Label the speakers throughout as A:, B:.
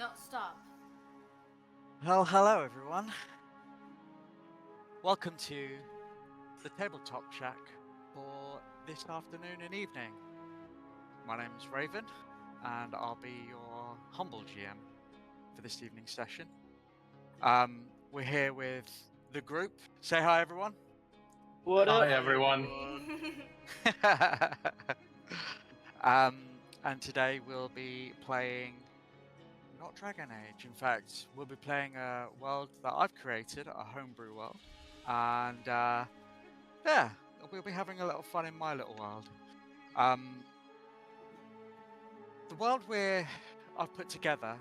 A: Don't stop.
B: Well, hello everyone. Welcome to the TableTop Shack for this afternoon and evening. My name is Raven, and I'll be your humble GM for this evening's session. We're here with the group. Say hi, everyone.
C: What
D: Hi,
C: up?
D: everyone.
B: And today we'll be playing not Dragon Age. In fact, we'll be playing a world that I've created, a homebrew world. And yeah, we'll be having a little fun in my little world. The world I've put together.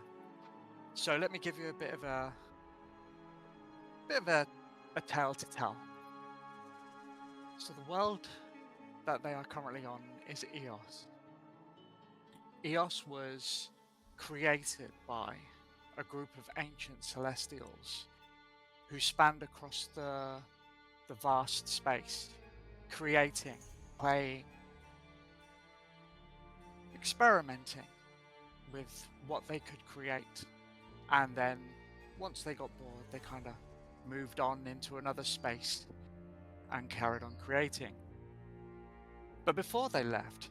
B: So let me give you a bit of a tale to tell. So the world that they are currently on is Eos. Eos was created by a group of ancient celestials who spanned across the vast space, creating, playing, experimenting with what they could create. And then once they got bored, they kind of moved on into another space and carried on creating. But before they left,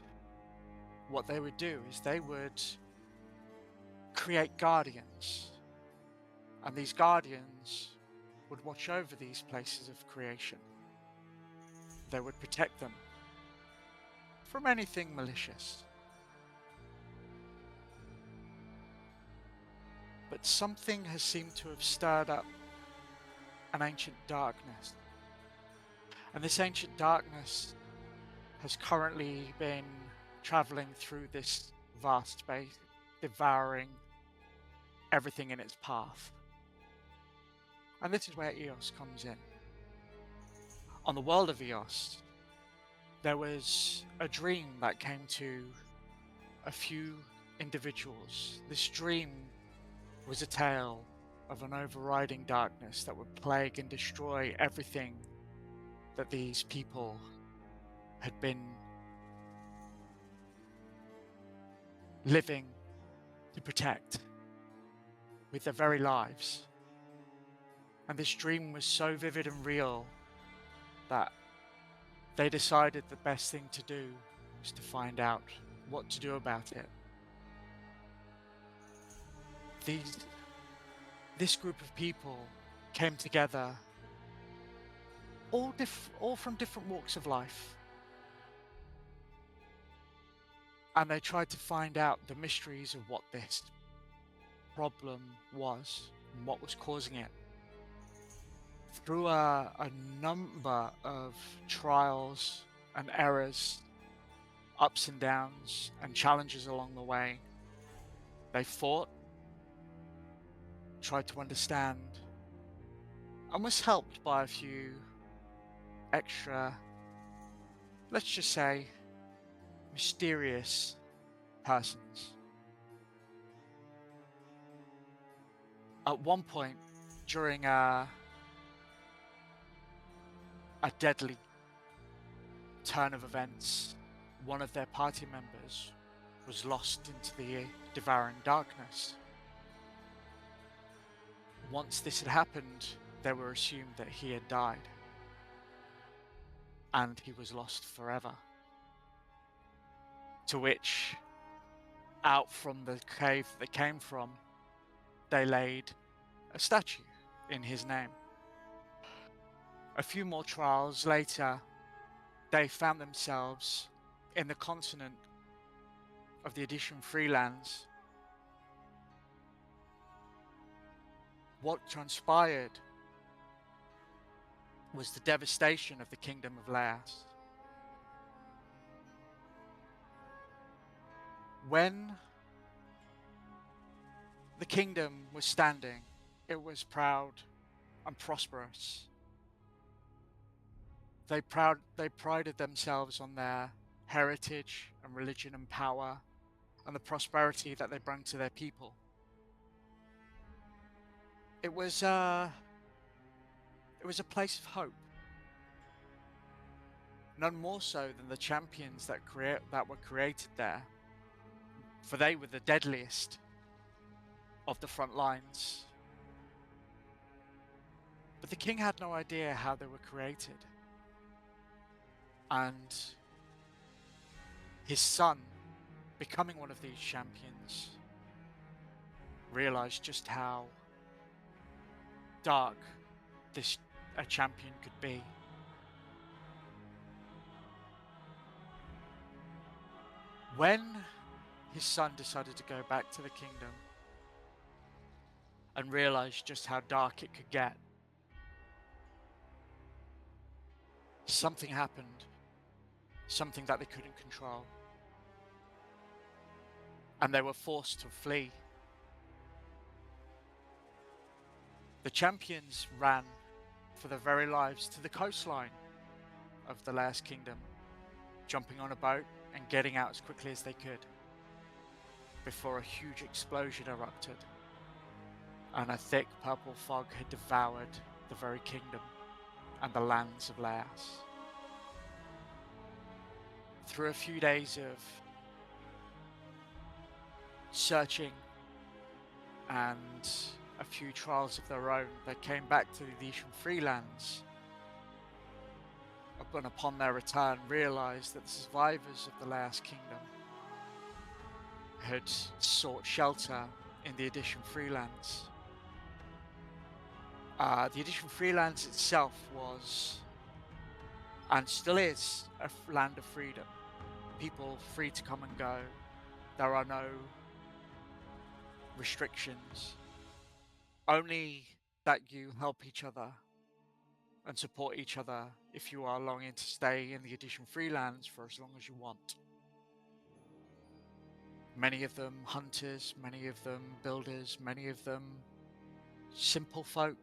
B: what they would do is they would create guardians. And these guardians would watch over these places of creation. They would protect them from anything malicious. But something has seemed to have stirred up an ancient darkness. And this ancient darkness has currently been traveling through this vast space, devouring everything in its path. And this is where Eos comes in. On the world of Eos, there was a dream that came to a few individuals. This dream was a tale of an overriding darkness that would plague and destroy everything that these people had been living to protect with their very lives. And this dream was so vivid and real that they decided the best thing to do was to find out what to do about it. This group of people came together, all from different walks of life, and they tried to find out the mysteries of what this problem was and what was causing it. Through a number of trials and errors, ups and downs, and challenges along the way, they fought, tried to understand, and was helped by a few extra, let's just say, mysterious persons. At one point, during a deadly turn of events, one of their party members was lost into the devouring darkness. Once this had happened, they were assumed that he had died, and he was lost forever. To which, out from the cave that they came from, they laid a statue in his name. A few more trials later, they found themselves in the continent of the Addition Freelands. What transpired was the devastation of the Kingdom of Laos. When the kingdom was standing, it was proud and prosperous. They prided themselves on their heritage and religion and power and the prosperity that they brought to their people. It was a place of hope. None more so than the champions that were created there, for they were the deadliest. of the front lines. But the king had no idea how they were created. And his son, becoming one of these champions, realized just how dark a champion could be. When his son decided to go back to the kingdom and realized just how dark it could get, something happened, something that they couldn't control, and they were forced to flee. The champions ran for their very lives to the coastline of the last kingdom, jumping on a boat and getting out as quickly as they could before a huge explosion erupted and a thick purple fog had devoured the very kingdom and the lands of Laos. Through a few days of searching and a few trials of their own, they came back to the Edician Freelands, but upon their return realized that the survivors of the last kingdom had sought shelter in the Edician Freelands. The Edician Freelands itself was, and still is, a land of freedom. People free to come and go. There are no restrictions. Only that you help each other and support each other if you are longing to stay in the Edician Freelands for as long as you want. Many of them hunters, many of them builders, many of them simple folk,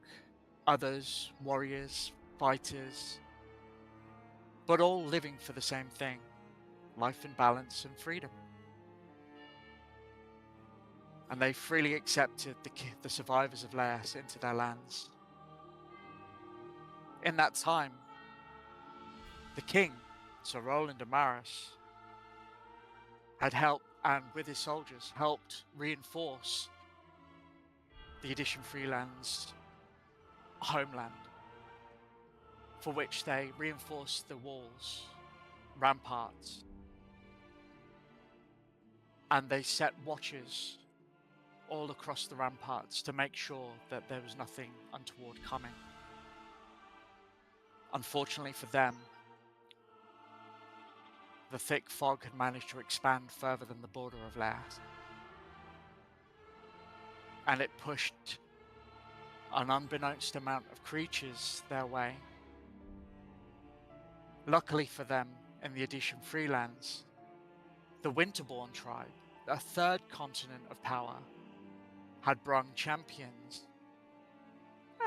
B: others warriors, fighters, but all living for the same thing: life in balance and freedom. And they freely accepted the survivors of Laos into their lands. In that time, the king, Sir Roland Amaris, had helped, and with his soldiers, helped reinforce the Edician Freelands' homeland, for which they reinforced the walls, ramparts, and they set watches all across the ramparts to make sure that there was nothing untoward coming. Unfortunately for them, the thick fog had managed to expand further than the border of Laos, and it pushed an unbeknownst amount of creatures their way. Luckily for them, in the Edician Freelands, the Winterborn tribe, a third continent of power, had brung champions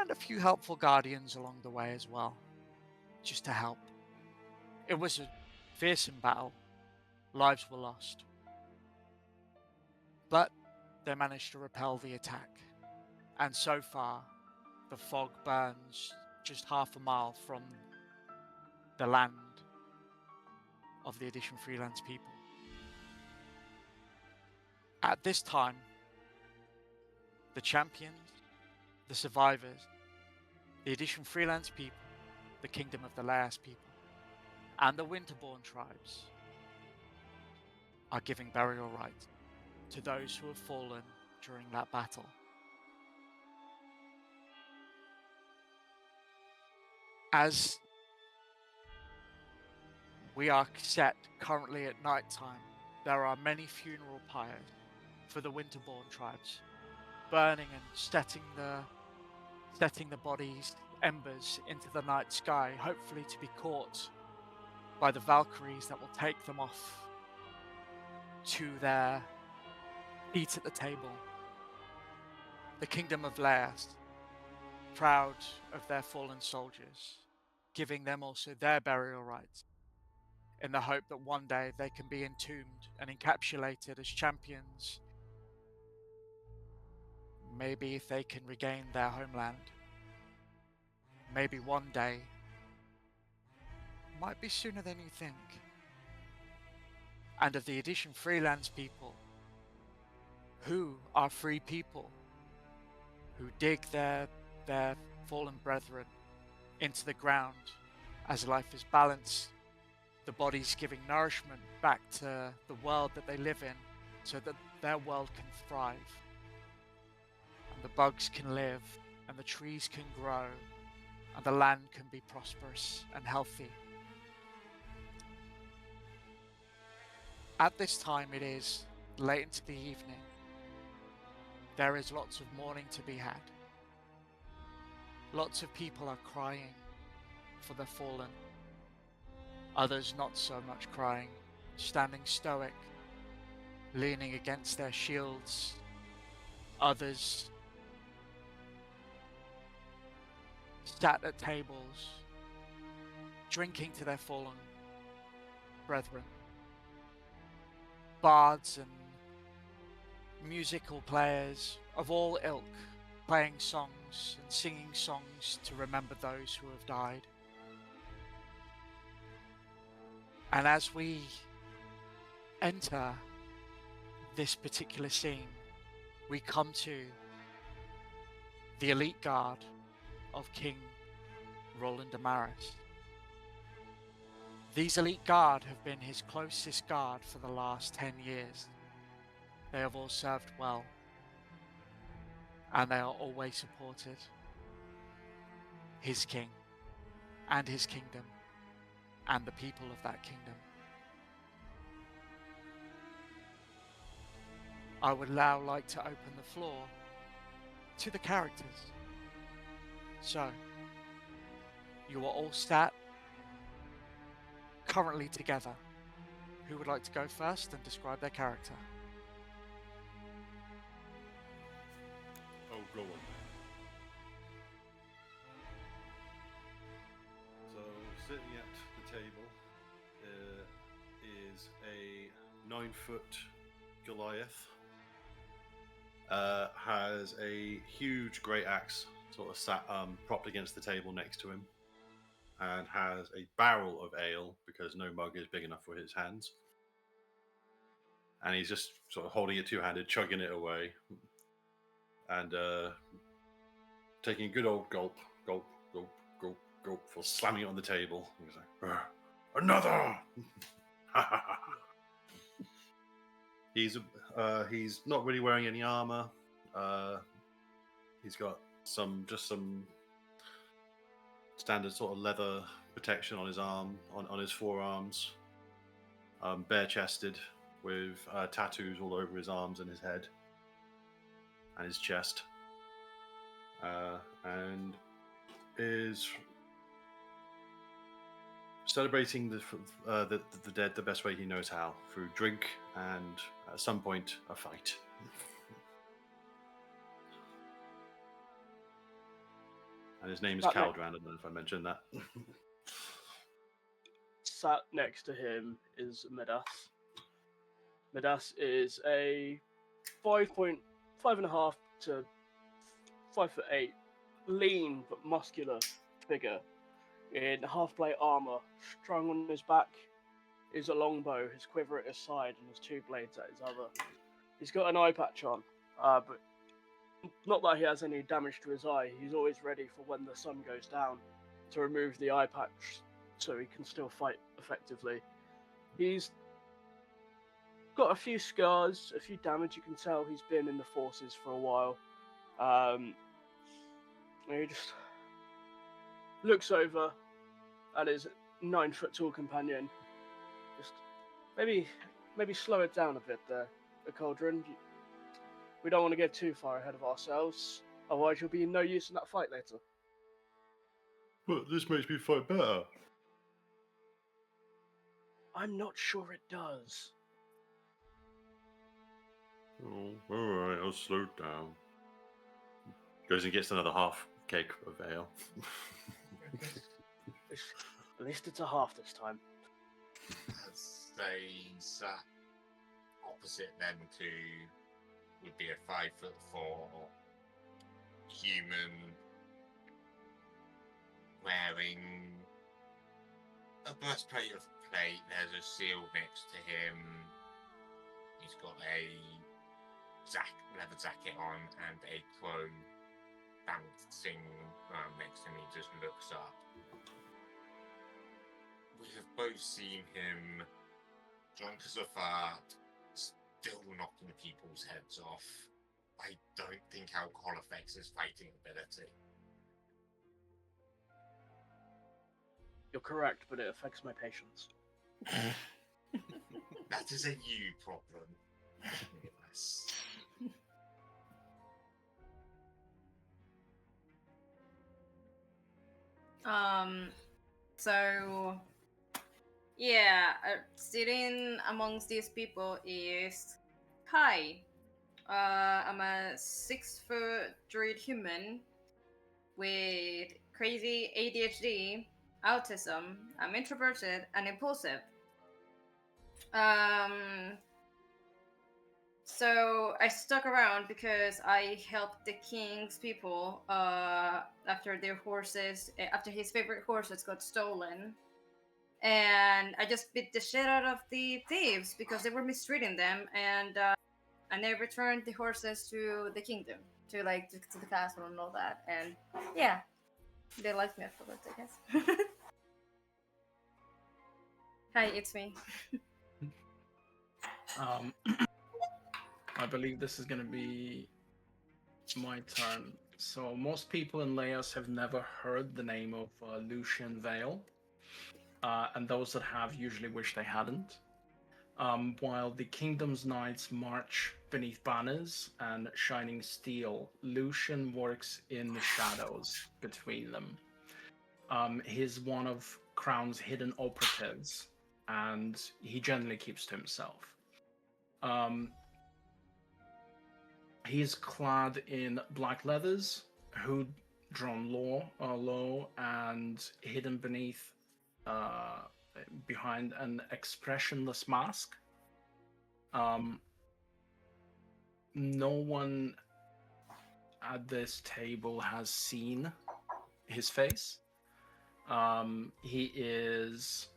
B: and a few helpful guardians along the way as well, just to help. It was a fearsome battle. Lives were lost. But they managed to repel the attack. And so far, the fog burns just half a mile from the land of the Edician Freelands people. At this time, the champions, the survivors, the Edician Freelands people, the Kingdom of the Laos people, and the Winterborn tribes are giving burial rites to those who have fallen during that battle. As we are set currently at night time, there are many funeral pyres for the Winterborn tribes, burning and setting the bodies' embers into the night sky, hopefully to be caught by the Valkyries that will take them off to their seat at the table. The Kingdom of Laos, proud of their fallen soldiers, giving them also their burial rites, in the hope that one day they can be entombed and encapsulated as champions. Maybe if they can regain their homeland, maybe one day, might be sooner than you think. And of the Edician Freelands people, who are free people who dig their fallen brethren into the ground as life is balanced, the bodies giving nourishment back to the world that they live in so that their world can thrive, and the bugs can live, and the trees can grow, and the land can be prosperous and healthy. At this time, it is late into the evening. There is lots of mourning to be had. Lots of people are crying for the fallen. Others not so much crying, standing stoic, leaning against their shields. Others sat at tables, drinking to their fallen brethren. Bards and musical players of all ilk playing songs and singing songs to remember those who have died. And as we enter this particular scene, we come to the elite guard of King Roland Damaris. These elite guard have been his closest guard for the last 10 years. They have all served well, and they are always supported his king and his kingdom and the people of that kingdom. I would now like to open the floor to the characters. So, you are all sat currently together. Who would like to go first and describe their character?
A: Oh, go on. So, sitting at the table is a 9-foot Goliath. Has a huge great axe sort of sat propped against the table next to him, and has a barrel of ale because no mug is big enough for his hands. And he's just sort of holding it two-handed, chugging it away, and taking a good old gulp, gulp, gulp, gulp, gulp, for slamming it on the table. He's like, another! He's not really wearing any armor. He's got some standard sort of leather protection on his arm, on his forearms. Bare-chested with tattoos all over his arms and his head and his chest, and is celebrating the dead the best way he knows how, through drink and at some point a fight. And his name is Caldran. I don't know if I mentioned that.
C: Sat next to him is Midas. Midas is a 5.5 to 5'8", lean but muscular figure in half-plate armor. Strung on his back is a longbow, his quiver at his side, and his 2 blades at his other. He's got an eye patch on, but not that he has any damage to his eye. He's always ready for when the sun goes down to remove the eye patch so he can still fight effectively. He's got a few scars, a few damage. You can tell he's been in the forces for a while. He just looks over at his 9-foot-tall companion. Just maybe slow it down a bit there, Cauldron. We don't want to get too far ahead of ourselves, otherwise you'll be no use in that fight later.
A: But this makes me fight better.
C: I'm not sure it does.
A: Oh, alright, I'll slow down. Goes and gets another half cake of ale.
C: At least it's a half this time.
D: They sat opposite them to would be a 5'4" human wearing a breastplate of plate. There's a shield next to him. He's got a leather jacket on and a chrome sitting next to me just looks up. We have both seen him drunk as a fart, still knocking people's heads off. I don't think alcohol affects his fighting ability.
C: You're correct, but it affects my patience.
D: That is a you problem. Yes.
E: So yeah, sitting amongst these people is Kai. I'm a 6-foot druid human with crazy ADHD, autism. I'm introverted and impulsive. So I stuck around because I helped the king's people after his favorite horses got stolen. And I just beat the shit out of the thieves because they were mistreating them, and I returned the horses to the kingdom, to the castle and all that. And yeah, they liked me afterwards, I guess. Hi, it's me.
F: I believe this is going to be my turn. So most people in Laos have never heard the name of Lucian Vale, and those that have usually wish they hadn't. While the Kingdom's Knights march beneath banners and shining steel, Lucian works in the shadows between them. He's one of Crown's hidden operatives, and he generally keeps to himself. He's clad in black leathers, hood drawn low, and hidden behind an expressionless mask. No one at this table has seen his face. He is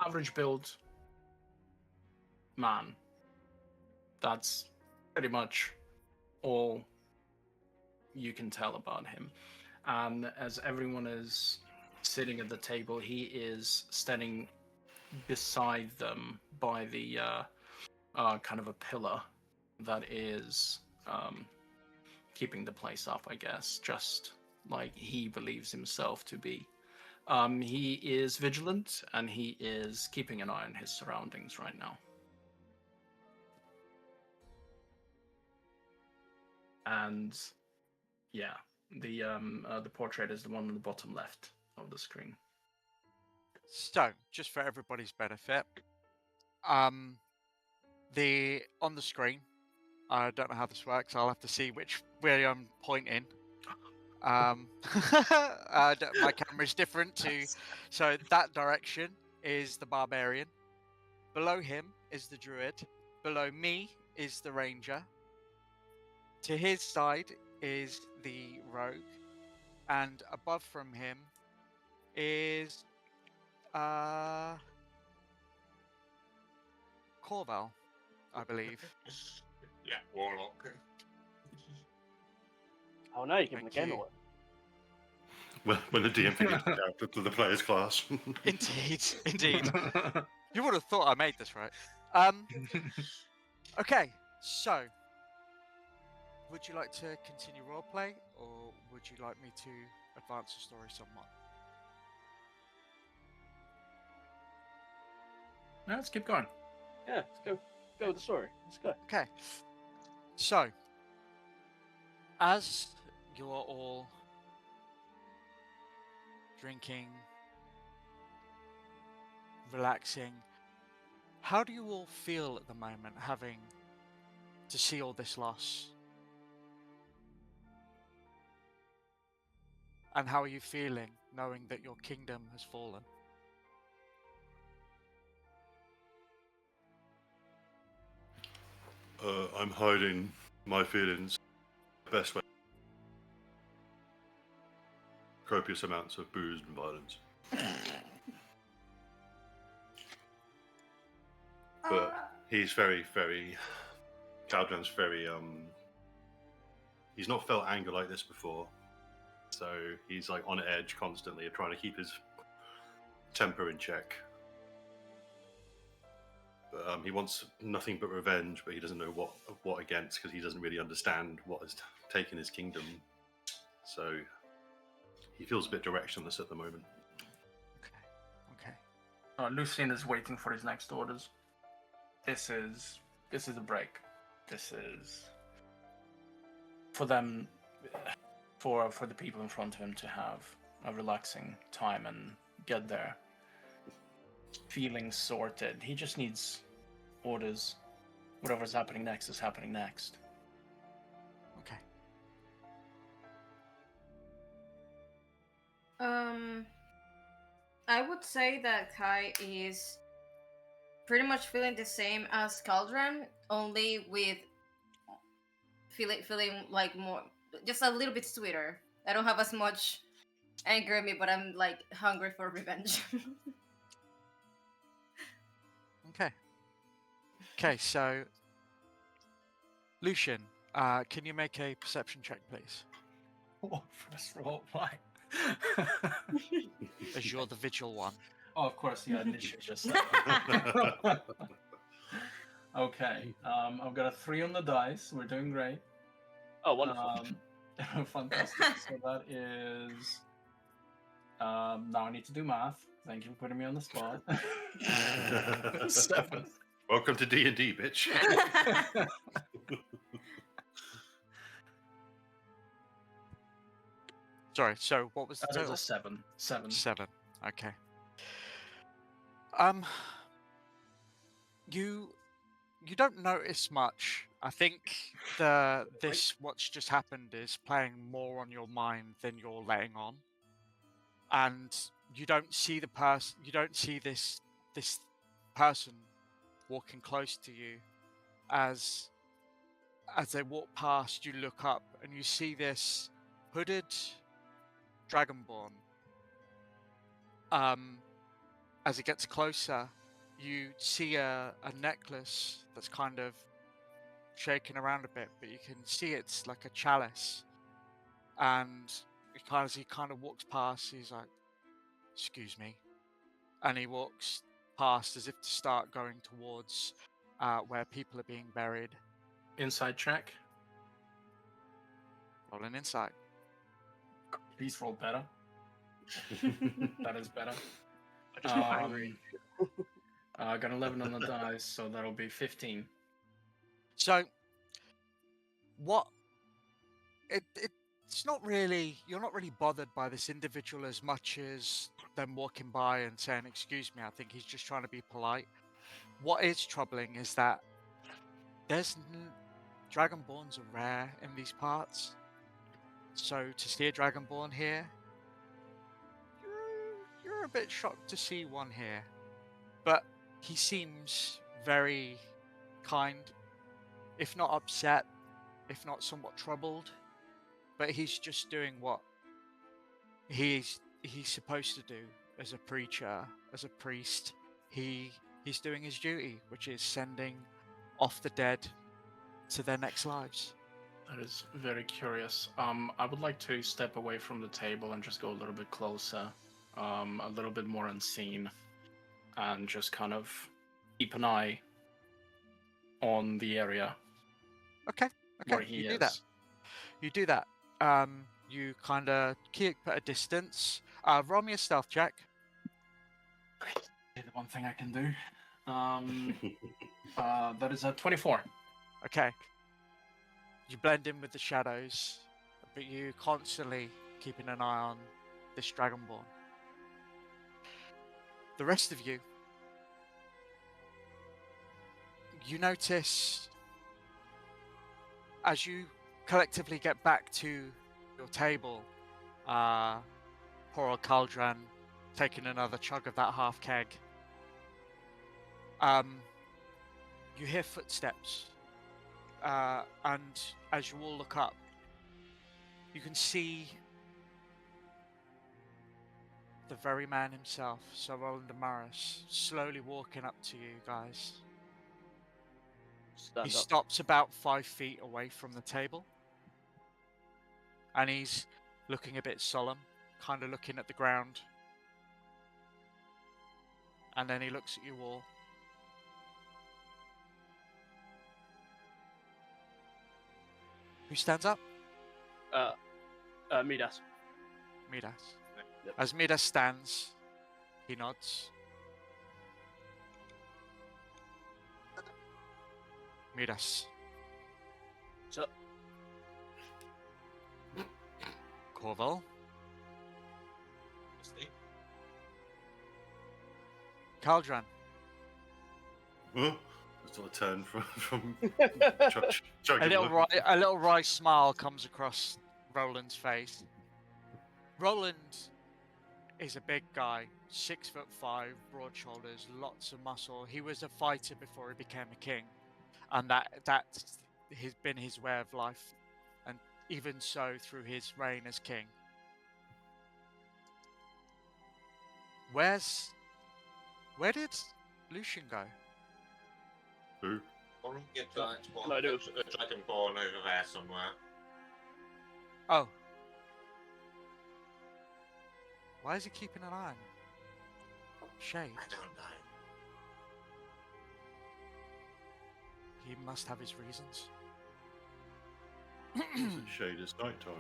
F: average build man. That's pretty much all you can tell about him. And as everyone is sitting at the table, he is standing beside them by the kind of a pillar that is keeping the place up, I guess, just like he believes himself to be. He is vigilant, and he is keeping an eye on his surroundings right now. And yeah, the portrait is the one on the bottom left of the screen.
B: So, just for everybody's benefit, on the screen, I don't know how this works. I'll have to see which way I'm pointing. My camera's different too, so that direction is the barbarian. Below him is the druid. Below me is the ranger. To his side is the rogue, and above from him is Corval, I believe.
D: Yeah, Warlock.
C: Oh no, you're giving the
B: Thank
C: game
B: you.
C: away.
A: When the DM figures the character to the player's class.
B: Indeed. You would have thought I made this right. Okay, so would you like to continue roleplay, or would you like me to advance the story somewhat?
F: Let's keep going.
C: Yeah, let's go with the story. Let's go.
B: Okay, so as you are all drinking, relaxing, how do you all feel at the moment, having to see all this loss? And how are you feeling knowing that your kingdom has fallen?
A: I'm hiding my feelings the best way. Copious amounts of booze and violence. But he's very, very... Caldron's very he's not felt anger like this before. So he's like on edge constantly, trying to keep his temper in check. But he wants nothing but revenge, but he doesn't know what against, because he doesn't really understand what has taken his kingdom. So he feels a bit directionless at the moment.
B: Okay.
F: Lucien is waiting for his next orders. This is a break. This is for them, for the people in front of him to have a relaxing time and get their feelings sorted. He just needs orders. Whatever's happening next is happening next.
B: Okay.
E: I would say that Kai is pretty much feeling the same as Cauldron, only with feeling like more, just a little bit sweeter. I don't have as much anger in me, but I'm like hungry for revenge.
B: Okay. Okay, so Lucian, can you make a perception check, please?
F: Oh, first roll, why?
B: As you're the vigil one.
F: Oh, of course, yeah, literally just said that. Okay, I've got a 3 on the dice. We're doing great.
C: Oh, wonderful.
F: Fantastic. So that is. Now I need to do math. Thank you for putting me on the spot. 7.
A: Welcome to D&D, bitch.
B: Sorry, so what was the
F: That is
B: total?
F: a 7. 7.
B: 7. Okay. You don't notice much. I think what's just happened is playing more on your mind than you're letting on. And you don't see this person walking close to you. As they walk past, you look up and you see this hooded dragonborn. As it gets closer, you see a necklace that's kind of shaking around a bit, but you can see it's like a chalice. And as he kind of walks past, he's like, "Excuse me," and he walks past as if to start going towards where people are being buried.
F: Inside check.
B: Roll an insight.
F: Please roll better. That is better.
C: I just got angry.
F: I got 11 on the dice, so that'll be 15.
B: So, it's not really, you're not really bothered by this individual as much as them walking by and saying, "Excuse me," I think he's just trying to be polite. What is troubling is that Dragonborns are rare in these parts. So to see a Dragonborn here, you're a bit shocked to see one here. But he seems very kind, if not upset, if not somewhat troubled. But he's just doing what he's supposed to do as a preacher, as a priest. He's doing his duty, which is sending off the dead to their next lives.
F: That is very curious. I would like to step away from the table and just go a little bit closer, a little bit more unseen, and just kind of keep an eye on the area.
B: Okay,
F: where he
B: you
F: is.
B: do that. You do that. You kind of keep at a distance. Roll me a stealth check.
F: The one thing I can do. That is a 24.
B: Okay. You blend in with the shadows, but you constantly keeping an eye on this Dragonborn. The rest of you, you notice as you collectively get back to your table, poor old Cauldron taking another chug of that half keg. You hear footsteps. And as you all look up, you can see the very man himself, Sir Roland Damaris, slowly walking up to you guys.
C: Stand
B: He
C: up.
B: stops about 5 feet away from the table. and he's looking a bit solemn, kind of looking at the ground. And then he looks at you all. Who stands up?
C: Midas.
B: Midas.
C: Yep.
B: As Midas stands, he nods. Midas.
C: So,
B: Corval. Caldron.
A: Huh? Sort of turn from
B: A
A: chugging
B: little wry smile comes across Roland's face. Roland is a big guy, 6'5", broad shoulders, lots of muscle. He was a fighter before he became a king, and that's been his way of life, and even so through his reign as king. Where did Lucian go?
A: Who?
D: Or get giant
C: Can I do it?
D: a dragonborn over there somewhere.
B: Oh. Why is he keeping an eye on Shade?
D: I don't know.
B: He must have his reasons.
A: Shade is nighttime.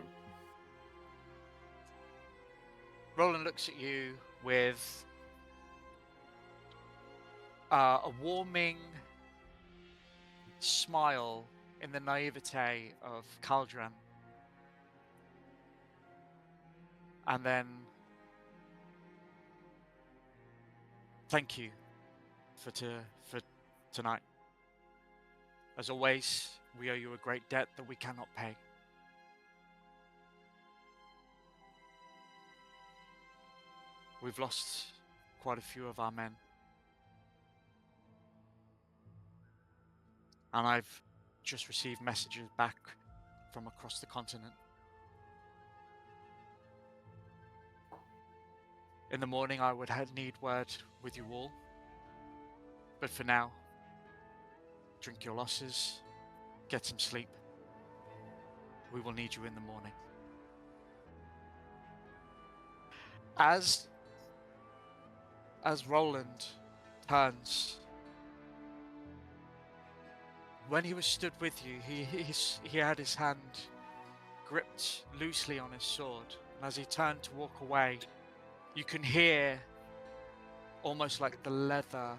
B: Roland looks at you with a warming smile in the naivete of Caldron. And then, thank you for tonight. As always, we owe you a great debt that we cannot pay. We've lost quite a few of our men. And I've just received messages back from across the continent. In the morning, I would need word with you all. But for now, drink your losses, get some sleep. We will need you in the morning. As Roland turns, when he was stood with you, he had his hand gripped loosely on his sword, and as he turned to walk away, you can hear almost like the leather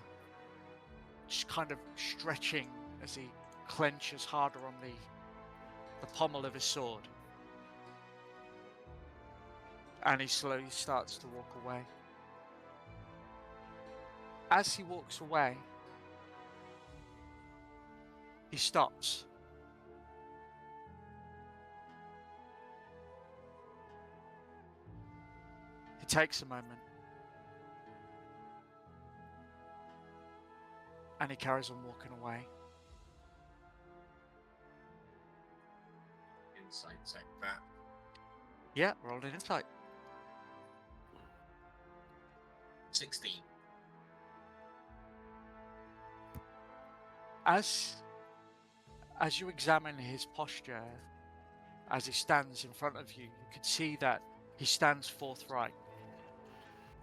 B: just kind of stretching as he clenches harder on the pommel of his sword. And he slowly starts to walk away. As he walks away, he stops. He takes a moment. And he carries on walking away.
D: Insight check that.
B: Yeah, roll an insight.
D: 16.
B: As you examine his posture, as he stands in front of you, you can see that he stands forthright,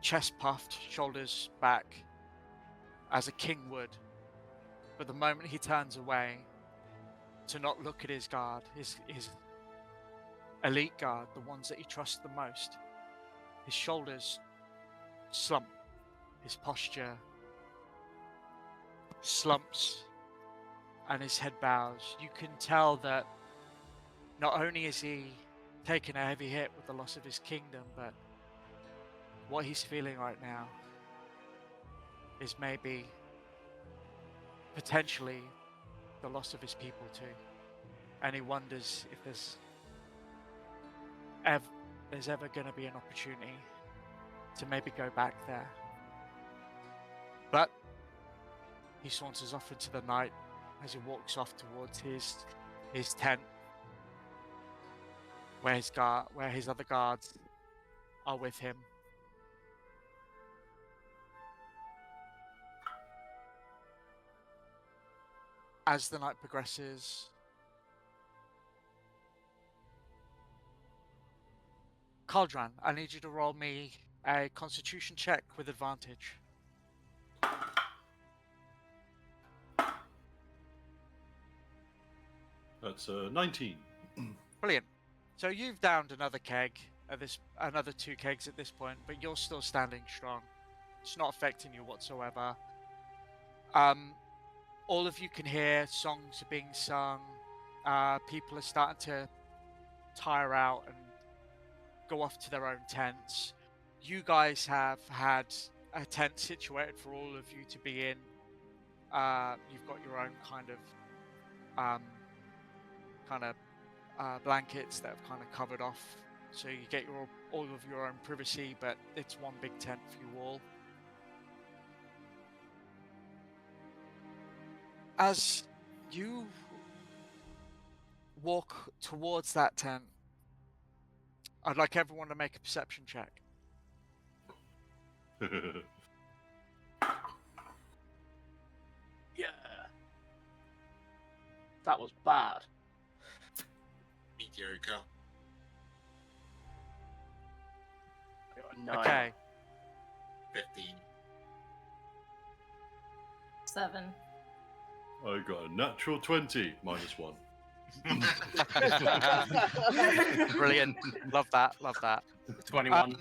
B: chest puffed, shoulders back, as a king would. But the moment he turns away to not look at his guard, his elite guard, the ones that he trusts the most, his shoulders slump, his posture slumps, and his head bows. You can tell that not only is he taking a heavy hit with the loss of his kingdom, but what he's feeling right now is maybe potentially the loss of his people too. And he wonders if there's ever going to be an opportunity to maybe go back there. But he saunters off into the night as he walks off towards his tent, where his other guards are with him. As the night progresses, Cauldron, I need you to roll me a Constitution check with advantage.
A: That's 19.
B: Brilliant. So you've downed another keg another 2 kegs at this point, but you're still standing strong. It's not affecting you whatsoever. All of you can hear songs are being sung. People are starting to tire out and go off to their own tents. You guys have had a tent situated for all of you to be in. You've got your own kind of blankets that have kind of covered off, so you get all of your own privacy, but it's one big tent for you all. As you walk towards that tent, I'd like everyone to make a perception check.
C: Yeah. That was bad.
D: Mediocre.
C: I got a 9.
B: Okay.
D: 15.
E: 7.
A: I got a natural 20, -1.
B: Brilliant. Love that.
F: 21.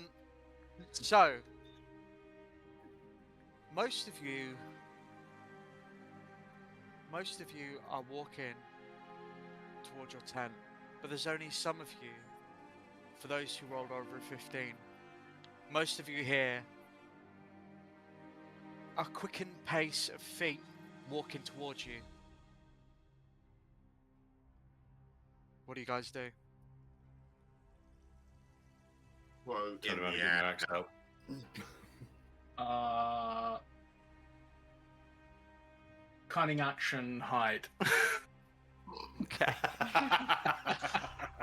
B: So, most of you are walking towards your tent, but there's only some of you, for those who rolled over a 15, most of you here a quickened pace of feet walking towards you. What do you guys do?
D: Whoa,
A: Turn around and get your axe out.
F: Cunning action, hide.
B: Okay.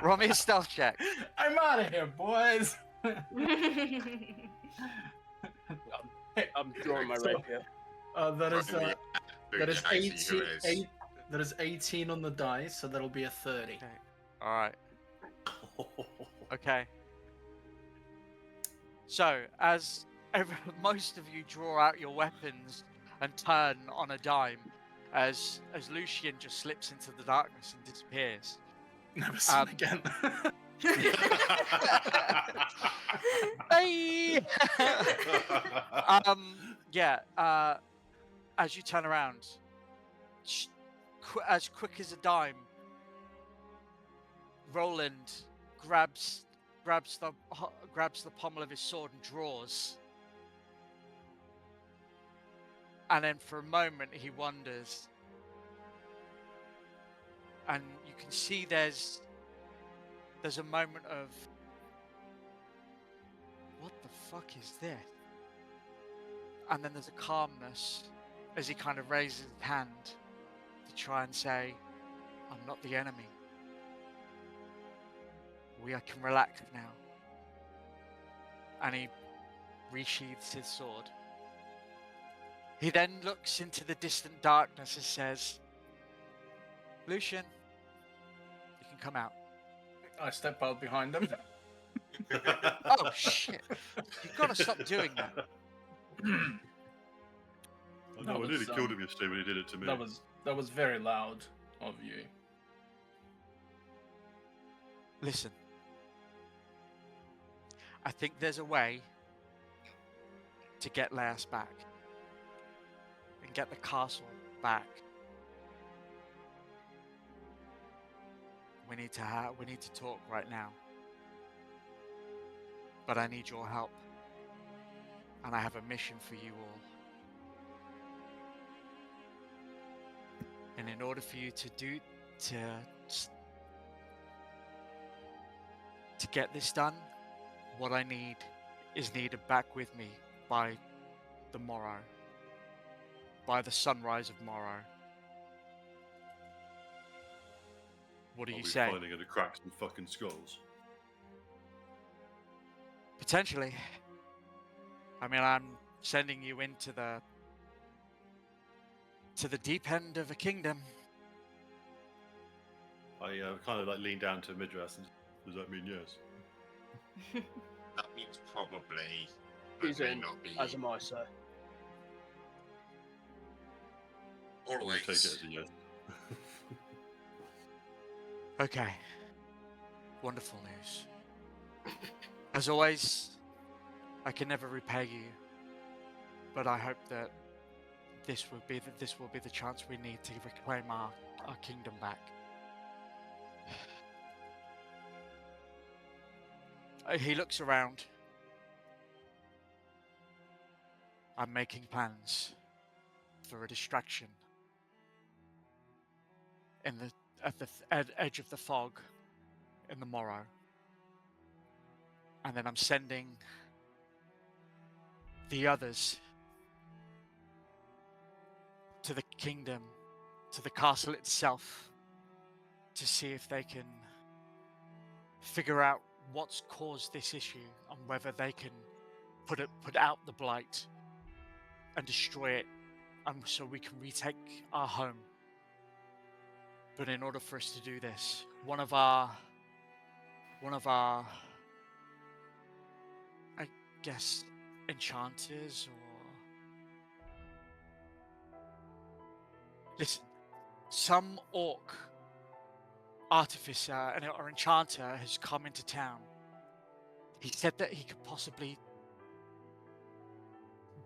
B: Roll me a stealth check.
F: I'm out of here, boys.
C: I'm drawing my rapier.
F: That is
D: Right,
F: that is
D: I see who
F: 18.
D: it is.
F: That is 18 on the dice, so that'll be a 30.
B: Okay. All right. Okay. So, as most of you draw out your weapons and turn on a dime, as Lucian just slips into the darkness and disappears.
F: Never seen again.
B: Hey! As you turn around, as quick as a dime, Roland grabs the pommel of his sword and draws. And then for a moment he wonders. And you can see there's a moment of, what the fuck is this? And then there's a calmness as he kind of raises his hand to try and say, I'm not the enemy. We can relax now. And he resheathes his sword. He then looks into the distant darkness and says, Lucian, you can come out.
F: I step out behind him.
B: Oh shit! You've got to stop doing that.
A: I know, I nearly killed him yesterday when he did it to me.
F: That was very loud of you.
B: Listen, I think there's a way to get Laius back and get the castle back. We need to talk right now. But I need your help. And I have a mission for you all. And in order for you to get this done, what I need is needed back with me by the morrow. By the sunrise of morrow. What do you say?
A: Finding the cracks and fucking skulls.
B: Potentially. I mean, I'm sending you into the deep end of a kingdom.
A: I kind of like lean down to Midras and does that mean yes?
D: That means probably. But
C: He's
D: may
C: in,
D: not be.
C: as am I, sir.
A: I'm gonna take it
D: Always.
A: as a yes.
B: Okay. Wonderful news. As always, I can never repay you, but I hope that this will be the chance we need to reclaim our kingdom back. He looks around. I'm making plans for a distraction at the edge of the fog in the morrow. And then I'm sending the others to the kingdom, to the castle itself, to see if they can figure out what's caused this issue and whether they can put out the blight and destroy it, so we can retake our home. But in order for us to do this, one of our I guess enchanters listen, some orc artificer or enchanter has come into town. He said that he could possibly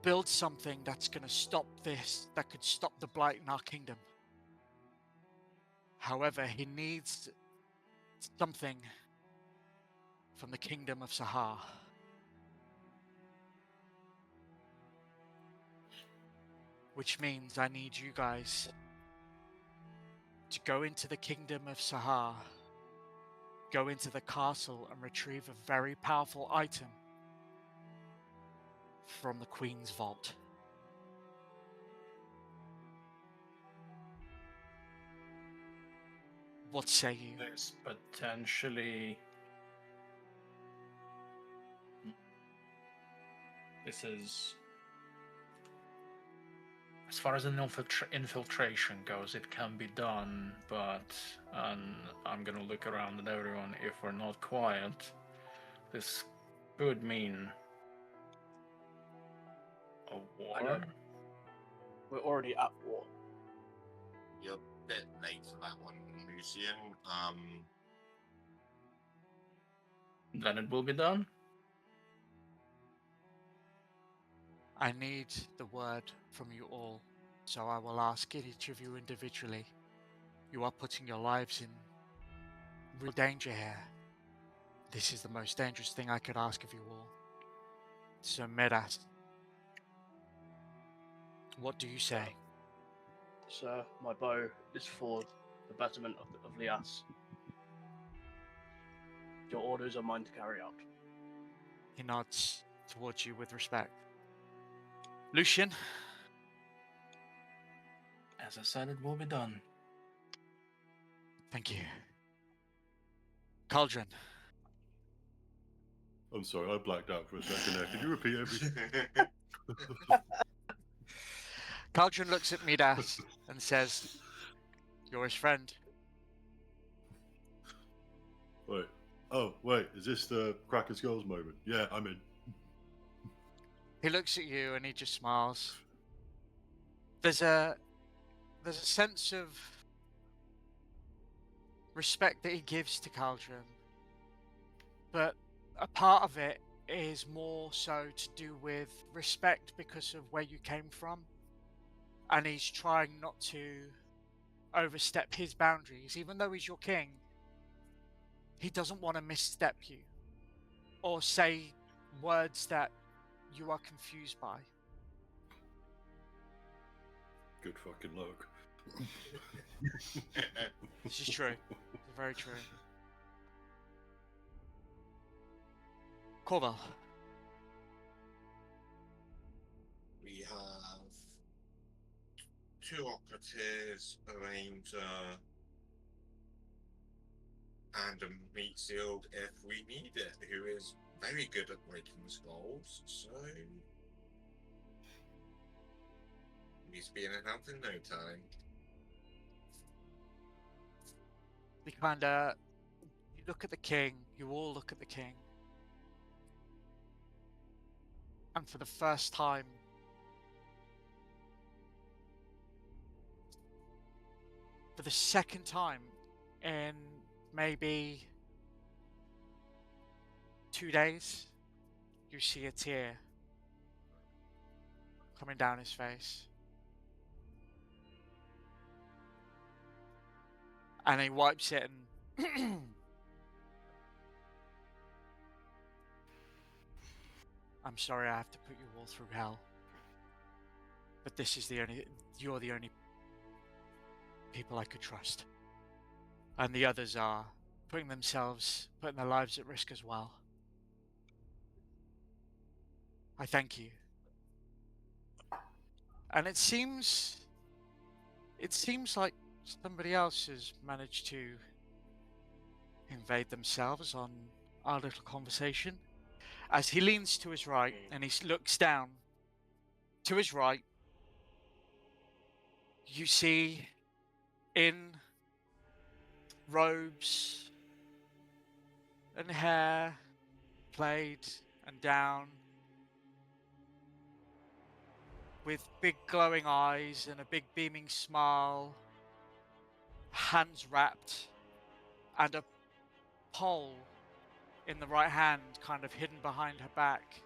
B: build something that's going to stop this, that could stop the blight in our kingdom. However, he needs something from the kingdom of Sahar. Which means I need you guys to go into the kingdom of Sahar, go into the castle and retrieve a very powerful item from the Queen's vault. What say you?
F: This potentially. This is. As far as an infiltration goes, it can be done, but I'm gonna look around at everyone. If we're not quiet, this could mean a war.
C: We're already at war.
D: You're a bit late for that one, Lucian.
F: Then it will be done.
B: I need the word from you all, so I will ask each of you individually. You are putting your lives in real danger here. This is the most dangerous thing I could ask of you all. So, Medas, what do you say?
C: Sir, my bow is for the betterment of Lias. Your orders are mine to carry out.
B: He nods towards you with respect. Lucian?
F: As I said, it will be done.
B: Thank you. Cauldron?
A: I'm sorry, I blacked out for a second there. Could you repeat everything?
B: Cauldron looks at Midas and says, "You're his friend."
A: Wait. Oh, wait. Is this the crack and skulls moment? Yeah, I'm in.
B: He looks at you and he just smiles. There's a sense of respect that he gives to Cauldron, but a part of it is more so to do with respect because of where you came from, and he's trying not to overstep his boundaries. Even though he's your king, he doesn't want to misstep you or say words that you are confused by.
A: Good fucking luck.
B: This is true. It's very true. Corval.
D: We have 2 operatives, a ranger, and a meat shield if we need it, who is very good at breaking skulls, so he's being announced in no time.
B: You look at the king, you all look at the king, and for the first time, for the second time in maybe 2 days, you see a tear coming down his face. And he wipes it and I'm sorry I have to put you all through hell. But you're the only people I could trust. And the others are putting their lives at risk as well. I thank you. And it seems like somebody else has managed to invade themselves on our little conversation. As he leans to his right and he looks down to his right, you see in robes and hair played and down, with big glowing eyes and a big beaming smile, hands wrapped, and a pole in the right hand kind of hidden behind her back.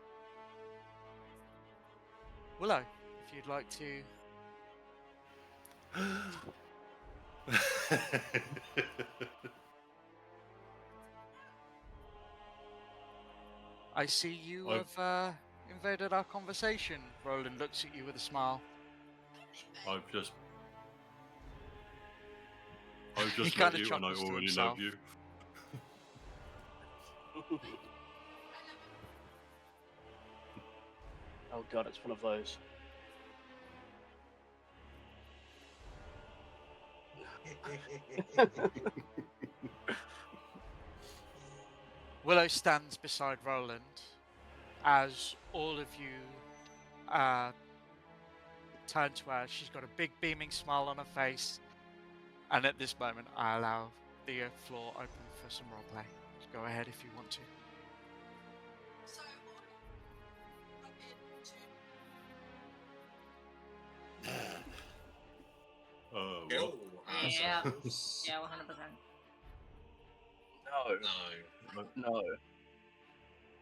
B: Willow, if you'd like to... I see you have invaded our conversation. Roland looks at you with a smile.
A: I've just
B: He
A: met
B: kinda
A: you and I
B: chuckles to
A: already
B: himself.
A: love you.
C: Oh god, it's full of those.
B: Willow stands beside Roland as all of you turn to her. She's got a big beaming smile on her face. And at this moment, I allow the floor open for some roleplay. Go ahead if you want to.
A: What?
E: Yeah.
D: Assholes.
E: Yeah, 100%.
C: No.
D: No.
C: No.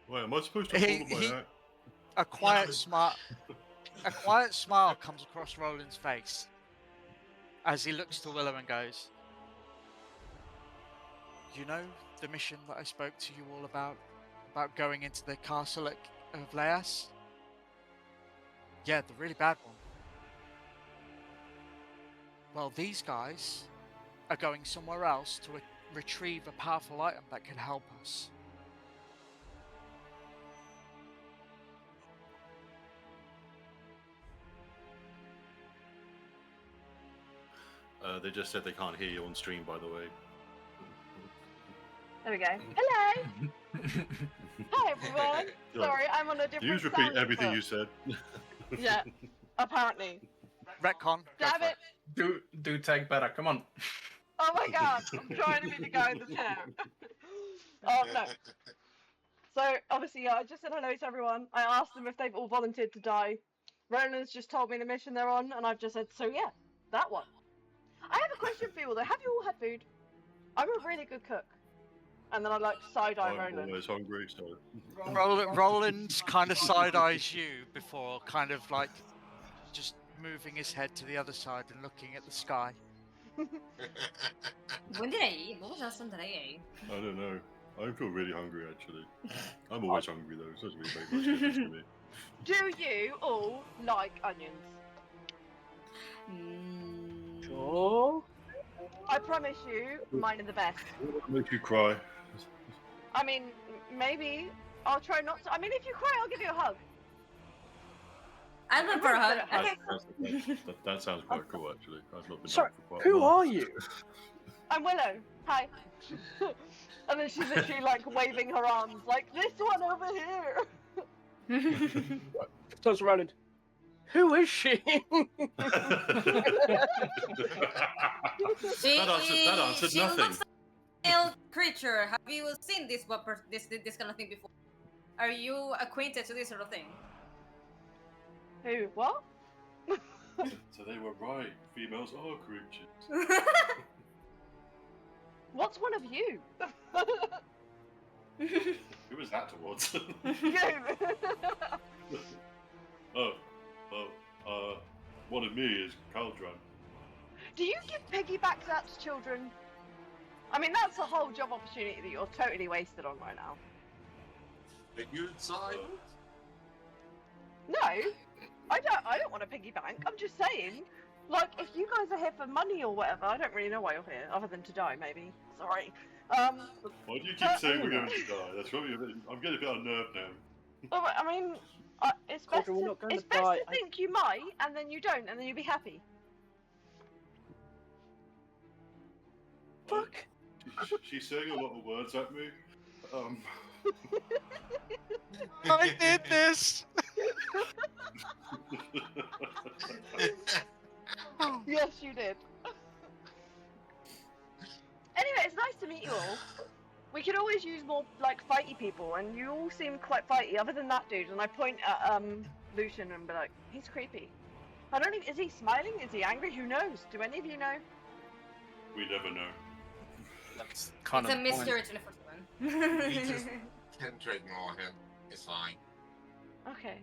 A: Wait, am I supposed to
B: He-
A: follow
B: he-
A: my act?
B: A quiet
D: No.
B: smile. A quiet smile comes across Roland's face as he looks to Willow and goes, "You know the mission that I spoke to you all about going into the castle of Leas? Yeah, the really bad one. Well, these guys are going somewhere else to retrieve a powerful item that can help us.
A: They just said they can't hear you on stream, by the way.
G: There we go. Hello. Hi everyone. Sorry, I'm on a different.
A: You repeat
G: sound
A: everything
G: input.
A: you said.
G: Yeah. Apparently.
B: Retcon. go
G: Damn
B: for
G: it.
F: Do take better. Come on.
G: Oh my god. I'm trying to be the guy in the chair. No. So obviously, I just said hello to everyone. I asked them if they've all volunteered to die. Roland's just told me the mission they're on, and I've just said, so yeah, that one. I have a question for you all though. Have you all had food? I'm a really good cook. And then I like side-eye
A: I'm
G: Roland.
A: always hungry, so.
B: Roland kind of side-eyes you before kind of like just moving his head to the other side and looking at the sky.
E: When did I eat? What was the last time that I ate?
A: I don't know. I feel really hungry, actually. I'm always hungry, though. So it doesn't really make much difference to me.
G: Do you all like onions?
C: Sure.
G: I promise you, mine are the best.
A: Make you cry.
G: I mean, maybe I'll try not to. I mean, if you cry, I'll give you a hug.
E: I went for a hug.
G: That-
E: Okay.
A: That sounds quite cool, actually. I've not been
C: Sorry,
A: hugged for quite a
C: who
A: while.
C: are you?
G: I'm Willow. Hi. And then she's literally like waving her arms, like this one over here.
C: Turns around and, who is she?
E: She
A: that answered
E: she
A: nothing.
E: looks like a male creature. Have you seen this kind of thing before? Are you acquainted to this sort of thing?
G: Who? What?
A: So they were right. Females are creatures.
G: What's one of you?
A: Who was that towards?
G: You!
A: One of me is Caldron.
G: Do you give piggybacks out to children? I mean, that's a whole job opportunity that you're totally wasted on right now.
D: Are you inside?
G: No, I don't want a piggy bank. I'm just saying, like, if you guys are here for money or whatever, I don't really know why you're here, other than to die, maybe. Sorry.
A: Why do you keep saying we're going to die? That's probably I'm getting a bit unnerved now.
G: Well, I mean, it's best,
C: Cauldron, we're not going
G: it's
C: to
G: best
C: die.
G: to think you might, and then you don't, and then you'll be happy.
C: Fuck.
A: She's saying a lot of words at me.
B: I did this!
G: Yes, you did. Anyway, it's nice to meet you all. We could always use more, like, fighty people, and you all seem quite fighty, other than that dude. And I point at, Lucian and be like, he's creepy. I don't even, is he smiling? Is he angry? Who knows? Do any of you know?
A: We never know.
F: That's kind
E: It's a
F: of the point.
E: mystery 24/7.
D: We just tend to ignore him. It's fine.
G: Okay.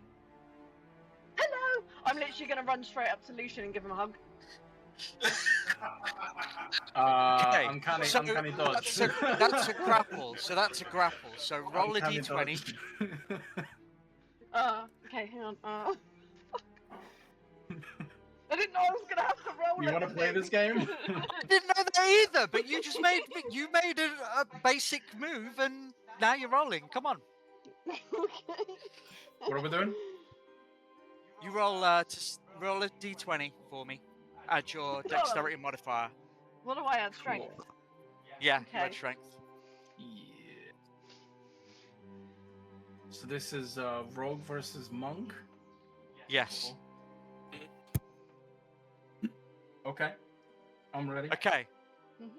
G: Hello! I'm literally gonna run straight up to Lucian and give him a hug.
B: Okay,
F: I'm canny
B: so
F: dodge.
B: that's a grapple. So that's a grapple. So roll a
F: Uncanny
B: d20.
F: dodge.
G: Okay, hang on. I didn't know I was gonna have to roll.
F: You want to play this game?
B: I didn't know that either, but you just made a basic move, and now you're rolling. Come on,
G: Okay.
F: What are we doing?
B: you roll roll a d20 for me. Add your dexterity modifier.
G: What do I add? Strength.
F: Cool.
B: Yeah, you
G: Okay.
B: add strength.
F: Yeah. So this is rogue versus monk.
B: Yes.
F: Okay, I'm ready.
B: Okay.
G: Mhm.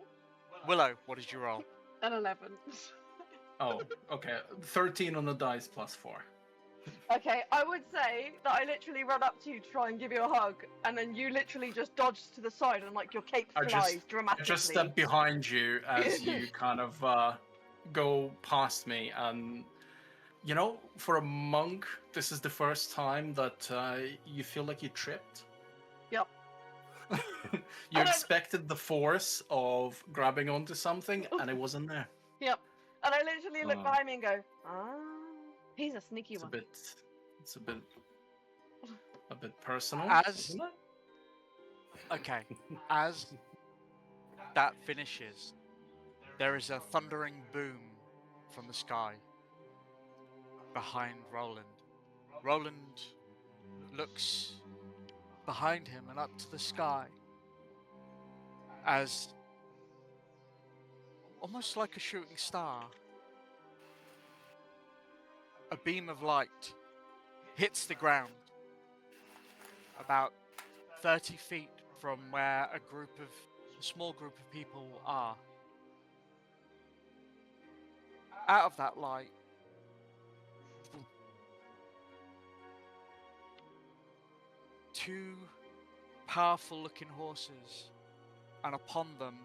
B: Willow, what did you roll?
G: An 11.
F: Oh, okay. 13 on the dice plus 4.
G: Okay, I would say that I literally run up to you to try and give you a hug, and then you literally just dodge to the side and like your cape
F: I
G: flies
F: just-
G: dramatically.
F: I just step behind you as you kind of go past me, and you know, for a monk, this is the first time that you feel like you tripped.
G: Yep.
F: You
G: And I-
F: expected the force of grabbing onto something, and it wasn't there.
G: Yep. And I literally look
F: Oh.
G: behind me and go, he's a sneaky
F: It's a
G: one.
F: bit, a bit personal.
B: As-
F: isn't it?
B: Okay. As that finishes, there is a thundering boom from the sky behind Roland. Roland looks behind him and up to the sky as almost like a shooting star, a beam of light hits the ground about 30 feet from where a small group of people are. Out of that light, two powerful looking horses, and upon them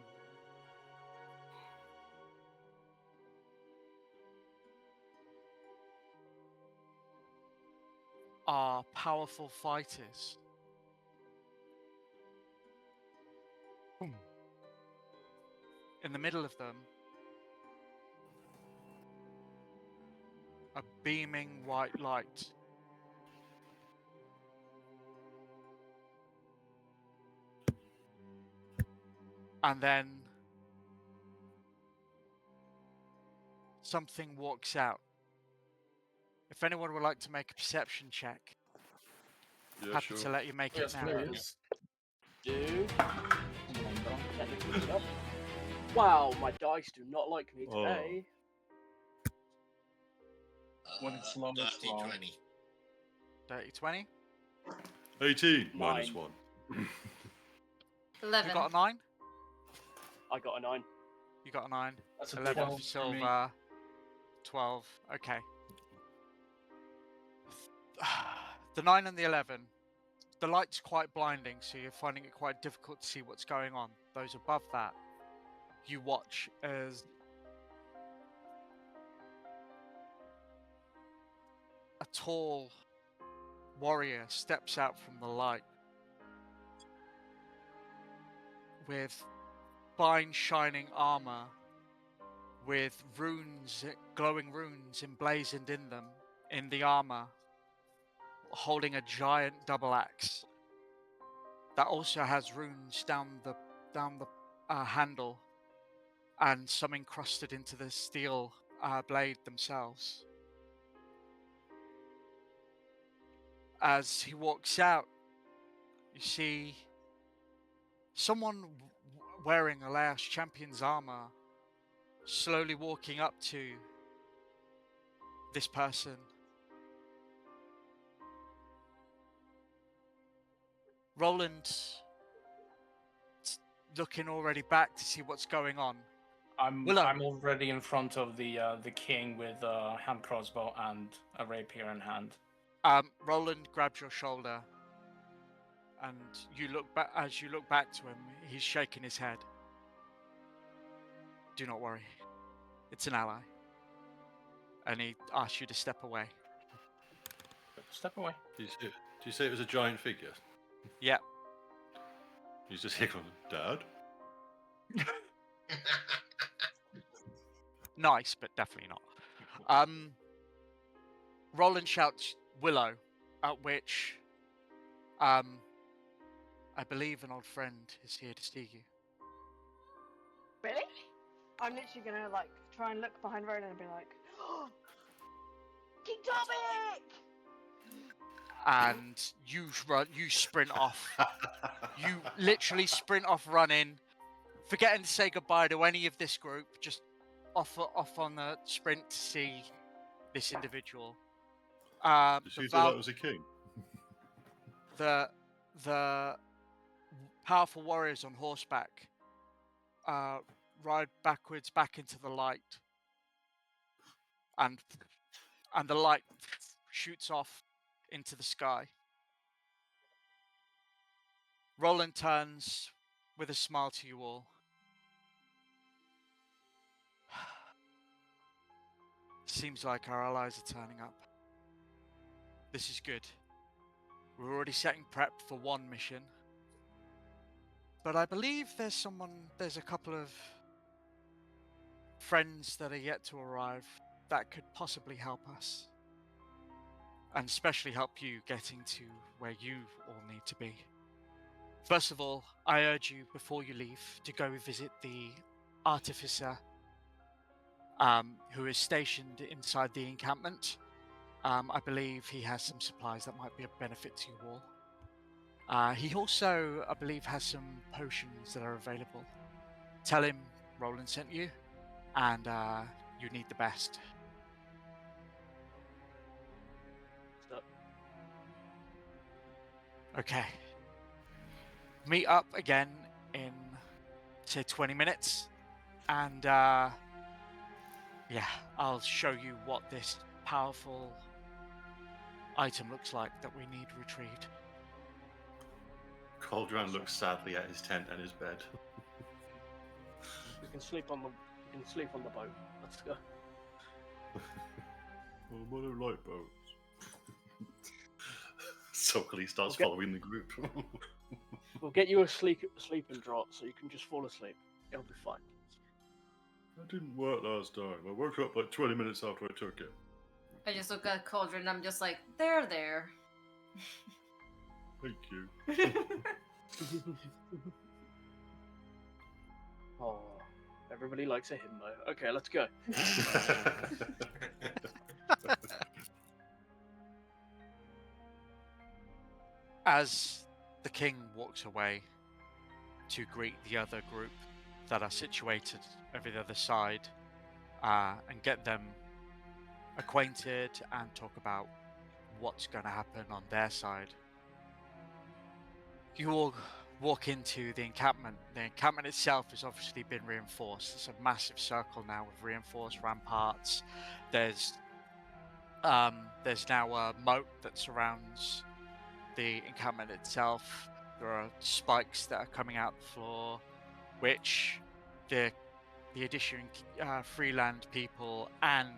B: are powerful fighters. Boom. In the middle of them, a beaming white light. And then something walks out. If anyone would like to make a perception check,
A: Yeah,
B: happy
A: sure.
B: to let you make
F: Yes,
B: it now.
F: please.
C: Dude.
F: Oh my God.
C: Technically stuff. Wow, my dice do not like me
A: Oh.
C: today.
F: When it's long, it's
D: Dirty
F: long.
D: 20.
B: Dirty 20.
A: 18 minus
C: Nine.
A: 1.
E: 11.
B: You got a 9?
C: I got a 9.
B: You got a 9.
F: That's a
B: 11
F: 12
B: for
F: for me.
B: silver. 12. Okay. The 9 and the 11. The light's quite blinding, so you're finding it quite difficult to see what's going on. Those above that, you watch as a tall warrior steps out from the light with fine shining armor with runes, glowing runes emblazoned in them, in the armor, holding a giant double axe that also has runes down the handle and some encrusted into the steel blade themselves. As he walks out, you see someone wearing Elias Champion's armor slowly walking up to this person. Roland's looking already back to see what's going on.
F: I'm
B: Willow.
F: already in front of the king with a hand crossbow and a rapier in hand.
B: Roland grabs your shoulder, and you look back. As you look back to him, he's shaking his head. Do not worry, it's an ally. And he asks you to step away.
F: Step away.
A: Do you say it was a giant figure?
B: Yeah.
A: He's just here going, Dad?
B: Nice, but definitely not. Roland shouts Willow, at which I believe an old friend is here to see you.
G: Really? I'm literally gonna like try and look behind Roland and be like, oh, King Topic!
B: And you sprint off. You literally sprint off running, forgetting to say goodbye to any of this group, just off on the sprint to see this individual.
A: Did she thought that was a king?
B: The powerful warriors on horseback ride backwards back into the light, and the light shoots off into the sky. Roland turns with a smile to you all. Seems like our allies are turning up. This is good. We're already setting prep for one mission. But I believe there's a couple of friends that are yet to arrive that could possibly help us. And especially help you getting to where you all need to be. First of all, I urge you, before you leave, to go visit the artificer who is stationed inside the encampment. I believe he has some supplies that might be of benefit to you all. He also, I believe, has some potions that are available. Tell him Roland sent you, and you need the best.
C: Stop.
B: Okay. Meet up again in, say, 20 minutes. And, yeah, I'll show you what this powerful item looks like that we need retrieved.
A: Cauldron looks sadly at his tent and his bed.
C: You can sleep on the boat. Let's go.
A: Oh, I don't like boats. Sulkily starts
C: Okay.
A: following the group.
C: We'll get you a sleeping draught so you can just fall asleep. It'll be fine.
A: That didn't work last time. I woke up like 20 minutes after I took it.
E: I just look at Cauldron and I'm just like, there.
A: Thank you.
C: Oh, everybody likes a himbo. Okay, let's go.
B: As the king walks away to greet the other group that are situated over the other side and get them acquainted and talk about what's going to happen on their side, you all walk into the encampment. The encampment itself has obviously been reinforced. It's a massive circle now with reinforced ramparts. There's There's now a moat that surrounds the encampment itself. There are spikes that are coming out the floor, which the Edition Freeland people and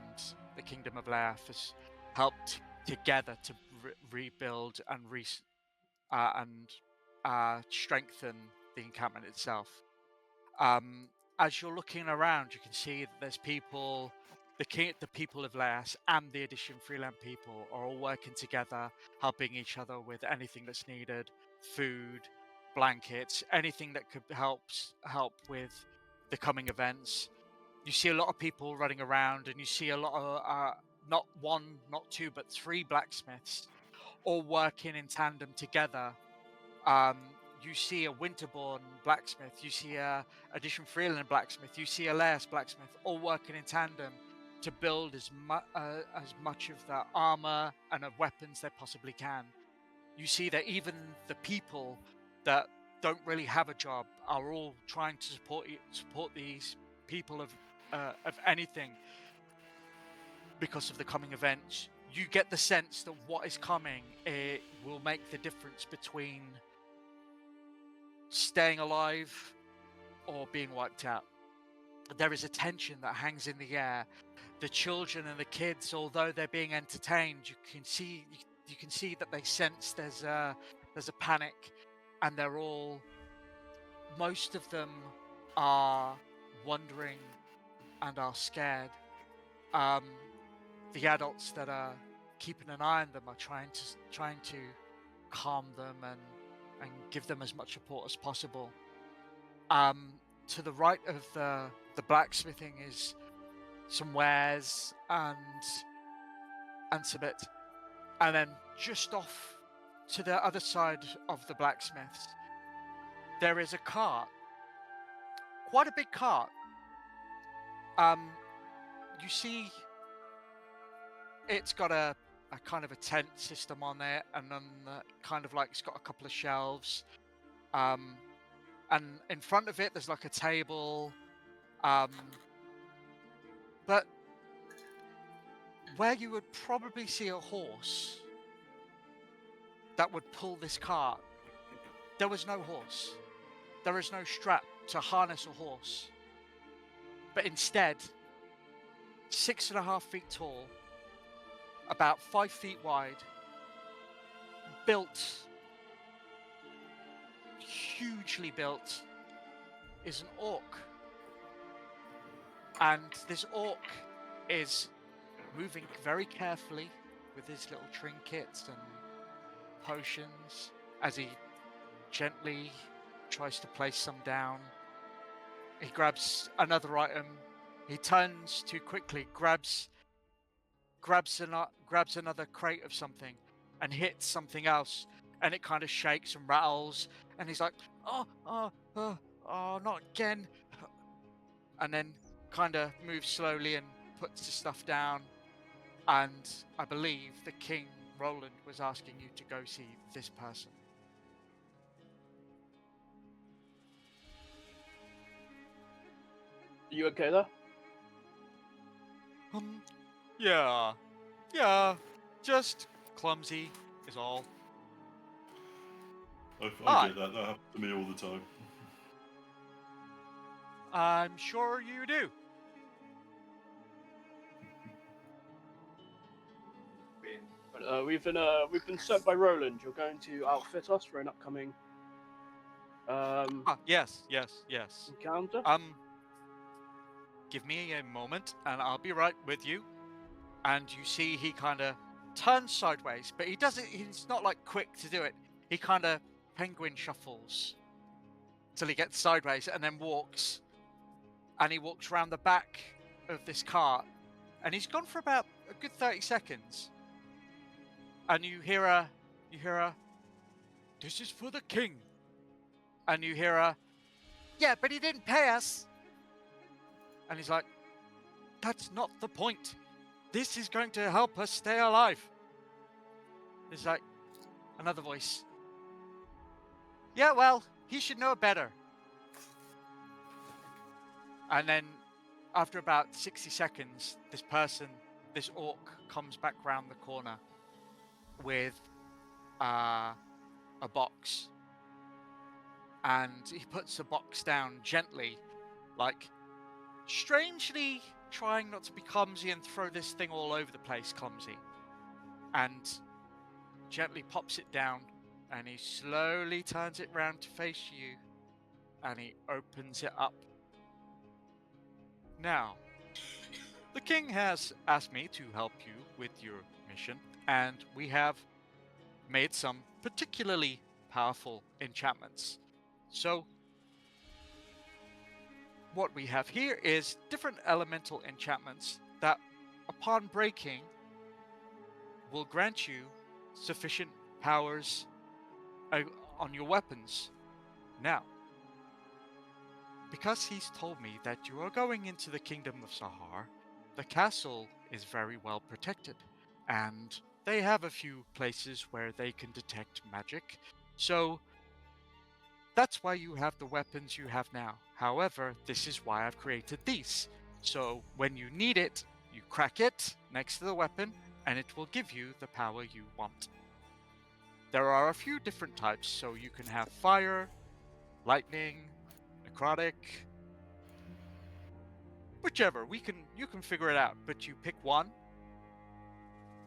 B: the Kingdom of Laerth has helped together to rebuild and strengthen the encampment itself. As you're looking around, you can see that there's people, the people of Laerth and the Edition Freeland people are all working together, helping each other with anything that's needed, food, blankets, anything that could help with the coming events. You see a lot of people running around, and you see a lot of not one, not two, but 3 blacksmiths all working in tandem together. You see a Winterborn blacksmith, you see a Edition Freeland blacksmith, you see a Laerth blacksmith, all working in tandem to build as much of the armor and of weapons they possibly can. You see that even the people that don't really have a job are all trying to support these people of anything because of the coming events. You get the sense that what is coming, it will make the difference between staying alive or being wiped out. There is a tension that hangs in the air. The children and the kids, although they're being entertained, you can see that they sense there's a panic, and they're all, most of them are wondering and are scared. The adults that are keeping an eye on them are trying to calm them and give them as much support as possible. To the right of the blacksmithing is some wares and some bit, and then just off to the other side of the blacksmiths, there is a cart, quite a big cart. You see, it's got a kind of a tent system on it, and then kind of like it's got a couple of shelves, and in front of it there's like a table, but where you would probably see a horse that would pull this cart, there was no horse. There is no strap to harness a horse, but instead 6.5 feet tall, about 5 feet wide, built, hugely built, is an orc. And this orc is moving very carefully with his little trinkets and potions as he gently tries to place some down. He grabs another item. He turns too quickly, grabs another crate of something and hits something else, and it kind of shakes and rattles, and he's like, oh, not again, and then kind of moves slowly and puts the stuff down. And I believe the King Roland was asking you to go see this person.
C: Are you okay there?
B: Yeah, just clumsy is all.
A: I get that. That happens to me all the time.
B: I'm sure you do.
C: We've been sent by Roland. You're going to outfit us for an upcoming
B: Yes.
C: encounter.
B: Give me a moment and I'll be right with you. And you see he kind of turns sideways, but he's not like quick to do it. He kind of penguin shuffles till he gets sideways and then walks. And he walks around the back of this cart, and he's gone for about a good 30 seconds. And you hear a, "This is for the king." And you hear a, "Yeah, but he didn't pay us." And he's like, "That's not the point. This is going to help us stay alive." There's like another voice. "Yeah, well, he should know better." And then after about 60 seconds, this person this orc comes back round the corner with a box, and he puts the box down gently, like strangely trying not to be clumsy and throw this thing all over the place clumsy, and gently pops it down, and he slowly turns it round to face you, and he opens it up. Now, the king has asked me to help you with your mission, and we have made some particularly powerful enchantments. So, what we have here is different elemental enchantments that, upon breaking, will grant you sufficient powers on your weapons. Now, because he's told me that you are going into the Kingdom of Sahar, the castle is very well protected, and they have a few places where they can detect magic, so that's why you have the weapons you have now. However, this is why I've created these. So when you need it, you crack it next to the weapon, and it will give you the power you want. There are a few different types, so you can have fire, lightning, necrotic, whichever. You can figure it out, but you pick one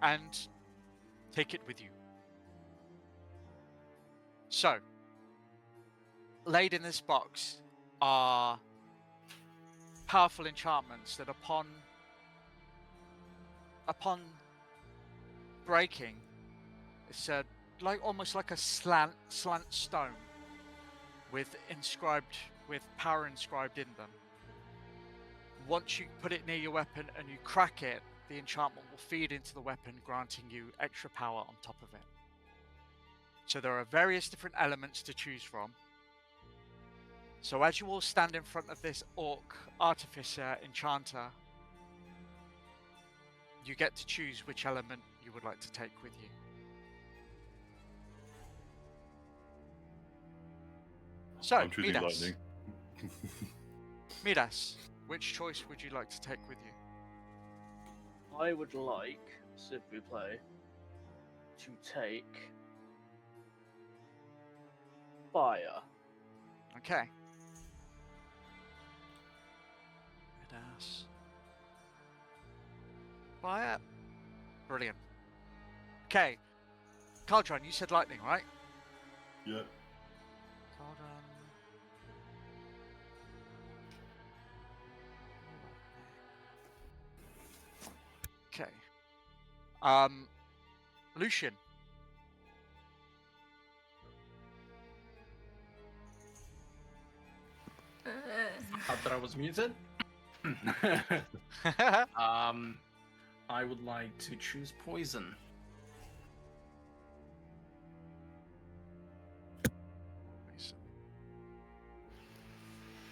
B: and take it with you. So, laid in this box are powerful enchantments that upon breaking, it's almost like a slant stone with power inscribed in them. Once you put it near your weapon and you crack it, the enchantment will feed into the weapon, granting you extra power on top of it. So there are various different elements to choose from. So as you all stand in front of this orc, artificer, enchanter, you get to choose which element you would like to take with you. So,
A: I'm choosing
B: Midas.
A: lightning.
B: Midas, which choice would you like to take with you?
C: I would like, s'il vous plaît, to take fire.
B: Okay. Midas. Fire. Brilliant. Okay. Caldron, you said lightning, right?
A: Yeah.
B: Caldron. Okay. Lucian.
F: Thought that I was muted. I would like to choose poison.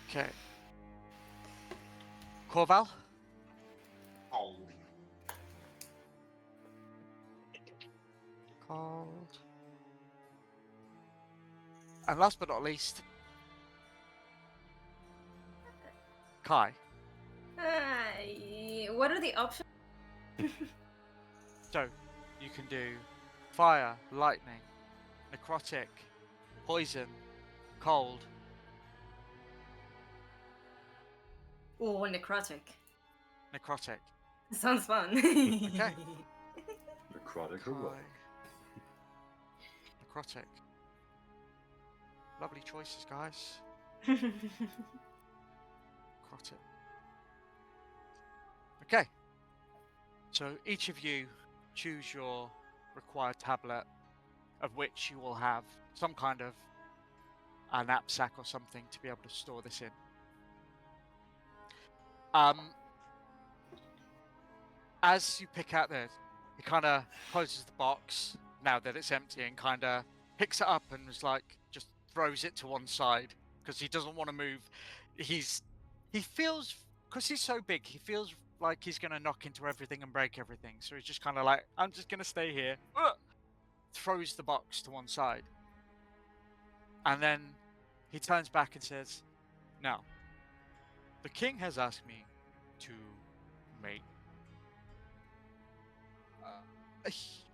B: Okay. Corval.
D: Oh,
B: Cold. And last but not least, Kai.
E: What are the options?
B: So, you can do fire, lightning, necrotic, poison, cold.
E: Oh, necrotic.
B: Necrotic.
E: Sounds fun.
B: Okay.
A: Necrotic or what?
B: Kai. Necrotic. Lovely choices, guys. Necrotic. Okay. So each of you choose your required tablet, of which you will have some kind of a knapsack or something to be able to store this in. As you pick out this, he kind of closes the box now that it's empty and kind of picks it up and is like, just throws it to one side because he doesn't want to move. He feels, because he's so big, he feels like he's going to knock into everything and break everything. So he's just kind of like, I'm just going to stay here. Throws the box to one side. And then he turns back and says, now, the king has asked me to make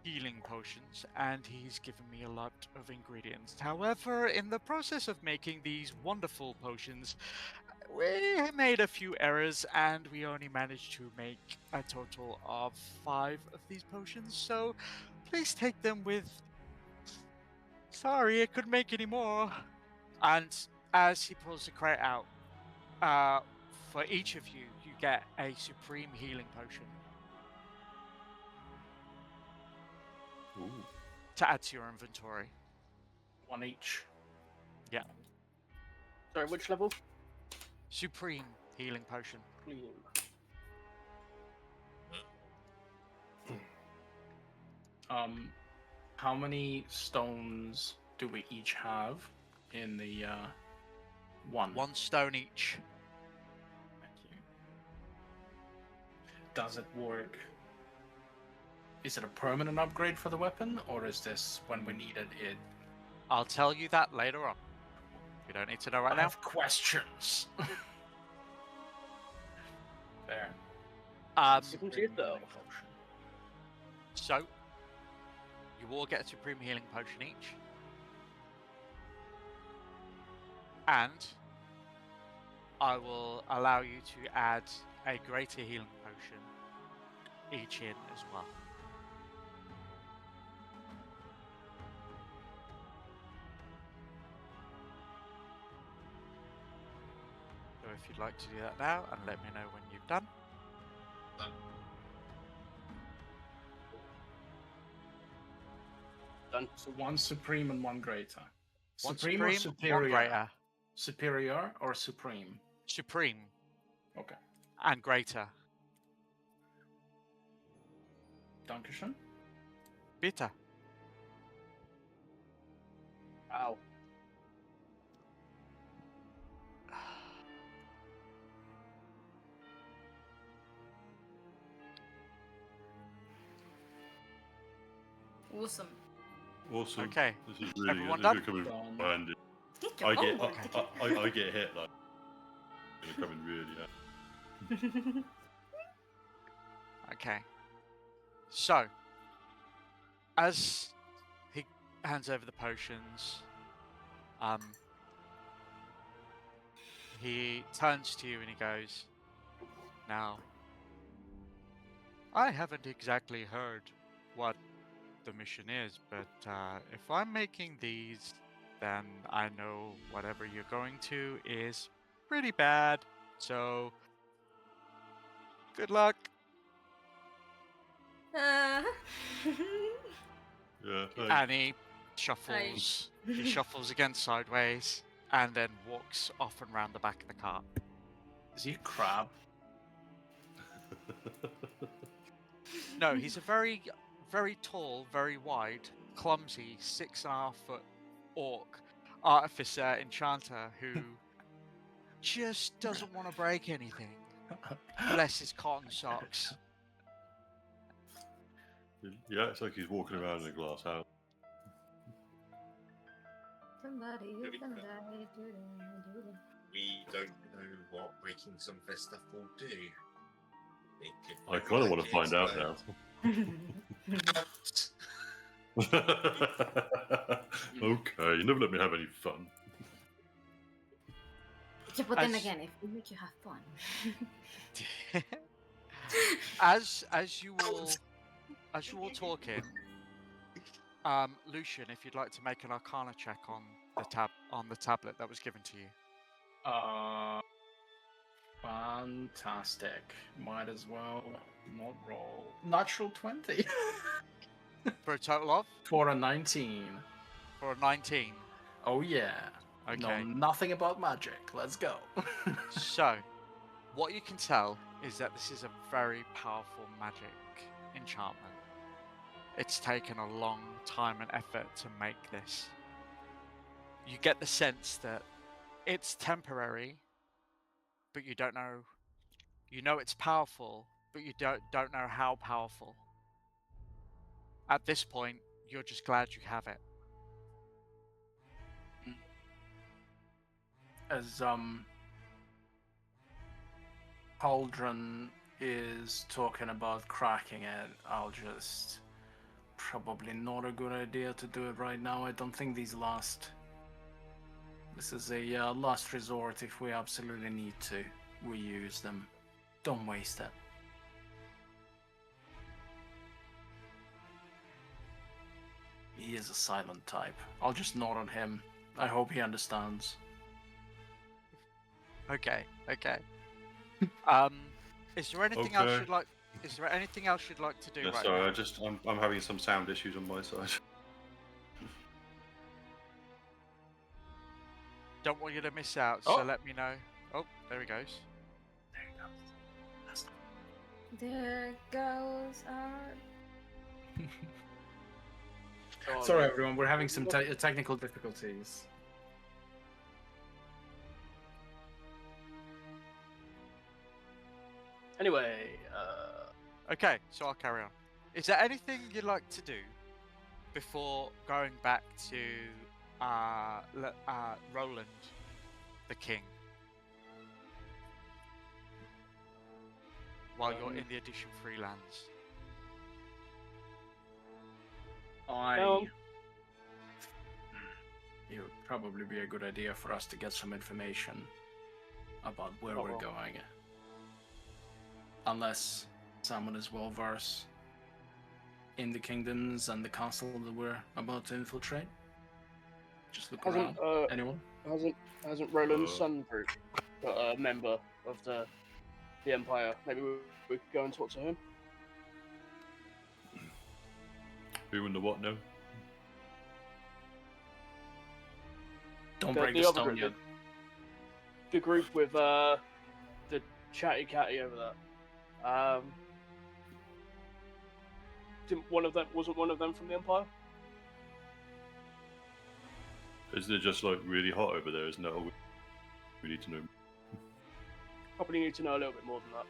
B: healing potions, and he's given me a lot of ingredients. However, in the process of making these wonderful potions, we made a few errors, and we only managed to make a total of 5 of these potions. So, please take them with. Sorry, I couldn't make any more. And as he pulls the crate out, for each of you, you get a supreme healing potion
A: Ooh.
B: to add to your inventory.
F: 1 each.
B: Yeah.
C: Sorry, which level?
B: Supreme healing potion.
C: Clean.
F: How many stones do we each have in the one?
B: 1 stone each.
F: Thank you. Does it work? Is it a permanent upgrade for the weapon, or is this when we needed it?
B: I'll tell you that later on. You don't need to know right
F: I
B: now.
F: have questions. Fair.
C: You can see it though.
B: So, you all get a supreme healing potion each. And I will allow you to add a greater healing potion each in as well. So if you'd like to do that now, and let me know when you've done.
C: Done.
F: So 1 supreme and 1 greater.
B: 1
F: Supreme or
B: supreme, 1
F: superior?
B: greater.
F: Superior or supreme?
B: Supreme
F: Okay.
B: and greater.
F: Dankeschön.
B: Bitte.
C: Ow.
E: Awesome.
A: Awesome.
B: Okay.
A: This is really
B: Everyone
A: good. This is
B: done?
A: gonna come in handy.
E: Get
A: I
E: your
A: get,
E: own.
A: I get hit like. It's gonna come in really handy.
B: Okay. So, as he hands over the potions, he turns to you and he goes, "Now, I haven't exactly heard what the mission is, but if I'm making these, then I know whatever you're going to is pretty bad. So, good luck."
E: Uh,
A: Yeah.
B: And he shuffles. He shuffles again sideways, and then walks off and round the back of the cart.
F: Is he a crab?
B: No, he's a very, very tall, very wide, clumsy, 6.5-foot orc artificer enchanter who just doesn't want to break anything. Bless his cotton socks.
A: Yeah, it's like he's walking around in a glass house.
E: somebody
D: Really
E: gonna
D: good.
E: die.
D: We don't know what breaking some of this stuff will do. It could
A: I
D: look
A: kind of
D: like
A: want to find
D: it's
A: out
D: but
A: now. Okay, you never let me have any fun.
E: Yeah, but then
B: As-
E: again, if we make you have fun.
B: as you all talking, Lucian, if you'd like to make an Arcana check on the tablet that was given to you.
F: Fantastic. Might as well not roll. Natural 20
B: For a total of?
F: for a 19.
B: For a 19.
F: Oh yeah. Know
B: Okay.
F: nothing about magic. Let's go.
B: So, what you can tell is that this is a very powerful magic enchantment. It's taken a long time and effort to make this. You get the sense that it's temporary, but you don't know. You know it's powerful, but you don't know how powerful. At this point, you're just glad you have it.
F: As Cauldron is talking about cracking it, I'll just probably not a good idea to do it right now. I don't think these last. This is a last resort. If we absolutely need to, we use them. Don't waste it. He is a silent type. I'll just nod on him. I hope he understands.
B: Okay. Is there anything else
A: Okay.
B: you'd like? Is there anything else you'd like to do
A: Yeah,
B: right
A: sorry,
B: now?
A: I'm having some sound issues on my side.
B: Don't want you to miss out, so
F: Oh.
B: let me know. Oh, there he goes.
F: There you go. That's the
E: There goes our.
C: Oh,
F: Sorry, everyone. We're having some technical difficulties.
C: Anyway,
B: Okay, so I'll carry on. Is there anything you'd like to do before going back to Roland, the king? While you're in the Edition Freelands.
F: It would probably be a good idea for us to get some information about where we're going. Unless someone is well versed in the kingdoms and the castle that we're about to infiltrate. Just look around. Anyone?
C: Hasn't Roland's son group got a member of the Empire? Maybe we could go and talk to him.
A: Who and the what now?
F: Don't
C: The
F: break the
C: other
F: stone
C: group,
F: yet.
C: The group with the chatty catty over there. Wasn't one of them from the Empire?
A: Isn't it just like really hot over there? Isn't it? We need to know.
C: Probably need to know a little bit more than that.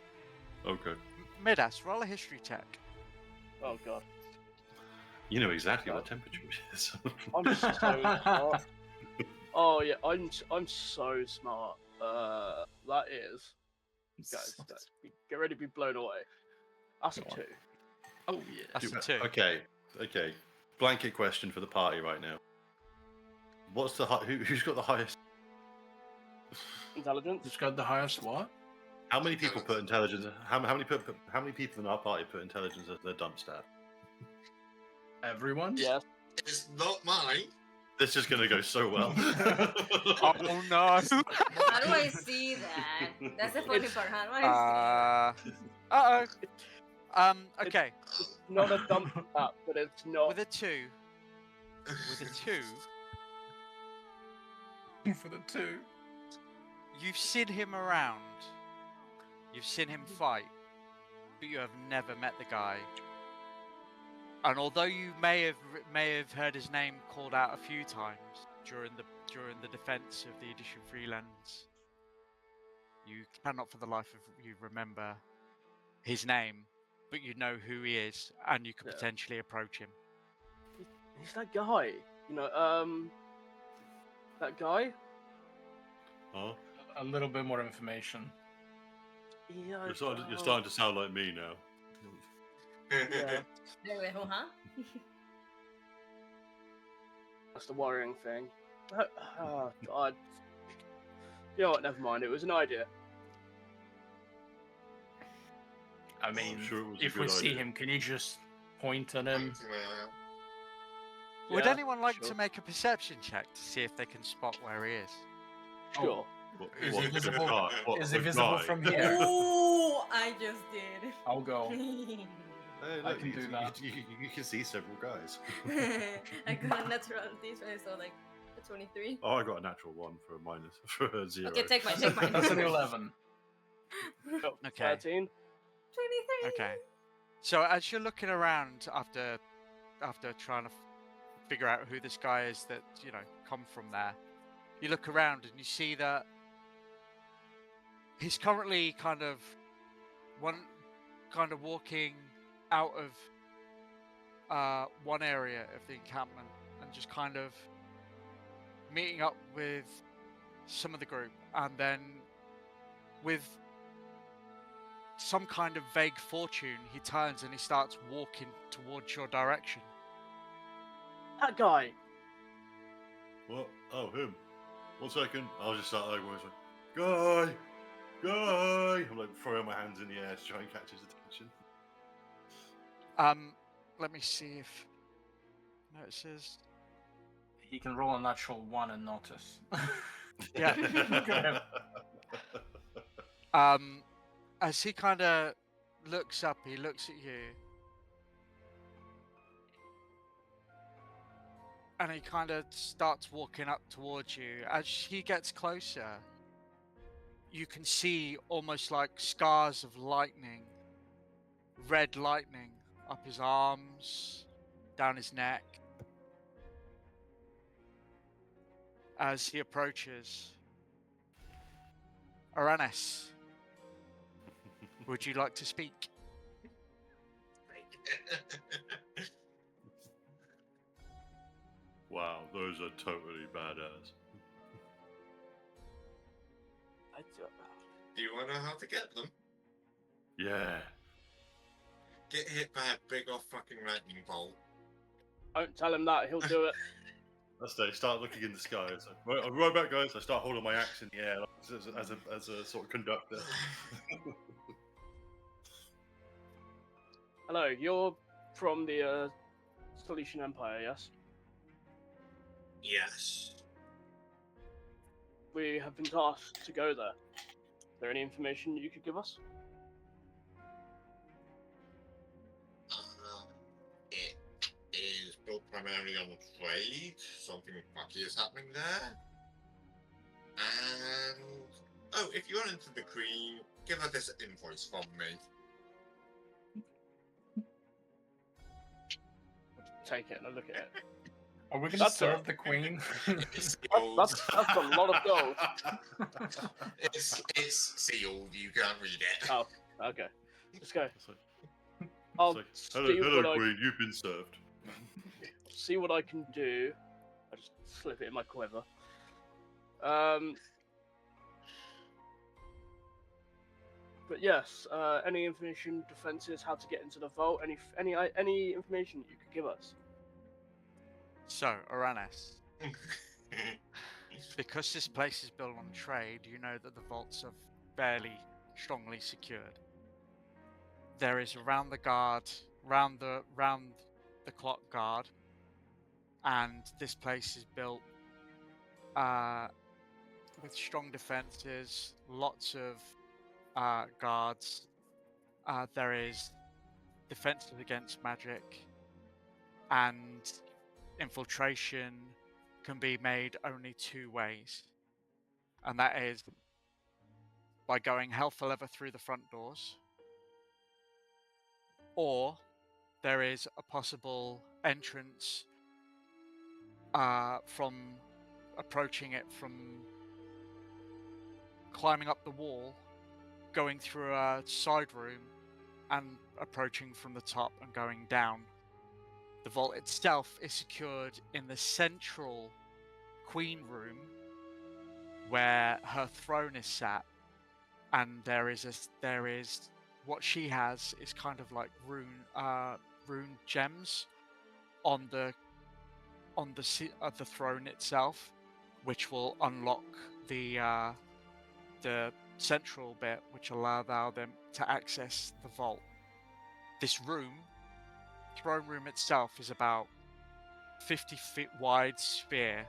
A: Okay.
B: Midas, roll a history check.
C: Oh god,
A: You know exactly what temperature it is.
C: I'm so smart. Oh yeah, I'm so smart. That is, guys, get ready to be blown away. That's a
F: Go on.
C: 2.
F: Oh yeah.
B: That's a 2.
A: Okay. Blanket question for the party right now. What's the who's got the highest?
C: Intelligence.
F: Who's got the highest what?
A: How many people put intelligence? How many people in our party put intelligence as their dump stat?
F: Everyone?
C: Yes.
D: It's not mine.
A: This is going to go so well.
B: Oh no!
E: How do I see that? That's the funny part. How do I see
B: Uh-oh. Okay.
C: It's not a dump stat, but it's not.
B: With a 2,
F: For the 2.
B: you've seen him around. You've seen him fight, but you have never met the guy. And although you may have heard his name called out a few times during the defense of the Edition Freelands, you cannot for the life of you remember his name, but you know who he is, and you could
C: Yeah.
B: potentially approach him.
C: He's that guy. You know, that guy.
A: Huh?
F: A little bit more information.
C: Yeah.
A: You're starting to sound like me now.
C: Yeah.
E: Wait, huh?
C: That's the worrying thing. Oh god. You know what? Never mind. It was an idea.
F: I mean,
A: sure it was a
F: if we
A: good
F: see
A: idea.
F: him, can you just point at him?
B: Would
C: Yeah,
B: anyone like
C: sure.
B: to make a perception check to see if they can spot where he is?
C: Sure.
F: Is
A: What,
F: he
A: the
F: visible?
A: guy? What,
F: Is
A: the
F: he visible
A: guy?
F: from here?
E: Ooh, I just did.
F: I'll go.
A: Hey,
F: I
A: look,
F: can do that.
A: You can see several guys.
E: I got a natural this one, so like a 23.
A: Oh, I got a natural 1 for a minus for a 0.
E: Okay, take mine.
F: That's an 11.
C: Oh,
B: Okay.
C: 13.
E: 23.
B: Okay. So as you're looking around after trying to figure out who this guy is that, you know, come from there, you look around and you see that he's currently kind of walking out of one area of the encampment and just kind of meeting up with some of the group, and then with some kind of vague fortune he turns and he starts walking towards your direction.
C: That guy.
A: What? Oh, him. 1 second. I'll just start like, guy! Guy! I'm like throwing my hands in the air to try and catch his attention.
B: Let me see if notices.
F: He can roll a natural 1 and notice.
B: Yeah. As he kind of looks up, he looks at you, and he kind of starts walking up towards you. As he gets closer, you can see almost like scars of lightning, red lightning, up his arms, down his neck. As he approaches, Aranis, would you like to speak?
A: Wow, those are totally badass.
D: Do you want to know how to get them?
A: Yeah.
D: Get hit by a big old fucking lightning bolt.
C: Don't tell him that. He'll do it.
A: That's it. Start looking in the sky. It's like, right, I'll be right back, guys. I start holding my axe in the air as a sort of conductor.
C: Hello, you're from the Silesian Empire, yes?
D: Yes.
C: We have been tasked to go there. Is there any information you could give us?
D: It is built primarily on trade. Something fucky is happening there. And oh, if you run into the Queen, give her this invoice from me.
C: Take it and I look at it.
F: Are we going to
C: That's
F: serve the queen?
D: It's sealed.
C: That's a lot of gold.
D: It's sealed. You can't read it.
C: Oh, okay. Let's go.
A: It's like,
C: I'll
A: it's like,
C: see
A: hello,
C: what
A: Queen. You've been served.
C: see what I can do. I just slip it in my quiver. But yes, any information, defenses, how to get into the vault, any information you could give us.
B: So, Aranis, because this place is built on trade, you know that the vaults are fairly strongly secured. There is round the clock guard, and this place is built with strong defenses, lots of guards. There is defenses against magic, and infiltration can be made only 2 ways, and that is by going hell for leather through the front doors, or there is a possible entrance from approaching it from climbing up the wall, going through a side room, and approaching from the top and going down. The vault itself is secured in the central queen room where her throne is sat, and there is what she has is kind of like rune gems on the throne itself, which will unlock the central bit, which allow them to access the vault. This throne room itself is about 50 feet wide sphere.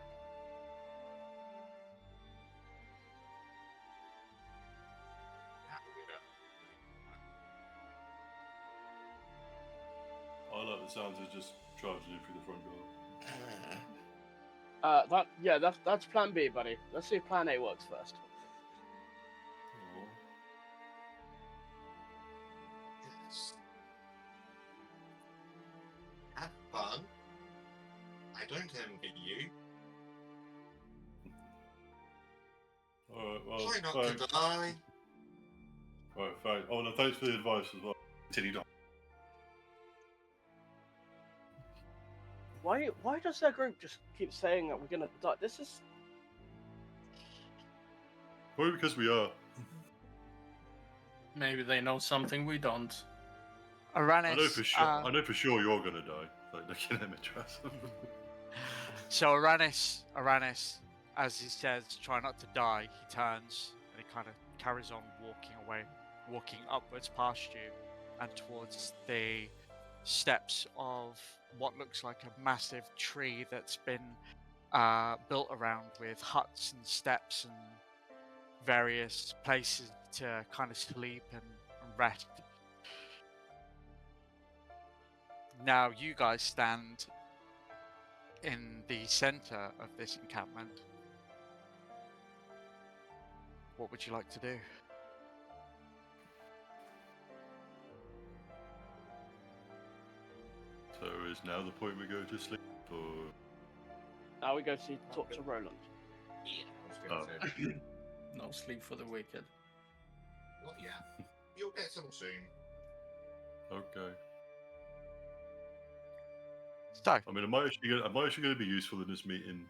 A: I like the sounds of just charging in through the front door.
C: That's plan B, buddy. Let's see if plan A works first.
A: Oh.
D: Yes. Have fun. I don't envy you.
A: Alright, well,
D: Try not
A: thanks.
D: to die.
A: Alright, thanks. Oh, no, thanks for the advice as well. Continue on.
C: Why does their group just keep saying that we're gonna die? This is
A: Probably because we are.
F: Maybe they know something we don't.
B: Aranis,
A: I know for sure. I know for sure you're gonna die. Like looking at Mitras.
B: So Aranis, as he says, try not to die, he turns and he kind of carries on walking upwards past you and towards the steps of what looks like a massive tree that's been built around with huts and steps and various places to kind of sleep and rest. Now you guys stand in the center of this encampment. What would you like to do?
A: So is now the point we go to sleep, or
C: Now we go to talk to Roland.
D: Yeah, I was gonna say.
F: No sleep for the wicked.
D: Well, yeah. You'll get some soon.
A: okay?
B: So,
A: I mean, am I actually going to be useful in this meeting?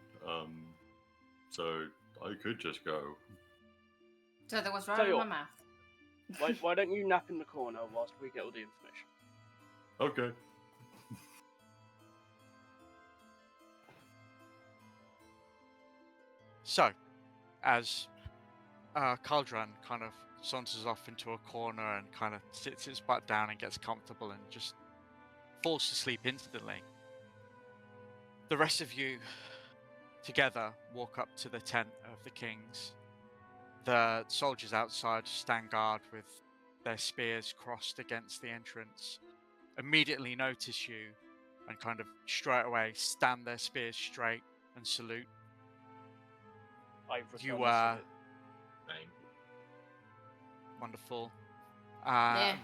A: So I could just go.
E: So that was
C: Tell
E: right
C: you
E: in my
C: what.
E: mouth.
C: Why don't you nap in the corner whilst we get all the information?
A: Okay.
B: So, as Caldron kind of saunters off into a corner and kind of sits his butt down and gets comfortable and just falls to sleep instantly, the rest of you together walk up to the tent of the kings. The soldiers outside stand guard with their spears crossed against the entrance, immediately notice you and kind of straight away stand their spears straight and salute.
C: I've
B: You
C: returned the salute.
D: Name.
B: Wonderful.
E: Yeah.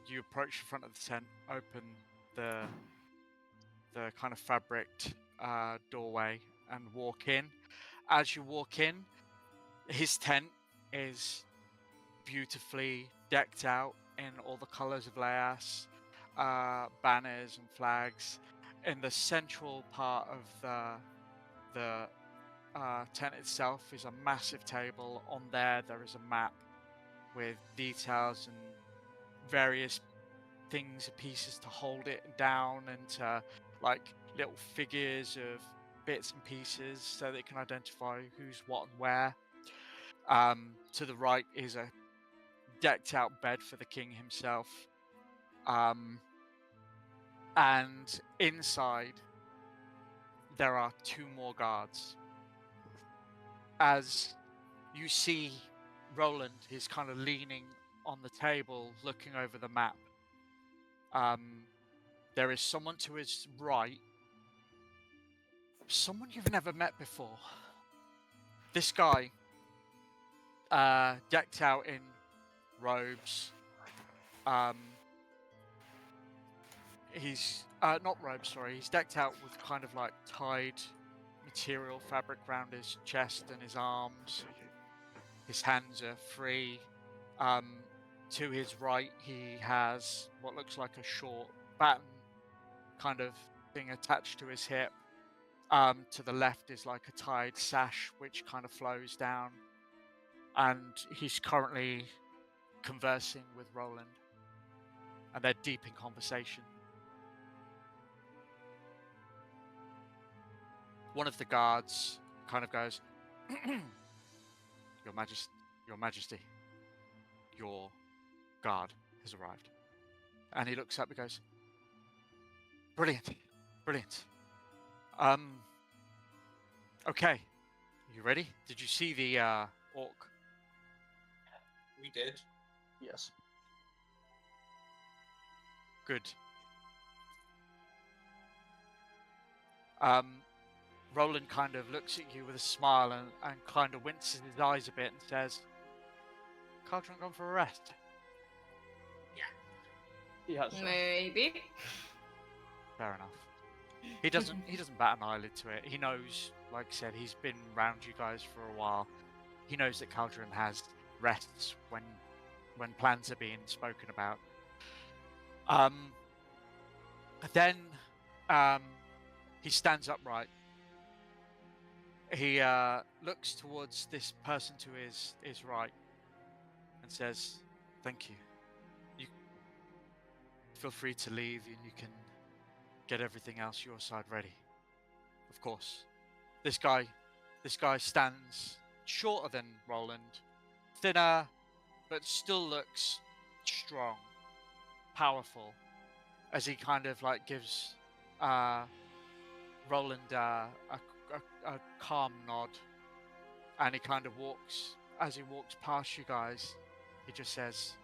B: You approach the front of the tent, open the kind of fabricked doorway and walk in. As you walk in, his tent is beautifully decked out in all the colors of Laos, banners and flags. In the central part of the tent itself is a massive table. On there is a map with details and various things and pieces to hold it down, and to like little figures of bits and pieces so they can identify who's what and where. To the right is a decked out bed for the king himself. And inside there are two more guards. As you see Roland, he's kind of leaning on the table looking over the map. There is someone to his right, someone you've never met before. This guy, decked out in robes. He's not robes, sorry. He's decked out with kind of like tied material fabric around his chest and his arms. His hands are free. To his right, he has what looks like a short baton kind of thing attached to his hip. To the left is like a tied sash which kind of flows down. And he's currently conversing with Roland. And they're deep in conversation. One of the guards kind of goes, Your Majesty, your guard has arrived. And he looks up and goes, Brilliant. Okay, you ready? Did you see the orc?
D: We did.
C: Yes.
B: Good. Roland kind of looks at you with a smile and kind of winces his eyes a bit and says, Caldron gone for a rest?
C: He has.
E: Maybe.
B: Fair enough. He doesn't bat an eyelid to it. He knows, like I said, he's been around you guys for a while. He knows that Caldron has rests when plans are being spoken about. Then he stands upright. He looks towards this person to his right and says, Thank you. You feel free to leave and you can get everything else your side ready. Of course, this guy stands shorter than Roland, thinner, but still looks strong, powerful, as he kind of like gives Roland a calm nod, and he kind of walks, as he walks past you guys, he just says,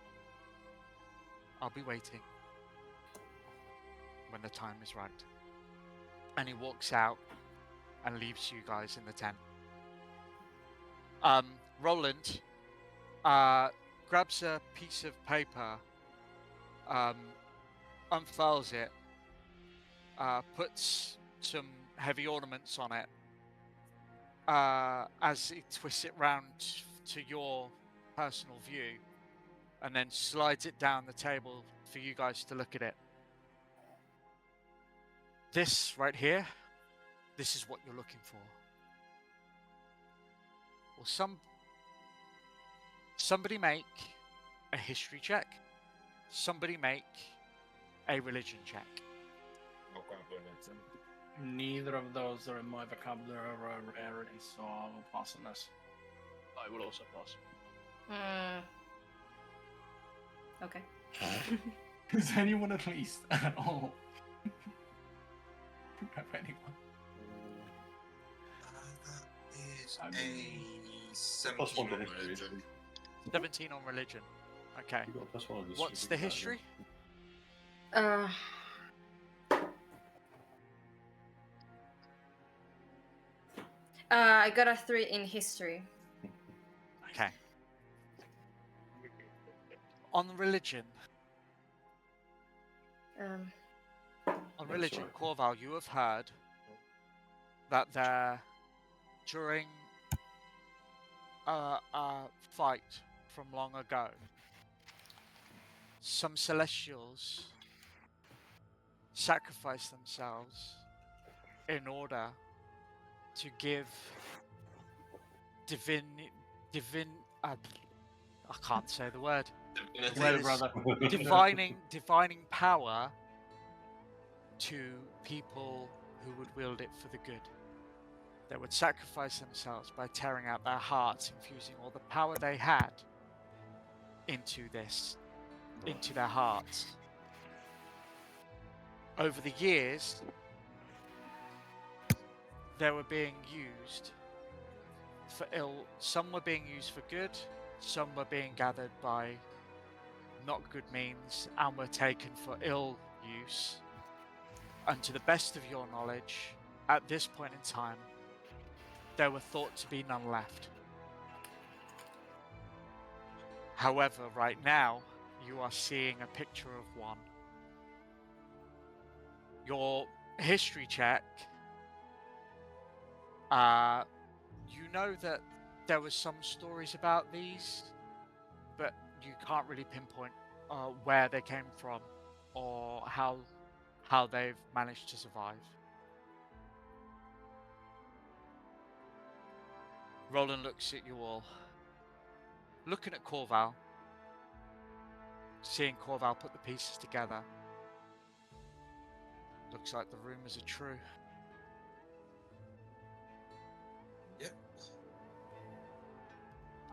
B: "I'll be waiting when the time is right." And he walks out and leaves you guys in the tent. Roland grabs a piece of paper, unfurls it, puts some heavy ornaments on it, as he twists it round to your personal view, and then slides it down the table for you guys to look at it. This right here, this is what you're looking for. Well, somebody make a history check. Somebody make a religion check.
D: I'll grab one of them.
F: Neither of those are in my vocabulary or rarity, so I will pass on this.
C: I will also pass.
E: Okay.
F: Is anyone at least at all? Have anyone?
D: That is
F: I
D: a
F: mean-
D: 17
A: +1 to
D: on
A: history.
D: religion.
B: 17 on religion. Okay.
A: You got a +1 on this.
B: What's the history?
E: I got a 3 in history.
B: Okay. On religion. On religion,
A: sorry.
B: Corval, you have heard that there, during a fight from long ago, some Celestials sacrificed themselves in order to give I can't say the word. Well,
F: brother.
B: Divining power to people who would wield it for the good. They would sacrifice themselves by tearing out their hearts, infusing all the power they had into their hearts. Over the years, they were being used for ill. Some were being used for good, some were being gathered by not good means and were taken for ill use. And to the best of your knowledge, at this point in time, there were thought to be none left. However, right now, you are seeing a picture of one. Your history check, you know that there was some stories about these, but you can't really pinpoint where they came from or how they've managed to survive. Roland looks at you all, looking at Corval, seeing Corval put the pieces together. Looks like the rumors are true.
D: Yep.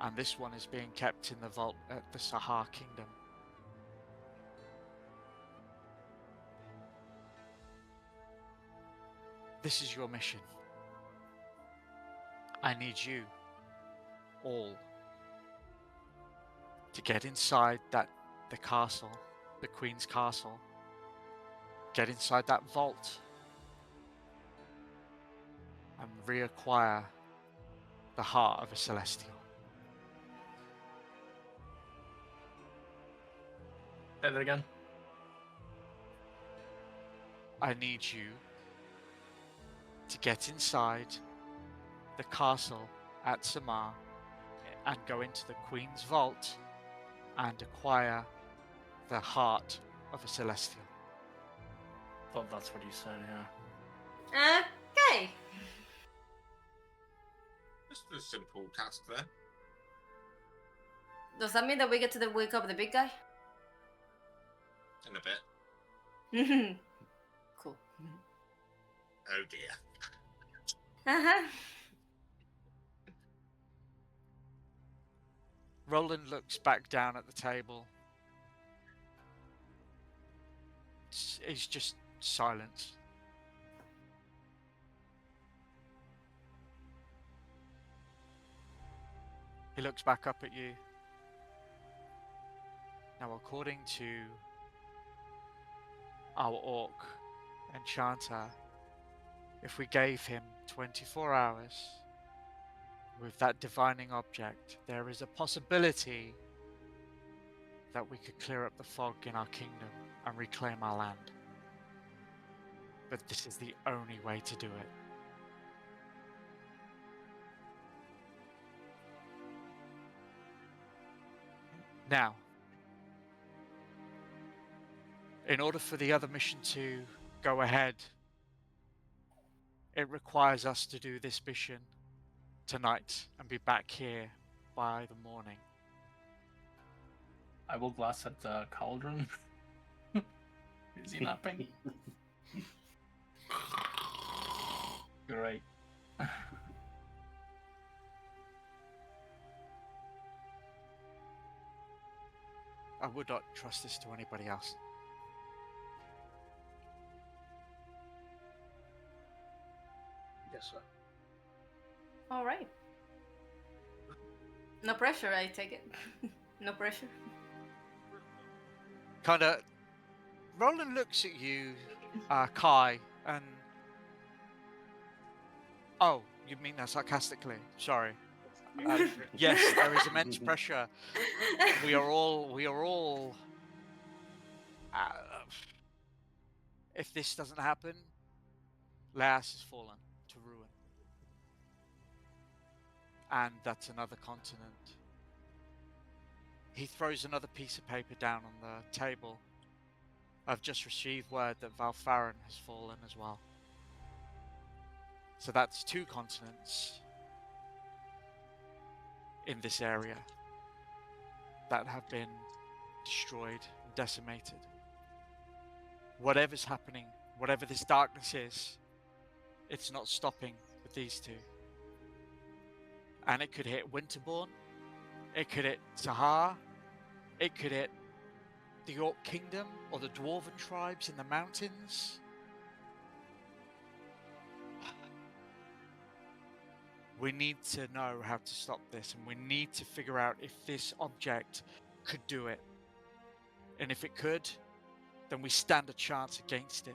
B: And this one is being kept in the vault at the Sahar Kingdom. This is your mission. I need you all to get inside the castle, the Queen's castle. Get inside that vault and reacquire the heart of a Celestial.
F: Say that again.
B: I need you to get inside the castle at Samar and go into the Queen's vault and acquire the heart of a Celestial.
F: Thought that's what you said, yeah.
E: Okay.
D: Just a simple task there.
E: Does that mean that we get to wake up the big guy?
D: In a bit.
E: Cool.
D: Oh dear.
E: Uh-huh.
B: Roland looks back down at the table. It's just silence. He looks back up at you. Now, according to our orc enchanter, if we gave him 24 hours with that divining object, there is a possibility that we could clear up the fog in our kingdom and reclaim our land. But this is the only way to do it. Now, in order for the other mission to go ahead, it requires us to do this mission tonight and be back here by the morning.
F: I will glance at the cauldron. Is he napping? Great.
B: I would not trust this to anybody else.
C: Yes, sir.
E: All right. No pressure, I take it. No pressure.
B: Kinda, Roland looks at you, Kai, and... Oh, you mean that sarcastically? Sorry. Yes, there is immense pressure. We are all... if this doesn't happen, Laos has fallen to ruin. And that's another continent. He throws another piece of paper down on the table. I've just received word that Valfarin has fallen as well. So that's 2 continents in this area that have been destroyed and decimated. Whatever's happening, whatever this darkness is, it's not stopping with these 2. And it could hit Winterborn, it could hit Sahar, it could hit the Orc Kingdom or the Dwarven tribes in the mountains. We need to know how to stop this, and we need to figure out if this object could do it. And if it could, then we stand a chance against it.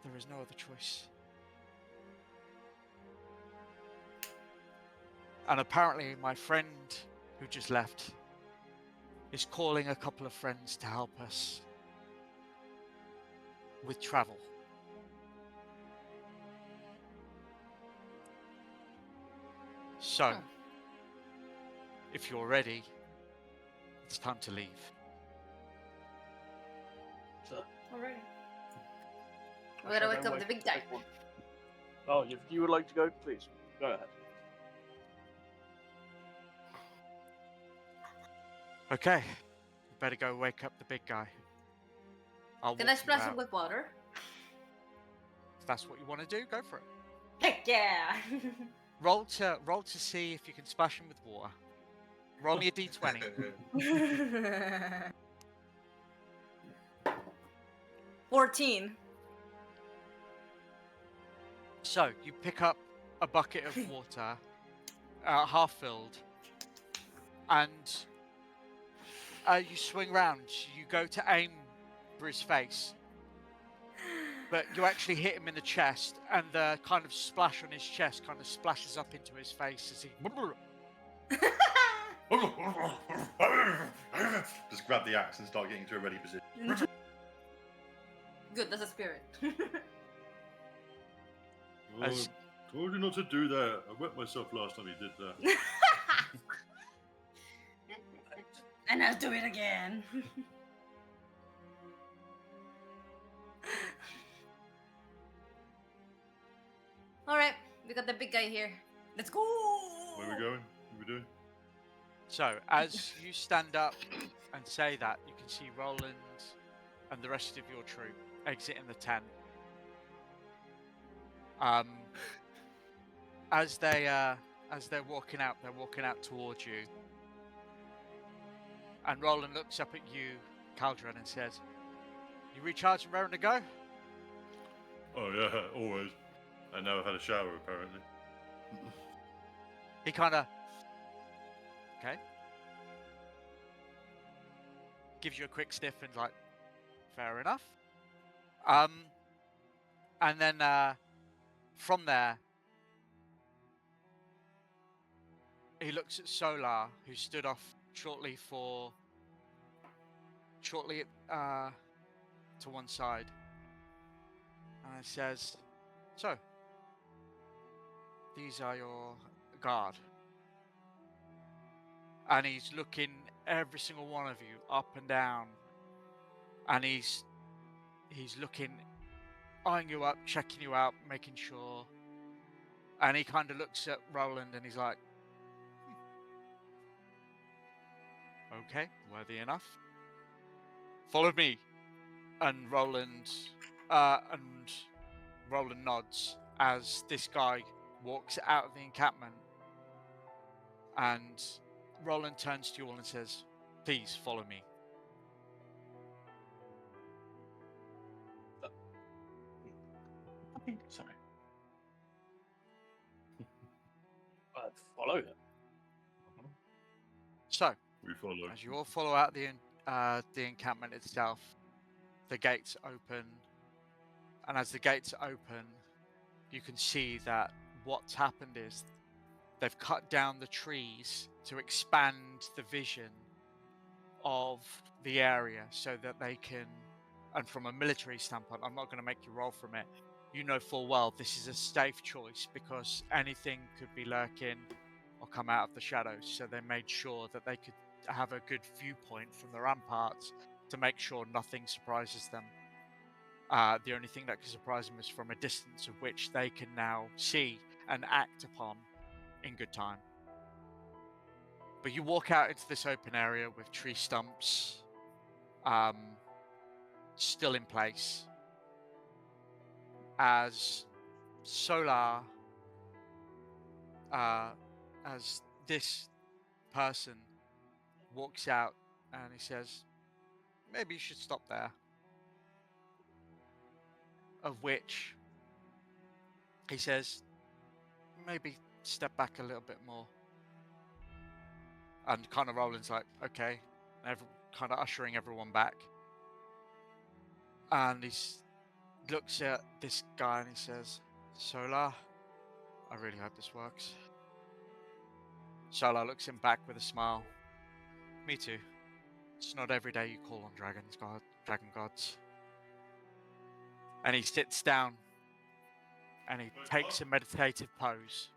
B: There is no other choice. And apparently my friend who just left is calling a couple of friends to help us with travel. So, if you're ready, it's time to leave.
C: Sir.
E: Alright. We're gonna wake up the big guy.
C: Oh, if you would like to go, please go ahead.
B: Okay, you better go wake up the big guy.
E: Can I splash him with water?
B: If that's what you want to do, go for it.
E: Heck yeah!
B: Roll to see if you can splash him with water. Roll me a d20.
E: 14.
B: So you pick up a bucket of water, half filled, and you swing round. You go to aim for his face, but you actually hit him in the chest, and the kind of splash on his chest kind of splashes up into his face as he...
A: Just grab the axe and start getting into a ready position.
E: Good, that's a spirit.
A: Oh, told you not to do that. I wet myself last time you did that.
E: And I'll do it again. Alright, we got the big guy here. Let's go!
A: Where are we going? What are we doing?
B: So, as you stand up and say that, you can see Roland and the rest of your troop exiting the tent. As they're walking out, they're walking out towards you. And Roland looks up at you, Caldron, and says, "You recharged and raring to go?"
A: Oh yeah, always. I never had a shower apparently.
B: He kind of, okay, gives you a quick sniff and like, fair enough. And then from there, he looks at Solar, who stood off shortly to one side, and it says, "So, these are your guard." And he's looking every single one of you up and down, and he's looking, eyeing you up, checking you out, making sure. And he kind of looks at Roland and he's like, "Okay, worthy enough. Follow me." And Roland nods as this guy walks out of the encampment. And Roland turns to you all and says, "Please follow me."
C: Sorry. Follow it.
B: So,
A: We follow.
B: as you all follow out the encampment itself, the gates open, and as the gates open, you can see that what's happened is they've cut down the trees to expand the vision of the area so that they can, and from a military standpoint, I'm not going to make you roll from it, you know full well this is a safe choice because anything could be lurking or come out of the shadows, so they made sure that they could have a good viewpoint from the ramparts to make sure nothing surprises them. The only thing that can surprise them is from a distance of which they can now see and act upon in good time. But you walk out into this open area with tree stumps still in place as Solar, as this person walks out and he says, "Maybe you should stop there." Of which he says, "Maybe step back a little bit more." And kind of Roland's like, "Okay," and kind of ushering everyone back. And he looks at this guy and he says, "Solar, I really hope this works." Solar looks him back with a smile. "Me too. It's not every day you call on dragon gods." And he sits down and he takes a meditative pose.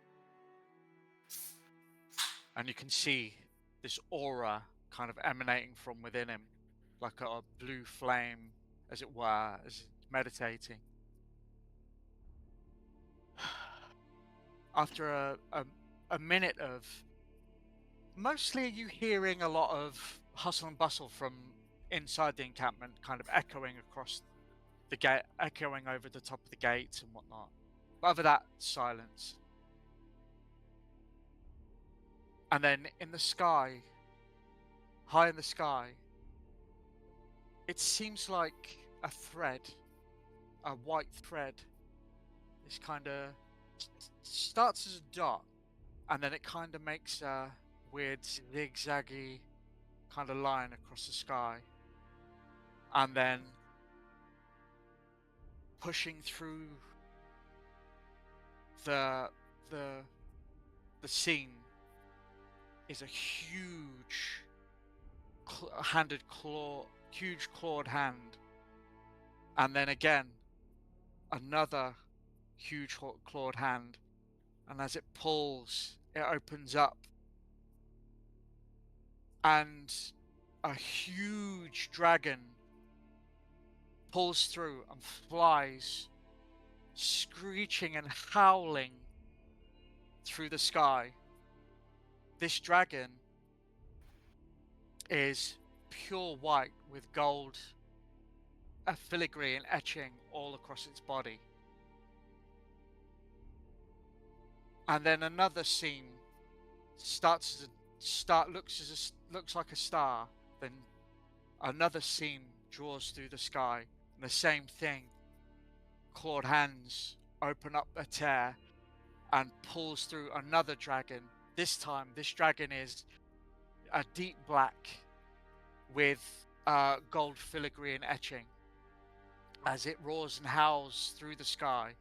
B: And you can see this aura kind of emanating from within him, like a blue flame, as it were, as he's meditating. After a minute of mostly you hearing a lot of hustle and bustle from inside the encampment, kind of echoing across the gate, echoing over the top of the gates and whatnot. But other than that, silence. And then in the sky, high in the sky, it seems like a thread, a white thread. This kind of starts as a dot, and then it kind of makes a weird zigzaggy kind of line across the sky. And then pushing through the scene is a huge huge clawed hand, and then again another huge clawed hand, and as it pulls, it opens up, and a huge dragon pulls through and flies, screeching and howling through the sky. This dragon is pure white with gold, a filigree and etching all across its body. And then another scene looks like a star. Then another seam draws through the sky, and the same thing. Clawed hands open up a tear and pulls through another dragon. This time, this dragon is a deep black with gold filigree and etching as it roars and howls through the sky.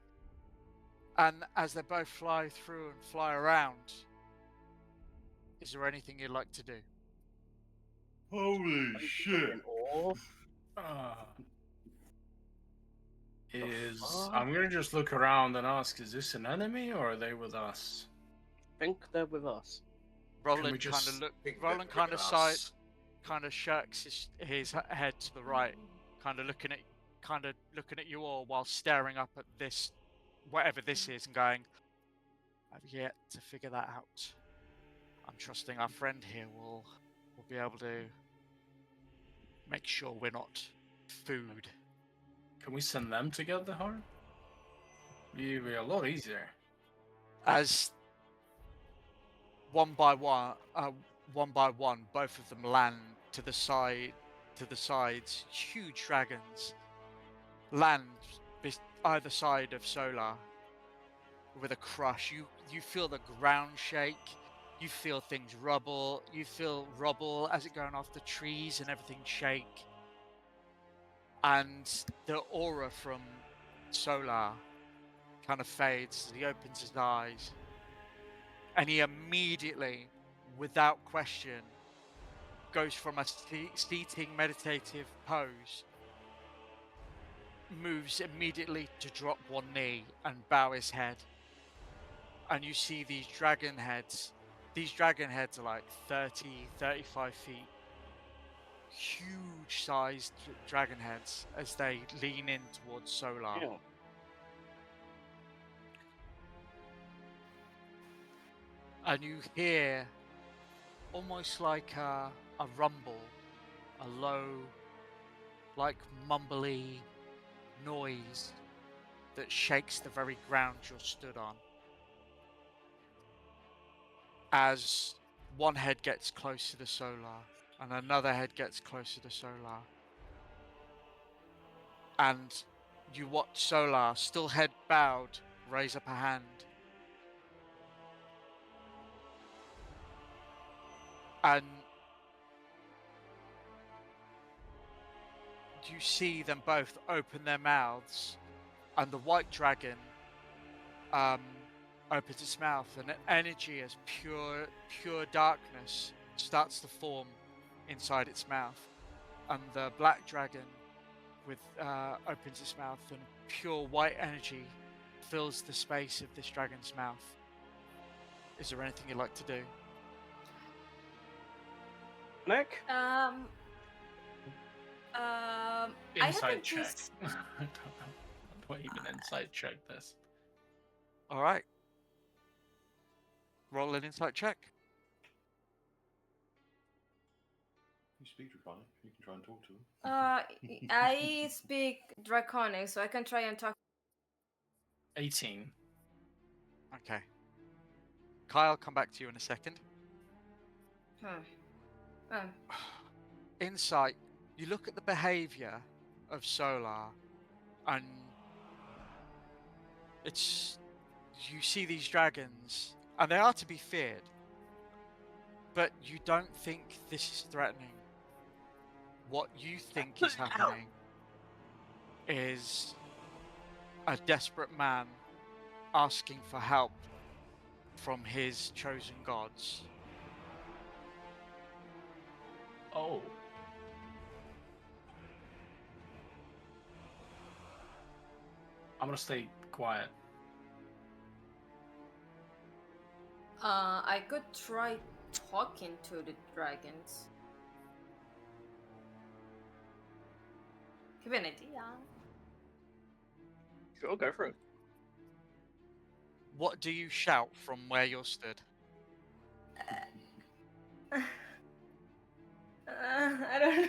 B: And as they both fly through and fly around, is there anything you'd like to do?
A: Holy shit!
C: Or
F: I'm gonna just look around and ask, is this an enemy or are they with us?
C: think they're with us.
B: Roland
F: just
B: kind of look.
D: think
B: Roland
D: that
B: kind of
D: with
B: side,
D: us-
B: kind of shirks his head to the right, kind of looking at you all while staring up at this, whatever this is, and going, "I've yet to figure that out. I'm trusting our friend here will be able to make sure we're not food."
F: Can we send them together, Hart? It'd be a lot easier.
B: As one by one, both of them land to the sides. Huge dragons land either side of Solar with a crush. You feel the ground shake. You feel things rubble. You feel rubble as it going off the trees and everything shake. And the aura from Solar kind of fades as he opens his eyes. And he immediately, without question, goes from a seating meditative pose, moves immediately to drop one knee and bow his head. And you see these dragon heads. These dragon heads are like 30, 35 feet. Huge sized dragon heads as they lean in towards Solar.
C: Yeah.
B: And you hear almost like a rumble, a low, like mumbly noise that shakes the very ground you're stood on. As one head gets closer to Solar and another head gets closer to Solar. And you watch Solar, still head bowed, raise up a hand. And you see them both open their mouths, and the white dragon opens its mouth, and an energy as pure darkness starts to form inside its mouth, and the black dragon opens its mouth, and pure white energy fills the space of this dragon's mouth. Is there anything you'd like to do?
C: Nick?
E: I
F: Insight
E: haven't
F: check.
E: used-
F: Do I even insight check this?
B: All right. Roll an insight check.
A: You speak Draconic. You can try and talk to him.
E: I speak Draconic, so I can try and talk.
F: 18.
B: Okay. Kyle, come back to you in a second. Insight. You look at the behavior of Solar, and you see these dragons, and they are to be feared, but you don't think this is threatening. What you think is happening is a desperate man asking for help from his chosen gods.
F: Oh. I'm gonna stay quiet.
E: I could try talking to the dragons. Give an idea.
C: Sure, go for it.
B: What do you shout from where you're stood?
E: I don't know.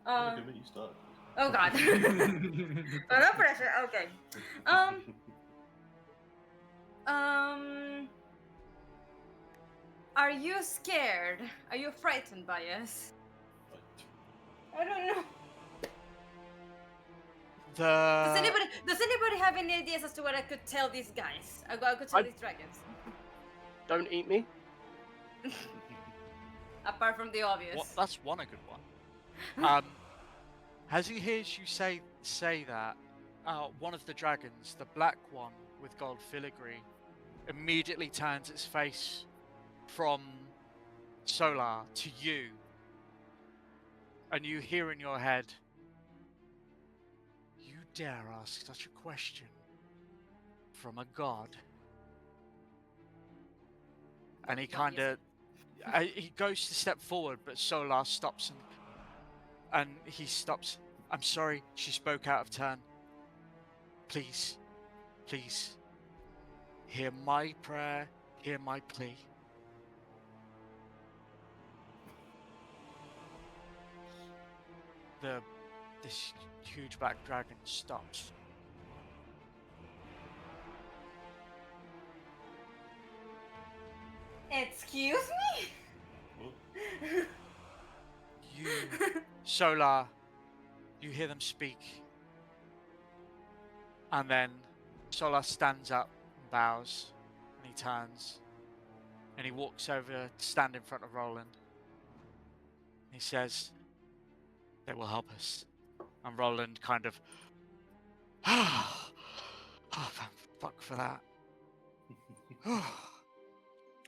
A: Look at me, you start.
E: Oh God. Oh, no pressure. Okay. Um. Are you scared? Are you frightened by us? I don't know. Does anybody have any ideas as to what I could tell these guys? I could tell these dragons.
C: Don't eat me.
E: Apart from the obvious.
B: That's a good one. As he hears you say that, one of the dragons, the black one with gold filigree, immediately turns its face from Solar to you, and you hear in your head, "You dare ask such a question from a god?" And he kind of he goes to step forward, but Solar stops him, and he stops. "I'm sorry, she spoke out of turn. Please, please, hear my prayer, hear my plea." This huge black dragon stops.
E: Excuse me?
B: Solar, you hear them speak. And then Solar stands up and bows, and he turns, and he walks over to stand in front of Roland. He says, "They will help us." And Roland kind of, "Oh, thank fuck for that."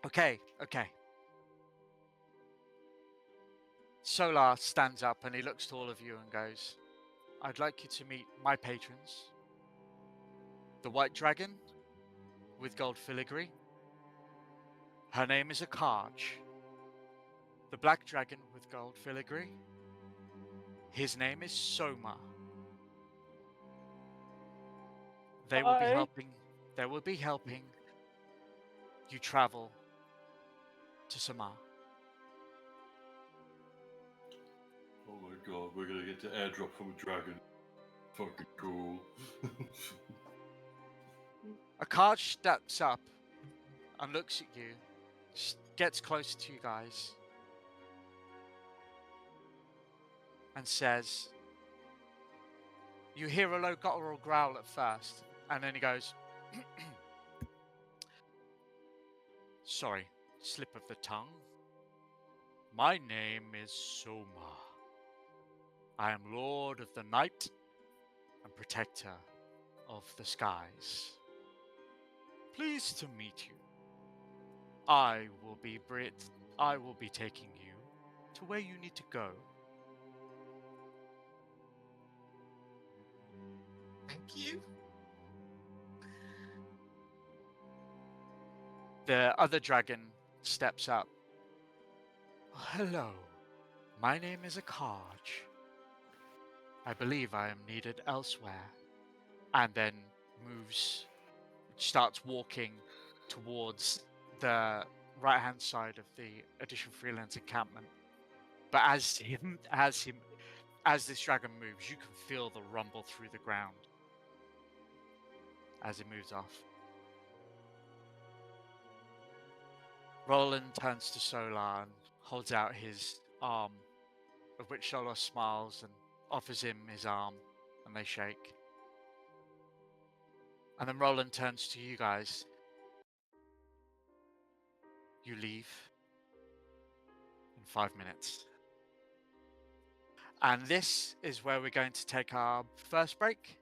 B: Okay. Solar stands up and he looks to all of you and goes, "I'd like you to meet my patrons. The white dragon with gold filigree. Her name is Akarj. The black dragon with gold filigree. His name is Soma. They will be helping you travel to Samar."
A: Oh my god, we're gonna get to airdrop from a dragon. Fucking cool.
B: Akarj steps up and looks at you, gets closer to you guys, and says, you hear a low guttural growl at first, and then he goes, "Sorry, slip of the tongue. My name is Soma. I am Lord of the Night and Protector of the Skies. Pleased to meet you. I will be taking you to where you need to go."
D: Thank you.
B: The other dragon steps up. "Hello, my name is Akarj. I believe I am needed elsewhere." And then starts walking towards the right-hand side of the Edition Freelance encampment. But as this dragon moves, you can feel the rumble through the ground as it moves off. Roland turns to Solar and holds out his arm, of which Solar smiles and offers him his arm, and they shake. And then Roland turns to you guys. You leave in 5 minutes. And this is where we're going to take our first break.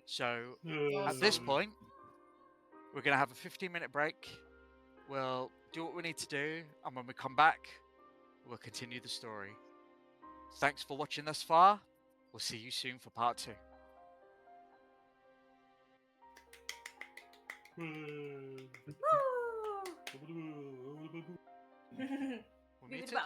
B: So at this point, we're going to have a 15-minute break. We'll do what we need to do, and when we come back, we'll continue the story. Thanks for watching thus far. We'll see you soon for part 2. We're muted.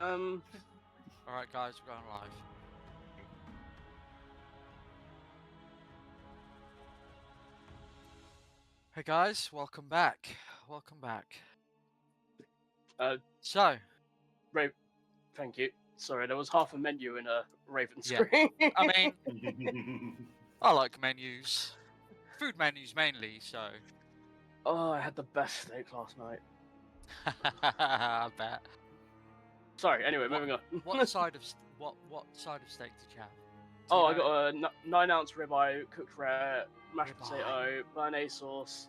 B: Alright, guys, we're going live. Hey guys, welcome back. Welcome back. So,
C: Thank you. Sorry, there was half a menu in a Raven
B: Yeah.
C: screen.
B: I mean, I like menus. Food menus mainly, so.
C: Oh, I had the best steak last night.
B: I bet.
C: Sorry. Anyway, moving on.
B: What side of what side of steak did you have?
C: Oh, I got a 9-ounce ribeye, cooked rare, mashed
B: Ribeye.
C: potato, béarnaise sauce.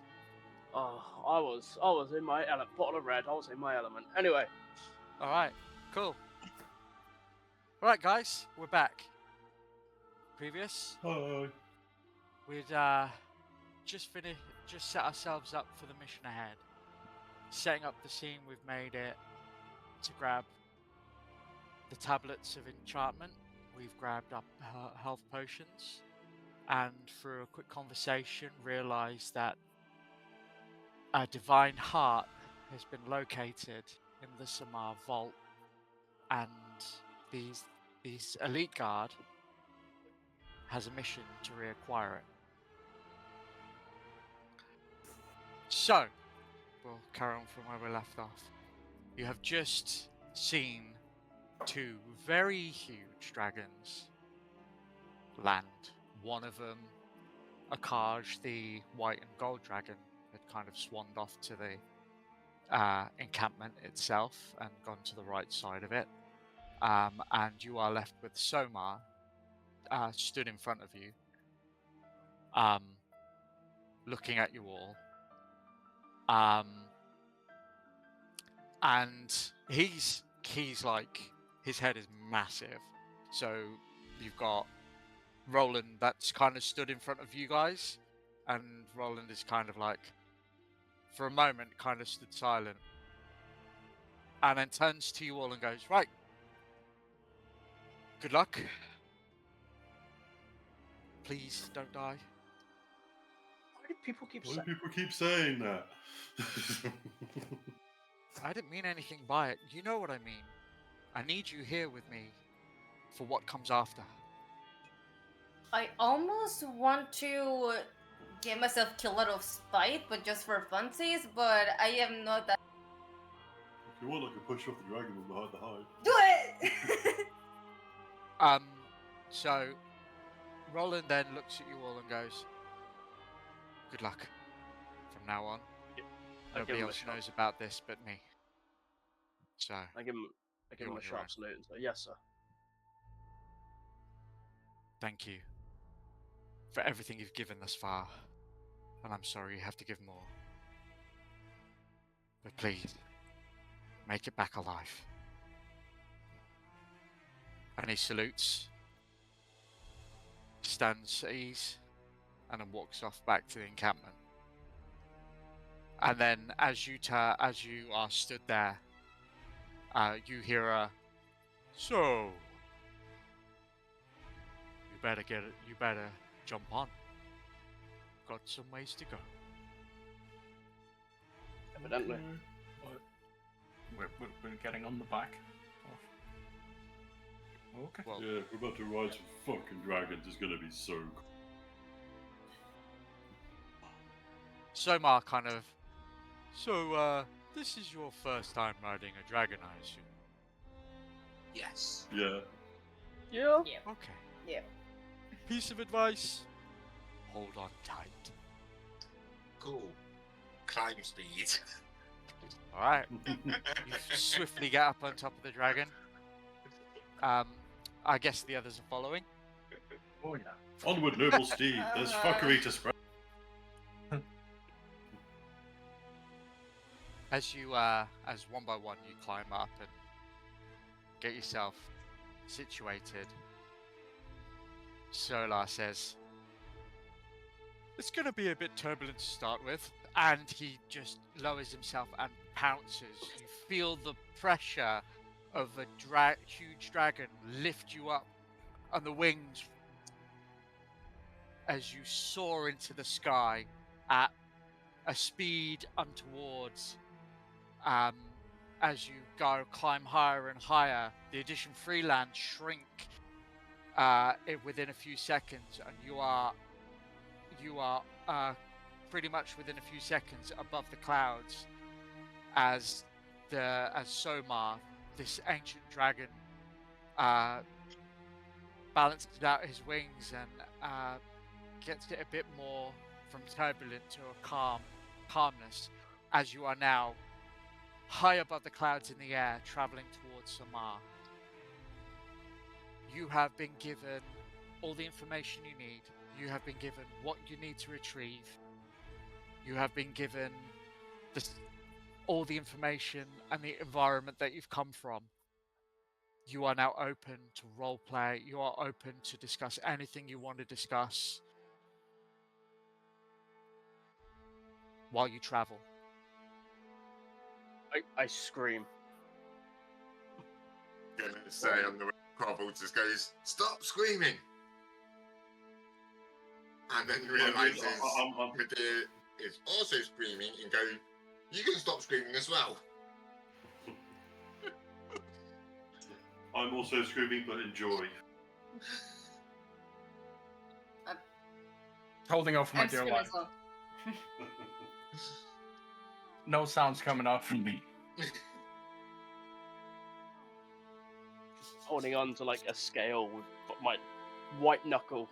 C: Oh, I was in my element. Bottle of red. I was in my element. Anyway.
B: All right, cool. All right, guys, we're back. Previous,
A: Hi.
B: we'd just set ourselves up for the mission ahead. Setting up the scene, we've made it to grab the tablets of enchantment. We've grabbed up health potions, and through a quick conversation, realised that a divine heart has been located in the Samar vault, and these elite guard has a mission to reacquire it. So, we'll carry on from where we left off. You have just seen two very huge dragons land. One of them, Akaj, the white and gold dragon, had kind of swanned off to the encampment itself and gone to the right side of it. And you are left with Somar, stood in front of you, looking at you all. And he's like, his head is massive. So you've got Roland that's kind of stood in front of you guys, and Roland is kind of like, for a moment, kind of stood silent, and then turns to you all and goes, right, good luck. Please don't die.
C: Why do people keep
A: Why do
C: saying?
A: people keep saying that?
B: I didn't mean anything by it. You know what I mean. I need you here with me for what comes after.
E: I almost want to get myself killed out of spite, but just for funsies, but I am not that.
A: If you want, I can push off the dragon from behind the hide.
E: Do it!
B: So Roland then looks at you all and goes, good luck. From now on,
C: I give
B: nobody
C: him a
B: else
C: shot.
B: knows about this but me. So,
C: I give him
B: You're
C: a
B: on your
C: sharp
B: own.
C: salute and say, yes, sir.
B: thank you for everything you've given thus far. And I'm sorry you have to give more. But please, make it back alive. And he salutes, stands at ease, and then walks off back to the encampment. And then, as you are stood there, you hear a, so you better jump on. Got some ways to go.
C: Evidently.
F: We're getting on the back. Oh. Okay.
B: Well,
A: Yeah, we're about to ride some fucking dragons. It's gonna be so cool.
B: Somar kind of, so this is your first time riding a dragon, I assume?
D: Yes.
A: Yeah.
C: Yeah.
B: Okay.
E: Yeah.
B: Piece of advice, hold on tight.
D: Cool. Climb speed.
B: Alright. You swiftly get up on top of the dragon. I guess the others are following.
F: Oh yeah.
A: Onward, noble steed. There's fuckery to spread.
B: As one by one you climb up and get yourself situated, Solar says, it's going to be a bit turbulent to start with, and he just lowers himself and pounces. You feel the pressure of a huge dragon lift you up on the wings as you soar into the sky at a speed untowards, as you go climb higher and higher, the Edition 3 lands shrink within a few seconds, and you are pretty much within a few seconds above the clouds as Somar, this ancient dragon, balances out his wings and gets it a bit more from turbulent to a calmness, as you are now high above the clouds in the air, traveling towards Samar. You have been given all the information you need. You have been given what you need to retrieve. You have been given all the information and the environment that you've come from. You are now open to roleplay. You are open to discuss anything you want to discuss while you travel.
C: I scream.
D: Gonna say on the Grovel just goes, "Stop screaming!" And then realizes Medea is also screaming and go, "You can stop screaming as well."
A: I'm also screaming, but enjoy.
F: Holding off my
E: I'm
F: dear
E: screaming
F: life.
E: as well.
F: No sounds coming out from me.
C: Holding on to like a scale with my white knuckle.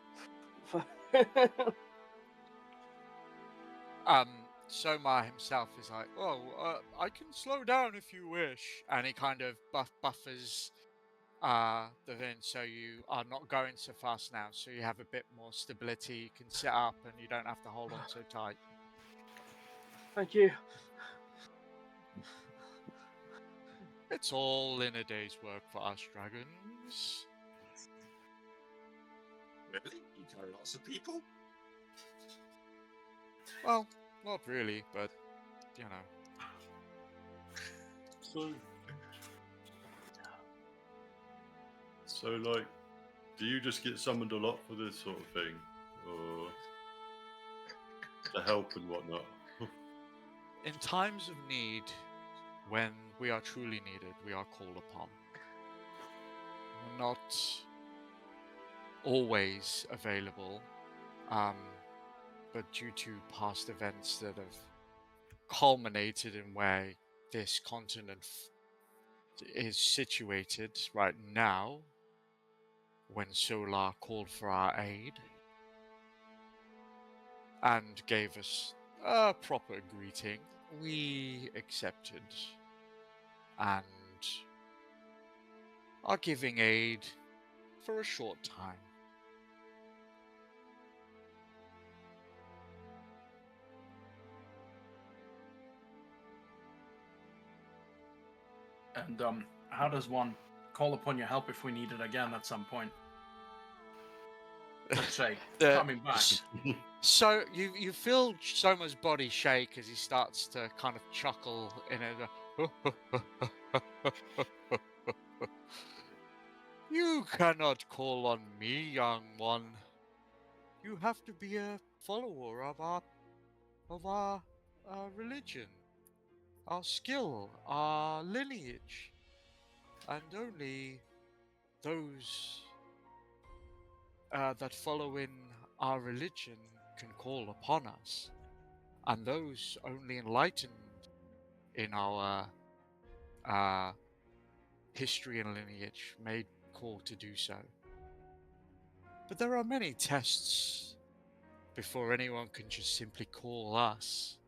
B: Somar himself is like, I can slow down if you wish, and he kind of buffers the thing so you are not going so fast now, so you have a bit more stability. You can sit up and you don't have to hold on so tight.
C: Thank you.
B: It's all in a day's work for us dragons.
D: Really? You carry lots of people?
B: Well, not really, but you know.
A: So like, do you just get summoned a lot for this sort of thing, or to help and whatnot?
B: In times of need, when we are truly needed, we are called upon. We're not always available, but due to past events that have culminated in where this continent is situated right now, when Solar called for our aid and gave us a proper greeting, we accepted and are giving aid for a short time.
F: And how does one call upon your help if we need it again at some point? Let's say, coming back.
B: So you feel Soma's body shake as he starts to kind of chuckle in a You cannot call on me, young one. You have to be a follower of our religion, our skill, our lineage, and only those that follow in our religion can call upon us, and those only enlightened in our history and lineage may call to do so. But there are many tests before anyone can just simply call us.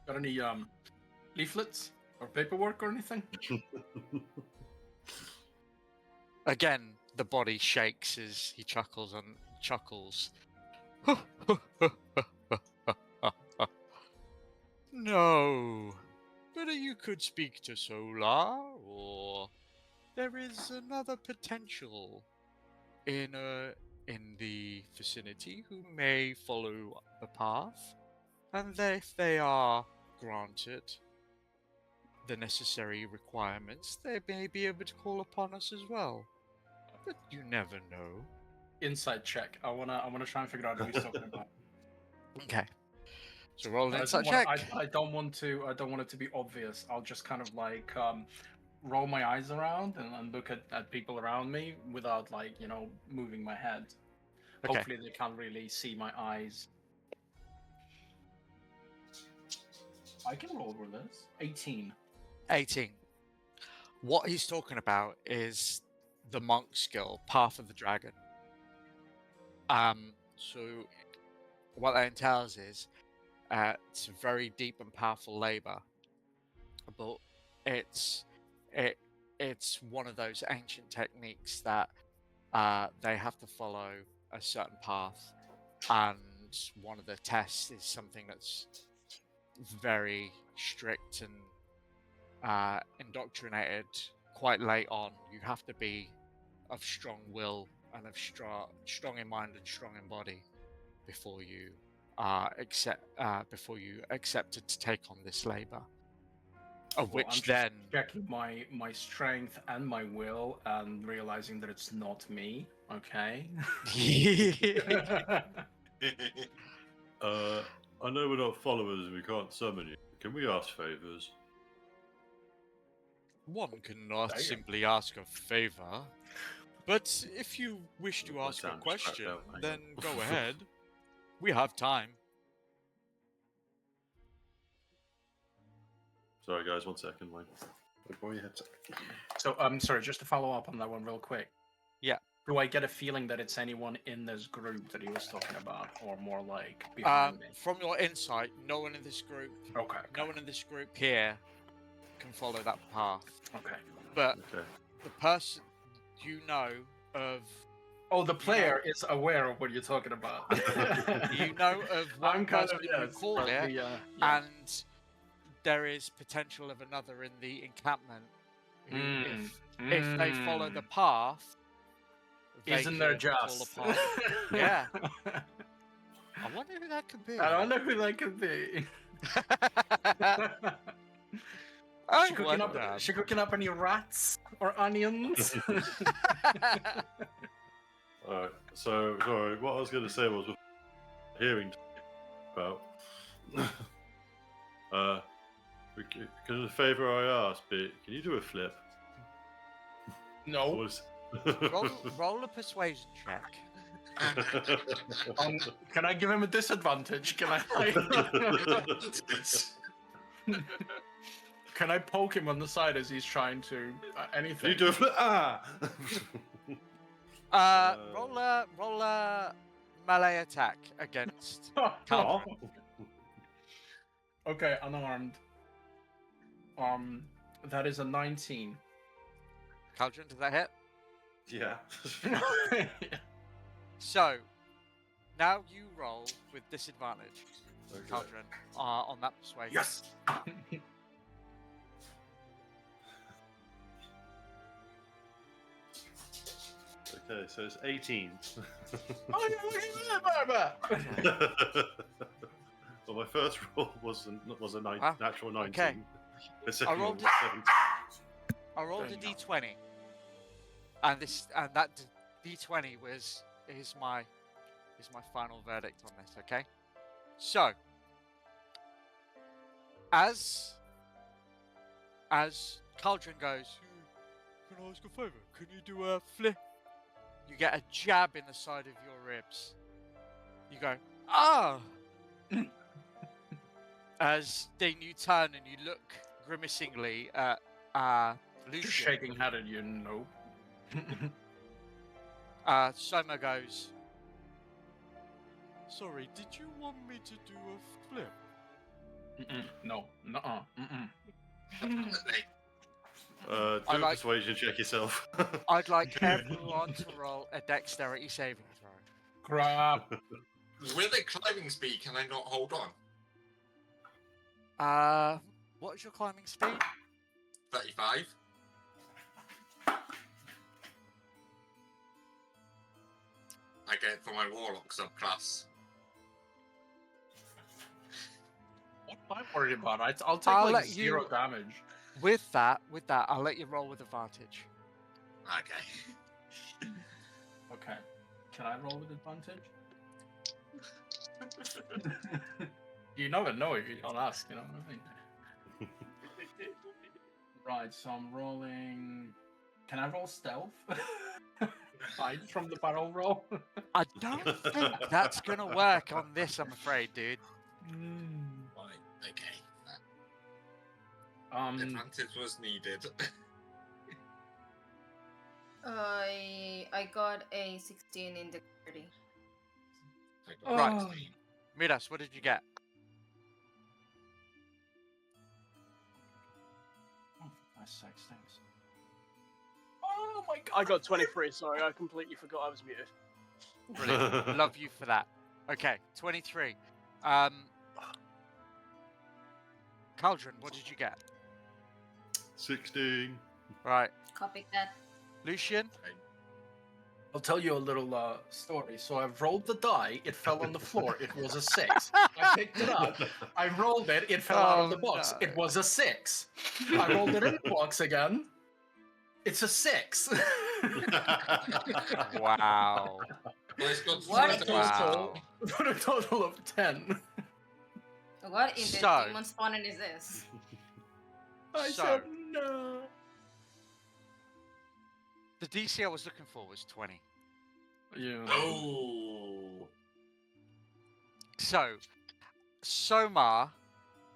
F: Got any leaflets or paperwork or anything?
B: Again, the body shakes as he chuckles and chuckles. No, but you could speak to Solar, or there is another potential in the vicinity who may follow the path, and if they are granted the necessary requirements, they may be able to call upon us as well. But you never know.
F: Inside check. I wanna try and figure out who he's talking about.
B: Okay. So roll an
F: I
B: insight
F: don't, want,
B: check.
F: I don't want to. I don't want it to be obvious. I'll just kind of like roll my eyes around and look at people around me without like moving my head.
B: Okay.
F: Hopefully they can't really see my eyes. I can roll with this. 18.
B: 18. What he's talking about is the monk skill, Path of the Dragon. So what that entails is it's a very deep and powerful labor, but it's one of those ancient techniques that they have to follow a certain path, and one of the tests is something that's very strict and indoctrinated quite late on. You have to be of strong will and of strong in mind and strong in body before you accepted to take on this labor. Of
F: Well,
B: which
F: I'm just
B: then
F: checking my strength and my will and realizing that it's not me. Okay.
A: I know we're not followers and we can't summon you. Can we ask favors?
B: one cannot
F: Damn.
B: simply ask a favor, but if you wish to
A: My
B: ask a
A: sound just cracked
B: question,
A: out, hang
B: then
A: on.
B: go ahead. We have time.
A: Sorry, guys, 1 second. Before you head to...
F: So I'm sorry, just to follow up on that one real quick.
B: Yeah.
F: Do I get a feeling that it's anyone in this group that he was talking about, or more like behind me?
B: From your insight, no one in this group,
F: Okay.
B: no one in this group here can follow that path.
F: Okay.
B: But
A: Okay.
B: the person you know of,
F: Oh, the player is aware of what you're talking about.
B: you know of one
F: I'm kind
B: person
F: of
B: who called
F: but
B: it,
F: yeah.
B: and there is potential of another in the encampment who, if they follow the path, they
F: Isn't there
B: could fall
F: just?
B: apart. Yeah. I wonder who that could be.
F: I don't know who that could be.
B: I
F: She cooking up any rats or onions?
A: Alright, so, sorry, what I was going to say was, with hearing about, can the favour I asked be, can you do a flip?
F: No.
A: Was...
B: roll a persuasion check.
F: Can I give him a disadvantage? Can Can I poke him on the side as he's trying to anything?
A: Can you do a flip? Ah!
B: Roll a melee attack against
F: Oh.
B: Caldron.
F: Okay, unarmed. That is a 19.
B: Caldron, does that hit?
A: Yeah.
B: So, now you roll with disadvantage,
A: Okay.
B: Caldron, on that persuasion.
F: Yes.
A: Okay, so it's 18. Well, my first roll was a
B: Wow.
A: natural 19.
B: Okay.
A: The second roll
B: rolled
A: was
B: it.
A: 17.
B: I rolled a
F: Fair enough.
B: d20, and that d20 is my final verdict on this. Okay, so as Cauldron goes, can I ask a favor? Can you do a flip? You get a jab in the side of your ribs. You go, ah! As then you turn and you look grimacingly at
F: Just
B: Lucian.
F: shaking head at you, no.
B: Soma goes, sorry, did you want me to do a flip?
F: No. Nuh-uh.
A: Do
B: I
A: a
B: like-
A: persuasion check yourself.
B: I'd like everyone to roll a dexterity saving throw.
F: Crap.
D: With a climbing speed, can I not hold on?
B: What is your climbing speed?
D: 35. I get it for my warlock subclass.
F: What am I worried about? I'll take
B: I'll
F: like
B: let
F: 0
B: you-
F: damage.
B: With that, I'll let you roll with advantage.
D: Okay.
F: Okay. Can I roll with advantage? You never know if you don't ask, you know what I mean? Right, so I'm rolling. Can I roll stealth? Hide from the barrel roll?
B: I don't think that's gonna work on this, I'm afraid, dude.
D: Right, okay.
F: Um,
D: Advantage was needed.
E: I got a 16 in dexterity.
D: I got
B: Right.
D: 16.
B: Midas, what did you get?
F: oh, for Christ's sakes, thanks. Oh my god!
C: I got 23. Sorry, I completely forgot I was muted.
B: Brilliant. Love you for that. Okay, 23. Cauldron, what did you get?
A: 16.
B: Right.
E: Copy that.
B: Lucian?
F: I'll tell you a little story. So I rolled the die, it fell on the floor, it was a 6. I picked it up, I rolled it, it fell out of the box,
B: no.
F: it was a 6. I rolled it in the box again, it's a 6.
B: Wow.
D: Guys got
E: What?
D: split
B: Wow.
F: For a total of 10.
E: What in the
B: So-
E: demon spawning is this?
F: I
B: So-
F: said no.
B: The DC I was looking for was 20.
F: Yeah.
D: Oh.
B: So, Somar,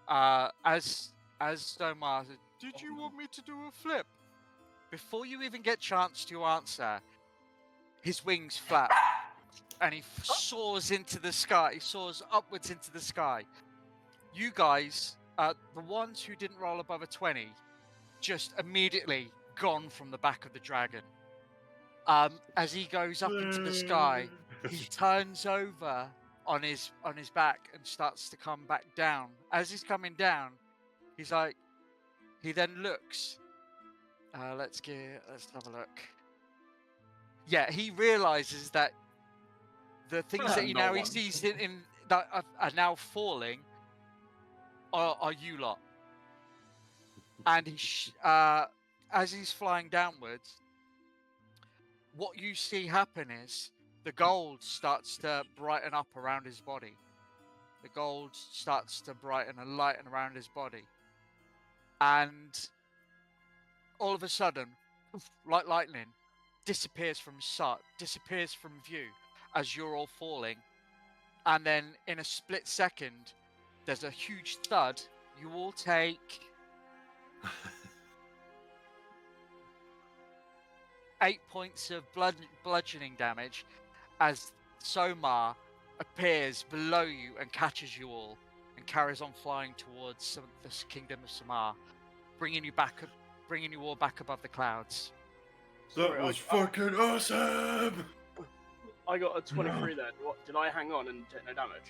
B: as Somar said, did you want me to do a flip? Before you even get chance to answer, his wings flap, and he soars into the sky. He soars upwards into the sky. You guys, the ones who didn't roll above a 20, just immediately gone from the back of the dragon. As he goes up into the sky, he turns over on his back and starts to come back down. As he's coming down, he's like, he then looks. Let's have a look. Yeah, he realizes that the things that he
F: No
B: now he
F: one.
B: sees in that are now falling are you lot. And as he's flying downwards, what you see happen is the gold starts to brighten up around his body. The gold starts to brighten and lighten around his body. And all of a sudden, like lightning, disappears from sight, disappears from view as you're all falling. And then in a split second, there's a huge thud. You all take 8 points of bludgeoning damage as Somar appears below you and catches you all and carries on flying towards the kingdom of Samar, bringing you all back above the clouds.
A: That
C: Sorry,
A: was fucking awesome!
C: I got a 23 then. What? Did I hang on and take no damage?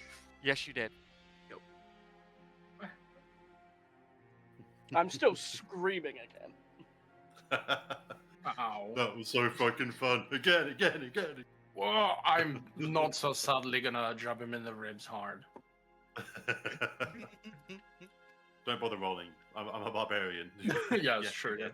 B: Yes, you did.
C: I'm still screaming again.
F: Ow.
A: That was so fucking fun. Again.
F: Well, I'm not so sadly gonna jab him in the ribs hard.
A: Don't bother rolling. I'm a barbarian.
F: Yeah, it's true.
A: Yeah.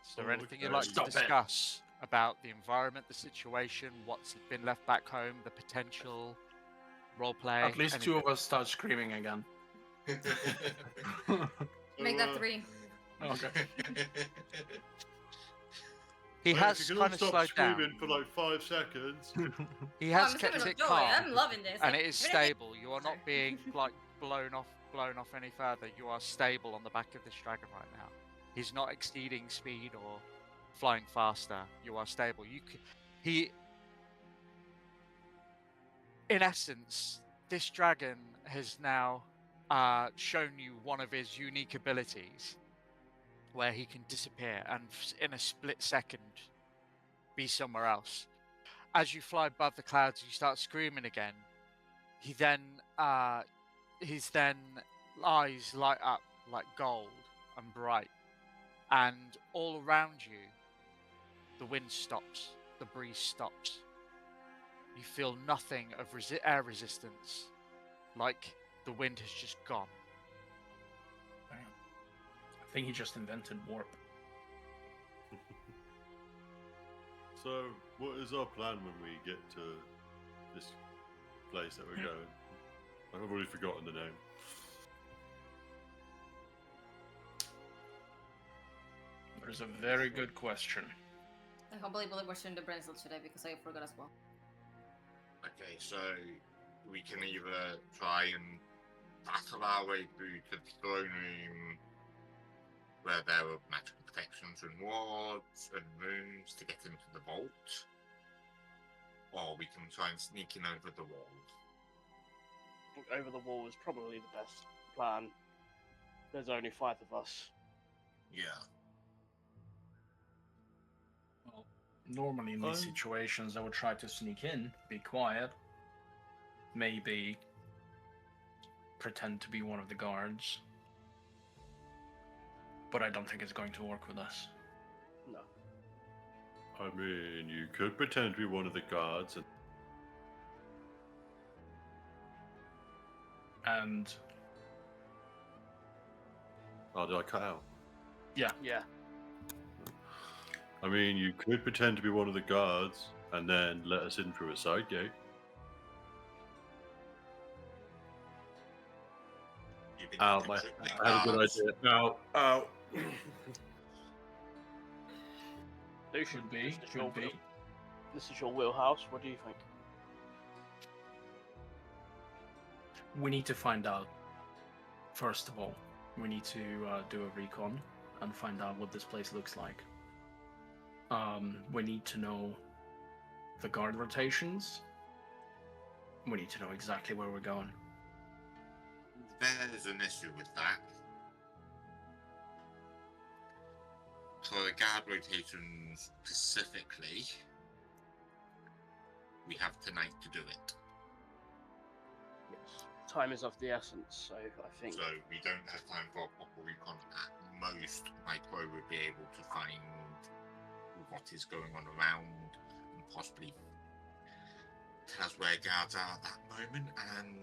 B: Is there anything you'd
A: Okay.
B: like to
F: Stop it.
B: discuss about the environment, the situation, what's been left back home, the potential roleplay?
F: At least two of us start screaming again.
E: Make that 3.
F: Okay.
B: He
A: If
B: has
A: you can all
B: kind of
A: stop
B: slowed
A: screaming
B: down.
A: for like 5 seconds.
B: He has
E: I'm
B: kept
E: screaming
B: it
E: with joy.
B: calm,
E: I'm loving this.
B: and it is stable. You are not being like blown off any further. You are stable on the back of this dragon right now. He's not exceeding speed or flying faster. You are stable. In essence, this dragon has now shown you one of his unique abilities, where he can disappear and in a split second be somewhere else. As you fly above the clouds, you start screaming again. His eyes light up like gold and bright, and all around you, the wind stops, the breeze stops. You feel nothing of air resistance, like the wind has just gone.
F: I think he just invented warp.
A: So, what is our plan when we get to this place that we're going? I've already forgotten the name.
F: That is a very good question.
E: I can't believe we're watching the Brenzel today because I forgot as well.
D: Okay, so we can either try and battle our way through to the throne room where there are magical protections and wards and rooms to get into the vault, or we can try and sneak in over the wall.
C: I think over the wall is probably the best plan. There's only 5 of us.
D: Yeah.
F: Well, normally in these situations, I would try to sneak in, be quiet, maybe pretend to be one of the guards. But I don't think it's going to work with us.
C: No.
A: I mean, you could pretend to be one of the guards
F: And
A: Oh, did I cut out?
C: Yeah.
A: I mean, you could pretend to be one of the guards and then let us in through a side gate.
D: You've been
A: Ow,
D: controlling
A: I had a good
D: guards.
A: idea. Ow.
C: Lucian,
F: could be,
C: this is your wheelhouse. What do you think?
F: We need to find out. First of all, we need to do a recon and find out what this place looks like. We need to know the guard rotations. We need to know exactly where we're going.
D: There's an issue with that. For the guard rotations specifically, we have tonight to do it.
C: Yes. Time is of the essence, so I think.
D: So we don't have time for a proper recon. At most, my crew would be able to find what is going on around and possibly tell us where guards are at that moment and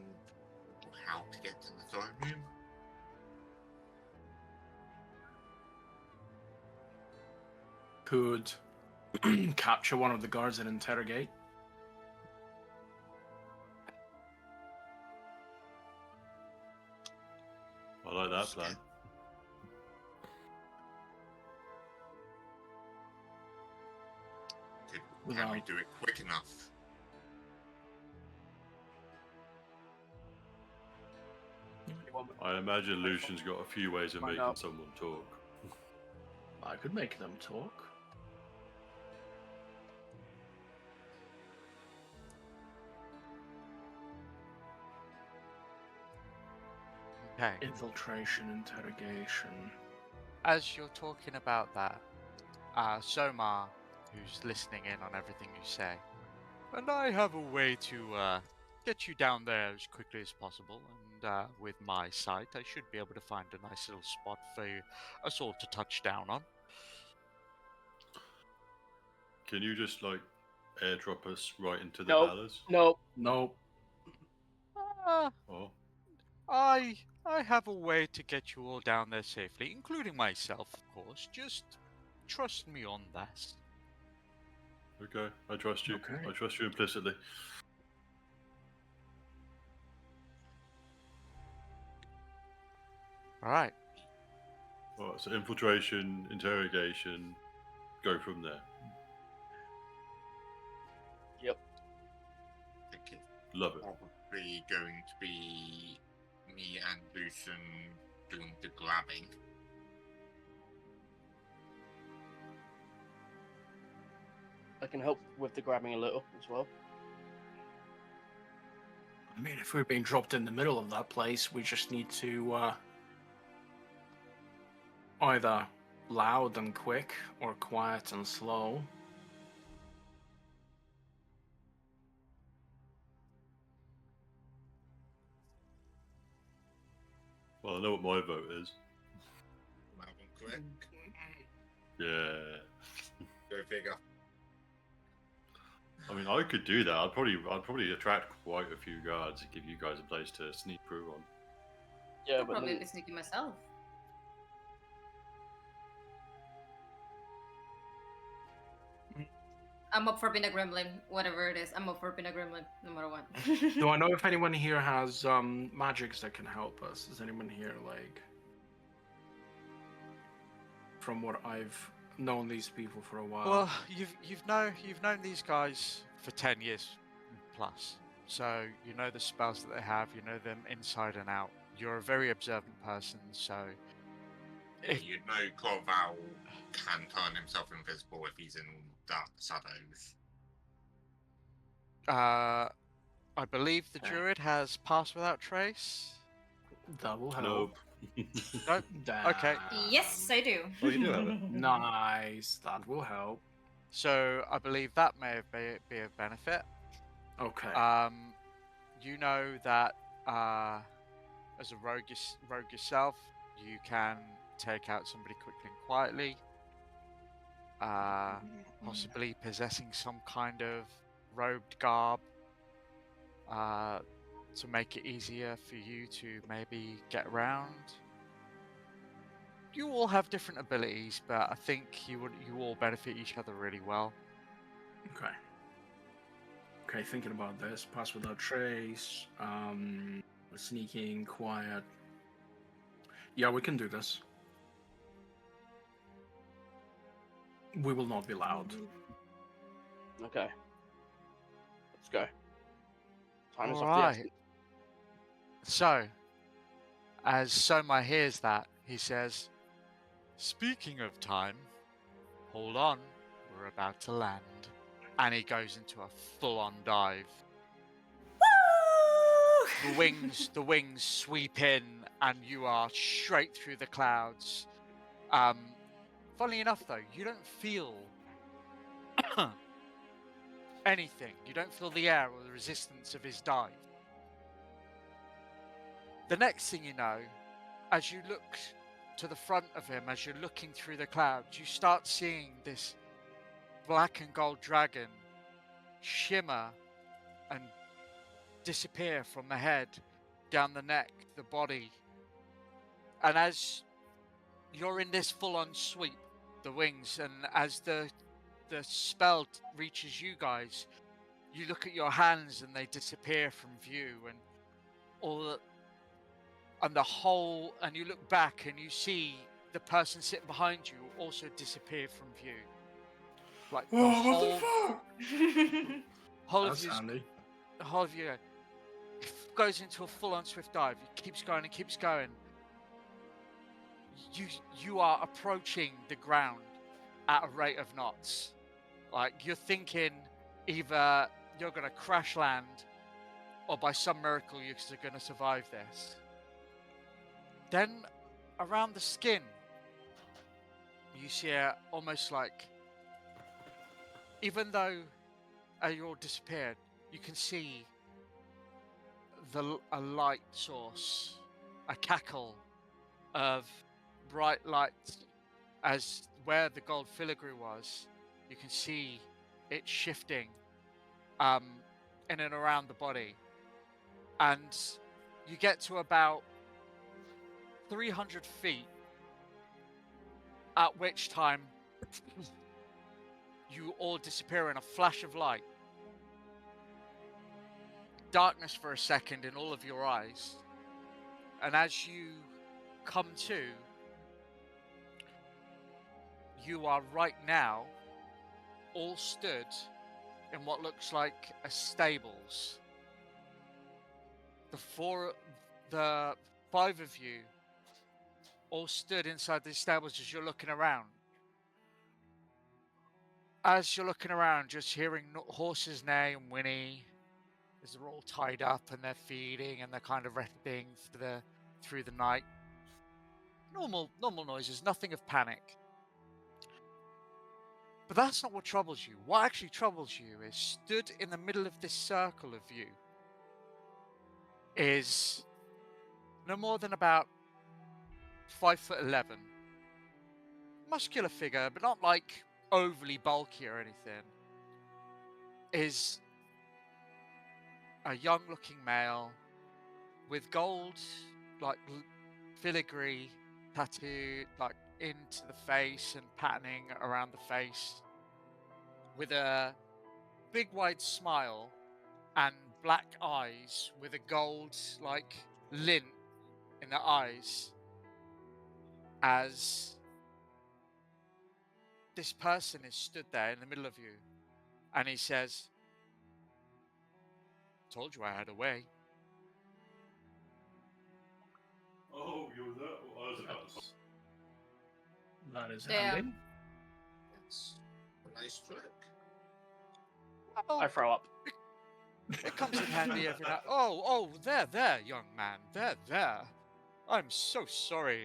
D: how to get to the throne room.
F: Could capture one of the guards and interrogate.
A: I like that plan.
D: Can we do it quick enough?
A: I imagine Lucian's got a few ways of
C: Find
A: making
C: out.
A: someone talk.
F: I could make them talk.
B: Okay.
F: Infiltration, interrogation.
B: As you're talking about that, Somar, who's listening in on everything you say, and I have a way to get you down there as quickly as possible. And with my sight, I should be able to find a nice little spot for us all to touch down on.
A: Can you just like airdrop us right into the
C: Nope.
A: palace?
C: No.
F: Nope.
A: Oh,
B: I have a way to get you all down there safely, including myself, of course. Just trust me on that.
A: okay. I trust you.
F: Okay.
A: I trust you implicitly.
B: All right.
A: All right, so infiltration, interrogation, go from there.
D: I think it's
A: Love it.
D: probably going to be me and Lucian doing the grabbing.
C: I can help with the grabbing a little as well.
F: I mean, if we're being dropped in the middle of that place, we just need to either loud and quick or quiet and slow.
A: Well, I know what my vote is.
D: Loud and quick.
A: Yeah.
D: Go figure.
A: I mean, I could do that. I'd probably attract quite a few guards and give you guys a place to sneak through on.
C: Yeah,
E: I'll
C: but
E: probably be sneaking myself. I'm up for being a gremlin, whatever it is. I'm up for being a gremlin, no matter what.
F: Do I know if anyone here has magics that can help us? Is anyone here like? From what I've known these people for a while.
B: Well, you've known these guys for 10 years plus, so you know the spells that they have. You know them inside and out. You're a very observant person, so
D: Yeah, you'd know Corval can turn himself invisible if he's in dark shadows.
B: I believe the druid has Pass Without Trace.
F: That will help.
A: Nope.
B: Nope. Okay.
E: Yes, I do.
A: Oh, you do have it.
F: Nice. That will help.
B: So I believe that may be of benefit.
F: Okay.
B: You know that as a rogue yourself, you can take out somebody quickly and quietly. Possibly possessing some kind of robed garb to make it easier for you to maybe get around. You all have different abilities, but I think you all benefit each other really well.
F: Okay. Okay, thinking about this. Pass Without Trace. Sneaking, quiet. Yeah, we can do this. We will not be loud.
C: Okay. Let's go. Time is
B: All
C: of the
B: right.
C: essence.
B: So, as Soma hears that, he says, "Speaking of time, hold on, we're about to land." And he goes into a full-on dive. The wings sweep in, and you are straight through the clouds. Funnily enough, though, you don't feel anything. You don't feel the air or the resistance of his dive. The next thing you know, as you look to the front of him, as you're looking through the clouds, you start seeing this black and gold dragon shimmer and disappear from the head, down the neck, the body. And as you're in this full-on sweep, the wings, and as the spell reaches you guys, you look at your hands and they disappear from view, and and you look back and you see the person sitting behind you also disappear from view. Like the whole
F: That's handy.
B: the whole of you goes into a full-on swift dive. It keeps going and keeps going. You are approaching the ground at a rate of knots. Like, you're thinking either you're going to crash land or by some miracle you're going to survive this. Then around the skin, you see almost like, even though you're all disappeared, you can see a light source, a cackle of bright light, as where the gold filigree was. You can see it shifting in and around the body, and you get to about 300 feet, at which time you all disappear in a flash of light. Darkness for a second in all of your eyes, and as you come to, you are right now all stood in what looks like a stables. The five of you all stood inside these stables as you're looking around. As you're looking around, just hearing horses neigh and whinny as they're all tied up and they're feeding and they're kind of resting through the night. Normal noises, nothing of panic. But that's not what troubles you. What actually troubles you is, stood in the middle of this circle of you is no more than about 5'11". Muscular figure, but not like overly bulky or anything. Is a young looking male with gold like filigree tattooed like into the face and patterning around the face, with a big wide smile and black eyes with a gold like lint in the eyes as this person is stood there in the middle of you, and he says, "Told you I had a way."
A: Oh, you're that. I was about to.
F: That is
E: Damn.
F: handy.
D: It's a nice trick.
B: Oh,
C: I throw up.
B: it comes in handy every now. Oh, there, young man, there. I'm so sorry.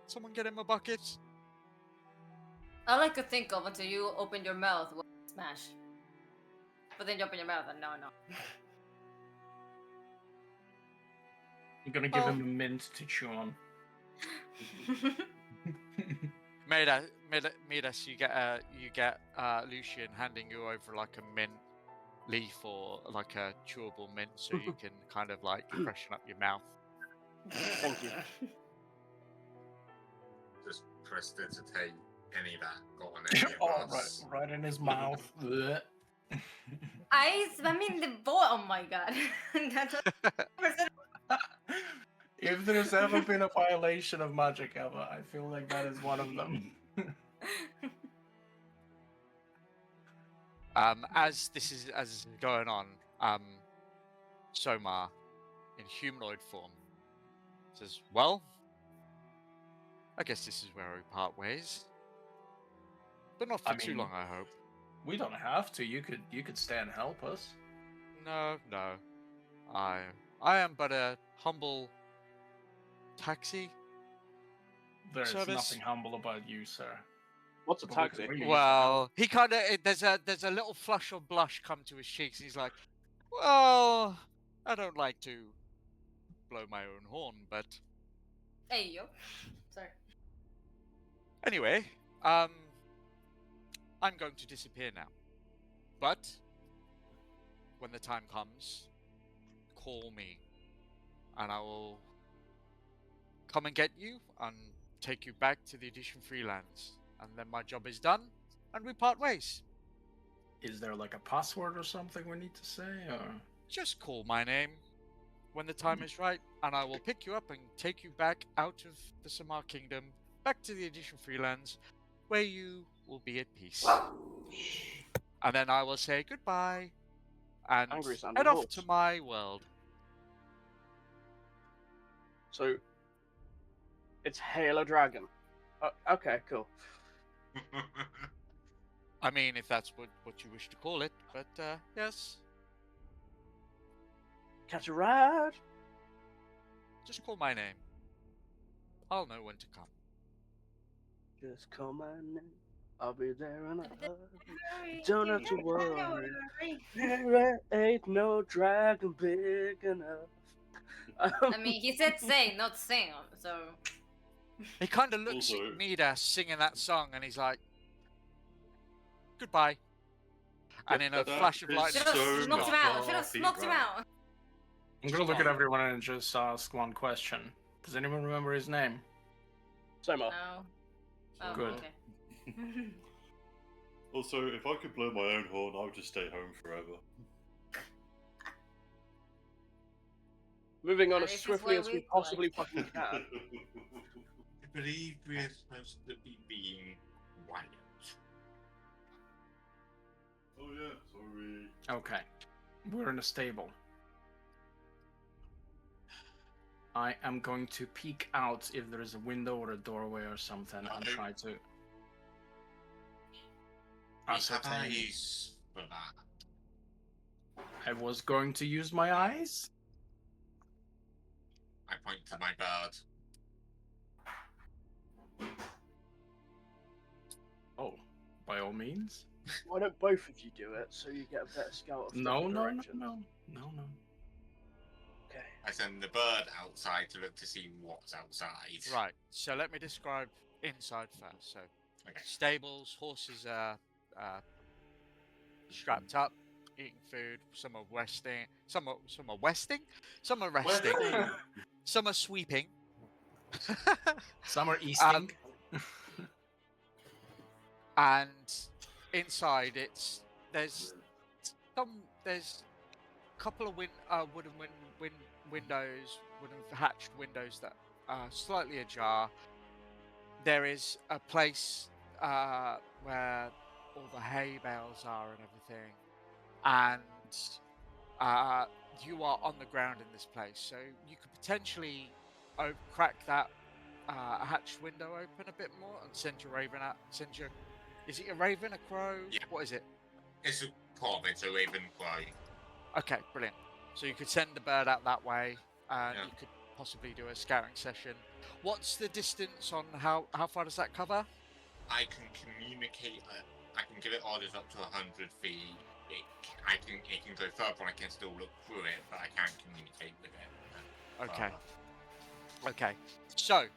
B: Someone get him a bucket.
E: All I could think of until you opened your mouth was smash. But then you open your mouth and no.
F: You're gonna give
E: Oh.
F: him a mint to chew on.
B: Midas, you get Lucian handing you over like a mint leaf or like a chewable mint, so you can kind of like freshen up your mouth.
C: Thank you.
D: Just pressed it to take any that got on any
F: Oh,
D: of us.
F: right in his mouth. Blech.
E: I mean the boy. Oh my god. That's what
F: If there's ever been a violation of magic ever, I feel like that is one of them.
B: As this is going on, Somar, in humanoid form, says, "Well, I guess this is where we part ways, but not for too long, I hope."
F: We don't have to. You could stay and help us.
B: No. I am but a humble taxi.
F: There's
B: Service.
F: nothing humble about you, sir.
C: What's a
F: But we could
C: taxi?
F: really use the
B: Well, he kind of there's a little flush of blush come to his cheeks. He's like, "Well, I don't like to blow my own horn, but
E: Hey yo. Sorry.
B: anyway, I'm going to disappear now. But when the time comes, call me, and I will come and get you and take you back to the Edition Freelands. And then my job is done, and we part ways.
F: Is there like a password or something we need to say, or?
B: Just call my name when the time is right, and I will pick you up and take you back out of the Samar Kingdom, back to the Edition Freelands, where you will be at peace. And then I will say goodbye and
C: Angry sounding
B: head off
C: horse.
B: to my world.
C: So it's Hail a Dragon. Okay, cool.
B: I mean, if that's what you wish to call it, but yes,
C: Catch a ride.
B: just call my name. I'll know when to come.
C: Just call my name. I'll be there in a hurry. Don't have to worry. There ain't no dragon big enough.
E: I mean, he said say, not sing, so.
B: He kind of looks
A: Also-
B: at Mida singing that song, and he's like, "Goodbye." And in a
A: That
B: flash of
A: is
B: lightning,
E: Should
A: so
E: have smoked him out. Should have
A: coffee,
E: smoked him
A: right?
E: out.
F: I'm gonna look at everyone and just ask one question. Does anyone remember his name?
C: Soma.
E: No. Oh,
F: Good.
E: okay.
A: Also, if I could blow my own horn, I would just stay home forever.
C: Moving on
E: That
C: as
E: is
C: swiftly
E: why
C: as we
E: we
C: possibly fucking can.
D: I believe we're supposed to be being wild.
A: Oh yeah, sorry.
F: Okay. We're in a stable. I am going to peek out if there is a window or a doorway or something and
D: Okay.
F: try to
D: We have
F: ascertain.
D: eyes for that.
F: I was going to use my eyes.
D: I point to my bird.
F: Oh, by all means.
C: Why don't both of you do it so you get a better scout of
F: No.
C: direction? Okay.
D: I send the bird outside to look to see what's outside.
B: right. So let me describe inside first. So
D: Okay.
B: stables, horses are strapped up, eating food. Some are resting. Some are resting. Some are resting.
A: Westing.
B: Some are sweeping.
F: Some are easting.
B: And inside, it's there's a couple of wooden windows, wooden hatched windows that are slightly ajar. There is a place where all the hay bales are and everything, and you are on the ground in this place, so you could potentially crack that hatched window open a bit more and send your raven out. Is it a raven, a crow?
D: Yeah.
B: What is it?
D: It's a crow. It's a raven crow.
B: Okay, brilliant. So you could send the bird out that way, and
D: Yeah.
B: you could possibly do a scouting session. What's the distance on how far does that cover?
D: I can communicate. I can give it orders up to 100 feet. It can go further, and I can still look through it, but I can't communicate with it.
B: Okay. Okay. So,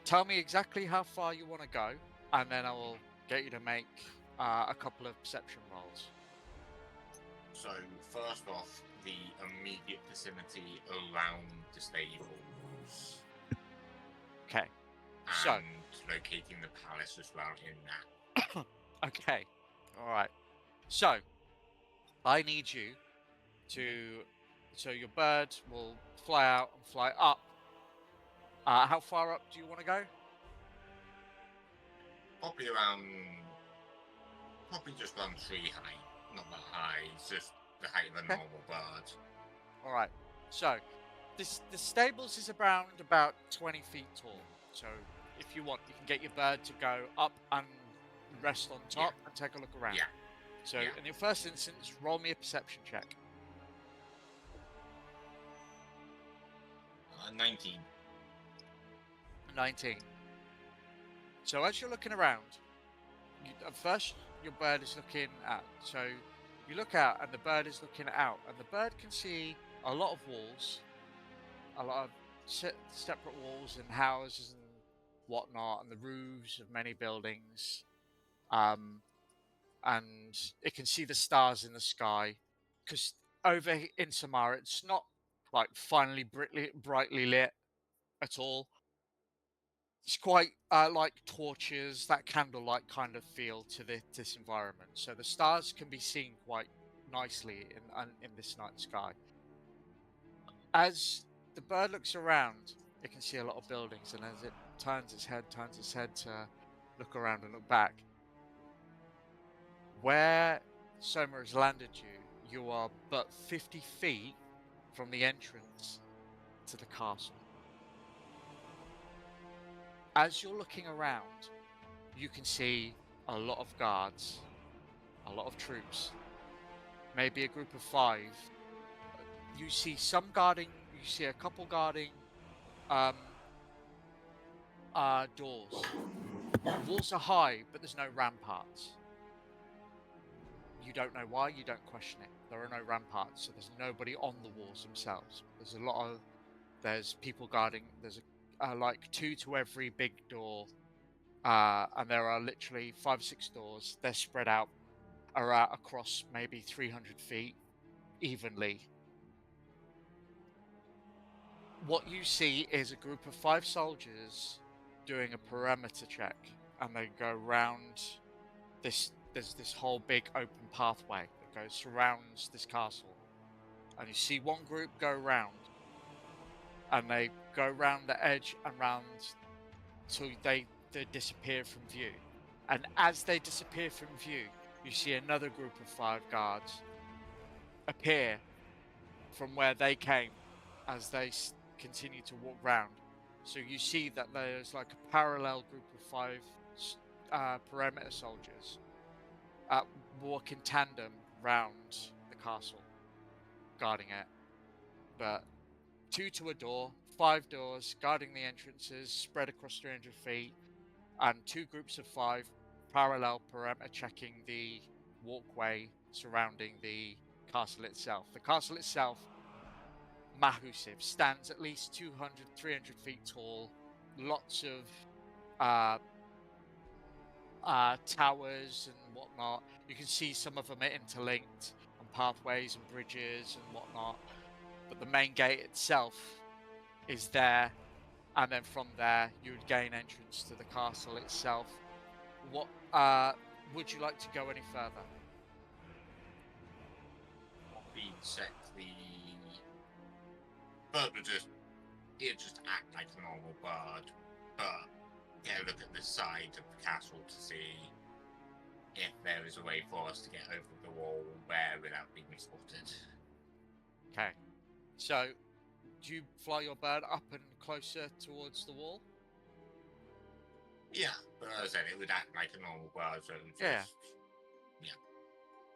B: tell me exactly how far you want to go, and then I will get you to make a couple of perception rolls.
D: So first off, the immediate vicinity around the stables.
B: Okay.
D: And
B: So-
D: locating the palace as well in that.
B: Okay. All right. So, I need you to. So your bird will fly out and fly up. How far up do you want to go?
D: Probably just around tree height. Not that high. It's just the height of a
B: Okay.
D: normal bird.
B: All right. So, the stables is around about 20 feet tall. So, if you want, you can get your bird to go up and rest on top and take a look around.
D: Yeah.
B: So,
D: Yeah.
B: in your first instance, roll me a perception check.
D: 19.
B: 19. So as you're looking around, at first your bird is looking out. So you look out and the bird is looking out, and the bird can see a lot of walls, a lot of separate walls and houses and whatnot, and the roofs of many buildings. And it can see the stars in the sky, because over in Samara it's not like finely brightly lit at all. It's quite like torches, that candlelight kind of feel to this environment. So the stars can be seen quite nicely in this night sky. As the bird looks around, it can see a lot of buildings, and as it turns its head to look around and look back, where Soma has landed you are but 50 feet from the entrance to the castle. As you're looking around, you can see a lot of guards, a lot of troops, maybe a group of 5. You see some guarding, you see a couple guarding doors. The walls are high, but there's no ramparts. You don't know why, you don't question it. There are no ramparts, so there's nobody on the walls themselves. There's people guarding, there's like 2 to every big door, and there are literally 5 or 6 doors. They're spread out across maybe 300 feet evenly. What you see is a group of 5 soldiers doing a perimeter check, and they go round this. There's this whole big open pathway that surrounds this castle, and you see one group go round, and they go round the edge and round till they disappear from view. And as they disappear from view, you see another group of 5 guards appear from where they came as they continue to walk round. So you see that there's like a parallel group of 5 perimeter soldiers walk in tandem round the castle, guarding it. But 2 to a door, 5 doors guarding the entrances, spread across 300 feet, and 2 groups of 5 parallel perimeter checking the walkway surrounding the castle itself. The castle itself, massive, stands at least 200, 300 feet tall. Lots of towers and whatnot. You can see some of them are interlinked on pathways and bridges and whatnot. But the main gate itself is there, and then from there you would gain entrance to the castle itself. What would you like to go any further?
D: be set the bird would just act like a normal bird, but get a look at the side of the castle to see if there is a way for us to get over the wall there without being spotted.
B: Okay. So, do you fly your bird up and closer towards the wall?
D: Yeah, but as I said, it would act like a normal bird, so it would
B: Yeah.
D: just,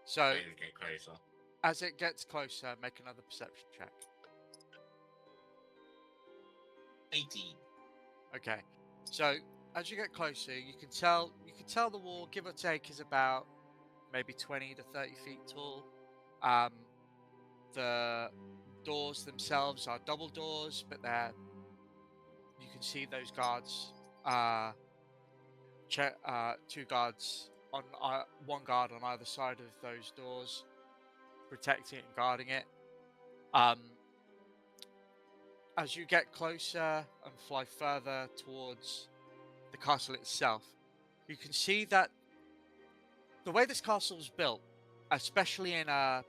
B: So,
D: it would get closer.
B: as it gets closer, make another perception check.
D: 18.
B: Okay. So, as you get closer, you can tell the wall, give or take, is about maybe 20 to 30 feet tall. The doors themselves are double doors, but you can see those guards. Two guards on one guard on either side of those doors, protecting it and guarding it. As you get closer and fly further towards the castle itself, you can see that the way this castle is built, especially in a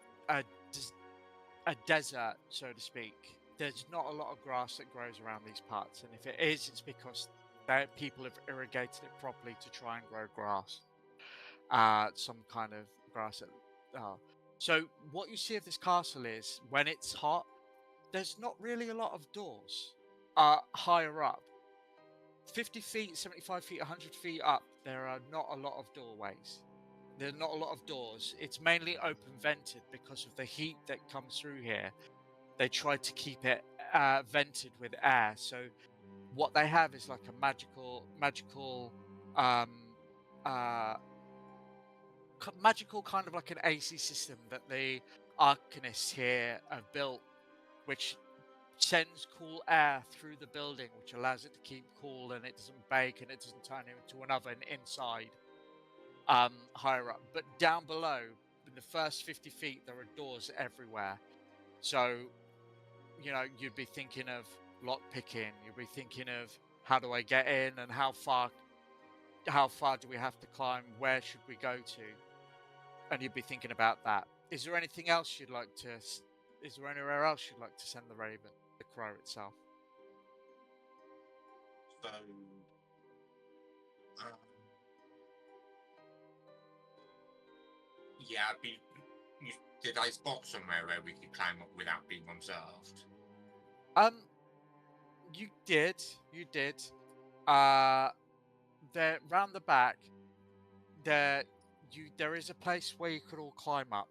B: desert, so to speak, there's not a lot of grass that grows around these parts, and if it is, it's because people have irrigated it properly to try and grow grass, some kind of grass. So what you see of this castle is, when it's hot, there's not really a lot of doors higher up. 50 feet, 75 feet, 100 feet up, there are not a lot of doorways. There are not a lot of doors. It's mainly open vented because of the heat that comes through here. They try to keep it vented with air. So what they have is like a magical kind of like an AC system that the arcanists here have built, which sends cool air through the building, which allows it to keep cool and it doesn't bake and it doesn't turn into an oven inside. Higher up, but down below, in the first 50 feet, there are doors everywhere. So, you'd be thinking of lock picking. You'd be thinking of, how do I get in, and how far do we have to climb? Where should we go to? And you'd be thinking about that. Is there anything else you'd like to? Is there anywhere else you'd like to send the raven, the crow itself?
D: So, yeah, did I spot somewhere where we could climb up without being observed?
B: You did. There, round the back, there is a place where you could all climb up.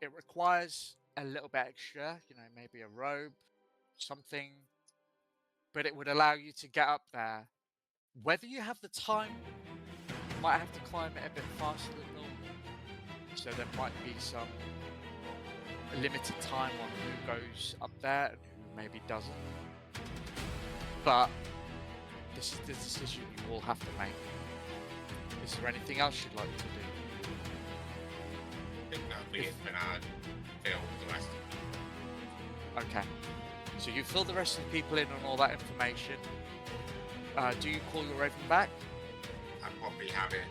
B: It requires a little bit extra, maybe a robe, something, but it would allow you to get up there. Whether you have the time, you might have to climb it a bit faster than normal. So there might be some limited time on who goes up there and who maybe doesn't. But this is the decision you all have to make. Is there anything else you'd like to do?
D: I think that'd be it for now. Fill the rest of
B: Okay. So you fill the rest of the people in on all that information. Do you call your raven back?
D: I'd probably have it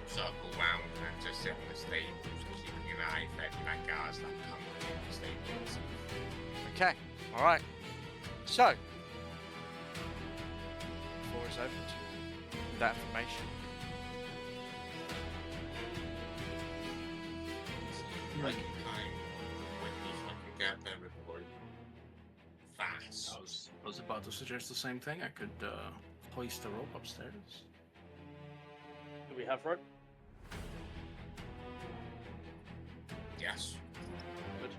D: circle round and just sit on the stables, keeping an eye for any guards that come to the stables.
B: Okay. All right. So, the floor is open to you with that information.
D: Like time when I can get there with the boy fast.
F: I was about to suggest the same thing. I could hoist the rope upstairs.
C: Do we have rope?
D: Yes.
C: Good.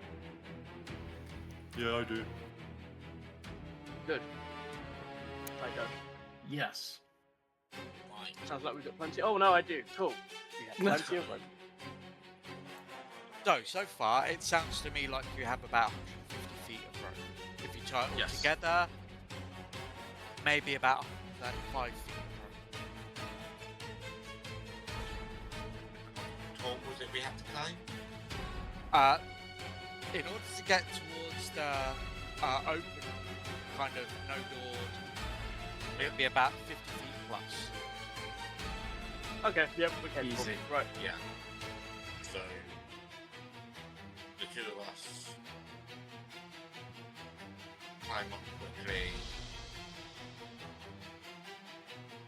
A: Yeah, I do.
C: Good. I don't.
F: Yes.
D: Right.
C: Sounds like we've got plenty. Oh no, I do. Cool. We have plenty of rope.
B: So far, it sounds to me like you have about 150 feet of rope. If you tie it all
F: Yes.
B: together, maybe about 135 feet of rope.
D: How tall was it we had to climb?
B: In order to get towards the open, kind of no doored, it would be about 50 feet plus.
C: Okay. Yep. Okay.
F: Easy.
C: Cool. Right.
D: Yeah. So two of us climb up quickly.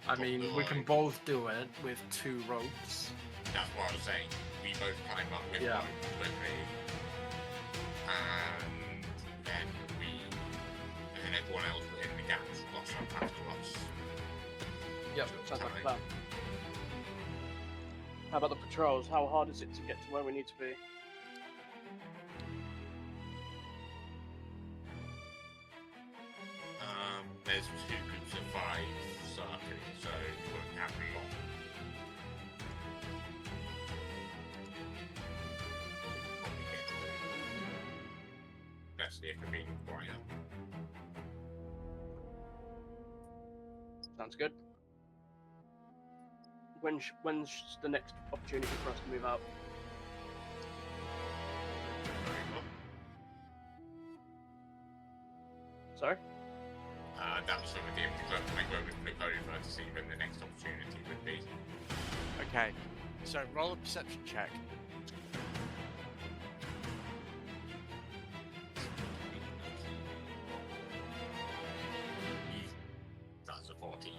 F: I mean, we can both do it with 2 ropes.
D: That's what I was saying. We both climb up with
F: Yeah.
D: one quickly. And then everyone else within the gaps blocks up after us.
F: Yep.
C: Sounds like a plan. How about the patrols? How hard is it to get to where we need to be?
D: There's 2 groups of 5 circling, so it won't happen long. Probably get there. Especially if we're being quiet.
C: Sounds good. When's the next opportunity for us to move out? Sorry?
D: That was sort of the I go with look over to see when the next opportunity would be.
B: Okay, so roll a perception check.
D: That's a 14.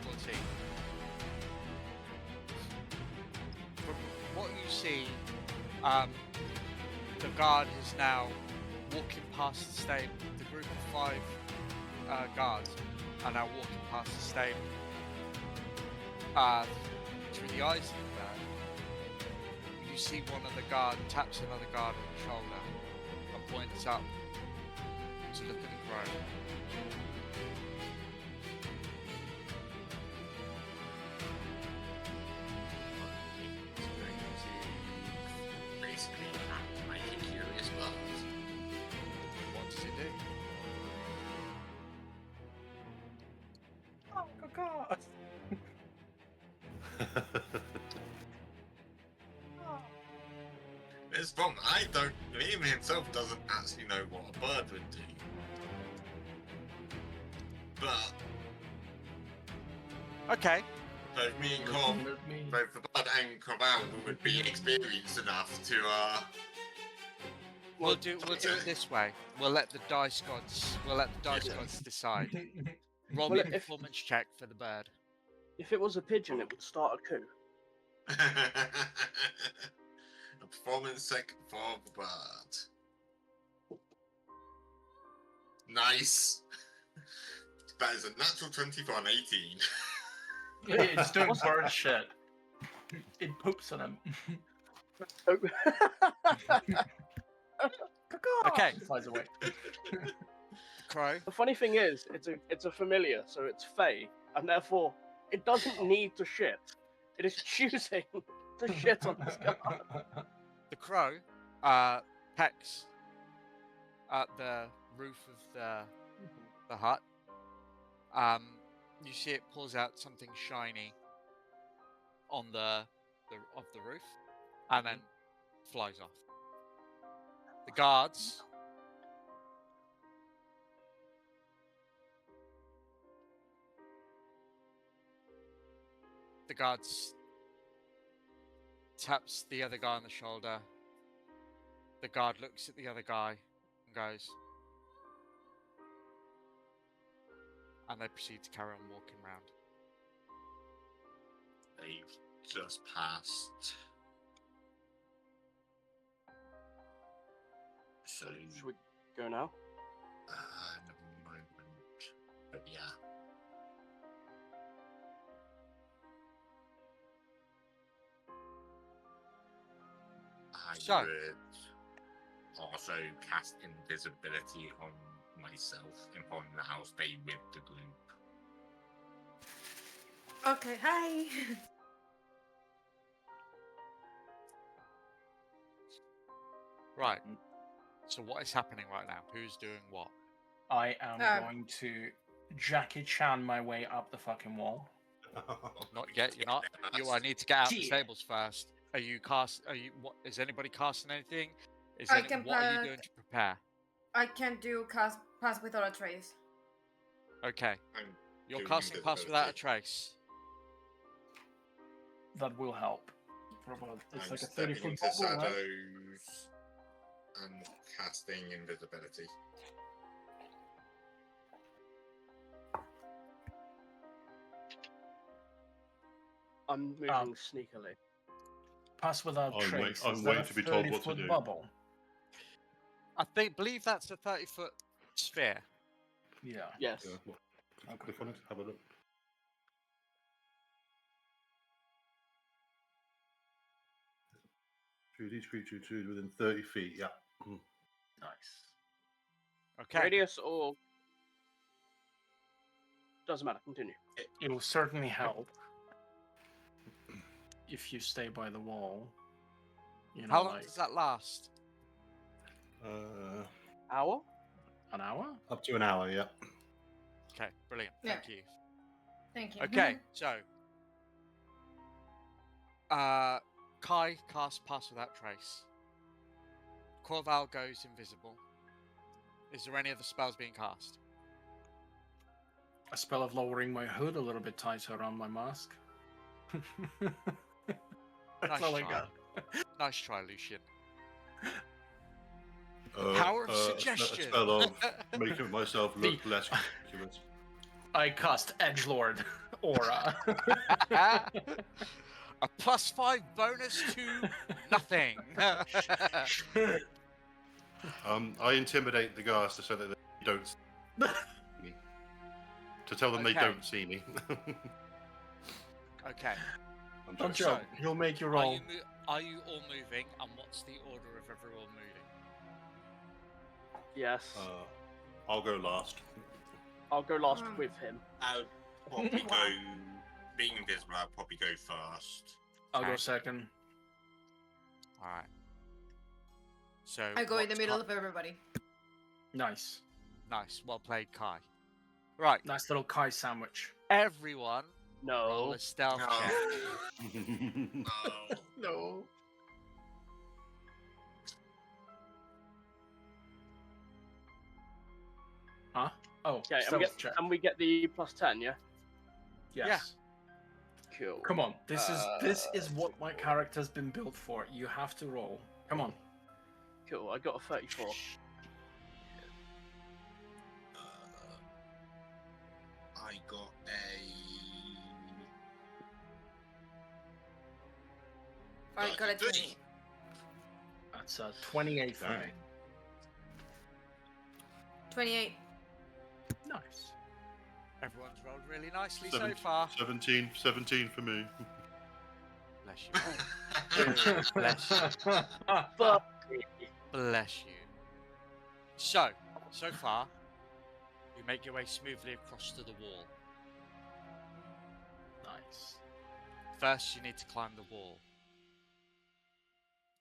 B: 14. From what you see, the guard is now walking past the stable. The group of 5 guards are now walking past the stable. Through the eyes of the bird, you see one of the guard taps another guard on the shoulder and points up to look at the crow.
D: It's going to basically make a curious buzz.
B: What does it do?
F: Oh, God.
D: It's wrong. I don't. Liam himself doesn't actually know what a bird would do. But
B: Okay.
D: both me and Cobb, both the bird and Corval would be experienced enough to
B: We'll do it this way. We'll let the dice gods decide. Roll me
C: Well,
B: a performance check for the bird.
C: If it was a pigeon, it would start a coup.
D: a performance check for the bird. Nice. That is a natural 20 for an 18.
F: It's doing bird shit. It poops on him.
B: Okay.
F: It flies away.
B: Crow.
C: The funny thing is, it's a familiar, so it's fey, and therefore it doesn't need to shit. It is choosing to shit on this guy.
B: The crow pecks at the roof of the hut. You see it pulls out something shiny on the roof, and then flies off. The guards taps the other guy on the shoulder. The guard looks at the other guy and goes, and they proceed to carry on walking around.
D: They've just passed. So,
C: Should we go now?
D: in a moment. But yeah. I
B: So-
D: would also cast invisibility on myself upon that I'll stay with the group.
E: Okay, hi.
B: Right. So what is happening right now? Who's doing what?
F: I am
E: Um,
F: going to Jackie Chan my way up the fucking wall.
B: Not yet. You're not. I need to get out the
F: Yeah.
B: stables first. Are you what? Is anybody casting anything?
E: I can
B: What are you
E: pack-
B: doing to prepare?
E: I can do pass without a trace.
B: Okay.
D: I'm
B: You're
D: doing
B: casting pass without a
D: invisibility.
B: trace.
F: That will help. For about, it's
D: I'm
F: like a
D: stepping
F: 30-foot
D: into
F: bubble, right?
D: shadows. and casting invisibility.
C: I'm moving sneakily.
F: Pass without
A: I'm
F: trace.
A: I'm
F: Is that
A: waiting
F: a
A: to be told what to
F: 30-foot
A: do.
F: bubble?
B: I believe that's a 30-foot sphere.
F: Yeah.
C: Yes.
A: Yeah, well, click on it. Have a look. Shoot each creature to within 30 feet. Yeah.
F: Nice.
B: Okay.
C: Radius or doesn't matter. Continue.
F: It will certainly help if you stay by the wall. You know,
B: How long
F: like
B: does that last?
C: Hour?
F: an hour?
A: Up to an hour. Yeah.
B: Okay, brilliant.
E: Yeah.
B: Thank you.
E: Thank you.
B: Okay, so Kai casts Pass Without Trace. Corval goes invisible. Is there any other spells being cast?
F: A spell of lowering my hood a little bit tighter around my mask. That's
B: Nice
F: all I
B: try.
F: got.
B: Nice try, Lucian. Power of
A: A
B: suggestion.
A: spell of making myself look less conspicuous.
F: I cast Edgelord aura.
B: A +5 bonus to nothing.
A: I intimidate the guards so that they don't see me. To tell them they
B: Okay.
A: don't see me.
B: Okay.
A: I'm
F: Don't
A: joking.
F: joke. You'll make your
B: Are
F: roll.
B: are you all moving? And what's the order of everyone moving?
C: Yes.
A: I'll go last.
C: I'll go last with him.
D: I'll probably go. Being invisible, I'll probably go first.
F: I'll go
B: Okay.
F: second.
B: All right. So
E: I go in the
B: what's
E: middle
B: Kai-
E: of everybody.
F: Nice.
B: Nice. Well played, Kai. Right.
F: Nice little Kai sandwich.
B: Everyone, roll
C: No.
B: a stealth
D: No.
B: check.
D: No.
F: No. Huh? Oh,
C: Okay,
F: stealth check.
C: and we get the +10, yeah?
F: Yes.
C: Cool.
F: Come on. This is what my character's been built for. You have to roll. Come on.
C: Cool, I got a 34.
D: I got a.
E: I got a 20.
F: That's 28 for me.
A: Dang.
E: 28.
F: Nice.
B: Everyone's rolled really nicely
A: Seven-
B: so far.
A: 17 for me.
B: Bless you. Bless you.
C: But
B: Bless you. So far, you make your way smoothly across to the wall.
F: Nice.
B: First, you need to climb the wall.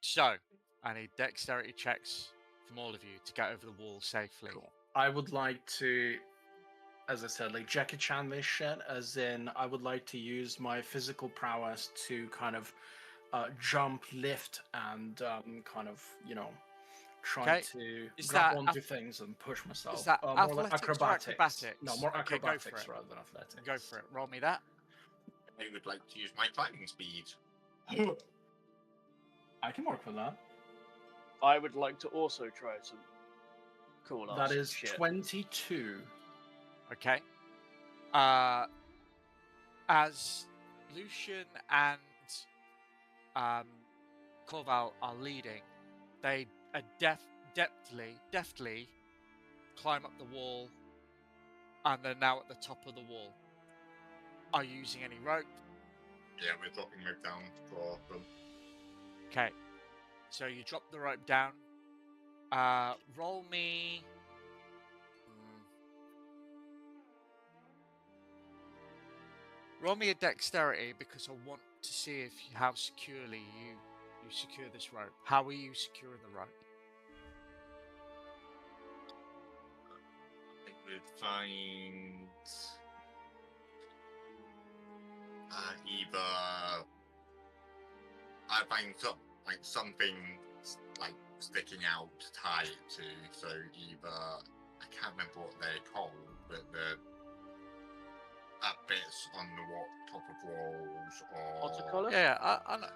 B: So, I need dexterity checks from all of you to get over the wall safely.
F: Cool. I would like to, as I said, like Jackie Chan this shit, as in I would like to use my physical prowess to kind of jump, lift, and kind of, you know, try
B: Okay.
F: to
B: Is
F: grab
B: that
F: onto things and push myself.
B: is that
F: more like
B: athletics or
F: acrobatics.
B: acrobatics?
F: No, more
B: Okay, go for
F: acrobatics
B: it.
F: rather than athletics.
B: Go for it. Roll me that.
D: I would like to use my climbing speed.
F: I can work with that.
C: I would like to also try some cool ass
F: That is
C: shit.
F: 22.
B: Okay. As Lucian and Corval are leading, they deftly climb up the wall, and they're now at the top of the wall. Are you using any rope?
D: Yeah, we're dropping rope down for them.
B: Okay. So you drop the rope down. Roll me. Roll me a dexterity because I want to see how securely you secure this rope. How are you securing the rope?
D: I would find either I find something like sticking out to tie it to. So either I can't remember what they're called, but the bits on the top of walls or
C: Watercolor?
B: Yeah, I know.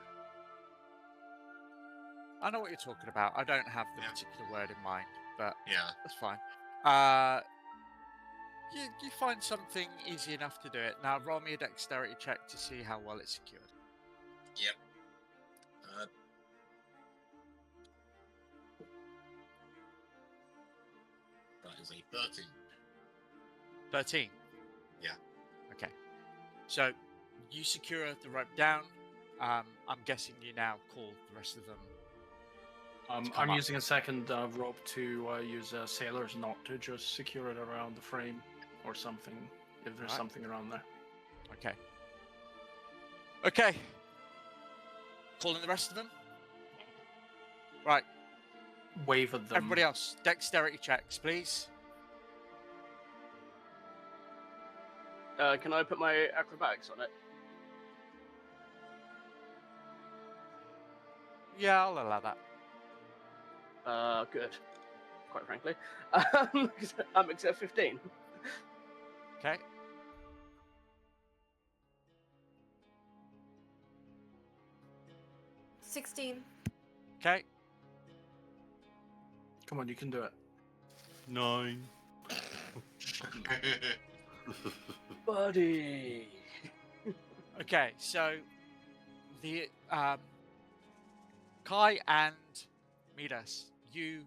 B: I know what you're talking about. I don't have the
D: Yeah.
B: particular word in mind, but
D: Yeah.
B: that's fine. You find something easy enough to do it. Now roll me a dexterity check to see how well it's secured.
D: Yep. That is a 13.
B: 13.
D: Yeah.
B: Okay. So you secure the rope down. I'm guessing you now call the rest of them. come
F: I'm
B: up.
F: using a second rope to use a sailor's knot to just secure it around the frame or something, if there's
B: Right.
F: something around there.
B: Okay. Okay. Calling the rest of them. Right.
F: Wave at them.
B: Everybody else, dexterity checks, please.
C: Can I put my acrobatics on it?
B: Yeah, I'll allow that.
C: Good. Quite frankly. Except 15.
B: Okay.
E: $16.
B: Okay.
F: Come on, you can do it.
A: 9.
C: Buddy.
B: Okay. So the Kai and Midas, you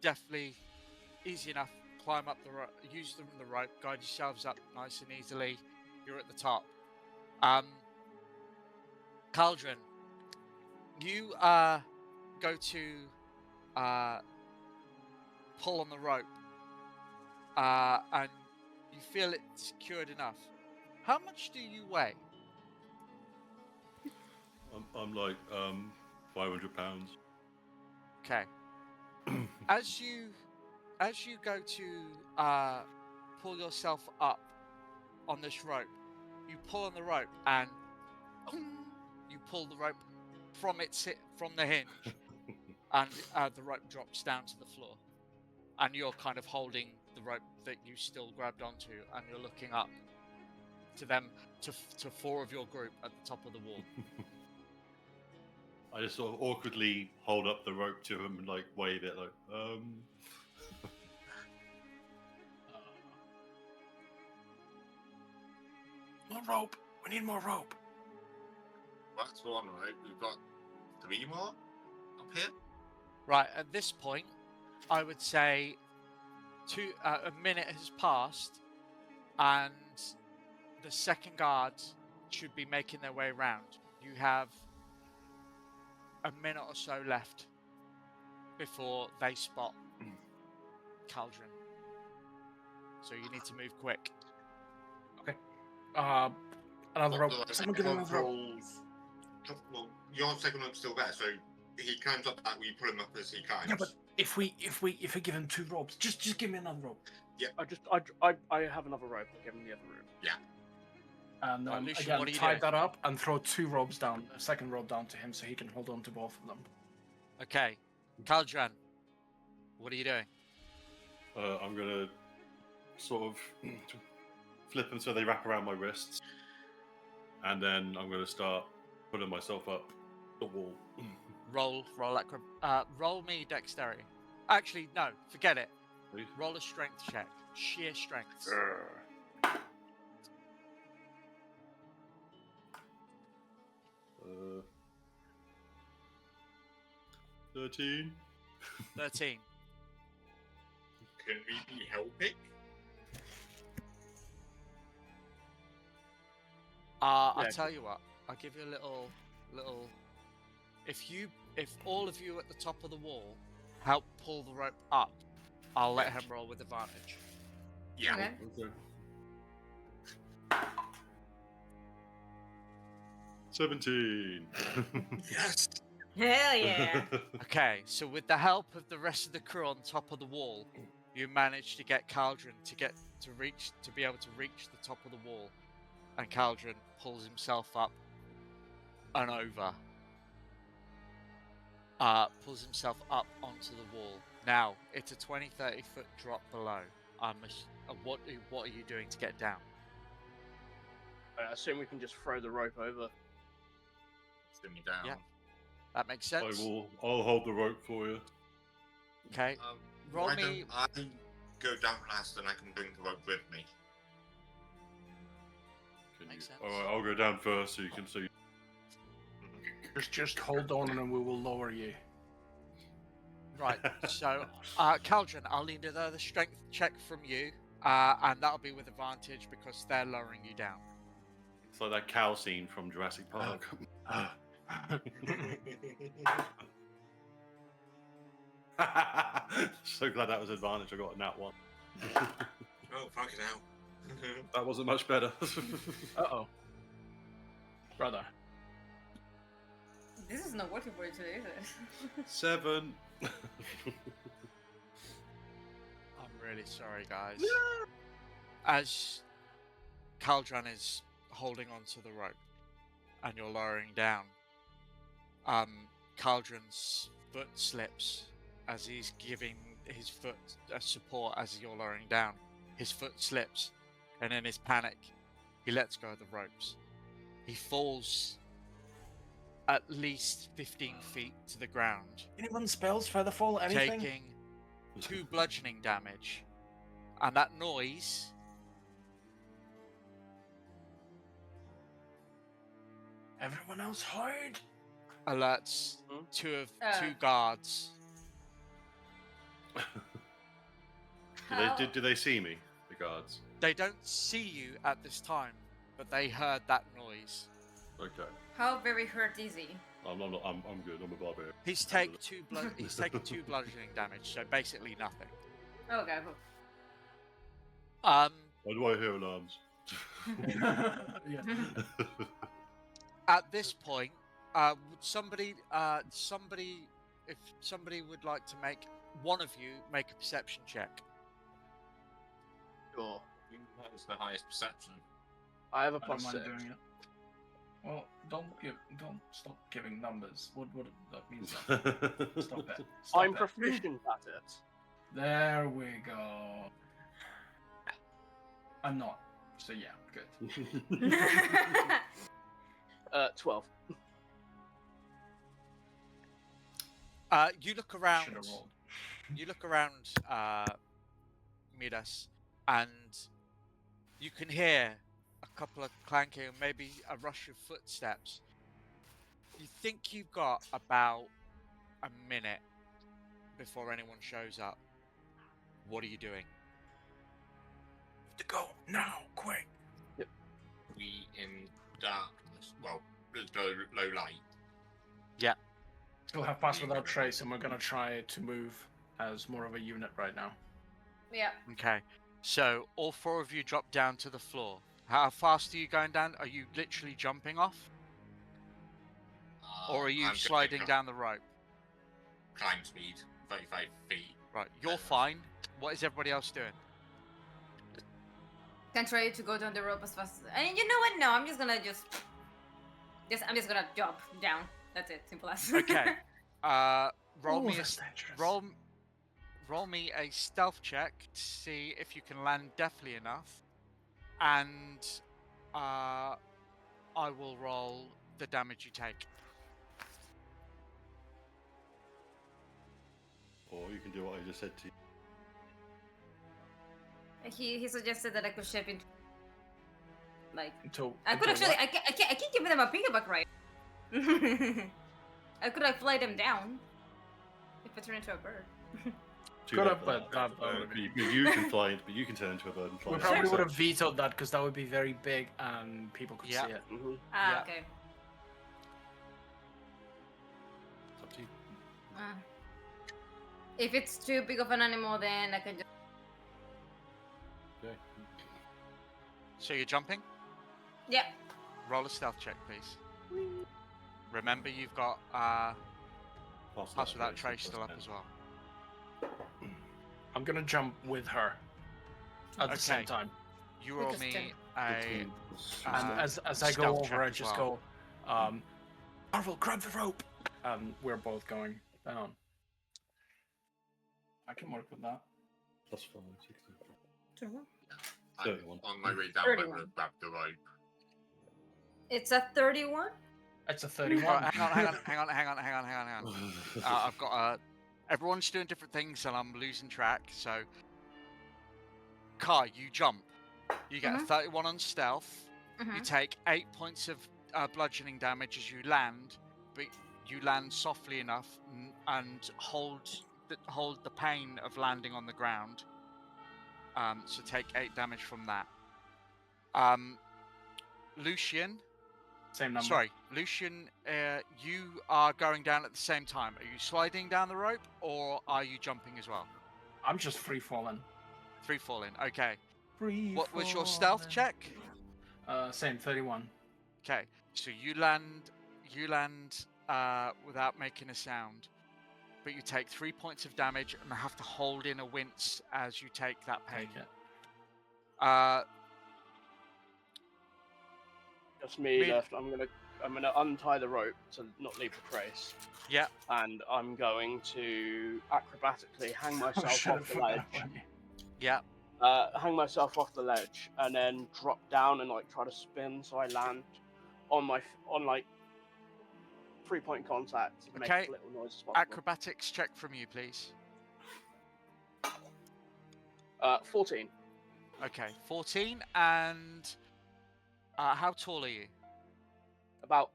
B: definitely easy enough climb up the rope, use the rope, guide yourselves up nice and easily. You're at the top. Cauldron, you go to pull on the rope, and you feel it secured enough. How much do you weigh?
A: I'm like 500 pounds.
B: Okay. As you go to pull yourself up on this rope, you pull on the rope and you pull the rope from the hinge, and the rope drops down to the floor, and you're kind of holding the rope that you still grabbed onto, and you're looking up to them to 4 of your group at the top of the wall.
A: I just sort of awkwardly hold up the rope to him and like wave it like,
F: More rope. We need more rope.
D: That's one, right? We've got 3 more up here.
B: Right, at this point, I would say a minute has passed, and the second guard should be making their way around. You have a minute or so left before they spot Cauldron. So you need to move quick.
F: Okay. Another rope. Someone give him another rope.
D: Well, your second rope's still there, so he climbs up that. We pull him up as he climbs.
F: Yeah, but if we give him 2 ropes, just give me another rope.
C: Yeah, I have another rope. I'll give him the other rope.
D: Yeah.
F: And
B: Lucian,
F: again,
B: what are you
F: tie
B: doing?
F: that up and throw 2 ropes down, a second rope down to him, so he can hold on to both of them.
B: Okay, Cauldron, what are you doing?
A: I'm gonna sort of flip them so they wrap around my wrists, and then I'm gonna start pulling myself up the wall.
B: Roll me dexterity. Actually, no, forget it.
A: Please?
B: Roll a strength check. Sheer strength.
A: 13.
B: 13.
D: Can we be helping?
B: I'll
C: Yeah.
B: tell you what. I'll give you a little. If all of you at the top of the wall help pull the rope up, I'll let him roll with advantage.
D: Yeah.
E: Okay.
A: Okay. 17.
D: Yes.
E: Hell yeah.
B: Okay, so with the help of the rest of the crew on top of the wall, you manage to get Cauldron to be able to reach the top of the wall, and Cauldron pulls himself up and over. Pulls himself up onto the wall. Now it's a 20-30 foot drop below. What are you doing to get down?
C: I assume we can just throw the rope over.
D: Send me down.
B: Yeah. That makes sense.
A: I'll hold the rope for you.
B: Okay. Roll
D: Why
B: me.
D: don't I go down last and I can bring the rope with me?
B: Makes sense.
A: All right, I'll go down first so you can see.
F: Just hold on and we will lower you.
B: Right. So, Caldron, I'll need another strength check from you, and that'll be with advantage because they're lowering you down.
A: It's like that cow scene from Jurassic Park. So glad that was advantage. I got a nat 1.
D: Oh, fuck it out.
A: That wasn't much better.
F: Uh-oh. Brother.
E: This is not working for you today, is it?
A: 7.
B: I'm really sorry, guys. As Caldron is holding onto the rope and you're lowering down, Caldron's foot slips as he's giving his foot a support as you're lowering down. His foot slips, and in his panic, he lets go of the ropes. He falls at least 15 feet to the ground,
F: Anyone spells feather fall? Anything?
B: taking 2 bludgeoning damage. And that noise
F: Everyone else hide.
B: alerts
C: Hmm?
B: two guards.
A: Do they see me, the guards?
B: They don't see you at this time, but they heard that noise.
A: Okay.
E: How very hurt is he?
A: I'm good. I'm a barbarian.
B: He's taken 2 bludgeoning damage, so basically nothing.
E: Okay, cool.
A: Why do I hear alarms?
F: Yeah.
B: At this point, would somebody, if somebody would like to make one of you make a perception check.
C: Sure.
D: That's the highest perception.
C: I have a
F: I don't
C: plus
F: mind
C: 6.
F: doing it. Well, don't stop giving numbers. What that means? Stop it. Stop
C: I'm
F: it.
C: proficient at it.
F: There we go. I'm not. So yeah, good.
C: 12.
B: You look around.
F: Should have rolled.
B: You look around, Midas, and you can hear a couple of clanking, maybe a rush of footsteps. You think you've got about a minute before anyone shows up. What are you doing?
F: To go now, quick.
D: We in darkness. Well, there's low light.
F: Still have pass without trace, and we're gonna try to move as more of a unit right now.
E: Yeah.
B: Okay, so all 4 of you drop down to the floor. How fast are you going down? Are you literally jumping off? Or are you
D: I'm
B: sliding
D: going
B: down the rope?
D: Climb speed, 35 feet.
B: Right, you're fine. What is everybody else doing?
E: Can try to go down the rope as fast as. And you know what? No, I'm just gonna I'm just gonna jump down. That's it. Simple as.
B: Okay. Roll
F: Ooh,
B: me
F: that's dangerous.
B: roll me a stealth check to see if you can land deftly enough, and I will roll the damage you take.
A: Or you can do what I just said to you.
E: He suggested that I could shape into. Like
F: Until,
E: I could
F: until
E: actually.
F: what?
E: I can't give them a piggyback ride. I could like fly them down. If I turn into a bird.
A: Too
F: Could
A: late
F: have,
A: for
F: but that
A: Uh,
F: would be.
A: you can fly, but you can turn into a bird and fly.
F: We
A: back.
F: probably
A: So-
F: would have vetoed that because that would be very big and people could
B: Yeah.
F: see it.
C: Mm-hmm.
E: Ah,
B: Yeah.
E: okay.
A: It's up to you.
E: If it's too big of an animal, then I can just.
A: Okay.
B: So you're jumping?
E: Yeah.
B: Roll a stealth check, please. Remember, you've got pass without trace still up as well.
F: I'm gonna jump with her at the same
B: Okay.
F: time.
B: You roll
E: Because
B: me
F: And
B: Uh,
F: as I go
B: stealth check
F: over, I
B: as
F: just
B: well.
F: go, Marvel, grab the rope. We're both going down. I can work with that.
A: Plus 5, 16.
D: I'm
A: 31.
D: on my way down, I
E: 31.
D: will grab the rope.
E: It's a 31.
F: It's a 31.
B: Right, hang on. I've got everyone's doing different things, and I'm losing track. So, Kai, you jump. You get a 31 on stealth. You take 8 points of bludgeoning damage as you land, but you land softly enough and hold the pain of landing on the ground. So take 8 damage from that. Lucian.
F: Same number.
B: Sorry, Lucian, you are going down at the same time. Are you sliding down the rope, or are you jumping as well?
F: I'm just free falling.
B: Free falling, okay.
F: Free
B: What was your stealth check?
F: Same, 31.
B: Okay, so you land without making a sound, but you take 3 points of damage and have to hold in a wince as you take that pain.
F: Take it.
C: Just me left. I'm gonna untie the rope to not leave the trace.
B: Yeah.
C: And I'm going to acrobatically hang myself off the ledge.
B: Yeah.
C: Hang myself off the ledge and then drop down and like try to spin so I land on like 3-point contact and make
B: Okay.
C: as little noise as possible.
B: Acrobatics check from you, please.
C: 14.
B: Okay, 14, and how tall are you?
C: About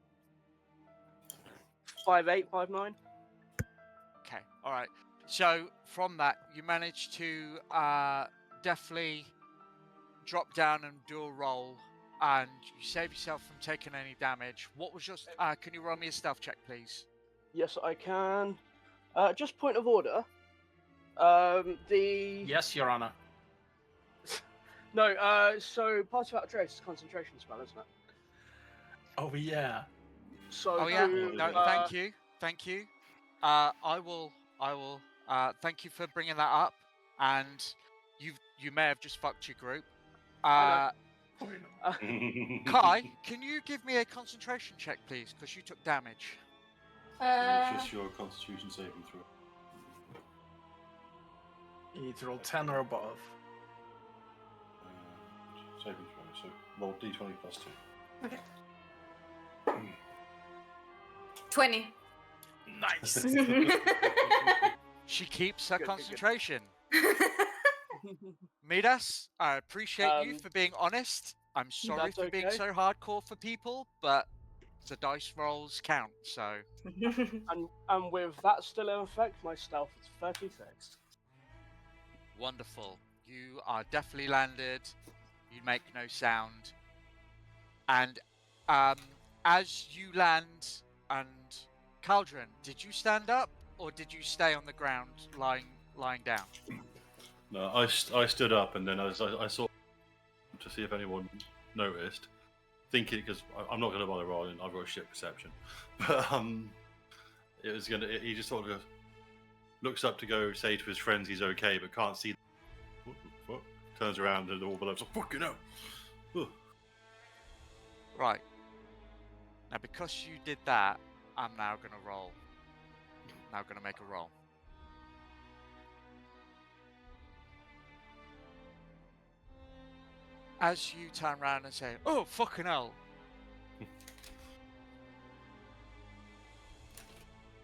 C: 5'8", 5'9".
B: Okay, all right. So from that, you manage to definitely drop down and do a roll, and you save yourself from taking any damage. What was your? Can you roll me a stealth check, please?
C: Yes, I can. Just point of order.
F: Yes, Your Honor.
C: No, so Party Without Trace is a concentration spell, isn't it?
F: Oh, yeah.
C: So
B: Oh yeah.
C: do,
B: No, thank you. I will. Thank you for bringing that up. And you may have just fucked your group. Kai, can you give me a concentration check, please? Because you took damage.
A: It's just your Constitution saving throw.
F: You need to roll 10 or above.
A: Saving throw. So roll d20 plus 2.
E: Okay. 20.
F: Nice.
B: She keeps her
C: Good.
B: concentration. Midas, I appreciate you for being honest. I'm sorry
C: That's
B: for being
C: okay.
B: so hardcore for people, but the dice rolls count, so...
C: and with that still in effect, my stealth is 36.
B: Wonderful. You are definitely landed. You make no sound. And as you land, and Caldron, did you stand up or did you stay on the ground lying down?
A: No, I stood up, and then I saw to see if anyone noticed, thinking, because I'm not going to bother rolling, I've got a shit perception, but he just sort of looks up to go say to his friends he's okay, but can't see. What the fuck? Turns around and all below, so fucking hell. Ugh.
B: Right. Now, because you did that, I'm now going to roll. Now going to make a roll. As you turn around and say, "Oh, fucking hell,"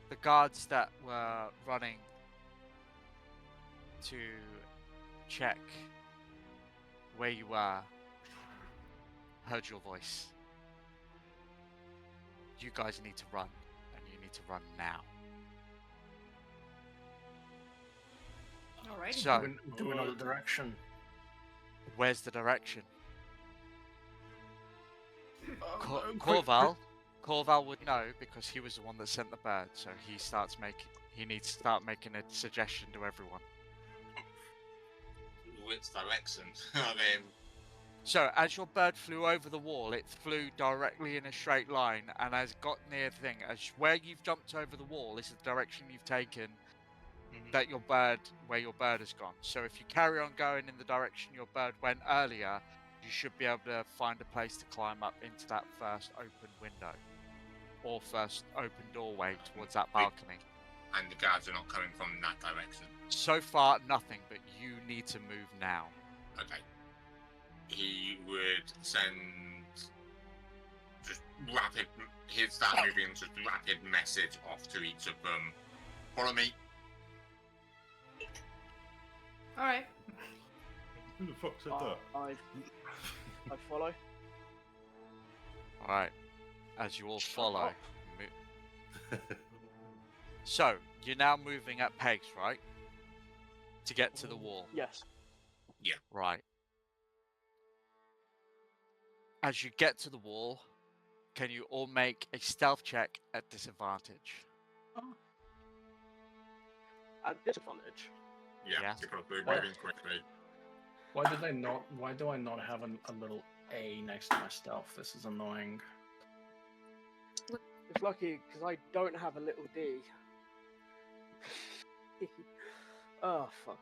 B: the guards that were running to check where you were heard your voice. You guys need to run, and you need to run now.
E: Alrighty.
B: So,
F: Do another direction.
B: where's the direction?
F: Quick-
B: Corval would know because he was the one that sent the bird. So he needs to start making a suggestion to everyone.
D: Which direction? I mean,
B: So as your bird flew over the wall, it flew directly in a straight line, and as it got near the thing, as where you've jumped over the wall, this is the direction you've taken. That where your bird has gone. So if you carry on going in the direction your bird went earlier, you should be able to find a place to climb up into that first open window, or first open doorway towards that balcony.
D: and the guards are not coming from that direction.
B: So far, nothing, but you need to move now.
D: Okay. He would send just rapid he'll start moving just rapid message off to each of them. Follow me.
E: All right.
A: Who the fuck said that?
C: I follow.
B: Alright. As you all
C: Shut
B: follow.
C: up.
B: So, you're now moving at pace, right? To get to the wall.
C: Yes.
B: Right. As you get to the wall, can you all make a stealth check at disadvantage?
C: At disadvantage.
D: Yeah,
B: Yes.
D: because we're moving quickly.
F: Why do I not have a little A next to my stealth? This is annoying.
C: It's lucky because I don't have a little D. Oh fuck.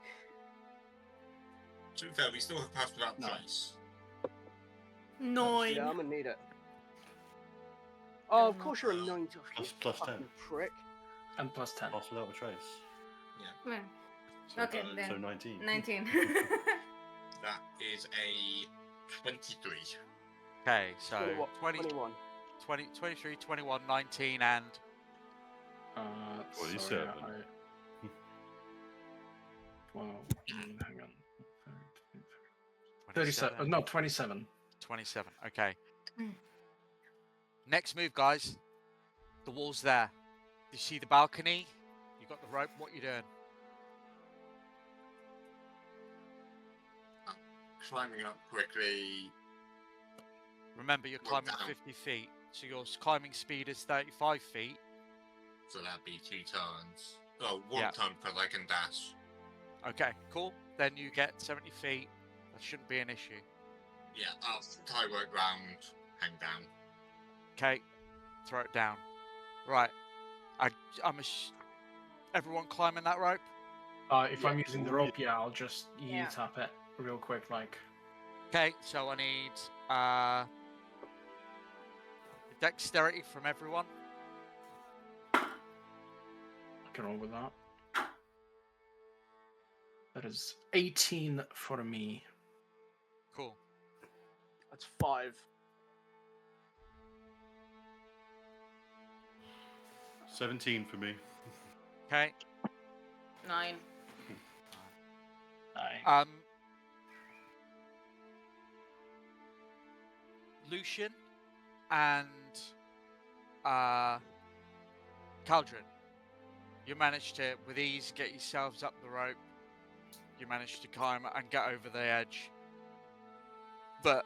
D: To be fair, we still have passed without trace.
E: 9.
C: Yeah, I'm gonna need it. Oh, of course you're a 9 to
A: Plus 10.
C: prick.
F: And plus 10.
A: Lost without a trace.
E: Yeah.
A: So,
E: Okay, then.
A: So 19.
E: 19.
D: That is a 23.
B: Okay, so 20,
C: 21.
B: 20, 23, 21, 19, and
A: 27.
F: Sorry, well, hang on. 37. No, 27.
B: 27. Okay.
E: Mm.
B: Next move, guys. The wall's there. You see the balcony? You got the rope. What you doing?
D: Climbing up quickly.
B: Remember, you're
D: Well,
B: climbing
D: down.
B: 50 feet, so your climbing speed is 35 feet.
D: So that'd be 2 turns. Oh, one
B: Yeah.
D: turn because I can dash.
B: Okay, cool. Then you get 70 feet. That shouldn't be an issue.
D: Yeah, I'll tie work round, hang down.
B: Okay, throw it down. Right. I'm everyone climbing that rope?
F: If
C: Yeah.
F: I'm using the rope, yeah, I'll just
E: Yeah.
F: tap it real quick, like.
B: Okay, so I need dexterity from everyone.
F: I can roll with that. That is 18 for me.
B: Cool.
C: That's 5.
A: 17 for me.
B: Okay.
E: 9.
F: Aye.
B: Lucian and Caldron, you managed to, with ease, get yourselves up the rope. You managed to climb and get over the edge. But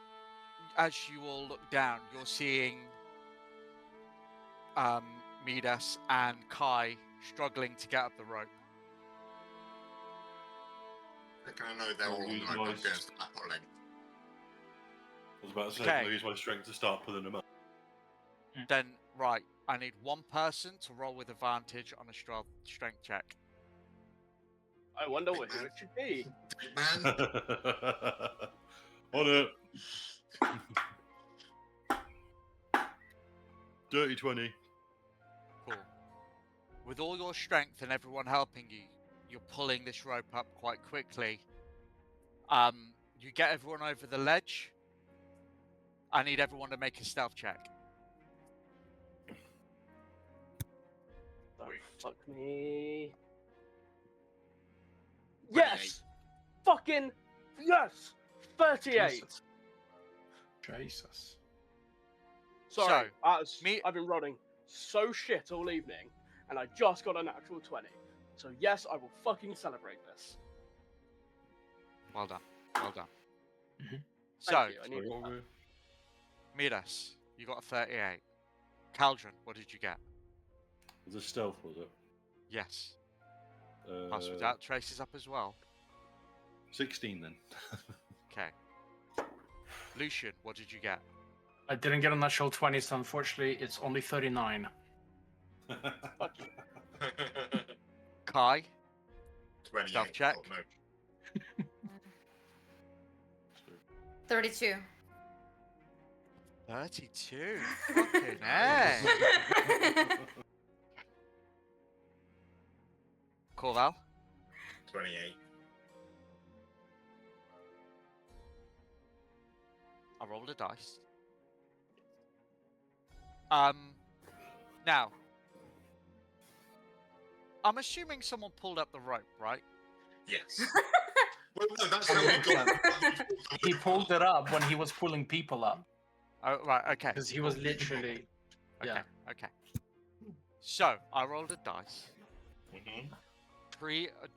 B: as you all look down, you're seeing Midas and Kai struggling to get up the rope.
D: I know they're all on the
A: Use
D: rope. I'm going
A: noise.
D: to start pulling.
A: I was about to say,
B: Okay.
A: I'll use my strength to start pulling them up.
B: Then, right, I need one person to roll with advantage on a strength check.
C: I wonder which it should be.
D: Man,
A: On it. Dirty 20.
B: Cool. With all your strength and everyone helping you, you're pulling this rope up quite quickly. You get everyone over the ledge. I need everyone to make a stealth check.
C: Don't fuck me. Yes! Fucking yes! 38!
F: Jesus.
C: Sorry,
B: So,
C: I've been running so shit all evening, and I just got a natural 20. So yes, I will fucking celebrate this.
B: Well done. Well done.
F: Mhm.
B: So,
C: Thank you, I need
A: What
C: that.
A: were we-
B: Midas, you got a 38. Caldron, what did you get?
A: Was it stealth, was it?
B: Yes. Pass
A: Uh,
B: without traces up as well.
A: 16 then.
B: Okay. Lucian, what did you get?
F: I didn't get a natural 20, so unfortunately it's only 39.
C: Fuck you.
B: Kai,
D: 28.
B: Stealth check.
D: Oh, no.
E: 32.
B: 32. Fucking hey. Corval,
D: 28.
B: I rolled a dice. Now, I'm assuming someone pulled up the rope, right?
D: Yes. Well, no, that's how we got.
F: He pulled it up when he was pulling people up.
B: Oh, right, okay.
F: Because he was literally...
B: Okay, okay. So, I rolled a dice.
D: Mhm.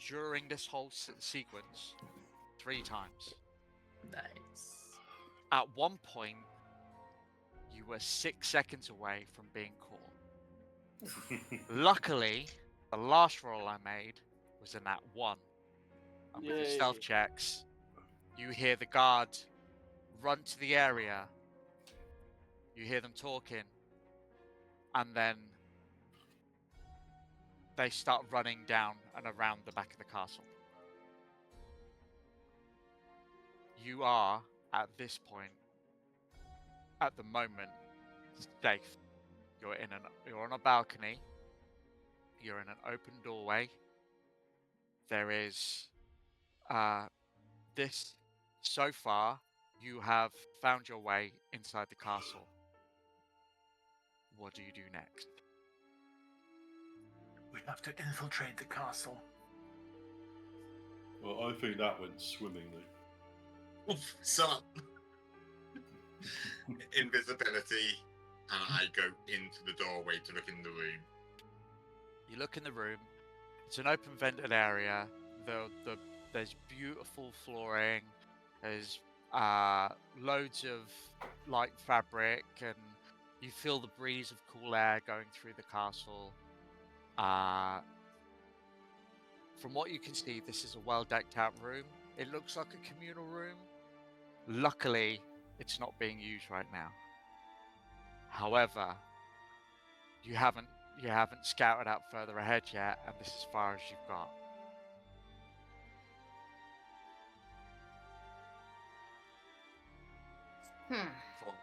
B: During this whole sequence, 3 times.
F: Nice.
B: At one point, you were 6 seconds away from being caught. Luckily, the last roll I made was a nat 1. And with the
C: Yay.
B: stealth checks, you hear the guard run to the area. You hear them talking. And then they start running down and around the back of the castle. You are, at this point, at the moment, safe. You're on a balcony. You're in an open doorway. There is this. So far, you have found your way inside the castle. What do you do next?
F: We have to infiltrate the castle.
A: Well, I think that went swimmingly.
D: Oof, son. Invisibility, and I go into the doorway to look in the room.
B: You look in the room. It's an open vented area. There's beautiful flooring. There's loads of light fabric, and you feel the breeze of cool air going through the castle. From what you can see, this is a well decked out room. It looks like a communal room. Luckily, it's not being used right now. However, you haven't scouted out further ahead yet, and this is as far as you've got.
D: For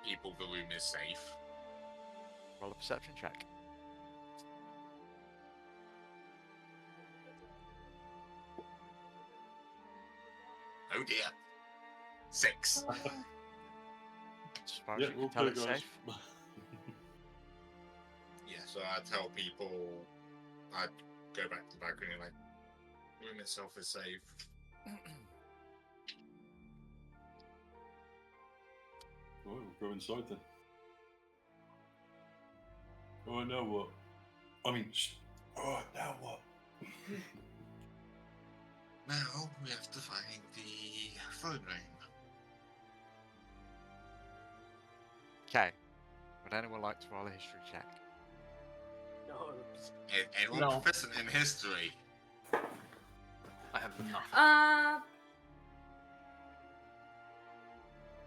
D: people, the room is safe.
B: Roll a perception check.
D: Oh dear. 6.
B: As far as
A: Yeah,
B: you
A: we'll
B: can tell,
A: play,
B: it's
A: guys.
B: safe.
D: Yeah, so I tell people, I go back to the balcony, like, room itself is safe.
A: Right, we'll go inside then. Oh, now what? I mean, oh, now what?
D: Now we have to find the phone ring.
B: Okay. Would anyone like to roll a history check?
C: No.
D: Anyone
F: No.
D: proficient in history?
F: I have nothing.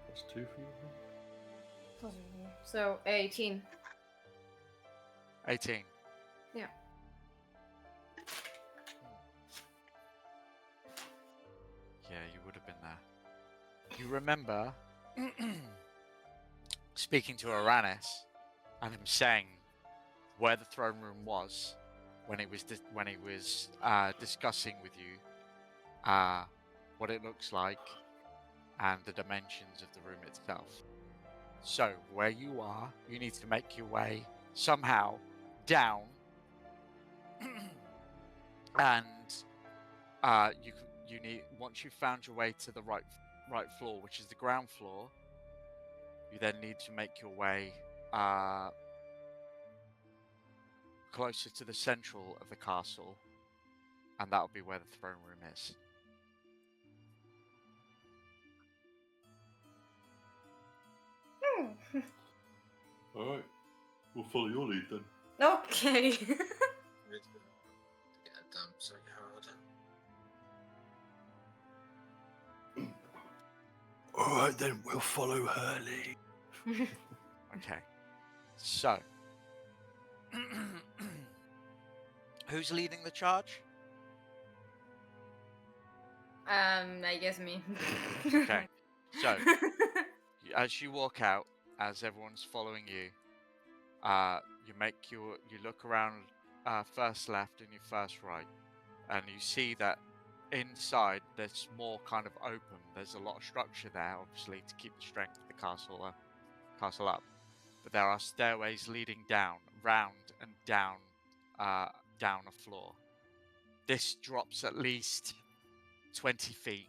A: That's 2 for you.
E: So 18.
B: 18.
E: Yeah.
B: Yeah, you would have been there. You remember speaking to Aranis and him saying where the throne room was when he was discussing with you what it looks like and the dimensions of the room itself. So where you are, you need to make your way somehow down, and you need, once you've found your way to the right floor, which is the ground floor, you then need to make your way closer to the central of the castle, and that'll be where the throne room is.
A: Alright, we'll follow your lead then.
E: Okay.
D: Get a damn so hard.
A: Alright then, we'll follow her lead.
B: Okay. So, who's leading the charge?
E: I guess me.
B: Okay. So, as you walk out, as everyone's following you, you look around, first left and you first right, and you see that inside there's more kind of open. There's a lot of structure there, obviously, to keep the strength of the castle up. but there are stairways leading down, round and down, down a floor. This drops at least 20 feet.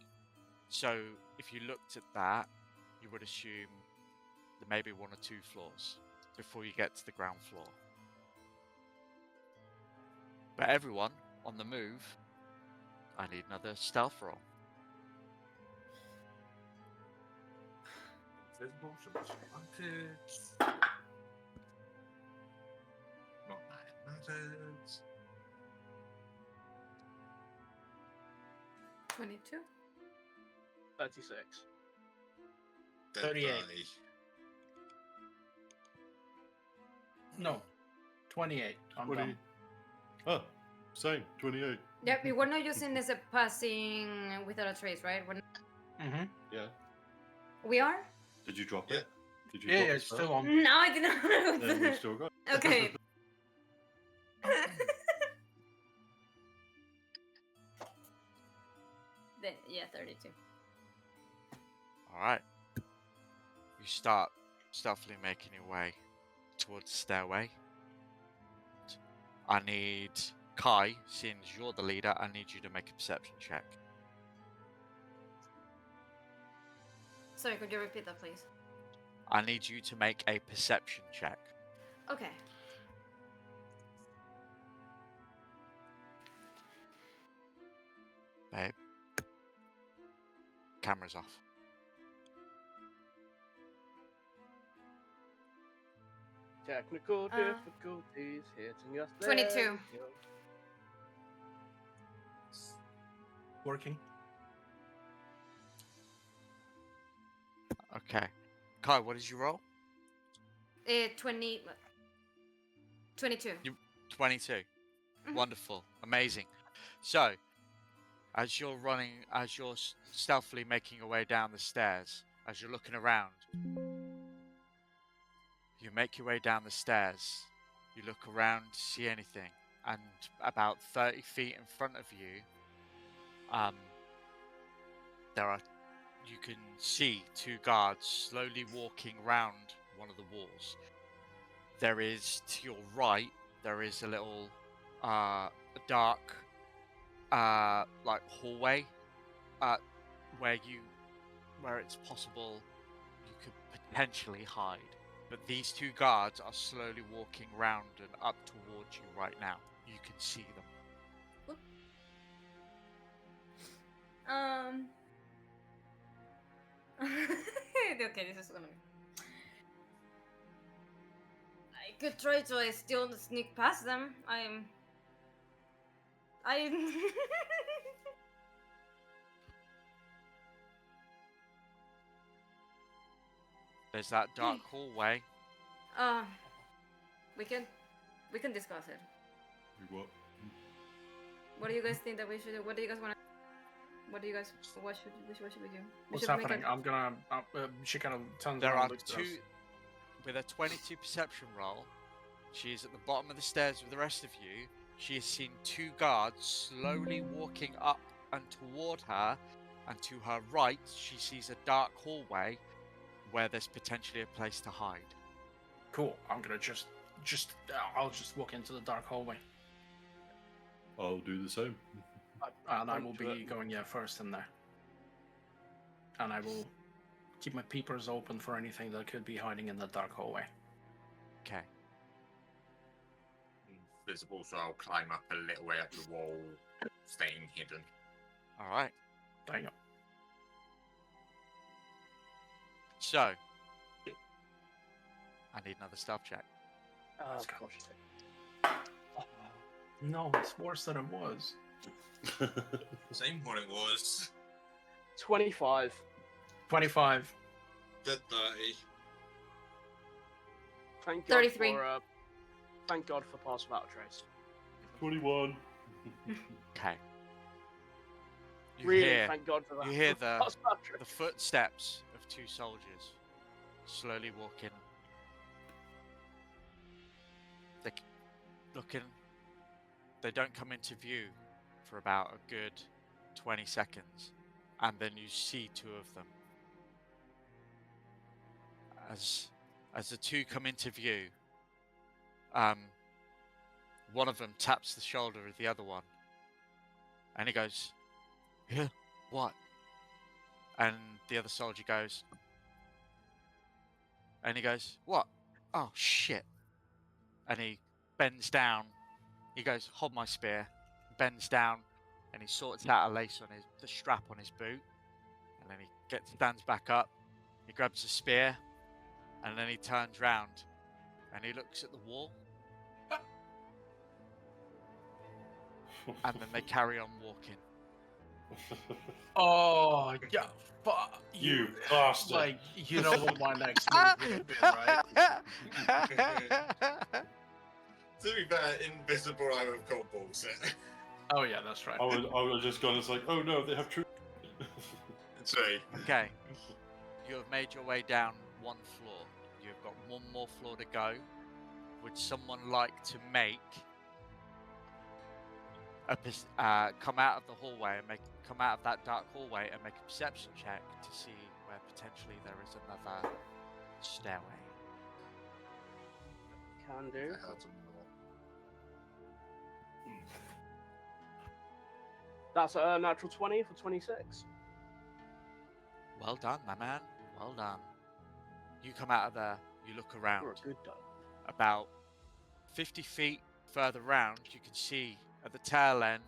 B: So if you looked at that, you would assume there may be 1 or 2 floors before you get to the ground floor. But everyone on the move, I need another stealth roll.
D: Invisible, so it's advantage. Not that it matters.
E: 22.
C: 36.
F: 38. No, 28. I'm
A: 20.
F: done.
A: Oh, same, 28.
E: Yep, we were not using this as passing without a trace, right?
F: Mm-hmm.
A: Yeah.
E: We are?
A: Did you drop
D: Yeah.
A: it? Did you
F: Yeah,
A: drop
F: yeah,
A: it
F: it's
A: first?
F: still on.
E: No, I didn't.
A: Then we still got it.
E: Okay. Then, yeah, 32.
B: Alright. You start stealthily making your way towards the stairway. I need Kai, seeing as you're the leader, I need you to make a perception check.
E: Sorry, could you repeat that, please?
B: I need you to make a perception check.
E: Okay.
B: Babe. Camera's off.
C: Technical
E: Uh,
C: difficulties hitting us.
E: 22.
C: There we go.
F: Working.
B: Okay. Kai, what did you roll?
E: 22.
B: 22.
E: Mhm.
B: Wonderful. Amazing. So, as you're stealthily making your way down the stairs, as you're looking around, you make your way down the stairs, you look around to see anything, and about 30 feet in front of you, you can see 2 guards slowly walking round one of the walls. There is, to your right, there is a little dark like hallway where it's possible you could potentially hide. But these 2 guards are slowly walking round and up towards you right now. You can see them.
E: Okay, this is gonna be. I could try to still sneak past them. I.
B: There's that dark hallway.
E: We can discuss it.
A: You what?
E: What do you guys think that we should do? What do you guys want to? What do you guys? What should we do?
F: What's happening? I'm gonna. She kind of turns
B: There
F: around
B: are
F: and looks at
B: 2
F: us.
B: with a 22 perception roll. She is at the bottom of the stairs with the rest of you. She has seen 2 guards slowly walking up and toward her, and to her right, she sees a dark hallway where there's potentially a place to hide.
F: Cool. I'm gonna I'll just walk into the dark hallway,
A: I'll do the same.
F: and I will
C: Point to
F: be
C: it.
F: going first in there. And I will keep my peepers open for anything that could be hiding in the dark hallway.
B: Okay.
D: Visible, so I'll climb up a little way up the wall, staying hidden.
B: All right.
F: There you go.
B: So, I need another stealth check.
F: Let's go.
C: Gosh.
F: No, it's worse than it was.
D: Same what it was.
C: 25.
F: 25.
D: Good 30.
C: Thank God
E: 33.
C: for thank God for pass without a trace.
A: 21.
B: Okay. You
C: Really,
B: hear
C: thank God for that.
B: you hear the-
C: Pass without a trace.
B: the footsteps of 2 soldiers slowly walking. They looking. They don't come into view for about a good 20 seconds, and then you see 2 of them. As the two come into view, one of them taps the shoulder of the other one, and he goes, "Yeah, what?" And the other soldier goes, and he goes, "What? Oh shit!" And he bends down. He goes, "Hold my spear." Bends down, and he sorts out a lace on the strap on his boot, and then he stands back up. He grabs a spear, and then he turns round, and he looks at the wall. And then they carry on walking.
F: Oh, yeah. Fuck
A: You bastard.
F: Like, you know what my next move would have been, right?
D: To be fair, invisible I would have called bullshit.
F: Oh, yeah, that's right.
A: I was just gone. It's like, oh no, they have true.
D: Sorry.
B: Okay. You have made your way down one floor. You've got one more floor to go. Would someone like to make come out of the hallway and come out of that dark hallway and make a perception check to see where potentially there is another stairway?
C: Can do. That's a natural 20 for 26.
B: Well done, my man. Well done. You come out of there. You look around.
C: You're a good dog.
B: About 50 feet further round, you can see at the tail end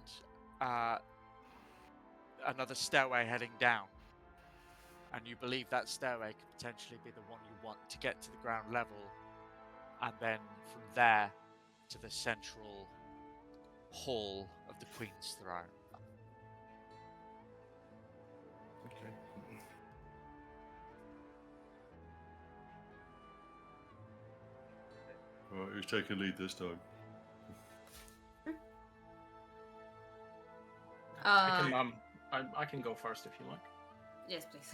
B: another stairway heading down. And you believe that stairway could potentially be the one you want to get to the ground level. And then from there to the central hall of the Queen's Throne.
A: Okay. Alright, who's taking lead this time?
F: I can go first if you like.
E: Yes, please.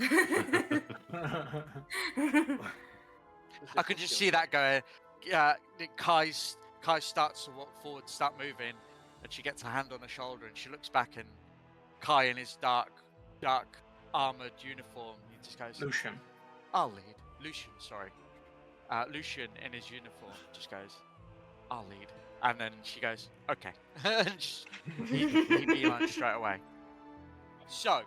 B: I could just see that going. Kai starts to walk forward, start moving, and she gets her hand on her shoulder, and she looks back, and Kai in his dark armored uniform, he just goes,
F: Lucian.
B: "I'll lead." Lucian, sorry. Lucian in his uniform just goes, "I'll lead," and then she goes, "Okay," and just, he beelines straight away. So,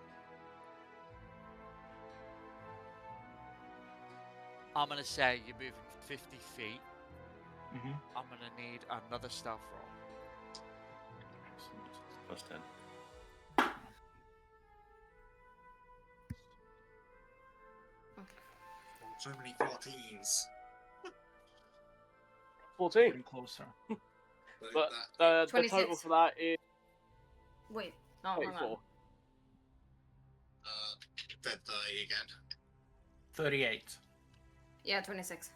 B: I'm gonna say you're moving 50 feet.
F: Mm-hmm.
B: I'm gonna need another stealth roll.
A: Plus 10.
D: So many 14s.
C: 14.
F: Getting closer.
C: But the
E: 26.
C: total for that is
E: Wait, no, hang
C: 24.
E: on.
D: Dead 30 again.
F: 38.
E: Yeah, 26.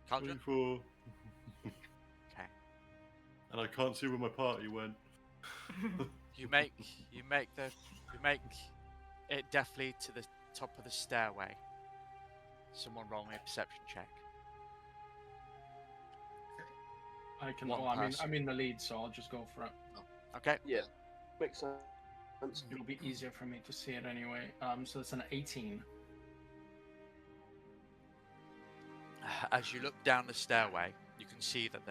B: Cauldron?
A: 24.
B: Okay.
A: And I can't see where my party went.
B: You make it definitely to the top of the stairway. Someone roll me a perception check.
F: I can.
B: One
F: Well, I'm
B: person.
F: in the lead, so I'll just go for it.
B: Okay.
C: Yeah, makes sense.
F: It'll be easier for me to see it anyway. So it's an 18.
B: As you look down the stairway, you can see that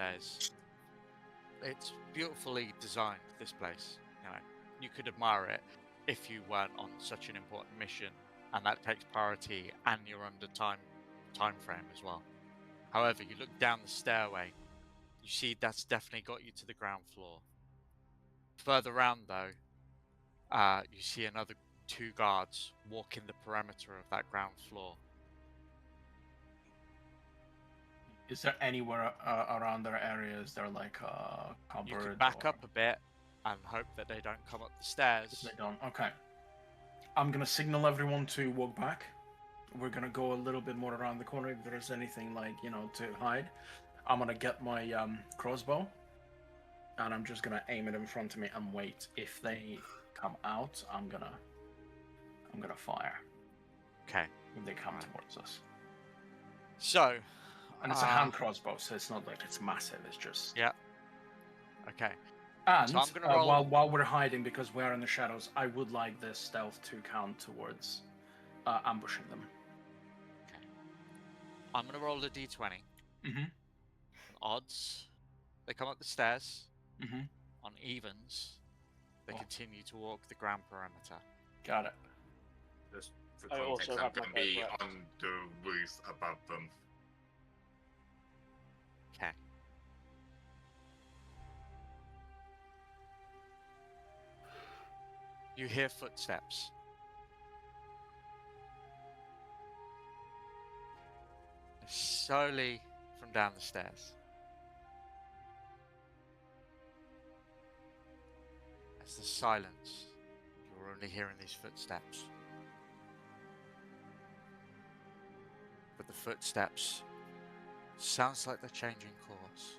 B: it's beautifully designed, this place. You know, you could admire it if you weren't on such an important mission, and that takes priority, and you're under time frame as well. However, you look down the stairway, you see that's definitely got you to the ground floor. Further round though, you see another 2 guards walking the perimeter of that ground floor.
F: Is there anywhere around their area? Is there like a cupboard?
B: You can back
F: or...
B: up a bit and hope that they don't come up the stairs.
F: They don't. Okay. I'm gonna signal everyone to walk back. We're gonna go a little bit more around the corner if there's anything like, to hide. I'm gonna get my crossbow, and I'm just gonna aim it in front of me and wait. If they come out, I'm gonna fire.
B: Okay.
F: If they come towards us.
B: So.
F: And it's a hand crossbow, so it's not like it's massive. It's just.
B: Yeah. Okay.
F: And
B: so I'm gonna roll...
F: while we're hiding, because we are in the shadows, I would like this stealth to count towards ambushing them.
B: Okay. I'm gonna roll a d20.
F: Mm-hmm.
B: Odds, they come up the stairs.
F: Mm-hmm.
B: On evens, they
F: Oh.
B: continue to walk the ground perimeter.
F: Got it.
D: Just for
C: I
D: context,
C: also
D: I'm
C: have my
D: going to be
C: correct.
D: on the roof above them.
B: Okay. You hear footsteps. Slowly from down the stairs. As the silence, you're only hearing these footsteps. But the footsteps sounds like they're changing course.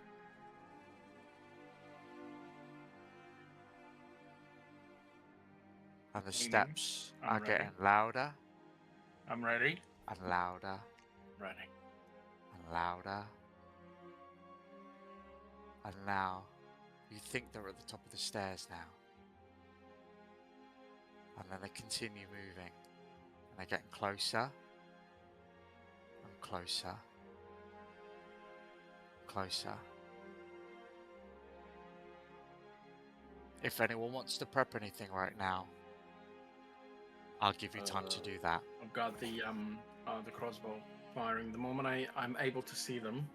B: And the steps
F: I'm
B: are
F: ready.
B: getting louder
F: I'm ready.
B: and louder
F: Ready.
B: and louder. And now, you think they're at the top of the stairs now. And then they continue moving. And they're getting closer. And closer. Closer. If anyone wants to prep anything right now, I'll give you time to do that.
F: I've got the crossbow firing. The moment I'm able to see them,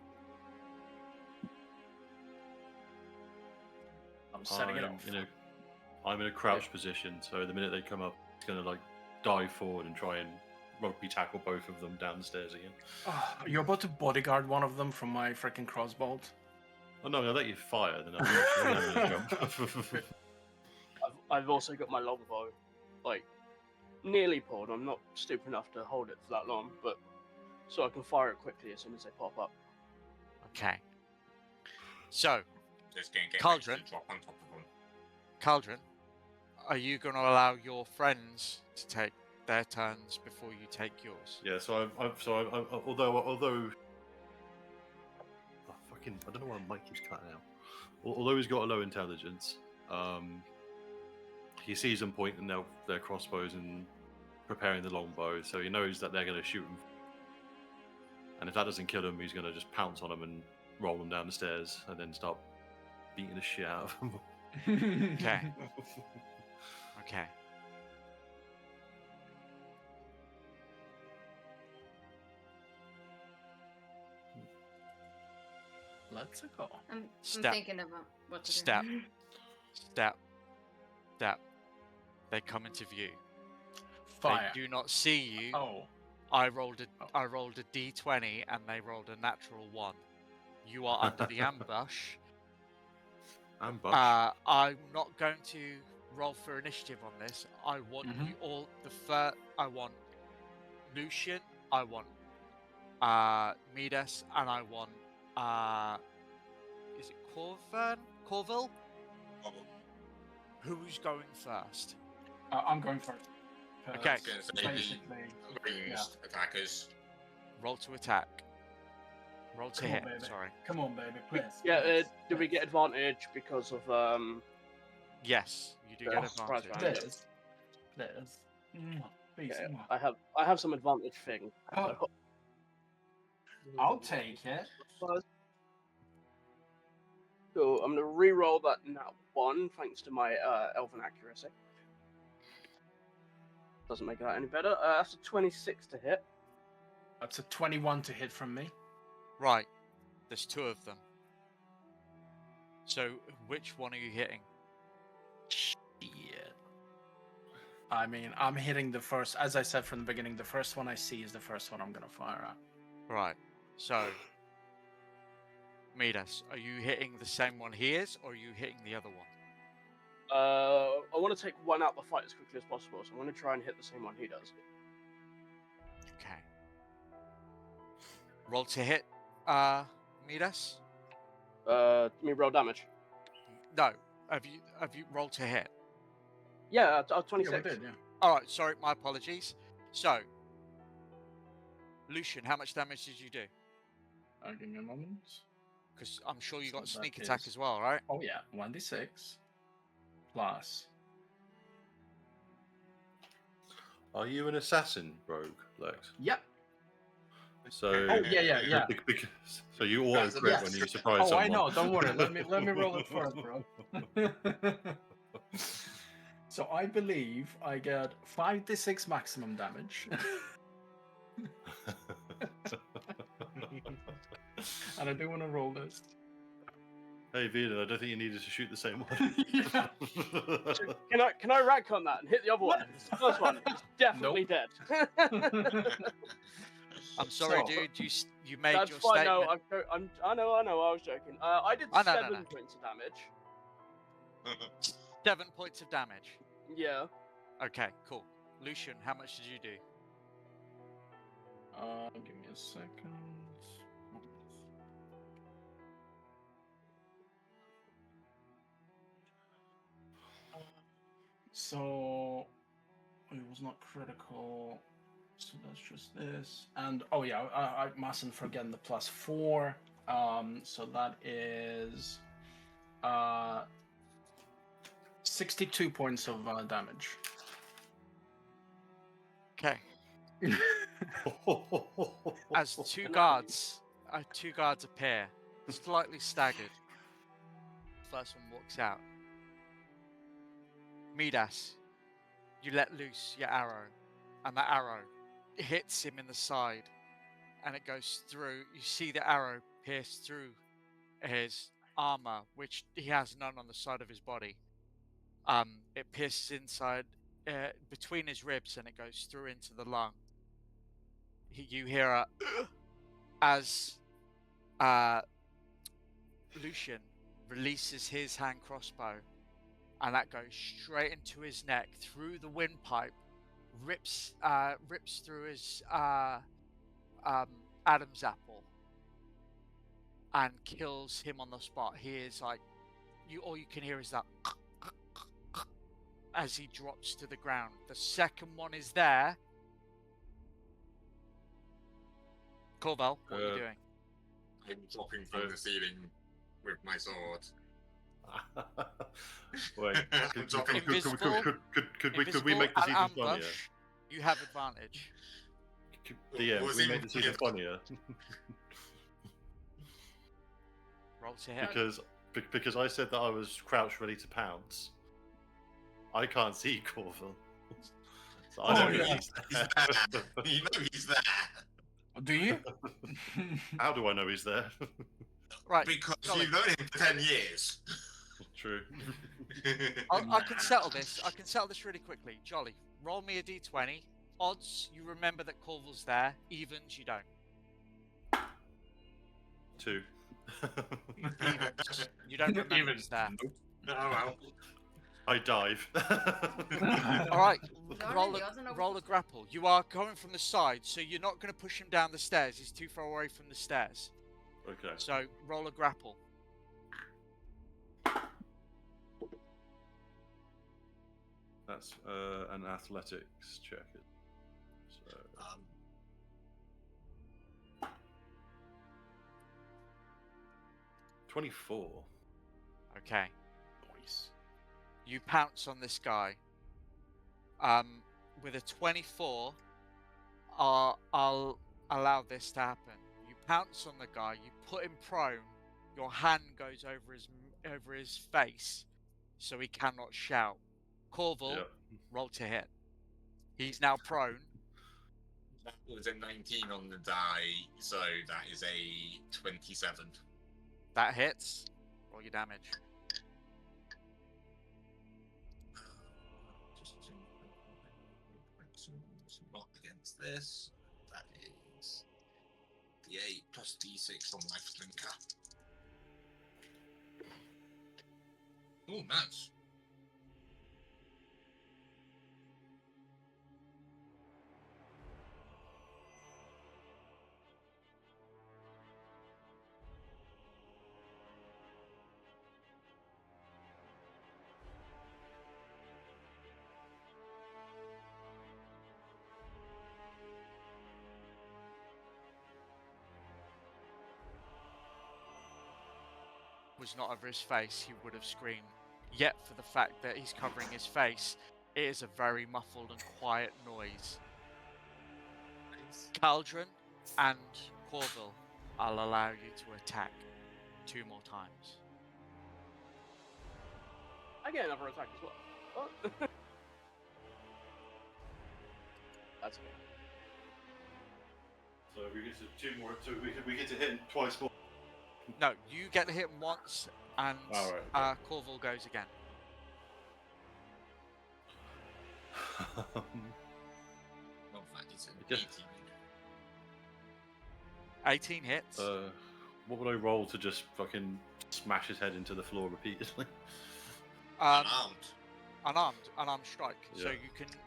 F: I'm setting it off.
A: I'm in a crouched position, so the minute they come up, it's going to like dive forward and try and rugby tackle both of them down the stairs again.
F: Oh, you're about to bodyguard one of them from my freaking crossbow.
A: Oh no, I'll let you fire, then I'm going to jump.
C: I've also got my longbow, like, nearly pulled. I'm not stupid enough to hold it for that long, but so I can fire it quickly as soon as they pop up.
B: Okay. So,
D: Just going to get
B: Cauldron.
D: ready to drop on top of them.
B: Cauldron, are you going to allow your friends to take their turns before you take yours?
A: Yeah, so although oh, fucking, I don't know why my mic keeps cutting out. Although he's got a low intelligence, he sees them pointing their crossbows and preparing the longbow, so he knows that they're going to shoot him. And if that doesn't kill him, he's going to just pounce on them and roll them down the stairs, and then start beating the shit out of them.
B: Okay. Okay.
F: Let's go.
E: I'm
B: Step.
E: thinking about what to
B: Step.
E: do.
B: Step. Step. They come into view.
F: Fire.
B: They do not see you.
F: Oh.
B: I rolled a d20 and they rolled a natural 1. You are under the ambush.
A: Ambush.
B: I'm not going to roll for initiative on this. I want you all I want Lucian, I want Midas, and I want is it Corville? Who's going first?
F: I'm going first.
B: Okay.
D: I was going to say
F: Basically,
D: the ranged attackers.
B: Roll to attack. Roll to
F: Come on,
B: hit.
F: baby.
B: Sorry.
F: Come on, baby, please.
C: Yeah, do we get advantage because of
B: Yes, you do
C: Yeah,
B: get
C: surprise
B: advantage.
C: round.
F: Please. Please.
C: Yeah, I have some advantage thing.
F: Oh. I'll take it.
C: So I'm gonna re-roll that nat 1 thanks to my elven accuracy. Doesn't make that any better. That's a 26 to hit.
F: That's a 21 to hit from me.
B: Right. There's 2 of them. So which one are you hitting?
F: Shit. I mean, I'm hitting the first, as I said from the beginning, the first one I see is the first one I'm going to fire at.
B: Right. So, Midas, are you hitting the same one he is, or are you hitting the other one?
C: I want to take one out the fight as quickly as possible, so I'm going to try and hit the same one he does.
B: Okay. Roll to hit, Midas?
C: Give me roll damage.
B: No. Have you rolled to hit?
C: Yeah,
F: Yeah,
C: 26.
F: we did, yeah.
B: Alright, sorry, my apologies. So, Lucian, how much damage did you do?
F: Give me a moment.
B: Because I'm sure you
F: So
B: got sneak
F: that
B: attack
F: is-
B: as well, right?
F: Oh, yeah. 1d6 plus.
A: Are you an assassin, rogue, Lex?
F: Yep.
A: So
F: Oh yeah.
A: So you auto crit
F: Yes.
A: when you surprise
F: Oh,
A: someone.
F: I know. Don't worry. Let me roll it first, bro. So I believe I get 5d6 maximum damage. And I do want to roll this.
A: Hey Vina, I don't think you needed to shoot the same one.
F: Yeah.
C: Can I rack on that and hit the other one? The first one is definitely dead.
B: I'm sorry,
F: So-
B: dude. You made
C: That's
B: your
C: fine.
B: statement.
C: No, I know. I was joking. I did
B: Oh, no,
C: 7 points of damage.
B: 7 points of damage.
C: Yeah.
B: Okay, cool. Lucian, how much did you do?
F: Give me a second. So it was not critical. So that's just this. And oh yeah, I mustn't forget the +4. So that is 62 points of damage.
B: Okay. As two guards appear, slightly staggered. First one walks out. Midas, you let loose your arrow, and that arrow hits him in the side, and it goes through. You see the arrow pierce through his armor, which he has none on the side of his body. It pierces inside between his ribs, and it goes through into the lung. You hear a as Lucian releases his hand crossbow, and that goes straight into his neck through the windpipe, rips through his Adam's apple, and kills him on the spot. He is like, all you can hear is that as he drops to the ground. The second one is there. Corval, what are you doing?
D: I'm dropping from the ceiling with my sword.
A: Wait,
B: Invisible,
A: could we make this
B: and
A: even funnier?
B: ambush, you have advantage.
A: Yeah,
D: Was
A: we
D: it
A: make this even funnier.
B: Roll to hit.
A: Because I said that I was crouched ready to pounce. I can't see Corval. So I don't know
D: he's there. You know he's there.
F: Do you?
A: How do I know he's there?
B: Right.
D: Because
B: Jolly.
D: you've known him for 10 years.
A: True.
B: I can settle this. I can settle this really quickly. Jolly, roll me a d20. Odds, you remember that Corval's there. Evens, you don't.
A: 2.
B: Evens, you don't remember he's there.
D: Oh well.
A: I dive.
B: All right,
E: Darn it, he doesn't know
B: roll
E: what
B: a grapple. You are coming from the side, so you're not going to push him down the stairs. He's too far away from the stairs.
A: Okay.
B: So roll a grapple.
A: That's an athletics check. So 24.
B: Okay.
F: Nice.
B: You pounce on this guy. With a 24, I'll allow this to happen. You pounce on the guy. You put him prone. Your hand goes over his face, so he cannot shout. Corval,
A: Yeah.
B: roll to hit. He's now prone.
D: That was a 19 on the die, so that is a 27.
B: That hits. Roll your damage.
D: Not against this. That is D8 plus D6 on my flinker. Oh, nice.
B: Was not over his face, he would have screamed. Yet, for the fact that he's covering his face, it is a very muffled and quiet noise.
D: Nice.
B: Cauldron, and Corville, I'll allow you to attack 2 more times.
C: I get another attack as well. What? That's okay.
A: So we get to 2 more. So we get to hit him twice more.
B: No, you get to hit him once, and
A: All right.
B: Corville goes again.
D: Well, in fact, it's an
A: Just-
B: 18 hits.
A: What would I roll to just fucking smash his head into the floor repeatedly?
B: Unarmed strike. So
A: Yeah.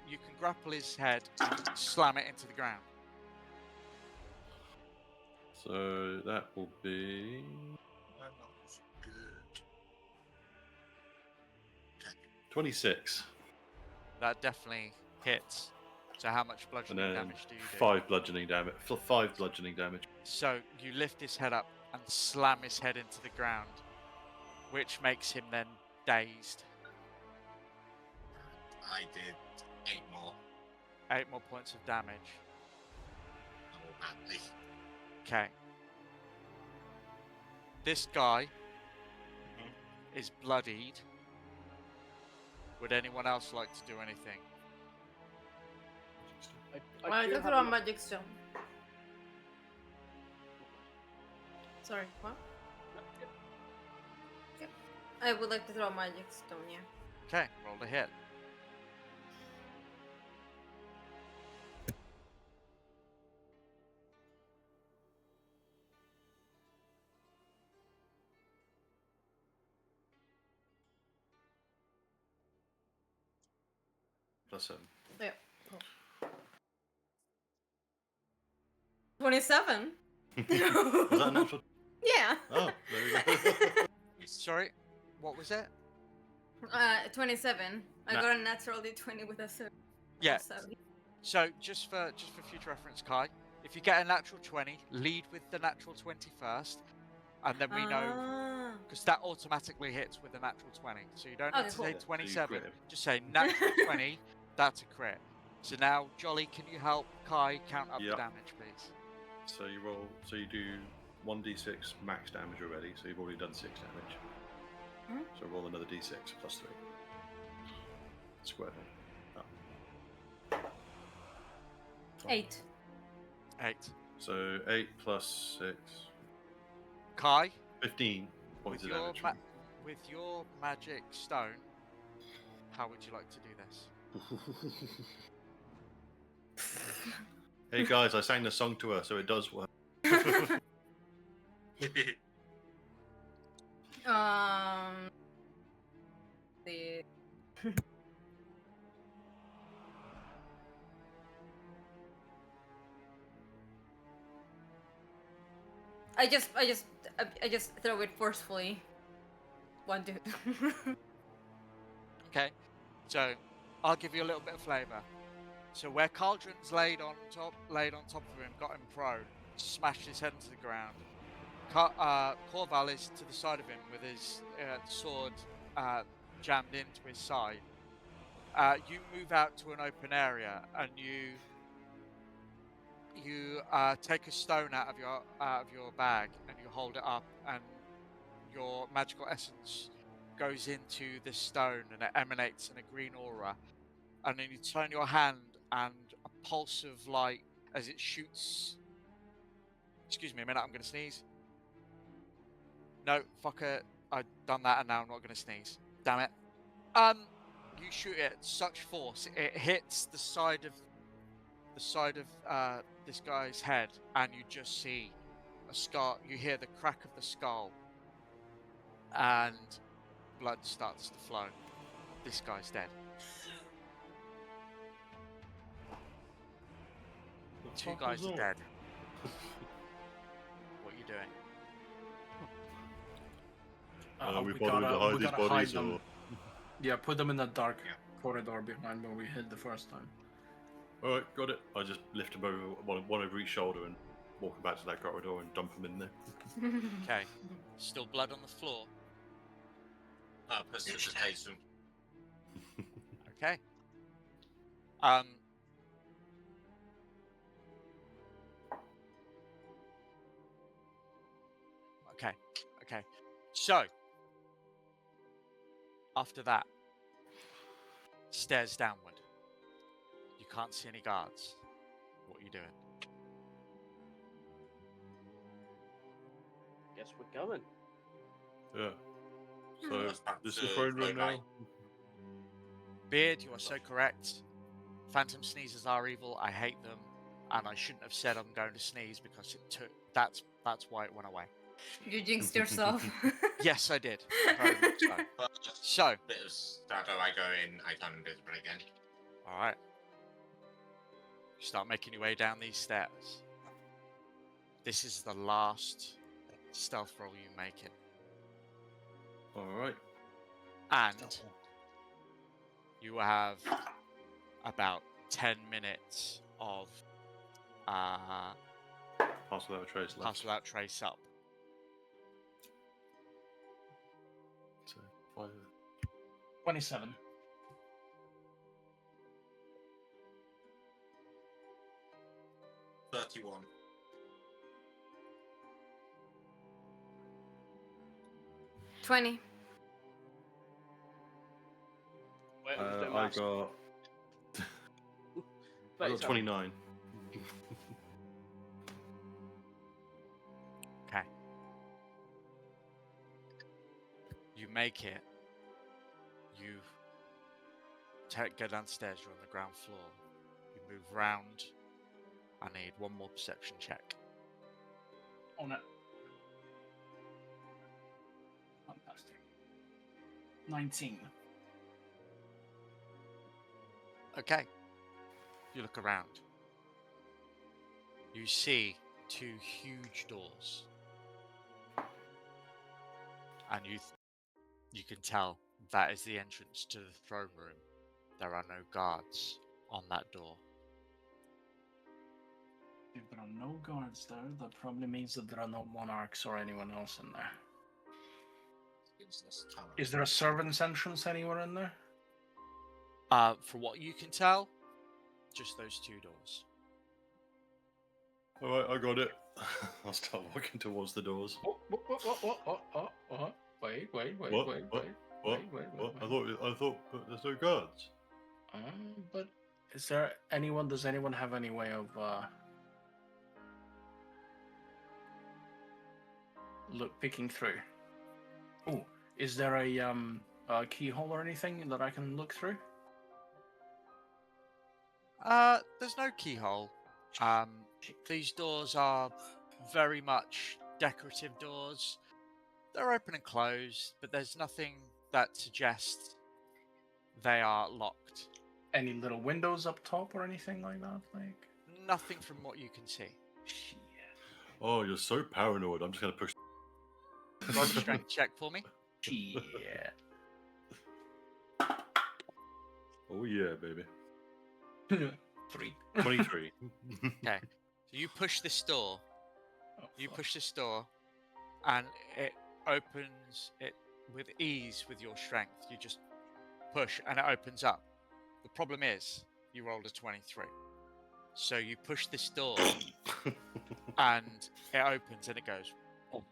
B: you can grapple his head and slam it into the ground.
A: So that will be 26,
B: That definitely hits. So how much
A: and
B: bludgeoning
A: then
B: damage do you do?
A: 5 bludgeoning damage. 5 bludgeoning damage.
B: So you lift his head up and slam his head into the ground, which makes him then dazed.
D: I did 8 more.
B: 8 more points of damage.
D: More badly.
B: Okay. This guy is bloodied. Would anyone else like to do anything?
E: I
C: do
E: can
C: have
E: throw a
C: a-
E: magic stone. Sorry, what? I would like to throw a magic stone, yeah.
B: Okay, roll the hit.
A: +7.
E: Yeah. Cool. 27.
A: Was that a natural?
E: Yeah.
A: Oh, there we go.
B: Sorry, what was it?
E: 27. I
B: No.
E: got a natural D20 with a 7.
B: Yeah.
E: 7.
B: So just for future reference, Kai, if you get a natural 20, lead with the natural 20 first, and then we know
E: Ah.
B: because that automatically hits with a natural 20. So you don't need
E: Okay,
B: to
E: cool.
B: say
A: Yeah, so you
B: 27.
A: crit him.
B: Just say natural 20. That's a crit. So now, Jolly, can you help Kai count up the
A: Yep.
B: damage, please?
A: So you roll. So you do 1d6 max damage already. So you've already done 6 damage.
E: Mhm.
A: So roll another d6 +3. Square hole. Oh.
E: 8.
B: 8.
A: So 8 + 6,
B: Kai,
A: 15 points
B: with
A: of
B: your
A: damage.
B: with your magic stone, how would you like to do this?
A: Hey guys, I sang the song to her, so it does work.
E: The I just throw it forcefully. One dude.
B: Okay, so I'll give you a little bit of flavour. So where Cauldron's laid on top of him, got him prone, smashed his head into the ground. Corval is to the side of him with his sword jammed into his side. You move out to an open area and you take a stone out of your bag and you hold it up, and your magical essence goes into this stone and it emanates in a green aura, and then you turn your hand and a pulse of light as it shoots. Excuse me a minute, I'm gonna sneeze. No, fuck it, I've done that and now I'm not gonna sneeze. Damn it. You shoot it at such force, it hits the side of this guy's head, and you just see a skull. You hear the crack of the skull, and blood starts to flow. This guy's dead. Two guys are dead. What are you doing?
A: We
F: we
A: bother to hide these
F: gotta
A: bodies,
F: them.
A: or
F: Yeah, put them in the dark corridor behind where we hid the first time.
A: all right, got it. I just lift him over one over each shoulder and walk him back to that corridor and dump him in there.
B: Okay. Still blood on the floor.
D: Precipitation.
B: Okay. Okay. Okay. So, after that, stairs downward. You can't see any guards. What are you doing?
C: Guess we're going.
A: Yeah. So
D: Let's back
A: this is
D: to
A: the throne room
D: Twilight.
A: now.
B: Beard, you are so correct. Phantom sneezes are evil. I hate them, and I shouldn't have said I'm going to sneeze because it took. That's why it went away.
E: You jinxed yourself.
B: Yes, I did. Very much so.
D: First
B: So,
D: bit of shadow, I go in, I turn invisible again.
B: all right. You start making your way down these stairs. This is the last stealth roll you make it,
A: All right.
B: and you have about 10 minutes of
A: Pass without a trace left.
B: pass without trace up.
A: So 5.
F: 27.
D: $31.
E: 20.
C: Wait, I'm just doing
A: I
C: maths.
A: got
C: 37.
A: 29.
B: Okay. You make it. You go downstairs. You're on the ground floor. You move round. I need one more perception check.
F: On it. Fantastic. 19.
B: Okay. You look around. You see 2 huge doors. And you can tell that is the entrance to the throne room. There are no guards on that door.
F: If there are no guards there, that probably means that there are no monarchs or anyone else in there. Is there a servant's entrance anywhere in there?
B: From what you can tell, just those 2 doors.
A: All right, I got it. I'll start walking towards the doors.
F: Wait.
A: What? I thought, but there's no guards.
F: But is there anyone? Does anyone have any way of picking through? Oh, is there a keyhole or anything that I can look through?
B: There's no keyhole. These doors are very much decorative doors. They're open and closed, but there's nothing that suggests they are locked.
F: Any little windows up top or anything like that? Like
B: Nothing from what you can see.
F: shit.
A: Oh, you're so paranoid. I'm just gonna push.
B: Roll a strength check for me.
F: Yeah.
A: Oh yeah, baby.
F: 3.
A: 23.
B: Okay. So you push this door.
F: Oh,
B: You
F: fuck.
B: push this door, and it opens it with ease with your strength. You just push, and it opens up. The problem is, you rolled a 23. So you push this door, and it opens, and it goes, "Oh,"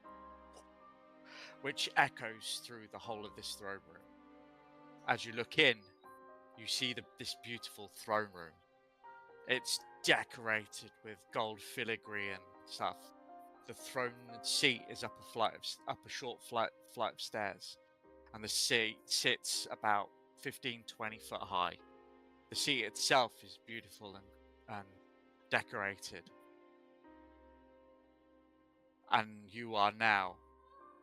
B: which echoes through the whole of this throne room. As you look in, you see this beautiful throne room. It's decorated with gold filigree and stuff. The throne seat is up a short flight of stairs, and the seat sits about 15-20 foot high. The seat itself is beautiful and decorated, and you are now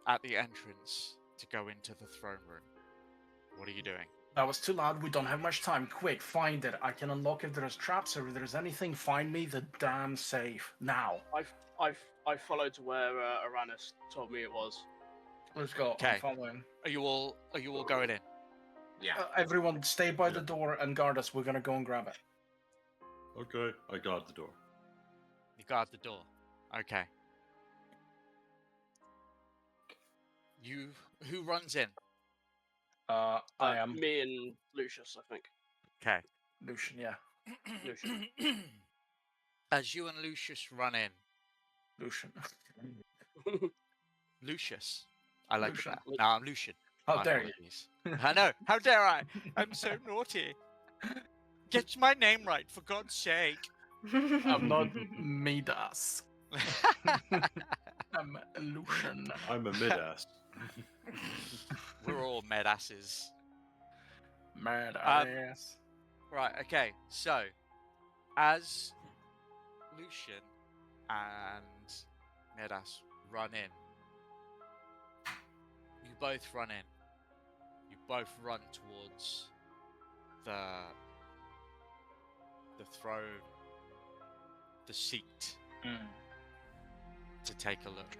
B: at the entrance to go into the throne room. What are you doing?
F: That was too loud. We don't have much time. Quick, find it. I can unlock if there's traps or if there's anything. Find me the damn safe now.
C: I followed to where Aranis told me it was.
F: Let's go.
B: Okay.
F: I'm following.
B: Are you all going in?
D: Yeah.
F: Everyone, stay by the
A: Yeah.
F: door and guard us. We're gonna go and grab it.
A: Okay, I guard the door.
B: You guard the door. Okay. Who runs in?
F: I am
C: Me and Lucius, I think.
B: Okay.
F: Lucian. Yeah,
C: Lucian.
B: As you and Lucius run in,
F: Lucian.
B: Lucius. I like
F: Lucian.
B: that. No, I'm Lucian.
F: How
B: My
F: dare you?
B: apologies. I know. How dare I? I'm so naughty. Get my name right, for God's sake.
F: I'm not Midas. I'm Lucian.
A: I'm a mid-ass.
B: We're all med asses.
F: Mad ass.
B: Right, okay. So, as Lucian and Medas run in, you both run in. You both run towards the throne, the seat, to take a look.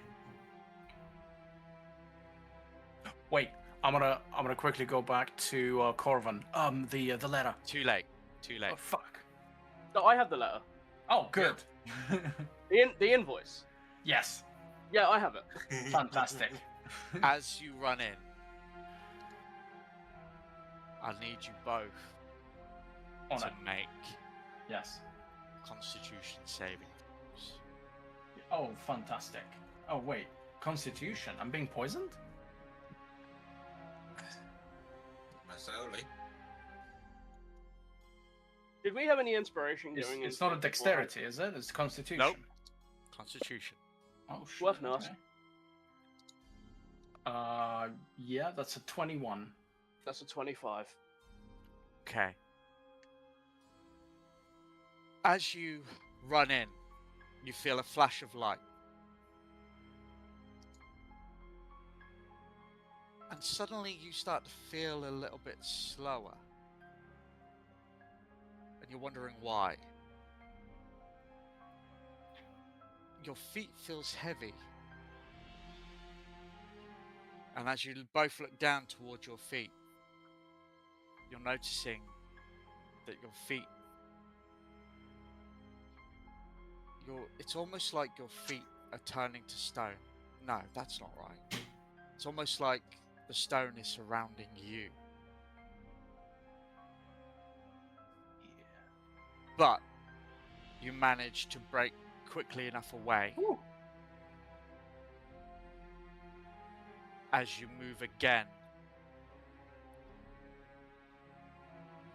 F: Wait, I'm gonna quickly go back to Corvin. The letter.
B: Too late. Too late.
F: Oh fuck.
C: No, I have the letter.
F: Oh, good.
C: The invoice.
F: Yes.
C: Yeah, I have it.
F: Fantastic.
B: As you run in, I need you both
F: On
B: to
F: it.
B: make
F: Yes.
B: Constitution saving throws.
F: Oh, fantastic. Oh wait, Constitution. I'm being poisoned.
D: Necessarily.
C: Did we have any inspiration
F: It's,
C: going
F: it's
C: into
F: not a
C: it
F: dexterity, is it? It's Constitution.
B: Nope. Constitution.
F: Oh shit.
C: Worth an ask.
F: Okay. Yeah, that's a 21.
C: That's a 25.
B: Okay. As you run in, you feel a flash of light. And suddenly you start to feel a little bit slower. And you're wondering why. Your feet feels heavy. And as you both look down towards your feet, you're noticing that your feet, it's almost like your feet are turning to stone. No, that's not right. It's almost like the stone is surrounding you. But you manage to break quickly enough away.
C: Ooh.
B: As you move again,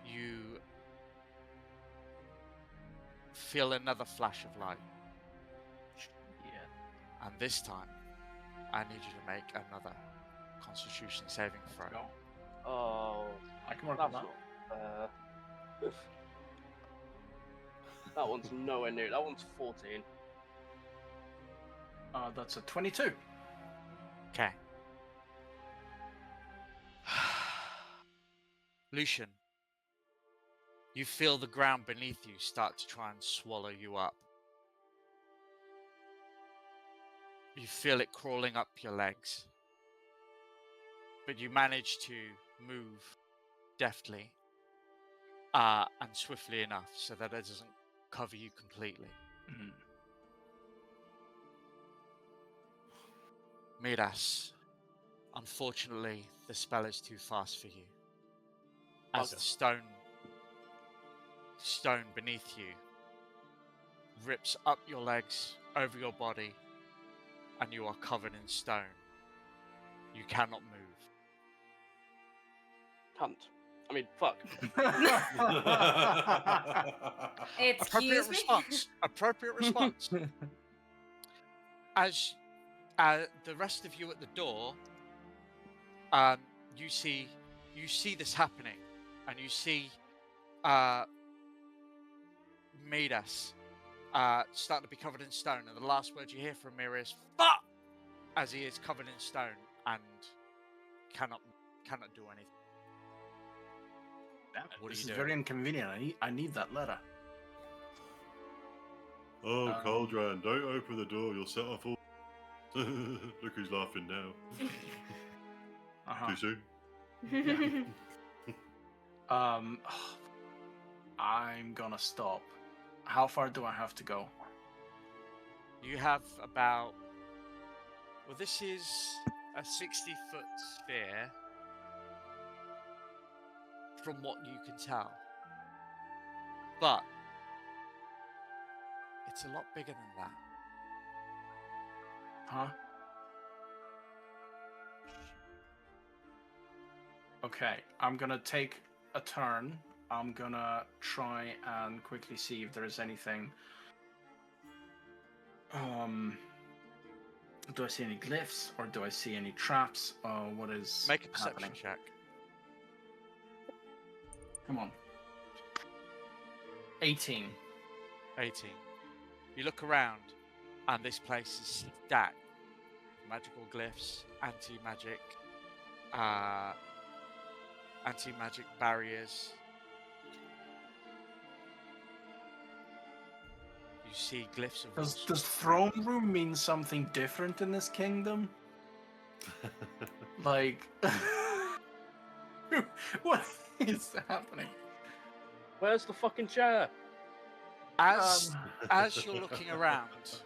B: you feel another flash of light.
F: Yeah.
B: And this time, I need you to make another Constitution saving throw.
F: Go.
C: Oh,
F: I can work
C: that's
F: on
C: not fair. That one's nowhere near. That one's 14.
F: that. That's a 22.
B: Okay. Lucian, you feel the ground beneath you start to try and swallow you up. You feel it crawling up your legs. But you manage to move deftly and swiftly enough so that it doesn't cover you completely. Midas, unfortunately, the spell is too fast for you. As the stone beneath you rips up your legs, over your body, and you are covered in stone. You cannot move.
C: Cunt. I mean, fuck.
E: Excuse me?
B: Appropriate response. As the rest of you at the door, you see this happening, and you see Midas starting to be covered in stone, and the last word you hear from him is "fuck" as he is covered in stone and cannot do anything. What
F: This
B: do
F: is
B: you do?
F: very inconvenient. I need that letter.
A: Oh, Cauldron, don't open the door. You'll set off all... Look who's laughing now.
F: Uh-huh.
A: Too soon?
F: I'm gonna stop. How far do I have to go?
B: You have about... Well, this is a 60-foot sphere, from what you can tell. But it's a lot bigger than that.
F: Huh? Okay, I'm gonna take a turn. I'm gonna try and quickly see if there is anything. Do I see any glyphs, or do I see any traps, or what is
B: Make a perception
F: happening?
B: check.
F: Come on. 18.
B: 18. You look around, and this place is stacked with magical glyphs, anti-magic barriers. You see glyphs of all
F: Does
B: sorts
F: throne room mean something different in this kingdom? Like, what is happening?
C: Where's the fucking chair?
B: As you're looking around,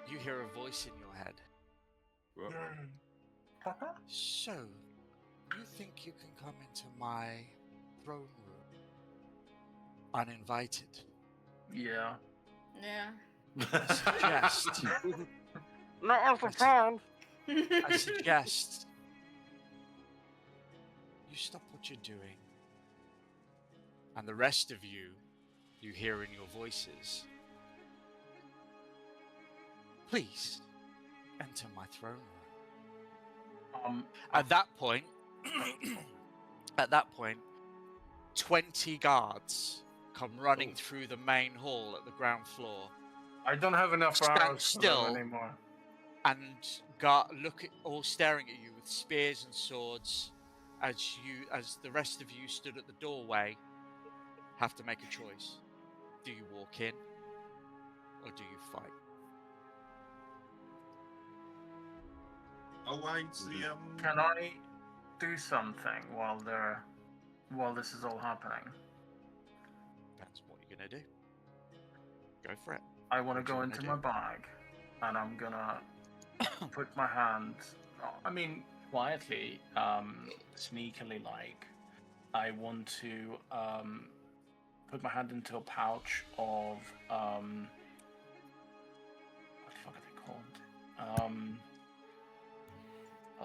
B: you hear a voice in your head. So, you think you can come into my throne room uninvited?
F: Yeah.
E: Yeah.
B: I suggest,
C: Not off a pound.
B: I suggest you stop what you're doing, and the rest of you hear in your voices, please enter my throne room. At that point, 20 guards come running through the main hall at the ground floor
F: I don't have enough
B: Stand
F: arrows for them
B: still.
F: anymore.
B: and all staring at you with spears and swords, as the rest of you stood at the doorway have to make a choice. Do you walk in or do you fight?
D: Oh, wait, the
F: Can I do something while this is all happening?
B: That's what you're gonna do. Go for it.
F: I want to
B: What do you
F: go
B: wanna
F: into
B: do?
F: my bag, and I'm gonna put my hand. I mean, quietly, sneakily, like I want to put my hand into a pouch of what the fuck are they called?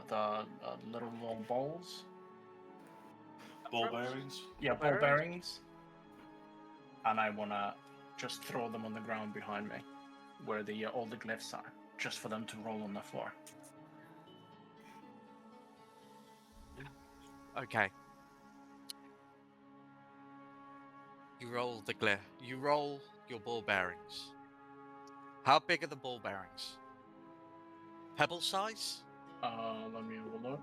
F: The little balls.
A: Ball bearings.
F: Yeah, ball bearings. And I wanna just throw them on the ground behind me, where all the glyphs are, just for them to roll on the floor.
B: Okay. You roll the glyph. You roll your ball bearings. How big are the ball bearings? Pebble size?
F: Let me have a look.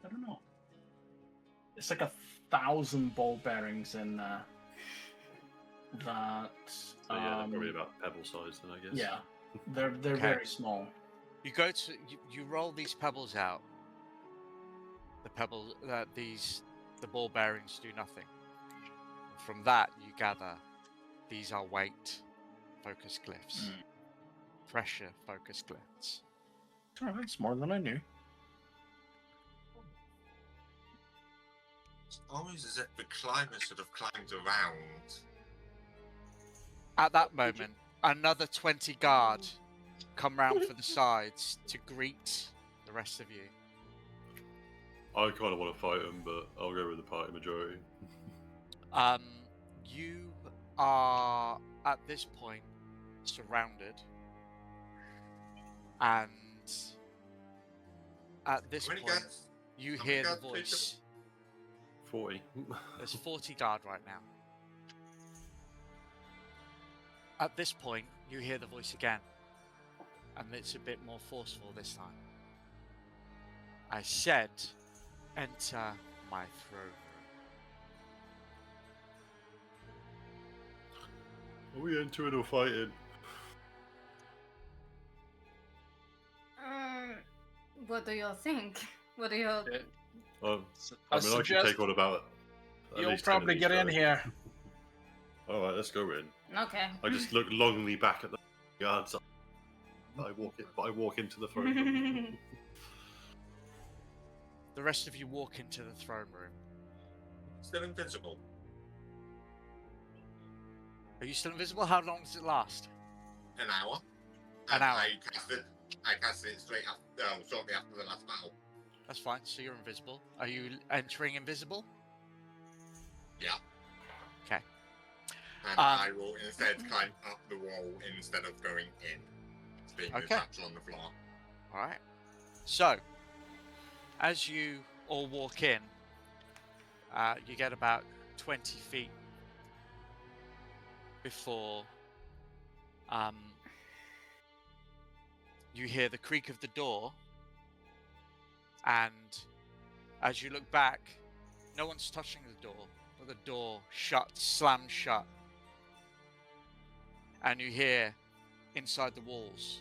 F: I don't know. It's like 1,000 ball bearings in there. That.
A: So yeah, they're probably about pebble size then, I guess.
F: Yeah, they're
B: Okay.
F: very small.
B: You go to you roll these pebbles out. The pebbles the ball bearings do nothing. From that you gather these are weight focus glyphs. Pressure focus glyphs.
F: Alright, it's more than I knew.
D: It's almost as if the climber sort of climbed around.
B: At that moment, another 20 guard come round for the sides to greet the rest of you.
A: I kind of want to fight him, but I'll go with the party majority.
B: You are at this point surrounded, and at this
D: How many
B: point
D: guards?
B: you
D: how many
B: hear the
D: guards, Peter?
B: voice.
A: 40.
B: There's 40 guard right now. At this point, you hear the voice again, and it's a bit more forceful this time. I said, enter my throne room.
A: Are we entering or fighting?
E: What do y'all think? What do y'all?
A: I
F: I
A: mean, I can
F: suggest
A: take on about. At
F: you'll
A: least 10 of
F: probably
A: these
F: get in
A: guys.
F: here.
A: All right, let's go in.
E: Okay.
A: I just look longingly back at the guards. But I walk into the throne room.
B: The rest of you walk into the throne room.
D: Still invisible.
B: Are you still invisible? How long does it last?
D: An hour.
B: An
D: And
B: hour.
D: I cast it straight after, shortly after the last battle.
B: That's fine. So you're invisible. Are you entering invisible?
D: Yeah.
B: Okay.
D: And I will instead climb up the wall instead of going in. Being the traps on the floor.
B: Alright. So, as you all walk in, you get about 20 feet before you hear the creak of the door, and as you look back, no one's touching the door, but the door slams shut, and you hear inside the walls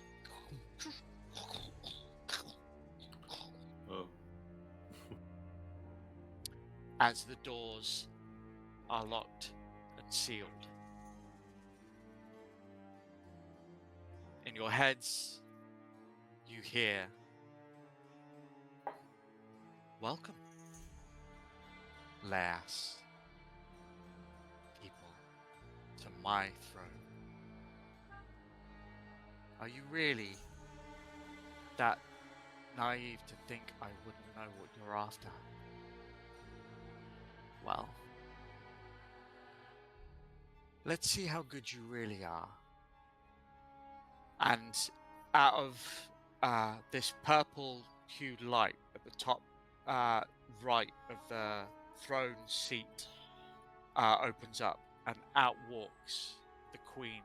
A: Oh.
B: as the doors are locked and sealed. In your heads, you hear, "Welcome, last people, to my throne. Are you really that naive to think I wouldn't know what you're after? Well, let's see how good you really are." And out of this purple-hued light at the top right of the throne seat opens up, and out walks the Queen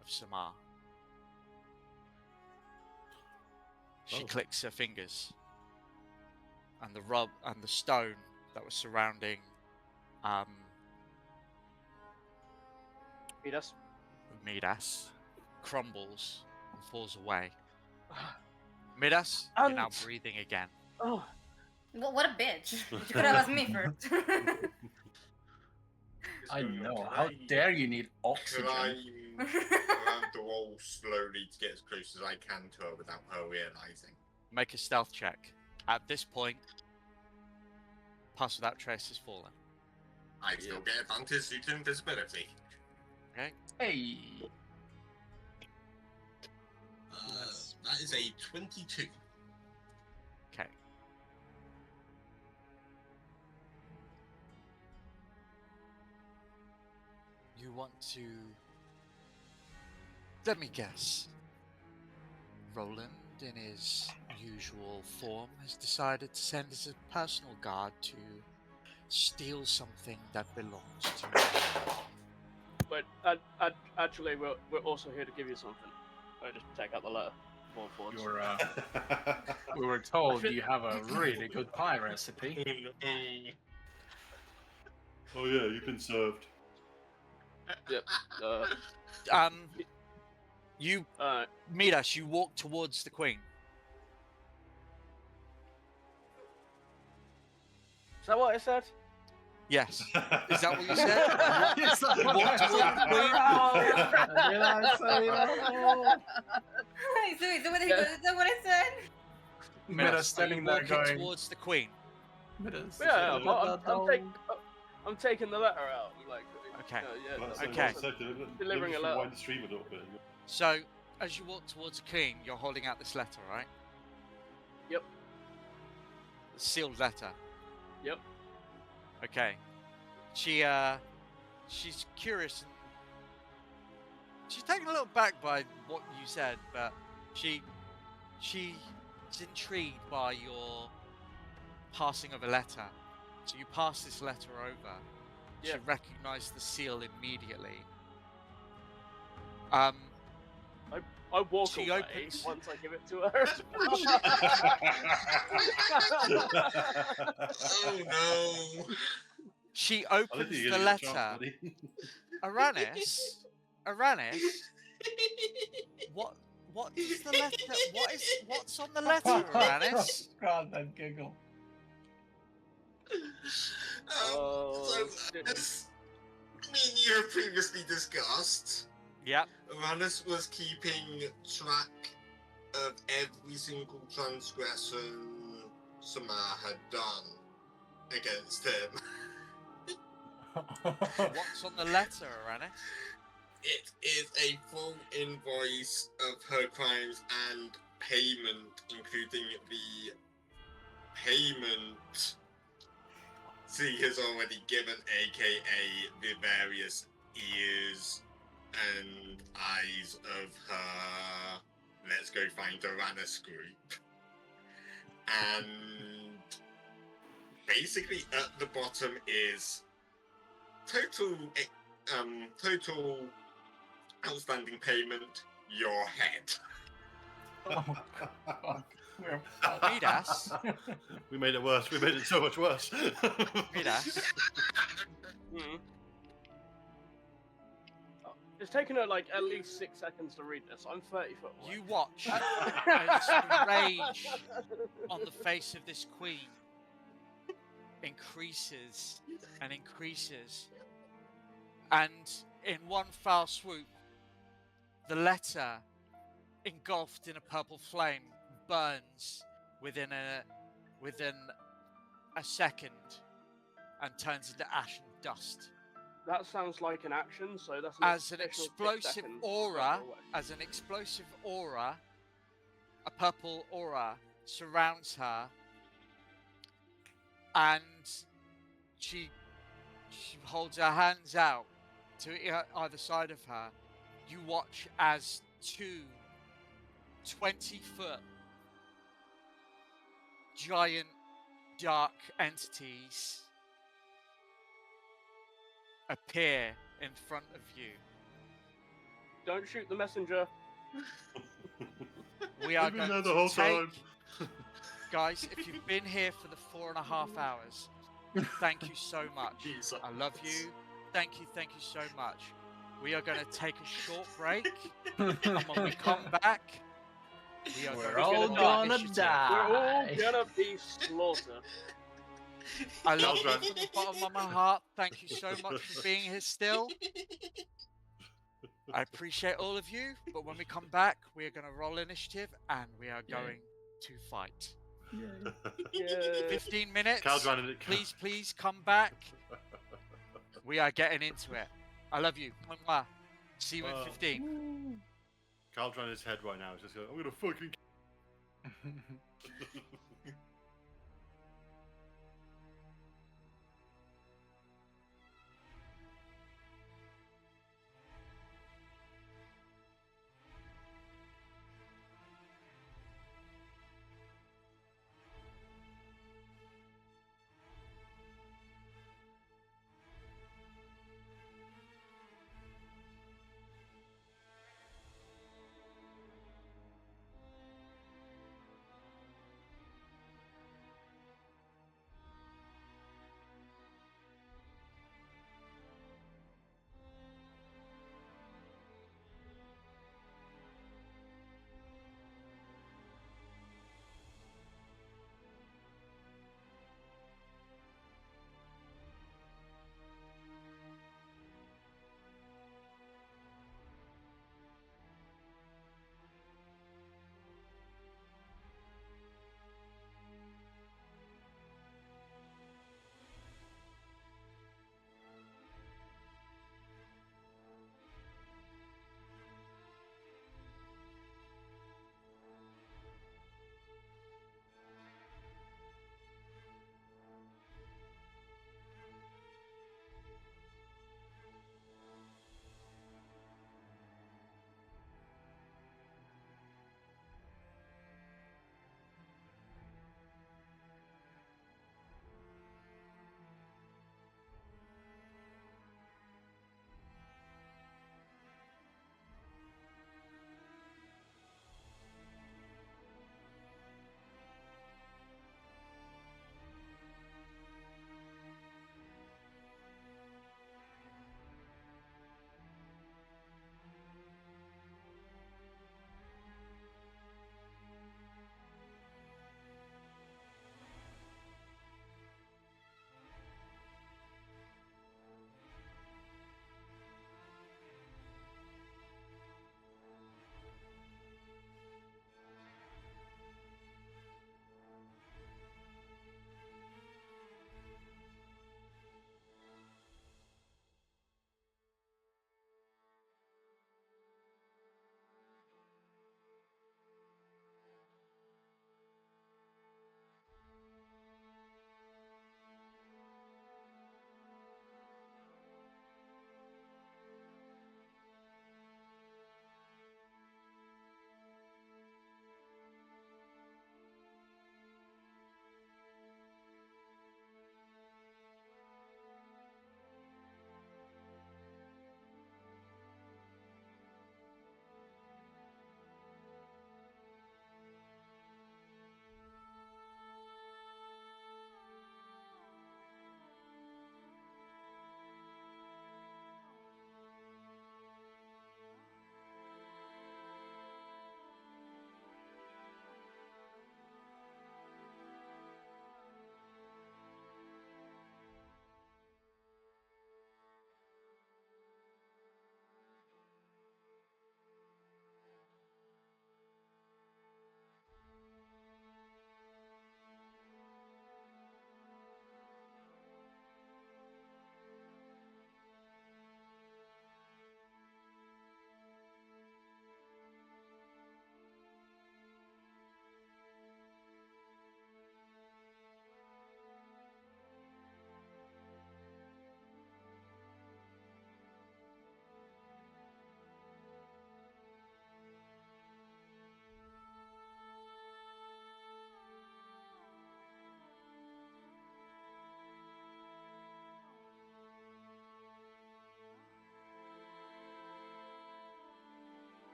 B: of Samar. She clicks her fingers, and the stone that was surrounding Midas crumbles and falls away. Midas, you're now breathing again.
C: Oh,
E: Well, what a bitch. You could have asked me first.
F: I know. How dare you need oxygen?
D: Climb around the wall slowly to get as close as I can to her without her realizing.
B: Make a stealth check. At this point, Pass Without Trace has fallen.
D: I still get advantage due to invisibility.
B: Okay.
F: Hey.
D: That is a 22.
B: Okay. You want to... Let me guess. Roland, in his usual form, has decided to send as a personal guard to steal something that belongs to you.
C: but actually, we're also here to give you something. I just take out the letter.
F: We were told you have a really good pie recipe.
A: Oh yeah, you've been served.
C: Yep.
B: You meet us. You walk towards the Queen.
C: Is that what I said?
B: Yes. Is that what you said?
F: Yes, that's
B: You
F: what
B: walk
F: I
B: towards the Queen.
F: Did I say that?
E: Is that what I said?
F: Midas standing there
B: walking
F: going.
B: towards the Queen.
F: Midas.
C: Yeah, I'm taking the letter out. I'm like,
B: Okay.
C: Delivering a letter.
A: Wind the stream a little bit.
B: So, as you walk towards the Queen, you're holding out this letter, right?
C: Yep.
B: The sealed letter.
C: Yep.
B: Okay. She's curious and she's taken a little back by what you said, but she's intrigued by your passing of a letter. So you pass this letter over. She recognized the seal immediately.
C: I walk
B: She
C: away
B: opens-
C: once I give it to her.
D: Oh no!
B: She
A: I don't
B: opens
A: think you're
B: the
A: gonna get a chance,
B: letter.
A: buddy.
B: Aranis, what is the letter? What's on the letter, Aranis?
F: God, that giggle.
C: Oh,
D: So, as me and you have previously discussed,
B: Yep.
D: Uranus was keeping track of every single transgression Samar had done against him.
B: What's on the letter, Aranis?
D: It is a full invoice of her crimes and payment, including the payment she has already given, aka the various ears and eyes of her Let's Go Find Uranus group. And basically at the bottom is total outstanding payment, your head.
F: Oh, fuck. We're fucked.
B: Midas.
A: We made it worse. We made it so much worse.
B: Midas.
C: Mm. It's taken her like at least 6 seconds to read this. I'm 30 foot away.
B: You watch as the rage on the face of this queen increases and increases, and in one foul swoop, the letter, engulfed in a purple flame, burns within a second and turns into ash and dust.
C: That sounds like an action, so that's
B: As an
C: additional 6
B: explosive
C: seconds.
B: aura,
C: Away.
B: as an explosive aura, a purple aura surrounds her, and she holds her hands out to either side of her. You watch as two 20-foot giant dark entities appear in front of you.
C: Don't shoot the messenger.
B: We are
A: I've been
B: going
A: there the whole
B: to take,
A: time.
B: guys, if you've been here for the 4.5 hours, thank you so much. I love you. Thank you so much. We are going to take a short break, and when we come back, we are
F: We're
B: going
F: all
B: to
F: gonna
B: initiative.
F: die.
C: We're all gonna be slaughtered.
B: I love you
A: Calvin.
B: from the bottom of my heart. Thank you so much for being here still. I appreciate all of you, but when we come back, we are going to roll initiative and we are
F: Yeah.
B: going to fight.
C: Yeah.
B: 15 minutes.
A: Calvin.
B: Please come back. We are getting into it. I love you. Mwah. See you in 15.
A: Carl's on his head right now. He's just going, I'm gonna fucking.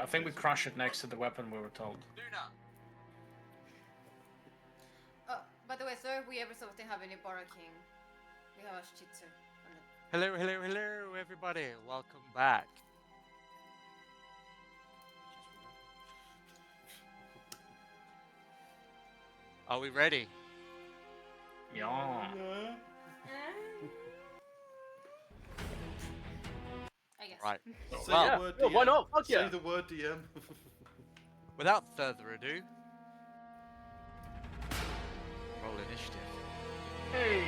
F: I think we crush it next to the weapon we were told.
B: Luna.
E: Oh, by the way, sir, we ever something have any barking. We have a shih tzu.
B: Hello, hello, hello, everybody. Welcome back. Are we ready?
F: Yeah.
E: I guess.
B: Right.
A: Say
B: Well,
A: the word
C: yeah,
A: DM.
C: why not? Fuck
A: Say
C: yeah.
A: the word DM.
B: Without further ado, roll initiative.
F: Hey.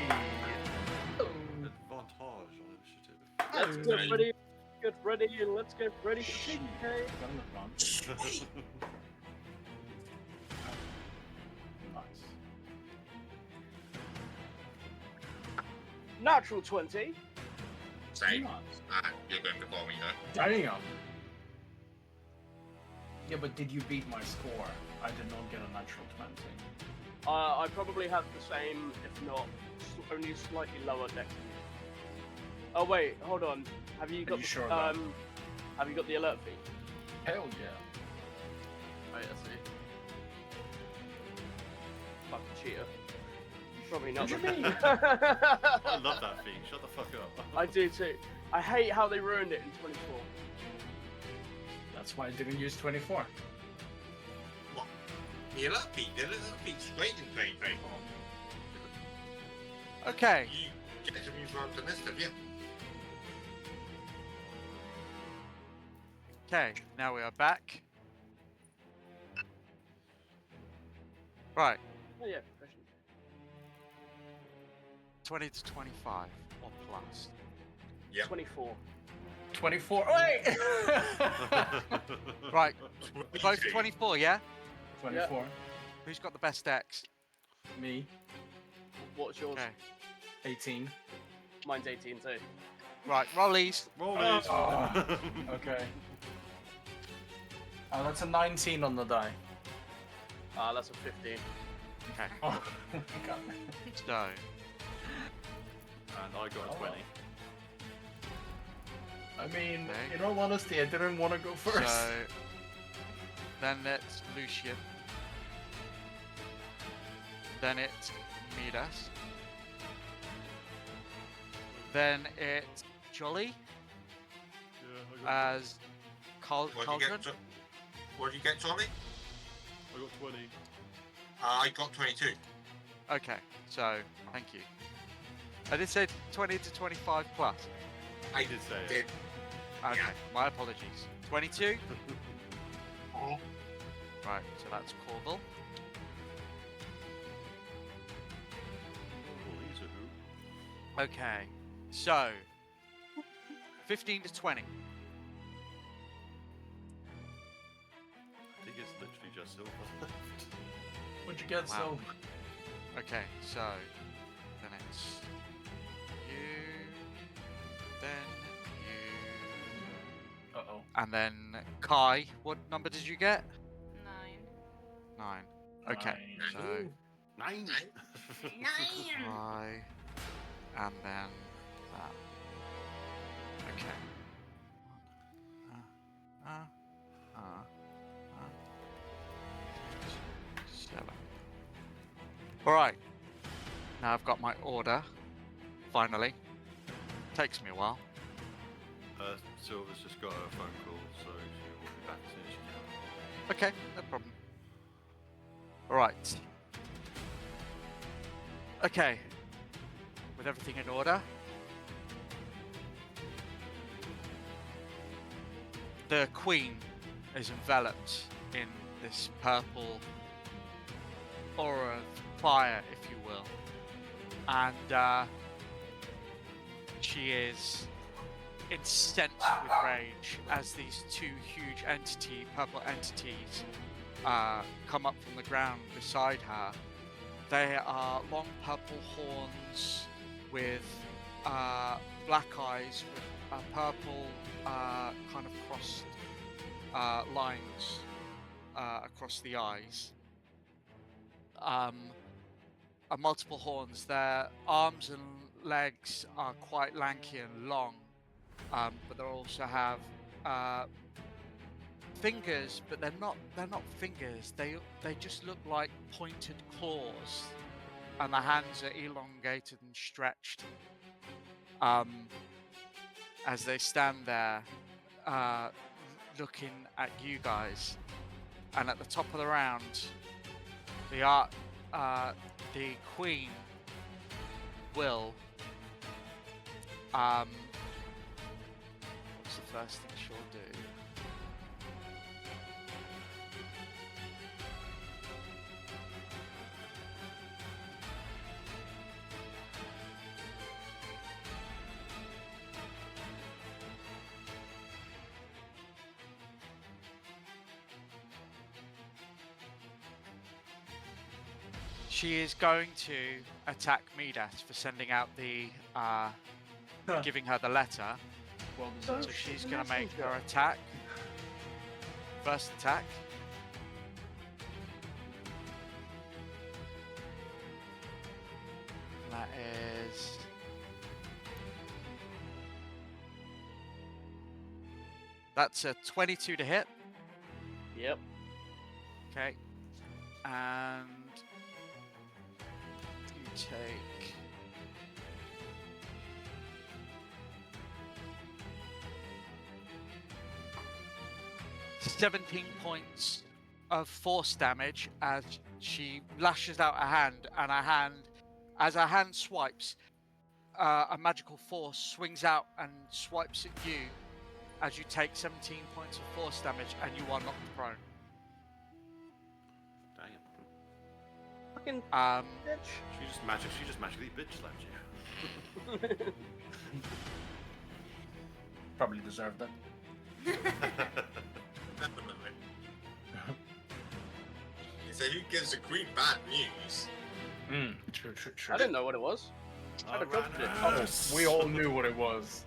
A: Advantage on initiative.
C: Let's get ready. Get ready, and let's get ready for TK.
F: Nice.
C: Natural 20.
D: Same.
F: Nice.
D: You're going before me, though.
F: Damn. Yeah, but did you beat my score? I did not get a natural 20.
C: I probably have the same, if not only slightly lower deck. Oh wait, hold on. Have you got
F: you
C: the,
F: sure about
C: have you got the alert feed?
F: Hell yeah.
C: Oh yeah, see. Fucking cheater. Probably not.
F: What do you mean?
A: I love that feat. Shut the fuck up.
C: I do too. I hate how they ruined it in 24.
F: That's why I didn't use 24.
D: What? The alert feed's great in 2024.
B: Okay.
D: You get to use roles on this stuff, yeah.
B: Okay, now we are back. Right,
C: Oh yeah, question.
B: 20 to 25 or plus.
D: Yep.
C: 24.
F: 24. Wait!
B: Right, both 24, yeah?
F: 24.
B: Who's got the best decks?
F: Me.
C: What's yours?
B: Okay.
F: 18.
C: Mine's 18 too.
B: Right, rollies.
A: Roll
F: Oh.
A: it.
F: Okay. Oh, that's a 19 on the die.
C: That's a 15.
B: Okay,
F: Oh, God.
B: so
A: And I got a 20.
F: I mean,
B: Okay.
F: in all honesty, I didn't want to go first.
B: So then it's Lucian. Then it's Midas. Then it's Jolly
A: Yeah, I
B: as Cauldron.
D: What did you get, Tommy?
A: got 20.
D: I got 22.
B: Okay, so thank you. I did say 20 to 25 plus.
D: I
A: did say it.
D: did.
B: Okay,
D: Yeah.
B: my apologies. 22?
D: Oh,
B: Right, so that's Corbel.
A: These are who?
B: Okay, so 15 to 20.
A: I think it's literally just silver left.
F: What'd you get,
B: Wow.
F: so?
B: Okay, so then it's you, then you,
F: Uh-oh.
B: and then Kai. What number did you get?
E: 9.
B: 9. Okay,
F: Nine.
B: so
A: 9.
E: 9.
B: Kai, and then that. Okay. 7. All right. Now I've got my order. Finally. Takes me a while.
A: Silver's just got a phone call, so she'll be back as soon as she can.
B: Okay, no problem. All right. Okay. With everything in order. The queen is enveloped in this purple aura of fire, if you will. And she is incensed with rage as these two huge purple entities, come up from the ground beside her. They are long purple horns with black eyes with purple kind of crossed lines across the eyes. Multiple horns. Their arms and legs are quite lanky and long, but they also have fingers, but they're not fingers. They just look like pointed claws, and the hands are elongated and stretched. As they stand there, looking at you guys, and at the top of the round, the Queen will. What's the first thing she'll do? She is going to attack Midas for sending out the, giving her the letter.
F: Well
B: So
F: deserved.
B: she's going to make her attack. First attack. That is... That's a 22 to hit.
C: Yep.
B: Okay. And you take 17 points of force damage as she lashes out a hand, and as her hand swipes, a magical force swings out and swipes at you as you take 17 points of force damage and you are knocked prone.
A: Damn.
C: Fucking bitch.
A: She just magically bitch slapped you.
F: Probably deserved that.
D: Definitely. So who gives the Queen bad news?
F: True.
C: I didn't know what it was. I had a joke with it.
F: Oh, we all knew what it was.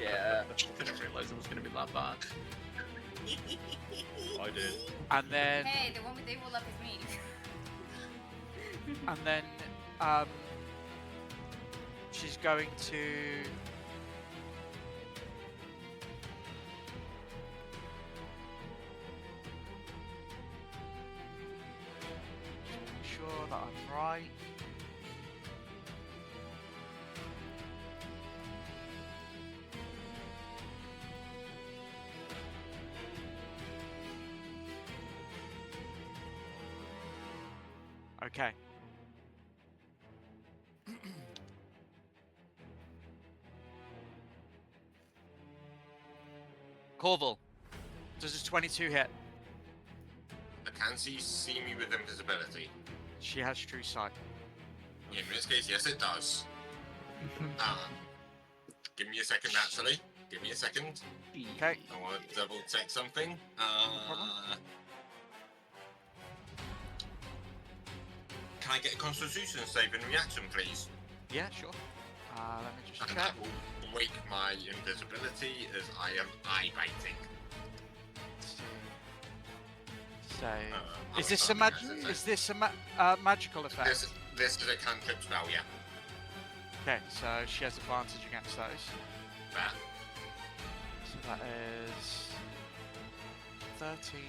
C: Yeah.
F: I didn't realize it was going to be that bad.
A: I did.
B: And then
E: Hey, the one with the evil luck is me.
B: and then she's going to just make sure that I'm right. Okay. Corval, does a 22 hit?
D: Can she see me with invisibility?
B: She has true sight.
D: In this case, yes, it does. Give me a second, actually. Give me a second.
B: Okay.
D: I want to double check something. Can I get a Constitution save in reaction, please?
B: Yeah, sure. Let me just
D: And
B: check.
D: that will break my invisibility as I am eye biting.
B: So,
D: I
B: is
D: was
B: this a
D: hoping that's it.
B: is this a magical effect?
D: This is a cantrip spell, yeah.
B: Okay, so she has advantage against those.
D: That.
B: So that is 13.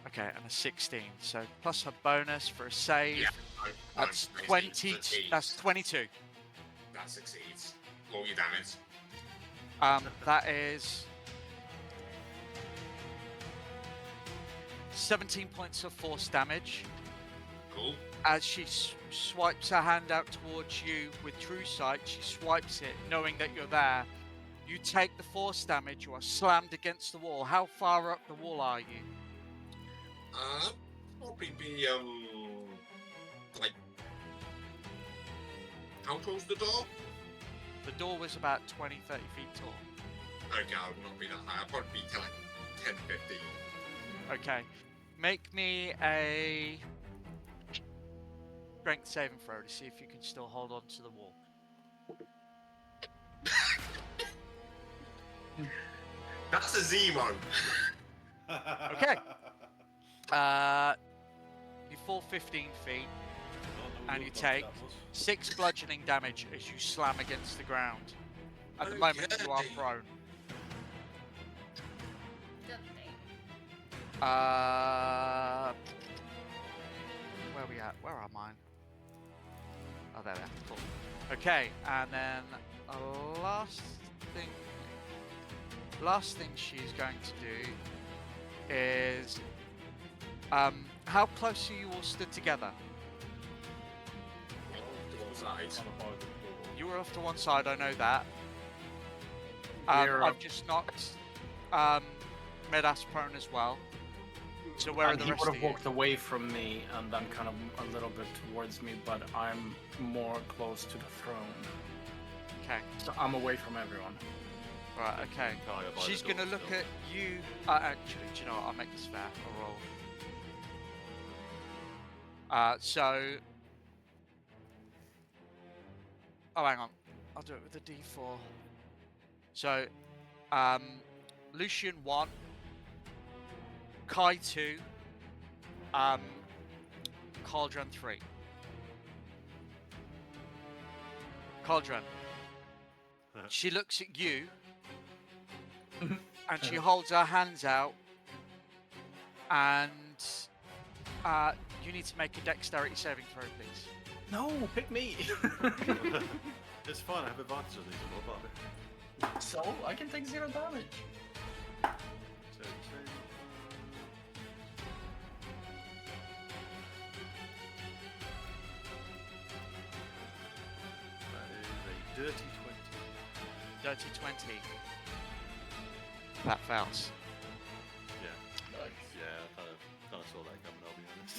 B: Okay, and a 16. So plus her bonus for a save.
D: Yeah.
B: That's
D: no,
B: 20.
D: succeeds.
B: That's 22.
D: That succeeds. Roll your damage.
B: That is 17 points of force damage.
D: Cool.
B: As she swipes her hand out towards you with true sight, she swipes it, knowing that you're there. You take the force damage. You are slammed against the wall. How far up the wall are you?
D: Probably be, like... How tall's the door?
B: The door was about 20, 30 feet tall.
D: Okay, I would not be that high. I'll probably be to like 10, 15.
B: Okay. Make me a strength saving throw to see if you can still hold on to the wall.
D: That's a 0.
B: Okay. You fall 15 feet and you take 6 bludgeoning damage as you slam against the ground. At the moment, you are prone.
E: Good thing.
B: Where are we at? Where are mine? Oh, there. Cool. Okay, and then last thing she's going to do is, how close are you all stood together? You were off to one side, I know that. I've just knocked Medas prone as well. So where are the
F: he
B: rest
F: would
B: of
F: have
B: you?
F: walked away from me and then kind of a little bit towards me, but I'm more close to the throne.
B: Okay.
F: So I'm away from everyone.
B: Right, okay.
A: Kaya by
B: She's
A: the door
B: gonna look
A: still.
B: at you. Actually, do you know what? I'll make this fair. I'll roll. So. Oh, hang on. I'll do it with a D4. So, Lucian 1, Kai 2, Cauldron 3. Cauldron. She looks at you, and she holds her hands out, and you need to make a dexterity saving throw, please.
F: No, pick me.
A: It's fine, I have advantage on these more barbie.
F: So I can take 0 damage.
A: So, that is a dirty 20.
B: Dirty 20. That fails.
A: Yeah. Yeah, I kind of saw that coming, I'll be honest.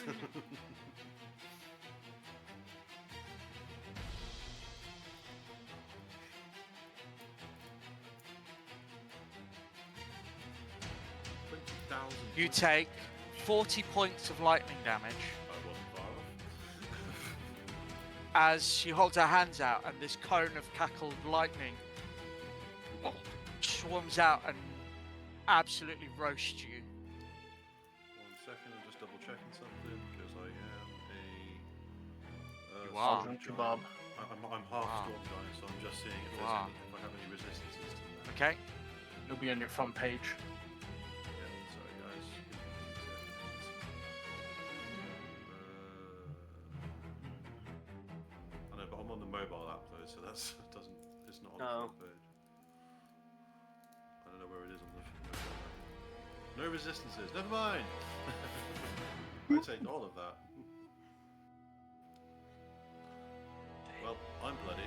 B: You take 40 points of lightning damage
A: I wasn't far off.
B: as she holds her hands out, and this cone of cackled lightning swarms out and absolutely roasts you.
A: 1 second, I'm just double checking something because I am a.
B: You are.
A: storm
F: Kebab.
A: giant. I'm half
B: Wow.
A: storm giant, so I'm just seeing if,
B: You
A: there's
B: are.
A: any, if I have any resistances to that.
B: Okay.
F: It'll be on your front page.
A: Yeah, sorry guys. I know, but I'm on the mobile app though, so that's it's not on the
C: Oh.
A: front page. I don't know where it is on the mobile app. No resistances. Never mind. I take all of that. Well, I'm bloody.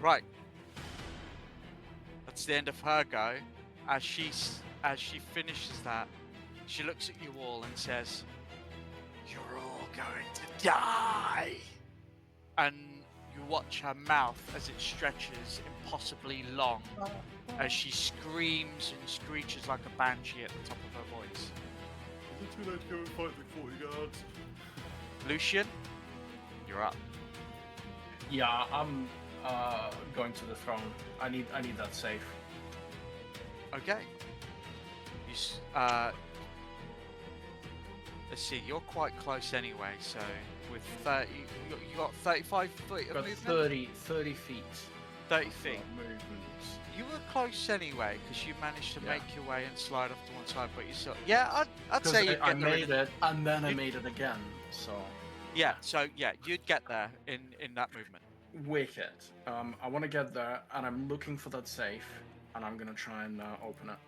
B: Right. That's the end of her go. As she finishes that, she looks at you all and says, "You're all going to die." And you watch her mouth as it stretches impossibly long, as she screams and screeches like a banshee at the top of her voice.
A: Is it too late to go and fight the 40 guards?
B: Lucian, you're up.
F: Yeah, I'm going to the throne. I need that safe.
B: Okay. Let's see, you're quite close anyway, so with 30, you got 35 feet of
F: Got
B: movement?
F: 30 feet.
B: 30 feet.
F: Movement.
B: You were close anyway, because you managed to
F: Yeah.
B: make your way and slide off to one side, but you still... Yeah, I'd
F: 'Cause
B: say you'd
F: I
B: get there.
F: made it, and then I
B: You-
F: made it again. So
B: Yeah, so yeah, you'd get there in that movement.
F: wicked. I want to get there, and I'm looking for that safe, and I'm gonna try and open it.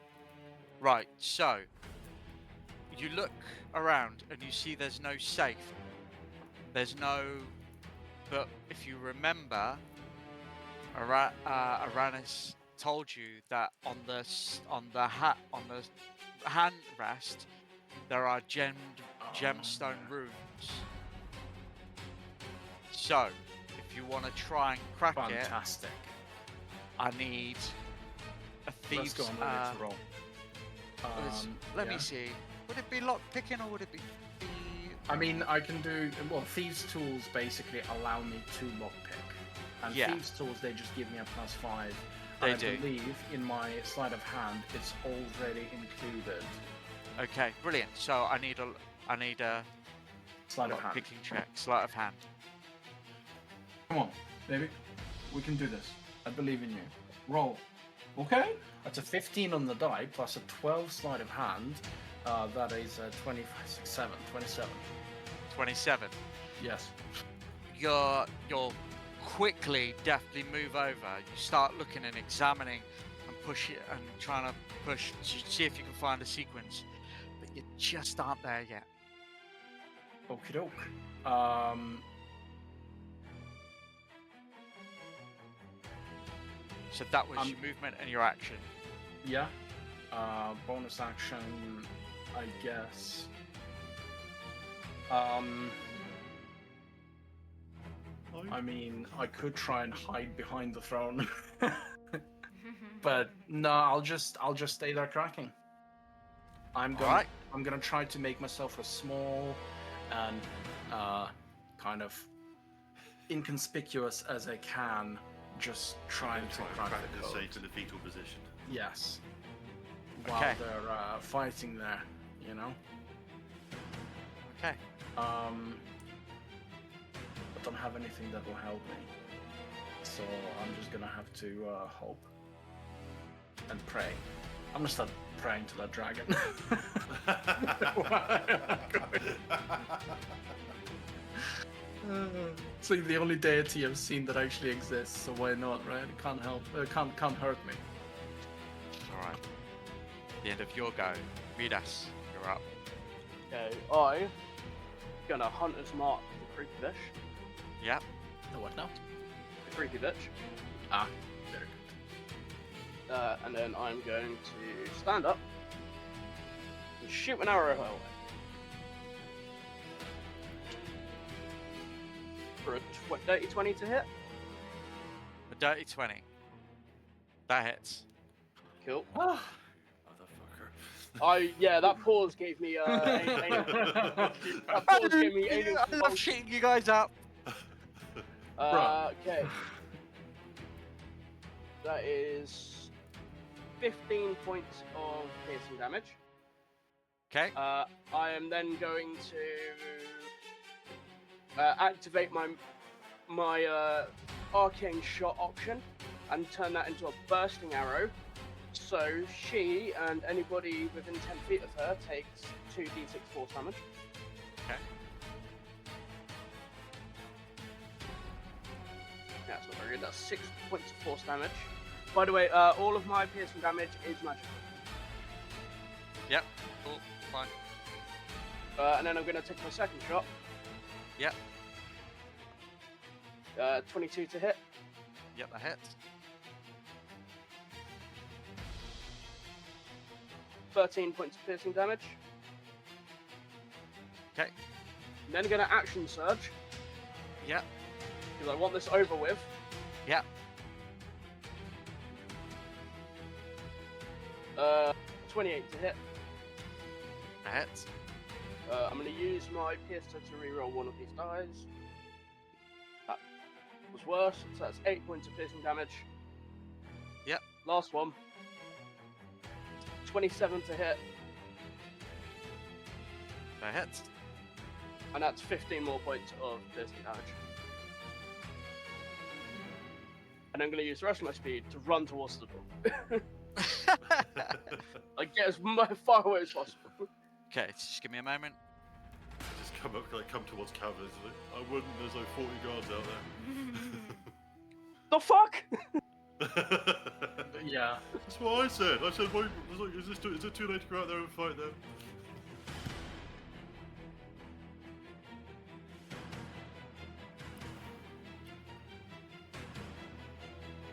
B: Right, so you look around and you see there's no safe. There's no... But if you remember, Aranis told you that on the hand rest there are gemstone runes. So, if you want to try and crack
F: Fantastic.
B: it, I need a
F: Let's
B: thieves.
F: go on the next roll.
B: Let me
F: yeah.
B: see. Would it be lock picking or would it be?
F: I mean, I can do well. Thieves' tools basically allow me to lockpick, and
B: Yeah.
F: thieves' tools they just give me a +5.
B: They
F: and
B: do.
F: I believe in my sleight of hand it's already included.
B: Okay, brilliant. So I need a
F: Sleight of
B: lock
F: hand.
B: picking check, sleight of hand.
F: Come on, baby. We can do this. I believe in you. Roll. Okay. That's a 15 on the die plus a 12 sleight of hand. That is 27.
B: 27.
F: Yes.
B: You'll quickly, deftly move over. You start looking and examining and push it and trying to push to see if you can find a sequence, but you just aren't there yet.
F: Okie doke.
B: So that was your movement and your action.
F: Yeah. Bonus action, I guess. I mean, I could try and hide behind the throne, but no, I'll just stay there tracking. I'm gonna try to make myself as small and kind of inconspicuous as I can. Just trying to crack the code.
A: Stay to the fetal position.
F: Yes. While
B: Okay.
F: they're fighting there, you know.
B: Okay.
F: I don't have anything that will help me, so I'm just gonna have to hope and pray. I'm gonna start praying to that dragon. It's like the only deity I've seen that actually exists, so why not, right? It can't help. Can't hurt me.
B: All right. The end of your go. Midas, you're up.
C: Okay, I'm gonna Hunter's Mark the creepy bitch.
B: Yep.
F: The what now?
C: The creepy bitch.
F: Ah, very good.
C: And then I'm going to stand up and shoot an arrow her way. For a dirty 20 to hit.
B: A dirty 20. That hits.
C: Cool.
A: Motherfucker.
C: That pause gave me that pause gave me
B: I
C: anal
B: love
C: convulsion.
B: shitting you guys up.
C: Okay. That is 15 points of piercing damage.
B: Okay.
C: I am then going to activate my arcane shot option and turn that into a bursting arrow. So she and anybody within 10 feet of her takes 2d6 force damage.
B: Okay.
C: Yeah, that's not very good. That's 6 points of force damage. By the way, all of my piercing damage is magical.
B: Yep. Cool. Fine.
C: And then I'm going to take my second shot.
B: Yep.
C: 22 to hit.
B: Yep, that hits.
C: 13 points of piercing damage.
B: Okay.
C: And then I'm going to action surge,
B: Yep.
C: because I want this over with.
B: Yep.
C: 28 to hit.
B: That hits.
C: I'm going to use my Piercer to reroll one of these dice. That was worse, so that's 8 points of piercing damage.
B: Yep.
C: Last one. 27 to hit,
B: That hits.
C: and that's 15 more points of piercing damage. And I'm going to use the rest of my speed to run towards the door. Like, get as far away as possible.
B: Okay, just give me a moment.
A: Just come towards cover. I wouldn't. There's like 40 guards out
C: The fuck?
A: there.
F: Yeah.
A: That's what I said. I said, wait, is it too late to go out there and fight them?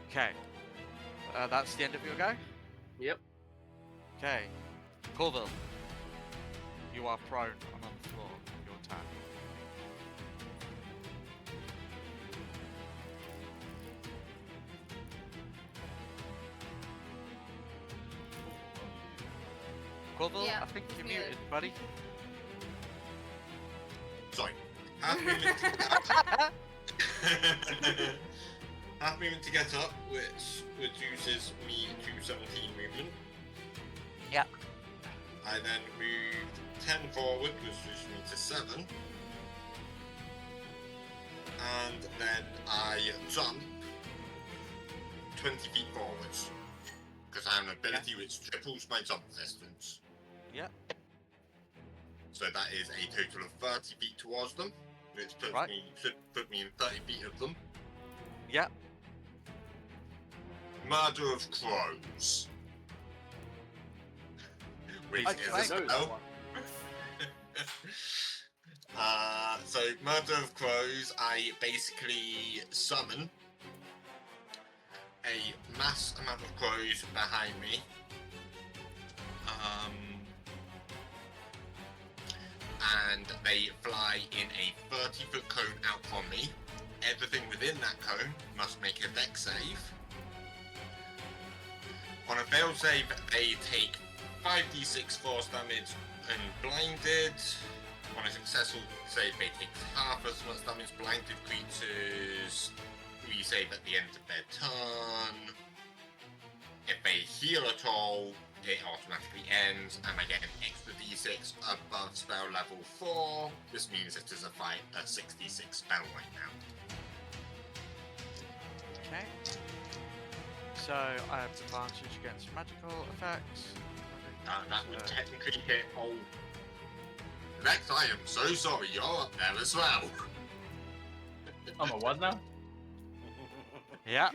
B: Okay. That's the end of your go?
C: Yep.
B: Okay. Colville. You are prone and on the floor. Your turn. Colville,
E: Yeah,
B: I think you're
E: muted.
B: muted, buddy.
D: Sorry. Half movement to get up, which reduces me to 17 movement.
B: Yeah.
D: I then moved 10 forward, which reduces me to 7. And then I jump 20 feet forwards. Because I have an ability which triples my jump distance.
B: Yep.
D: So that is a total of 30 feet towards them, which should put me in 30 feet of them.
B: Yep.
D: Murder of Crows. Which
C: I
D: is
C: know
D: a
C: that
D: spell.
C: one.
D: So Murder of Crows, I basically summon a mass amount of crows behind me. And they fly in a 30-foot cone out from me. Everything within that cone must make a dex save. On a failed save, they take 5d6 force damage and blinded. On a successful save, they take half as much damage. Blinded creatures resave at the end of their turn. If they heal at all, it automatically ends, and I get an extra d6 above spell level 4. This means it is a 66 spell right now.
B: Okay. So I have advantage against magical effects.
D: That would technically hit all. Lex, I am so sorry, you're up there as well.
F: I'm a what now?
B: Yeah.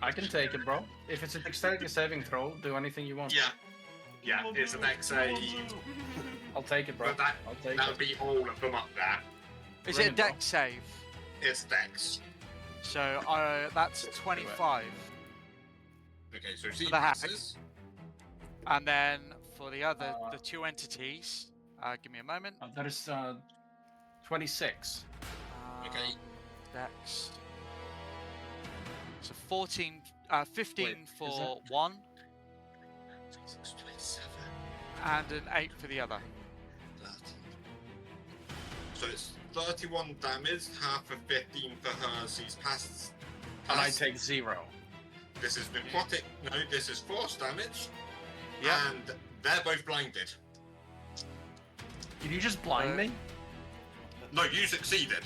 F: I can take it, bro. If it's a dexterity saving throw, do anything you want.
D: Yeah, it's an dex save.
F: I'll take it, bro.
D: But
F: I'll take
D: that
F: it.
D: would be all of them up there.
B: Is
F: Bring
B: it a
F: it, bro.
B: dex save?
D: It's dex.
B: So that's 25.
D: Okay, so she
B: the hack.
D: passes.
B: And then for the other, the two entities, give me a moment.
F: That is 26.
D: Okay.
B: Dex. So 15
F: Wait,
B: for
F: is that-
B: one,
D: 26, 27,
B: and an 8 for the other.
D: 30. So it's 31 damage, half of 15 for her. She's passed.
F: And I take 0.
D: This is necrotic. No, this is force damage.
B: Yeah.
D: And they're both blinded.
F: Did you just blind me?
D: No, you succeeded.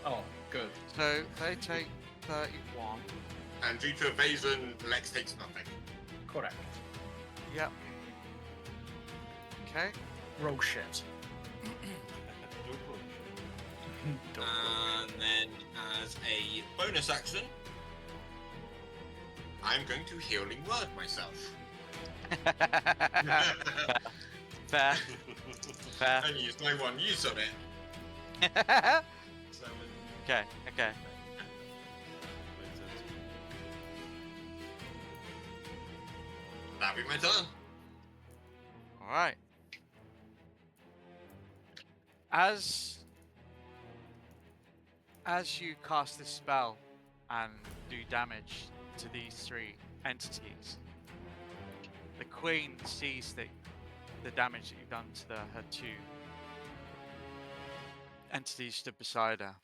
F: Oh, good.
B: So they take 31.
D: And due to evasion, Lex takes nothing.
F: Correct.
B: Yep. Okay.
F: Rogue shit.
D: And then, as a bonus action, I'm going to healing word myself.
B: Fair. Fair.
D: And use my one use of it.
B: Okay. Okay.
D: That'll be my turn.
B: All right. As you cast this spell and do damage to these three entities, the Queen sees the damage that you've done to her two entities stood beside her.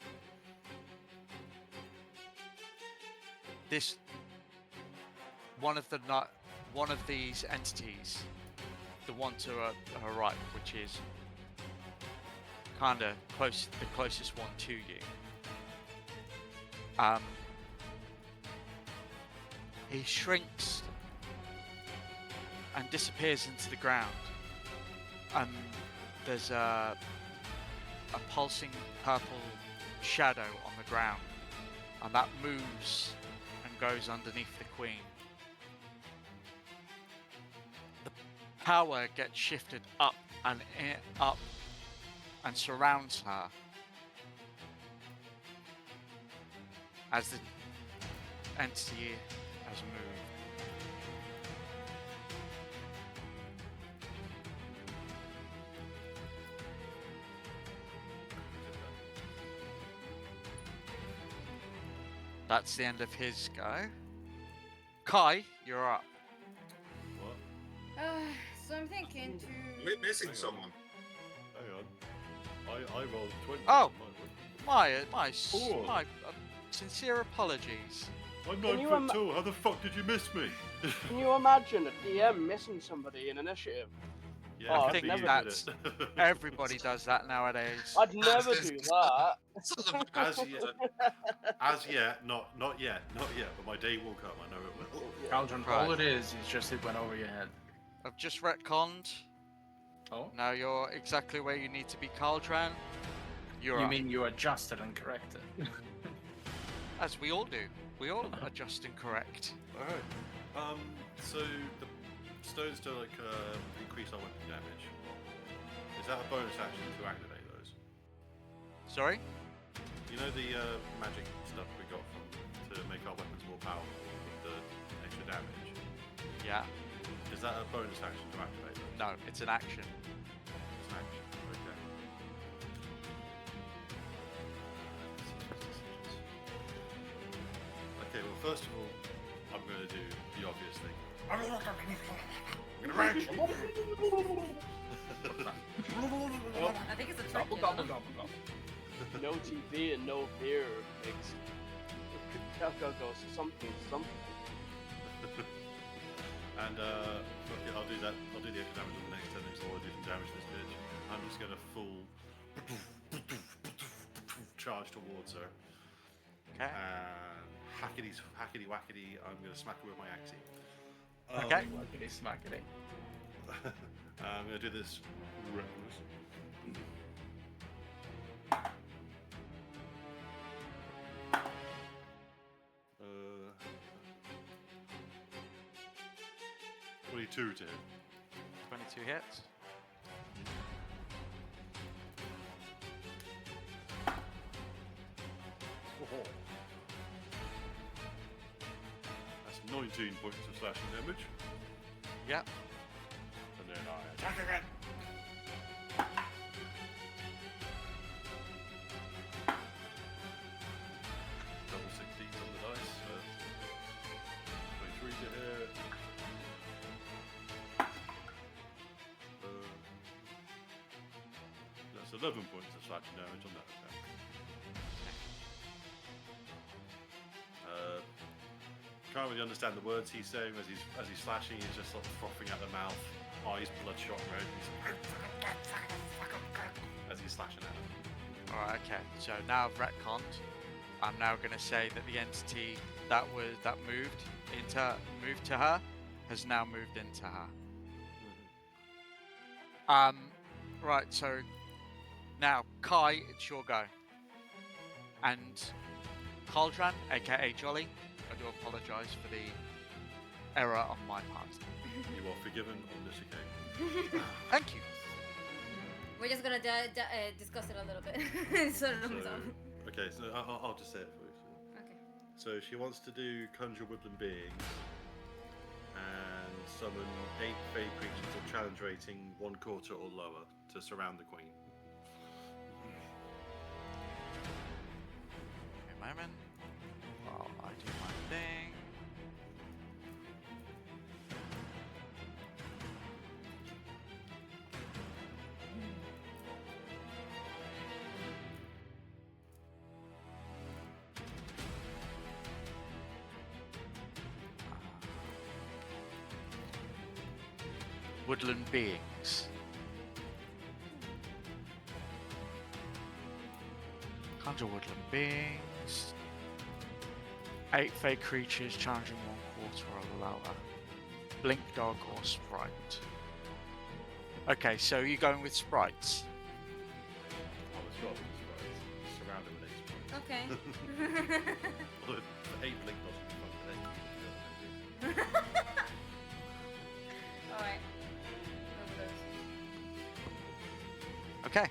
B: One of these entities, the one to her right, which is kind of the closest one to you. He shrinks and disappears into the ground, and there's a pulsing purple shadow on the ground, and that moves and goes underneath the Queen. The power gets shifted up and surrounds her as the entity has moved. That's the end of his go. Kai, you're up.
A: What?
E: So I'm thinking to.
D: We're missing
A: Hang on.
D: someone.
A: Hang on. I rolled 20.
B: Oh.
A: on mine.
B: My
A: Oh.
B: sincere apologies.
A: I'm
C: Can
A: 9
C: you
A: foot tall. How the fuck did you miss me?
C: Can you imagine a DM missing somebody in initiative?
A: Yeah,
C: Oh,
A: it
C: I'd
A: could be
C: never
A: you
C: do
A: did
B: That's
A: it.
B: everybody does that nowadays.
C: I'd never do that.
A: As yet, not yet, but my day will come. I know it will.
C: Yeah.
F: Cauldron,
B: Right.
F: all it is just it went over your head.
B: I've just retconned.
F: Oh?
B: Now you're exactly where you need to be, Cauldron. You're
F: You
B: up.
F: mean you adjusted and corrected?
B: As we all do. We all adjust and correct.
A: Alright. So the stones do like increase our weapon damage. Is that a bonus action to activate those?
B: Sorry?
A: You know the magic stuff we got to make our weapons more powerful with the extra damage?
B: Yeah.
A: Is that a bonus action to activate those?
B: No, it's an action.
A: It's an action. Okay. Okay, well, first of all, I'm going to do the obvious thing. I'm going to rage!
E: I think it's a trick.
F: Gobble,
E: You
F: gobble,
E: know?
F: gobble, gobble.
C: No TV and no beer makes go something.
A: And fuck it, I'll do that. I'll do the extra damage on the next turn so I'll do some damage to this bitch. I'm just gonna full charge towards her.
B: Okay.
A: And hackety whackety, I'm gonna smack her with my axe.
B: Okay.
F: Whackity smackity.
A: I'm gonna do this reckless. 22 to hit.
B: 22 hits.
A: That's 19 points of slashing damage.
B: Yep.
A: And then I attack again. Double 16s on the dice. 23 to hit. That's 11 points of slashing damage on that attack. Can't really understand the words he's saying as he's slashing. He's just sort of frothing at the mouth, eyes bloodshot red. As he's slashing at him.
B: Alright, okay. So now I've retconned. I'm now going to say that the entity that moved to her has now moved into her. Right, so now Kai, it's your go. And Cauldron, aka Jolly, I do apologise for the error on my part.
A: You are forgiven on this occasion.
B: Thank you.
E: We're just gonna discuss it a little bit. So,
A: Okay, so I'll just say it for you.
E: okay.
A: So she wants to do conjure woodland beings and summon 8 fey creatures of challenge rating 1/4 or lower to surround the queen.
B: Wait a moment. While I do my thing. Woodland beings. Conjure woodland beings. 8 fey creatures challenging 1/4 or lower. Blink dog or sprite. Okay, so you're going with sprites.
A: Oh, it's got to be surrounded with 8 sprites.
E: Okay.
A: Although the 8 blink doesn't be fun with 8.
E: Alright.
B: Okay.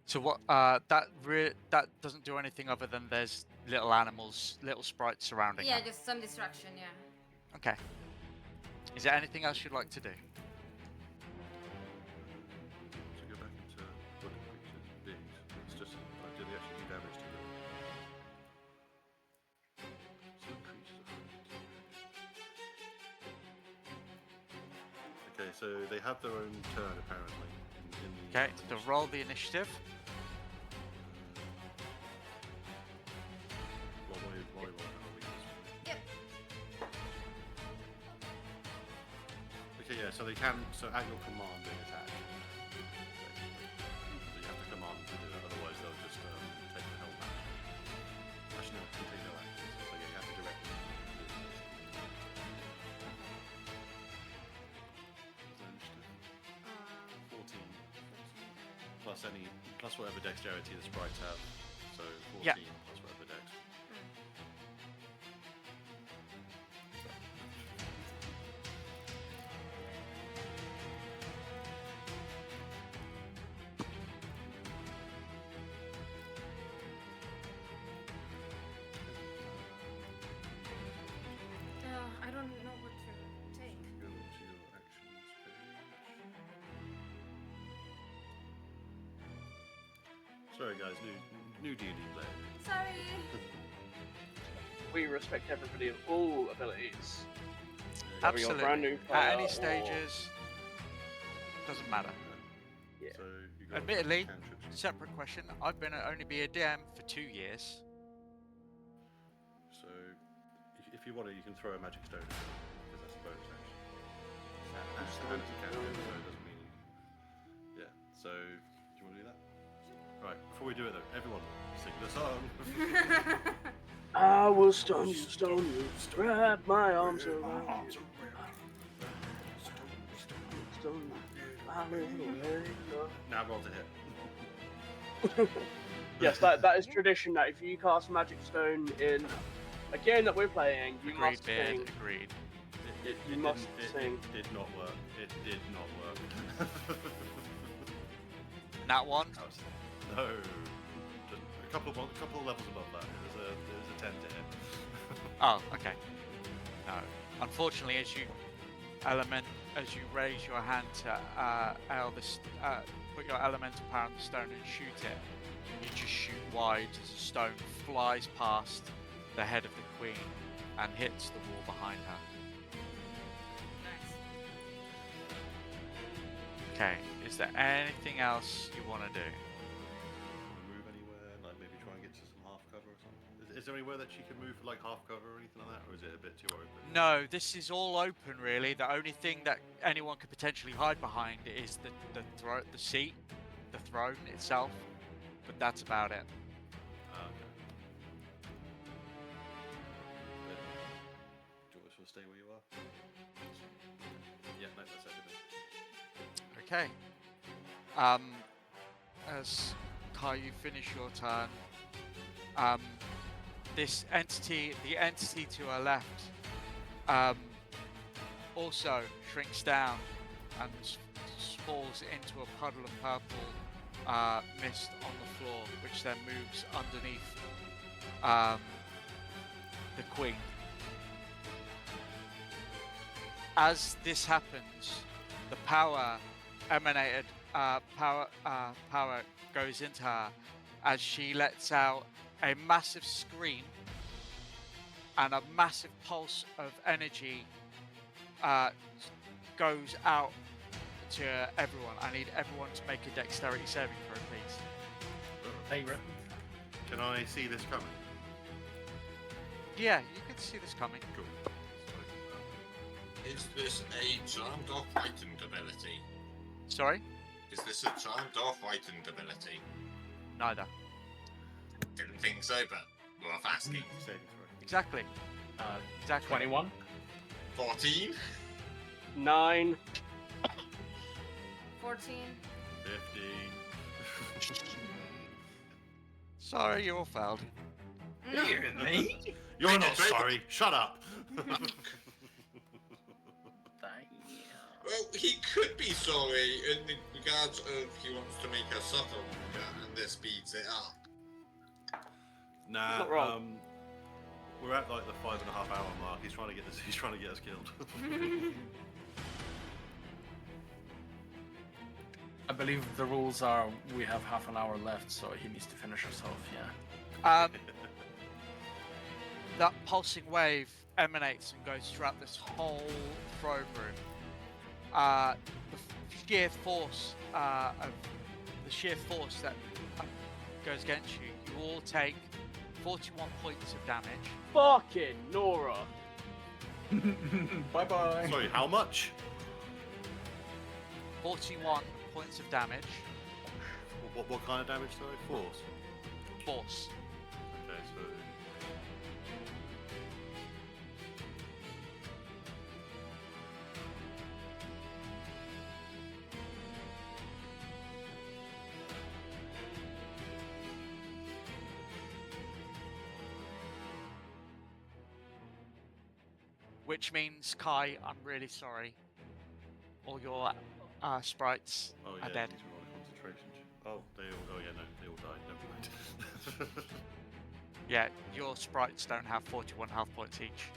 B: So what? That doesn't do anything other than there's little animals, little sprites surrounding.
E: Yeah,
B: her.
E: just some distraction, yeah.
B: Okay. Is there anything else you'd like to do?
A: So go back into woodland creatures beings. It's just did they actually do damage to them? Some creatures are okay, so they have their own turn apparently. In the
B: Okay. So roll the initiative.
E: Yep.
A: Yeah, so they can. So at your command, they attack. Basically. So you have to command them to do it, otherwise they'll just take the hell back. Actually, no, they take no actions. So yeah, you have to direct them. 14 plus whatever dexterity the sprites have. So 14
B: Yeah.
A: plus whatever dex.
E: I don't know what to take.
A: Go to your actions page. Sorry guys, new D&D player.
E: Sorry.
C: We respect everybody of all abilities. Whether you're
B: Absolutely.
C: brand new
B: At
C: player
B: any
C: or-
B: stages, doesn't matter.
C: Yeah.
A: So you got
B: Admittedly,
A: cantrips.
B: separate question. I've been only be a DM for 2 years.
A: So if you want to, you can throw a magic stone at it, because that's a bonus action. And it's a cantrip, so it doesn't mean. Yeah. So do you want to do that? Right. Before we do it though, everyone sing the song.
C: I will stone you, wrap my arms around you. Stone you, my little lady.
A: Now roll to hit.
C: Yes, that is tradition. That if you cast Magic Stone in a game that we're playing, you
B: Agreed,
C: must
B: Beard.
C: sing.
B: Agreed.
C: You must sing.
A: It did not work. It did not work.
B: That one.
A: No. Just a couple of levels above that. It was a 10 to hit.
B: Oh, okay. No. Unfortunately, as you raise your hand to put your elemental power on the stone and shoot it, you just shoot wide as the stone flies past the head of the queen and hits the wall behind her.
E: Nice.
B: Okay. Is there anything else you want to do?
A: Move anywhere, like maybe try and get to some half cover or something. Is there anywhere that she can move for like half cover or anything like that, or is it a bit too open?
B: No, this is all open really. The only thing that anyone could potentially hide behind is the seat, the throne itself, but that's about it.
A: Okay. Do you want to stay where you are? Yeah, no, that's everything.
B: Okay. As Kai, you finish your turn. This entity, the entity to her left, also shrinks down and falls into a puddle of purple mist on the floor, which then moves underneath the queen. As this happens, the power emanated power goes into her as she lets out a massive scream and a massive pulse of energy goes out to everyone. I need everyone to make a dexterity saving throw, please.
F: Favorite.
A: Can I see this coming?
B: Yeah, you can see this coming.
A: Cool.
D: Is this a charmed or frightened ability?
B: Sorry?
D: Is this a charmed or frightened ability?
B: Neither.
D: Didn't think so, but worth asking.
A: Saving throw.
B: Exactly. Exactly.
F: 21.
D: 14?
C: 9.
E: 14.
A: 15.
B: Sorry, you all failed.
E: No.
F: Me?
A: You're not sorry. Shut up.
D: Well, he could be sorry in regards of he wants to make her suffer longer, and this speeds it up.
A: Nah.
C: Not wrong.
A: We're at like the 5.5 hour mark. He's trying to get this. He's trying to get us killed.
F: I believe the rules are we have half an hour left, so he needs to finish himself, yeah.
B: That pulsing wave emanates and goes throughout this whole throne room. The sheer force that goes against you, you all take 41 points of damage.
C: Fucking Nora.
F: Bye bye.
A: Sorry, how much?
B: 41 points of damage.
A: What kind of damage, sorry? Force?
B: Force.
A: Okay, so...
B: Which means, Kai, I'm really sorry. All your sprites
A: Oh,
B: are
A: yeah,
B: dead.
A: these are all concentration. Oh, they all... Oh, yeah, no, they all died. Never mind.
B: Yeah, your sprites don't have 41 health points each.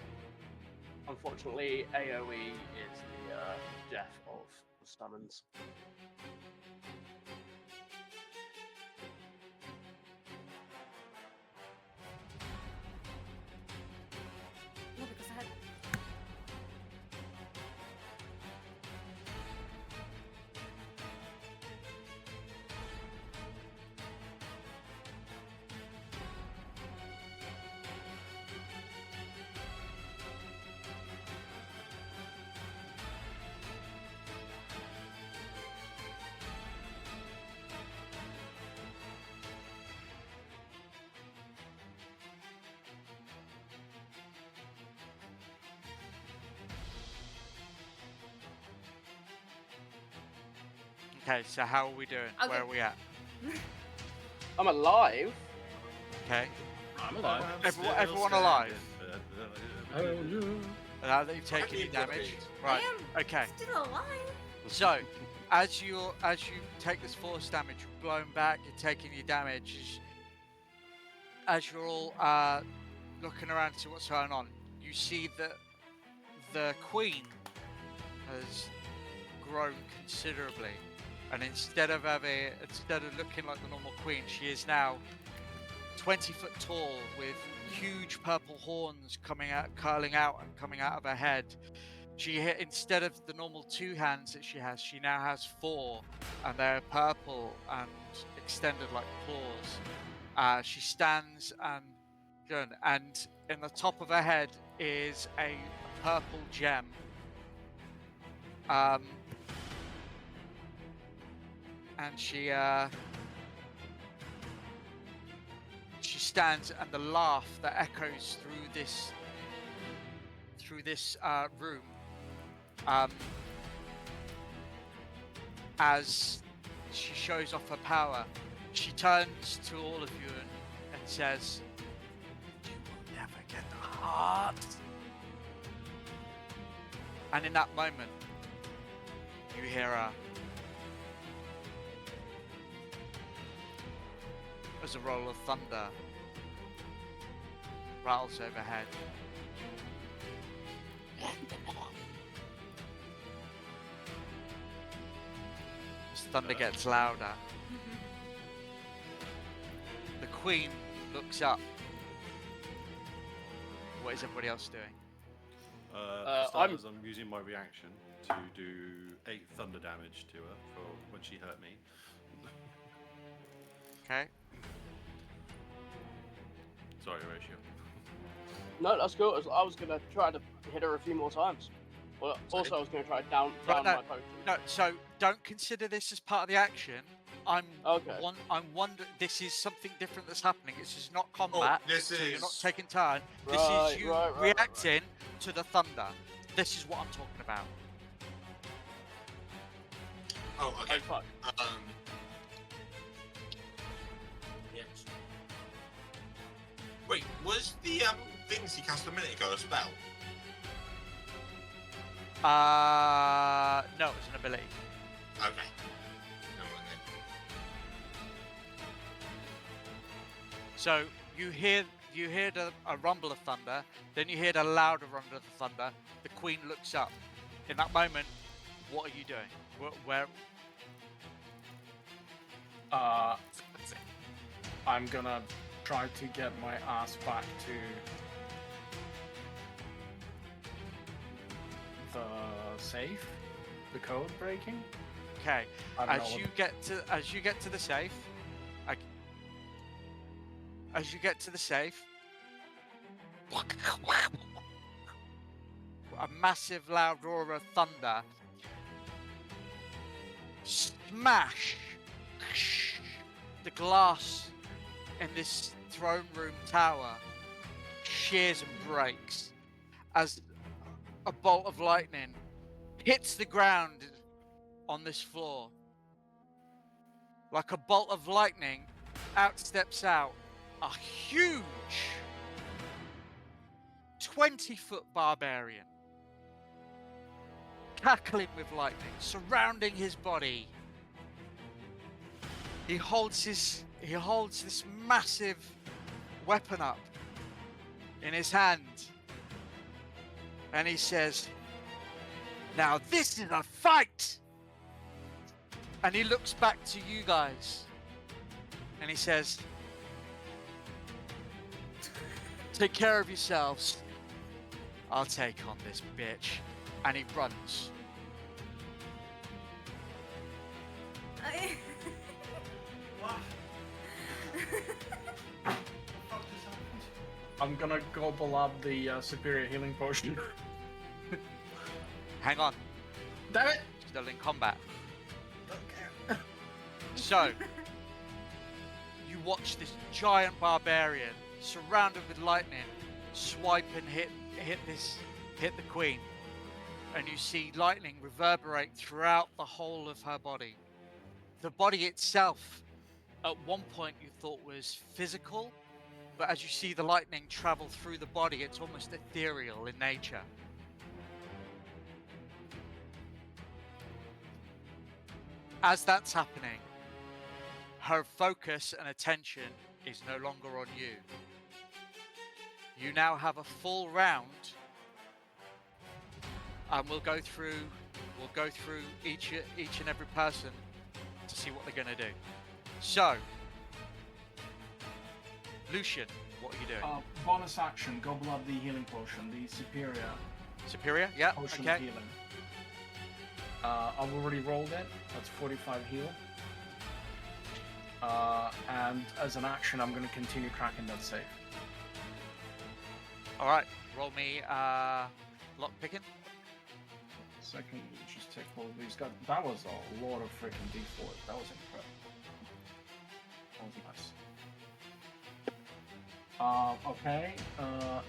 C: Unfortunately, AoE is the death of the summons.
E: No, because I had.
B: Okay, so how are we doing?
E: Okay.
B: Where are we at?
C: I'm alive.
B: Okay.
F: I'm alive.
B: Everyone alive?
F: Oh, yeah.
B: Now that you've taken your damage. Right.
E: I am
B: Okay.
E: still alive.
B: So, as you take this force damage, you're blown back, you're taking your damage. As you're all looking around to see what's going on, you see that the queen has grown considerably, and instead of looking like the normal queen, she is now 20 foot tall with huge purple horns curling out and coming out of her head. Instead of the normal 2 hands that she now has 4, and they're purple and extended like claws. She stands and in the top of her head is a purple gem. And she stands, and the laugh that echoes through this room, as she shows off her power. She turns to all of you and says, "You will never get the heart." And in that moment, you hear as a roll of thunder rattles overhead. As thunder gets louder, the queen looks up. What is everybody else doing?
A: For starters, I'm using my reaction to do 8 thunder damage to her for when she hurt me.
B: Okay.
A: Sorry, Horatio.
C: No, that's cool. I was gonna try to hit her a few more times. Well, also I was gonna try to down
B: no.
C: my potion.
B: No, so don't consider this as part of the action. I'm wondering. This is something different that's happening. This is not combat.
D: this
B: so you're not
D: is-
B: taking turn. This is you reacting to the thunder. This is what I'm talking about.
D: Oh, okay.
C: Oh fuck.
D: Yes. Wait, was the things you cast a minute ago a spell?
B: No, it's an ability.
D: Okay. No one then.
B: So you hear a rumble of thunder, then you hear the louder rumble of the thunder. The queen looks up. In that moment, what are you doing? Where?
F: I'm gonna try to get my ass back to the safe, the code breaking.
B: Okay.
F: I don't know
B: As
F: what-
B: you get to the safe, a massive loud roar of thunder smash. The glass in this throne room tower shears and breaks as a bolt of lightning hits the ground on this floor. Like a bolt of lightning, out steps a huge 20-foot barbarian, cackling with lightning, surrounding his body. He holds this massive weapon up in his hand, and he says, "Now this is a fight!" And he looks back to you guys, and he says, "Take care of yourselves. I'll take on this bitch." And he runs.
A: What?
F: I'm gonna gobble up the superior healing potion.
B: Hang on,
F: Damn it!
B: still in combat.
A: Don't care.
B: So, you watch this giant barbarian surrounded with lightning swipe and hit the queen, and you see lightning reverberate throughout the whole of her body. The body itself, at one point you thought was physical, but as you see the lightning travel through the body, it's almost ethereal in nature. As that's happening, her focus and attention is no longer on you. You now have a full round, and we'll go through each and every person to see what they're going to do. So, Lucian, what are you doing?
F: Bonus action, gobble up the healing potion, the superior
B: Superior? Yeah,
F: potion
B: okay.
F: of healing. I've already rolled it. That's 45 heal. And as an action, I'm going to continue cracking that safe.
B: All right, roll me lock picking.
F: Second, just take all of these. That was a lot of freaking d4. That was incredible. That was nice. Okay,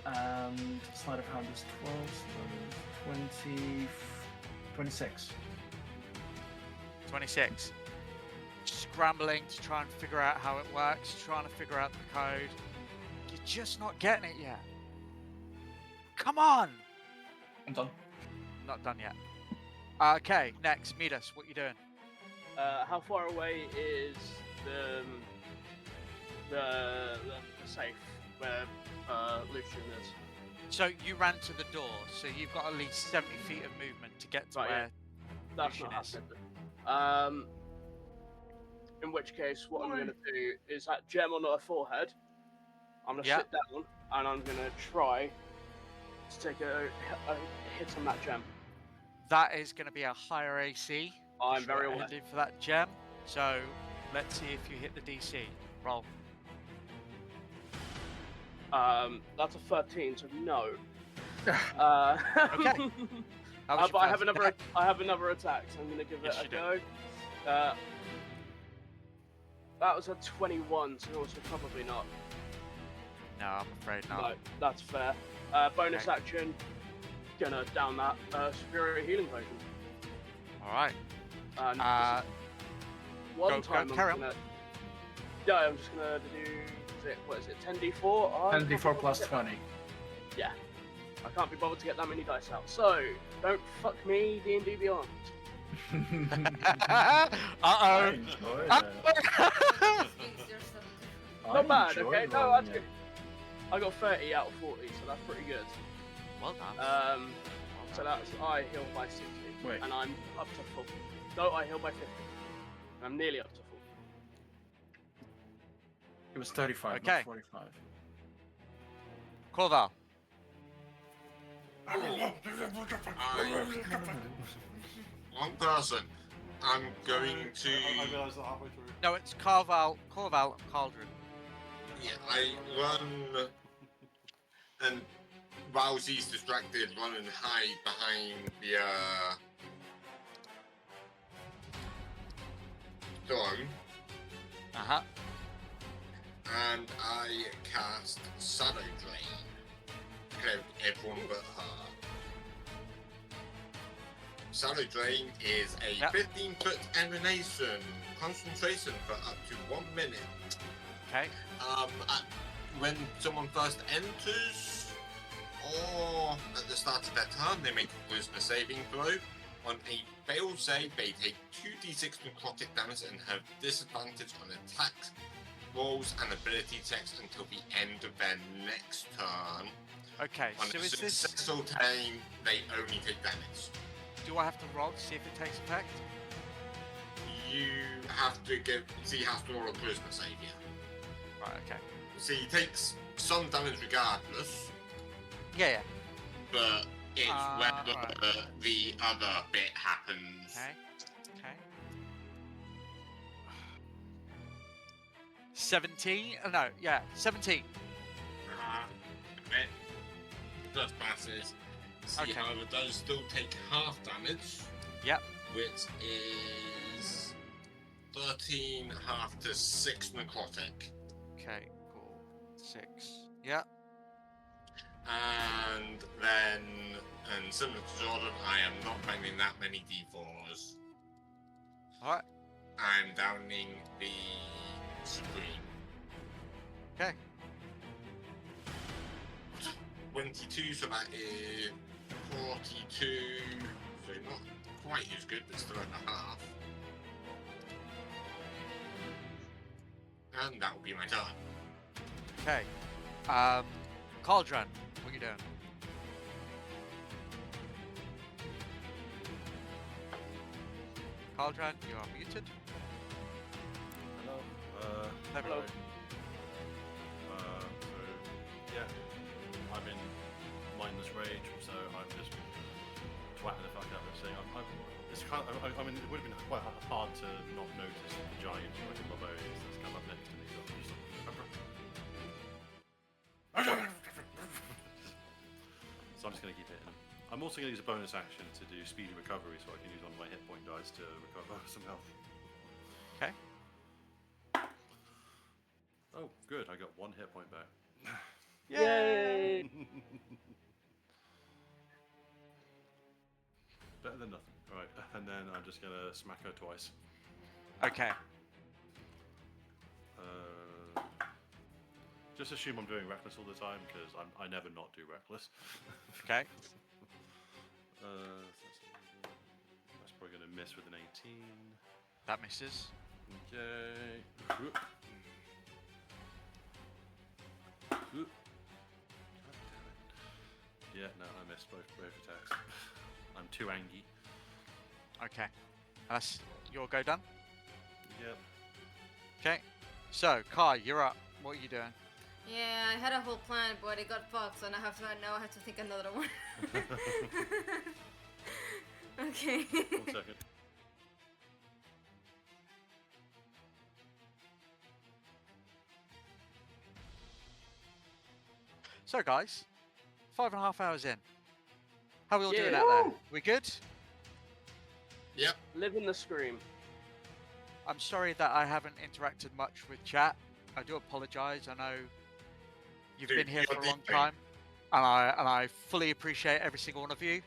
F: and sleight of hand is 12, so 20, 26.
B: 26. Scrambling to try and figure out how it works, trying to figure out the code. You're just not getting it yet. Come on!
F: I'm done.
B: Not done yet. Okay, next, Midas, what you doing?
C: How far away is the safe where Lucian is?
B: So you ran to the door, so you've got at least 70 feet of movement to get to
C: Right,
B: where
C: That's
B: Lucian
C: not
B: is.
C: happening. In which case, what I'm going to do is that gem on her forehead. I'm going to
B: Yeah.
C: sit down and I'm going to try to take a hit on that gem.
B: That is going to be a higher AC.
C: I'm very aware.
B: Headed for that gem. So let's see if you hit the DC. Roll.
C: That's a 13, so no.
B: Okay. That was
C: But
B: your
C: I have
B: first
C: another.
B: attack.
C: I have another attack, so I'm going to give
B: Yes,
C: it
B: you
C: a
B: do.
C: go. That was a 21, so also probably not.
B: No, I'm afraid not.
C: No, that's fair. Bonus
B: Okay.
C: action, gonna down that superior healing potion.
B: All right.
C: And
B: go,
C: time
B: carry
C: I'm
B: on.
C: gonna. Yeah, I'm just gonna do. What is it? 10d4.
F: 10d4 plus 20.
C: Yeah. I can't be bothered to get that many dice out. So don't fuck me, D&D Beyond.
B: Uh-oh.
A: Enjoy
E: Excuse yourself.
C: Not bad. Okay. No, that's good. I got 30 out of 40, so that's pretty good.
B: Well done.
C: So that's I heal by 60,
F: Wait.
C: and I'm up to full. No, I heal by 50. And I'm nearly up to full.
F: It was 35,
B: Okay.
F: not 45.
B: Corval.
D: One person. I'm going to.
A: I realised that halfway through.
B: No, it's Corval, and Cauldron.
D: Yeah, I run and while he's distracted, run and hide behind thrown,
B: Uh-huh.
D: and I cast Shadow Drain. Clear everyone but her. Shadow Drain is a
B: Yep.
D: 15-foot emanation concentration for up to 1 minute.
B: Okay.
D: When someone first enters, or at the start of their turn, they make a charisma saving throw. On a failed save, they take 2d6 necrotic damage and have disadvantage on attacks, rolls, and ability checks until the end of their next turn.
B: Okay,
D: On
B: so
D: a
B: is this...
D: successful turn, they only take damage.
B: Do I have to roll to see if it takes effect?
D: You have to he has to roll a charisma save, yeah.
B: Right, okay.
D: So he takes some damage regardless,
B: Yeah.
D: but it's whether
B: right.
D: the other bit happens.
B: Okay. 17? Oh, no, yeah, 17.
D: Bit just passes. See,
B: Okay.
D: however, does still take half damage.
B: Yep.
D: Which is 13 half to 6 necrotic.
B: Okay, cool. 6. Yeah.
D: And then, and similar to Jordan, I am not finding that many d4s.
B: Alright.
D: I'm downing the Supreme.
B: Okay.
D: 22, so that is 42. So not quite as good, but still at a half. And that will be my turn.
B: Okay. Cauldron, what are you doing? Cauldron, you are muted.
A: Hello.
B: There we
C: Hello.
B: go.
A: So yeah, I'm in mindless rage, so I'm just twatting the fuck out of this thing. It's kind of, I mean, it would have been quite hard to not notice the giant fucking barbarians that's come up next to me. So I'm just so I'm just going to keep hitting him. I'm also going to use a bonus action to do speedy recovery, so I can use one of my hit point dice to recover some health.
B: Okay.
A: Oh, good. I got 1 hit point back.
C: Yay!
A: Better than nothing. Alright, and then I'm just gonna smack her twice.
B: Okay.
A: Just assume I'm doing reckless all the time, because I never not do reckless.
B: Okay.
A: That's probably gonna miss with an 18.
B: That misses.
A: Okay. Whoop. Whoop. God damn it. Yeah, no, I missed both attacks. I'm too angry.
B: Okay. That's your go done?
A: Yep.
B: Okay. So, Kai, you're up. What are you doing?
E: Yeah, I had a whole plan, but it got fucked, so now I have to think another one. Okay.
A: 1 second.
B: So, guys, 5.5 hours in. How are we all doing
C: Yeah.
B: out there?
C: Woo!
B: We good?
D: Yep.
C: Living the scream.
B: I'm sorry that I haven't interacted much with chat. I do apologise. I know you've
D: Dude,
B: been here
D: you're
B: for a long
D: different.
B: time, and I fully appreciate every single one of you.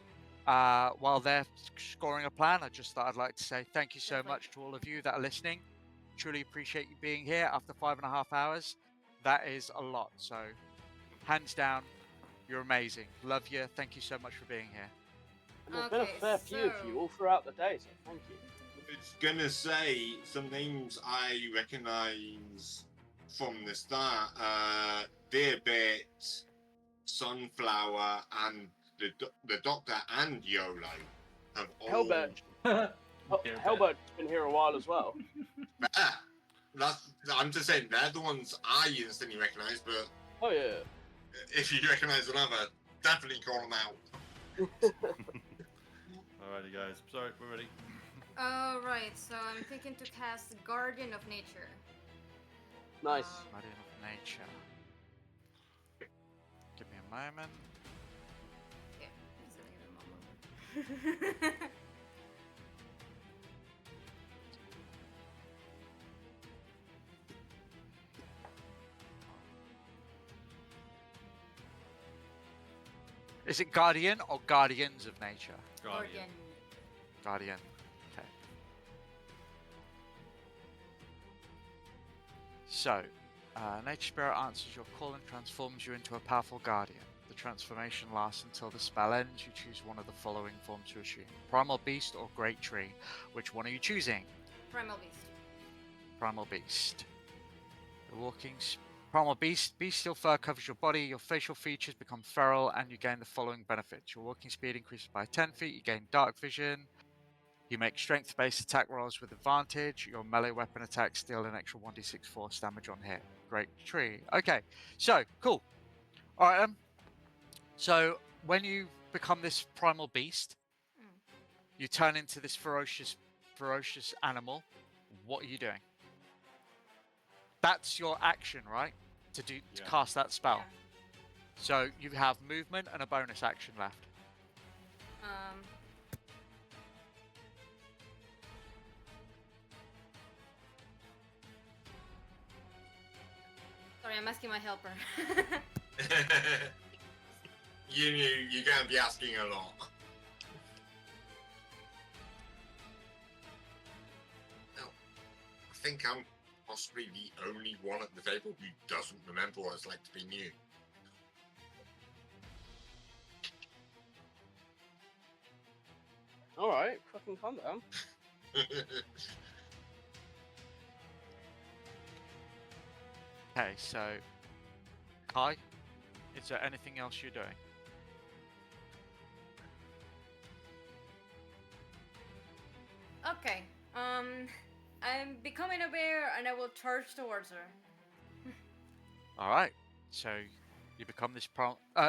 B: While they're scoring a plan, I just thought I'd like to say thank you so
E: Definitely.
B: much to all of you that are listening. Truly appreciate you being here after 5.5 hours. That is a lot. So, hands down, you're amazing. Love you. Thank you so much for being here.
C: And there's been a
E: Okay,
C: fair few of
E: so-
C: you all throughout the day, so thank you.
D: It's gonna say some names I recognise from the start. Dearbit, Sunflower, and the Doctor and YOLO have all.
C: Hellbird. Hellbird's been here a while as well.
D: I'm just saying they're the ones I instantly recognise, but
C: Oh yeah.
D: if you recognise another, definitely call them out.
A: Alrighty, guys. Sorry, we're ready.
E: Alright, so I'm thinking to cast Guardian of Nature.
C: Nice.
B: Guardian of Nature. Give me a moment.
E: Yeah, just gonna give him a moment.
B: Is it guardian or guardians of nature?
A: Guardian.
B: Guardian. Okay. So, nature spirit answers your call and transforms you into a powerful guardian. The transformation lasts until the spell ends. You choose one of the following forms to assume: primal beast or great tree. Which one are you choosing?
E: Primal beast.
B: Primal beast. The walking primal beast. Bestial fur covers your body. Your facial features become feral, and you gain the following benefits: your walking speed increases by 10 feet. You gain dark vision. You make strength-based attack rolls with advantage. Your melee weapon attacks deal an extra 1d6 force damage on hit. Great tree. Okay, so cool. All right. So when you become this primal beast, you turn into this ferocious animal. What are you doing? That's your action, right? To cast that spell.
E: Yeah.
B: So you have movement and a bonus action left.
E: Sorry, I'm asking my helper.
D: You're going to be asking a lot. Now, I think I'm possibly the only one at the table who doesn't remember what it's like to be new.
C: Alright, fucking calm down.
B: Okay, so Kai, is there anything else you're doing?
E: Okay. I'm becoming aware, and I will charge towards her.
B: All right. So you become this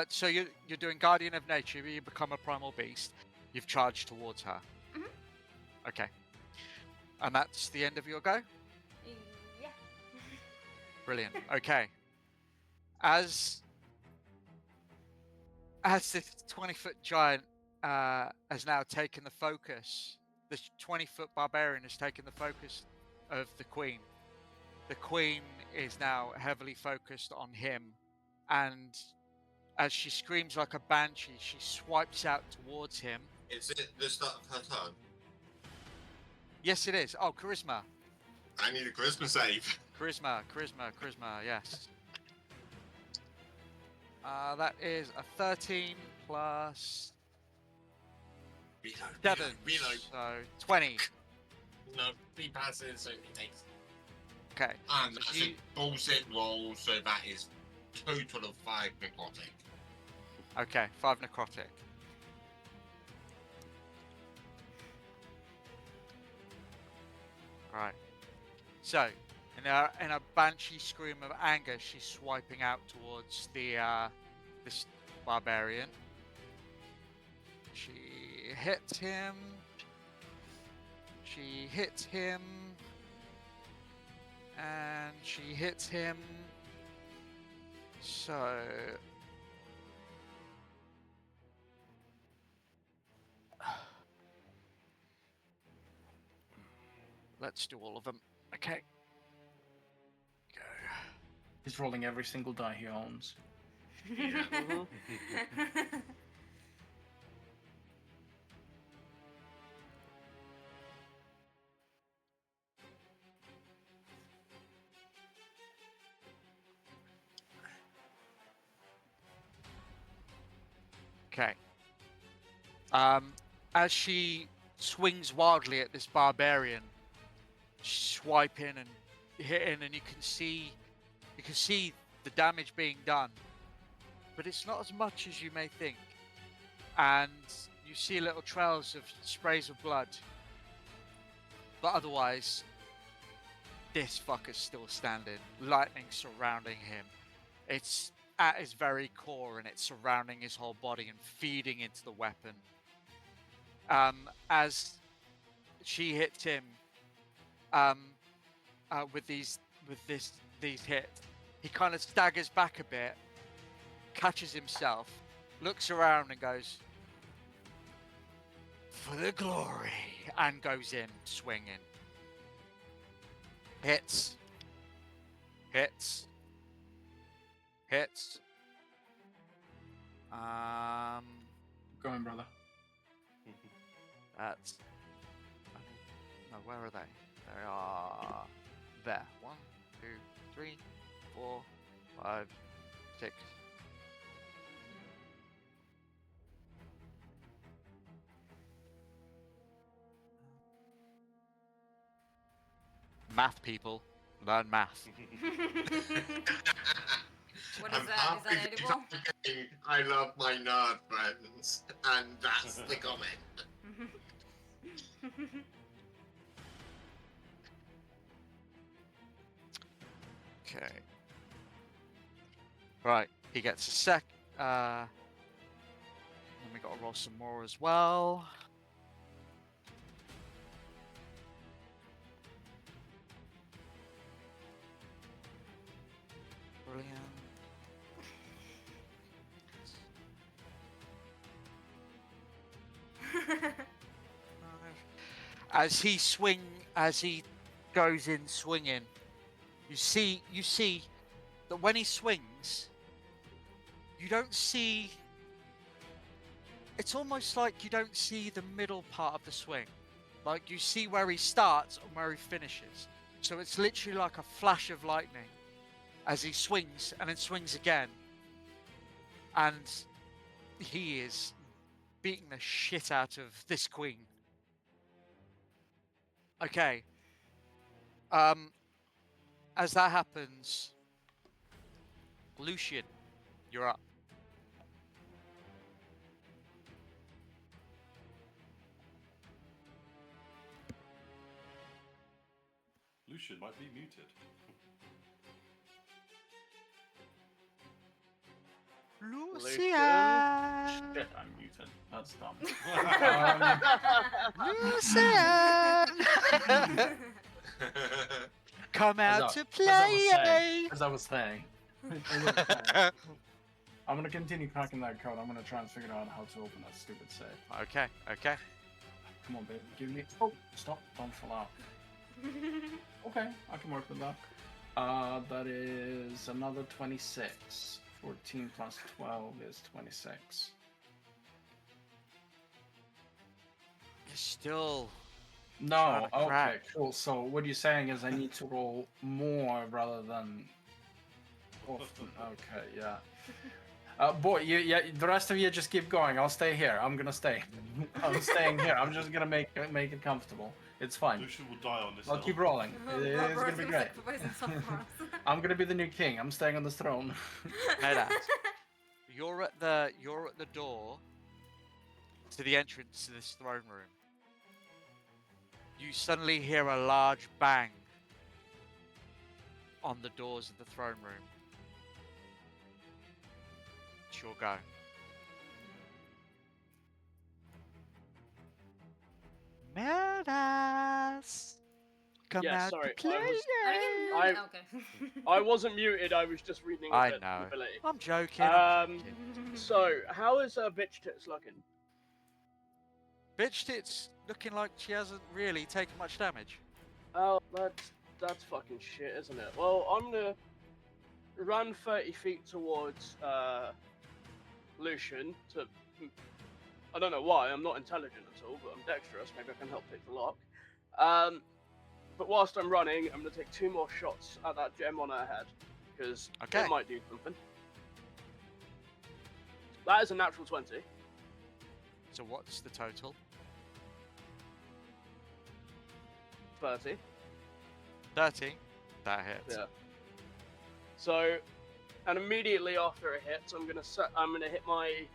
B: so you're doing Guardian of Nature. You become a primal beast. You've charged towards her.
E: Mhm.
B: Okay. And that's the end of your go?
E: Yeah.
B: Brilliant. Okay. As this 20-foot giant has now taken the focus, this 20-foot barbarian has taken the focus of the queen. The queen is now heavily focused on him, and as she screams like a banshee, she swipes out towards him.
D: Is it the start of her turn?
B: Yes, it is. Oh, charisma.
D: I need a charisma save.
B: Charisma, yes. That is a 13 plus
D: Reload,
B: 7,
D: reload.
B: so 20.
D: No, he passes, so he takes.
B: Okay.
D: And
B: So
D: that's a bullshit roll, so that is total of 5 necrotic.
B: Okay, 5 necrotic. Right. So, in a banshee scream of anger, she's swiping out towards this barbarian. She hits him. She hits him. And she hits him. So let's do all of them. Okay. Go.
F: He's rolling every single die he owns.
D: Yeah.
B: Okay. As she swings wildly at this barbarian, swiping and hitting, and you can see the damage being done, but it's not as much as you may think. And you see little trails of sprays of blood, but otherwise, this fucker's still standing. Lightning surrounding him. It's at his very core, and it's surrounding his whole body and feeding into the weapon. As she hits him with these hits, he kind of staggers back a bit, catches himself, looks around and goes, "For the glory," and goes in swinging. Hits.
F: Go on, brother.
B: That's. No, where are they? They are there. 1, 2, 3, 4, 5, 6. Math people, learn math.
E: What is
D: I'm
E: that?
D: happy
E: Is that
D: because
E: edible?
D: I'm getting, I love my nerd friends, and that's the comment.
B: Okay. Right, he gets a sec. Then we got to roll some more as well. Brilliant. As he goes in swinging, you see that when he swings, you don't see. It's almost like you don't see the middle part of the swing. Like you see where he starts and where he finishes. So it's literally like a flash of lightning as he swings and then swings again. And he is beating the shit out of this queen. Okay. As that happens, Lucian, you're up.
A: Lucian might be muted.
B: Lucian!
F: Shit, I'm muted. That's dumb.
B: Lucian! Come out to play!
F: As I was saying. I'm gonna continue cracking that code. I'm gonna try and figure out how to open that stupid safe.
B: Okay.
F: Come on, babe. Give me. Oh, stop. Don't fall out. Okay, I can work with that. That is another 26. 14 plus 12 is 26.
B: You're still...
F: No,
B: trying to
F: okay,
B: crack.
F: cool. So what you're saying is I need to roll more rather than often. Okay, yeah. Boy, the rest of you just keep going. I'll stay here. I'm gonna stay. I'm staying here. I'm just gonna make it comfortable. It's fine.
A: Lucian will die on this
F: I'll
A: hill.
F: keep rolling. It's gonna be great. I'm gonna be the new king. I'm staying on this throne.
B: Medax, you're at the door to the entrance to this throne room. You suddenly hear a large bang on the doors of the throne room. It's your go. Medax, come
C: Yeah,
B: out
C: sorry,
B: to play.
E: Okay.
C: I wasn't muted. I was just reading.
B: I
C: a bit
B: know.
C: ability.
B: I'm joking. I'm joking.
C: So, how is Bitch Tits looking?
B: Bitch Tits looking like she hasn't really taken much damage.
C: Oh, that's fucking shit, isn't it? Well, I'm gonna run 30 feet towards Lucian to. I don't know why. I'm not intelligent at all, but I'm dexterous. Maybe I can help pick the lock. But whilst I'm running, I'm gonna take 2 more shots at that gem on her head because
B: Okay.
C: it might do something. That is a natural 20.
B: So what's the total?
C: 30.
B: 30. That hits.
C: Yeah. So, and immediately after it hits, I'm gonna hit my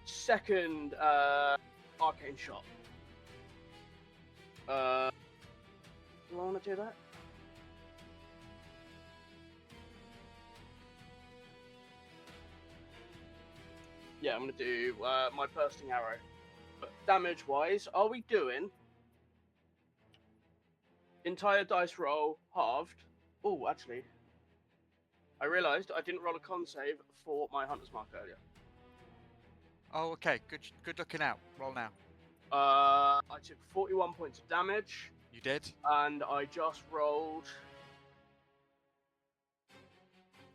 C: second arcane shot. Do I want to do that? Yeah, I'm gonna do my bursting arrow. But damage-wise, are we doing entire dice roll halved? Oh, actually, I realised I didn't roll a con save for my hunter's mark earlier.
B: Oh, okay. Good looking out. Roll now.
C: I took 41 points of damage,
B: You did?
C: and I just rolled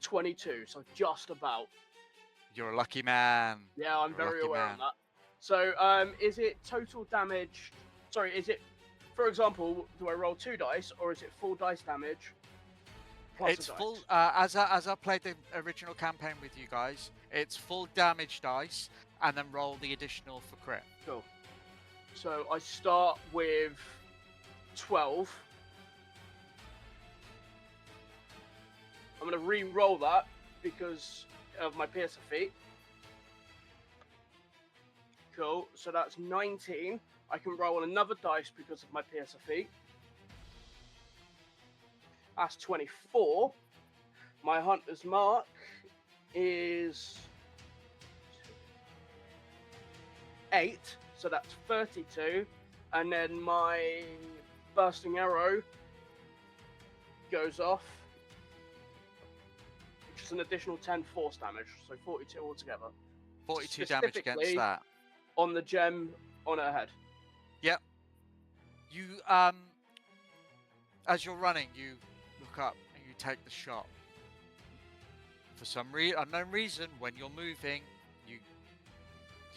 C: 22, so just about.
B: You're a lucky man.
C: Yeah, I'm
B: You're a
C: very
B: lucky
C: aware
B: man.
C: of that. So, is it total damage? Sorry, is it, for example, do I roll 2 dice or is it full dice damage? Plus
B: It's
C: a dice?
B: full. As I played the original campaign with you guys, it's full damage dice, and then roll the additional for crit.
C: Cool. So I start with 12. I'm going to re-roll that because of my piercer feat. Cool. So that's 19. I can roll another dice because of my piercer feat. That's 24. My hunter's mark is 8, so that's 32. And then my bursting arrow goes off, which is an additional 10 force damage, so 42 altogether.
B: 42 damage against
C: Specifically
B: that.
C: on the gem on her head.
B: Yep. You as you're running, you look up and you take the shot. For some unknown reason, when you're moving, you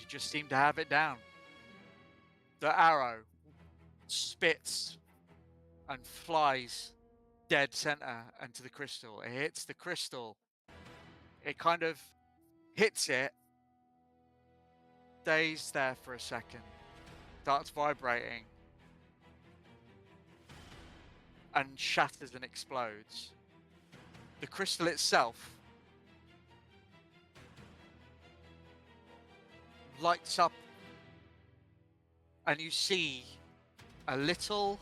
B: just seem to have it down. The arrow spits and flies dead center into the crystal. It hits the crystal. It kind of hits it, stays there for a second, starts vibrating, and shatters and explodes. The crystal itself lights up, and you see a little,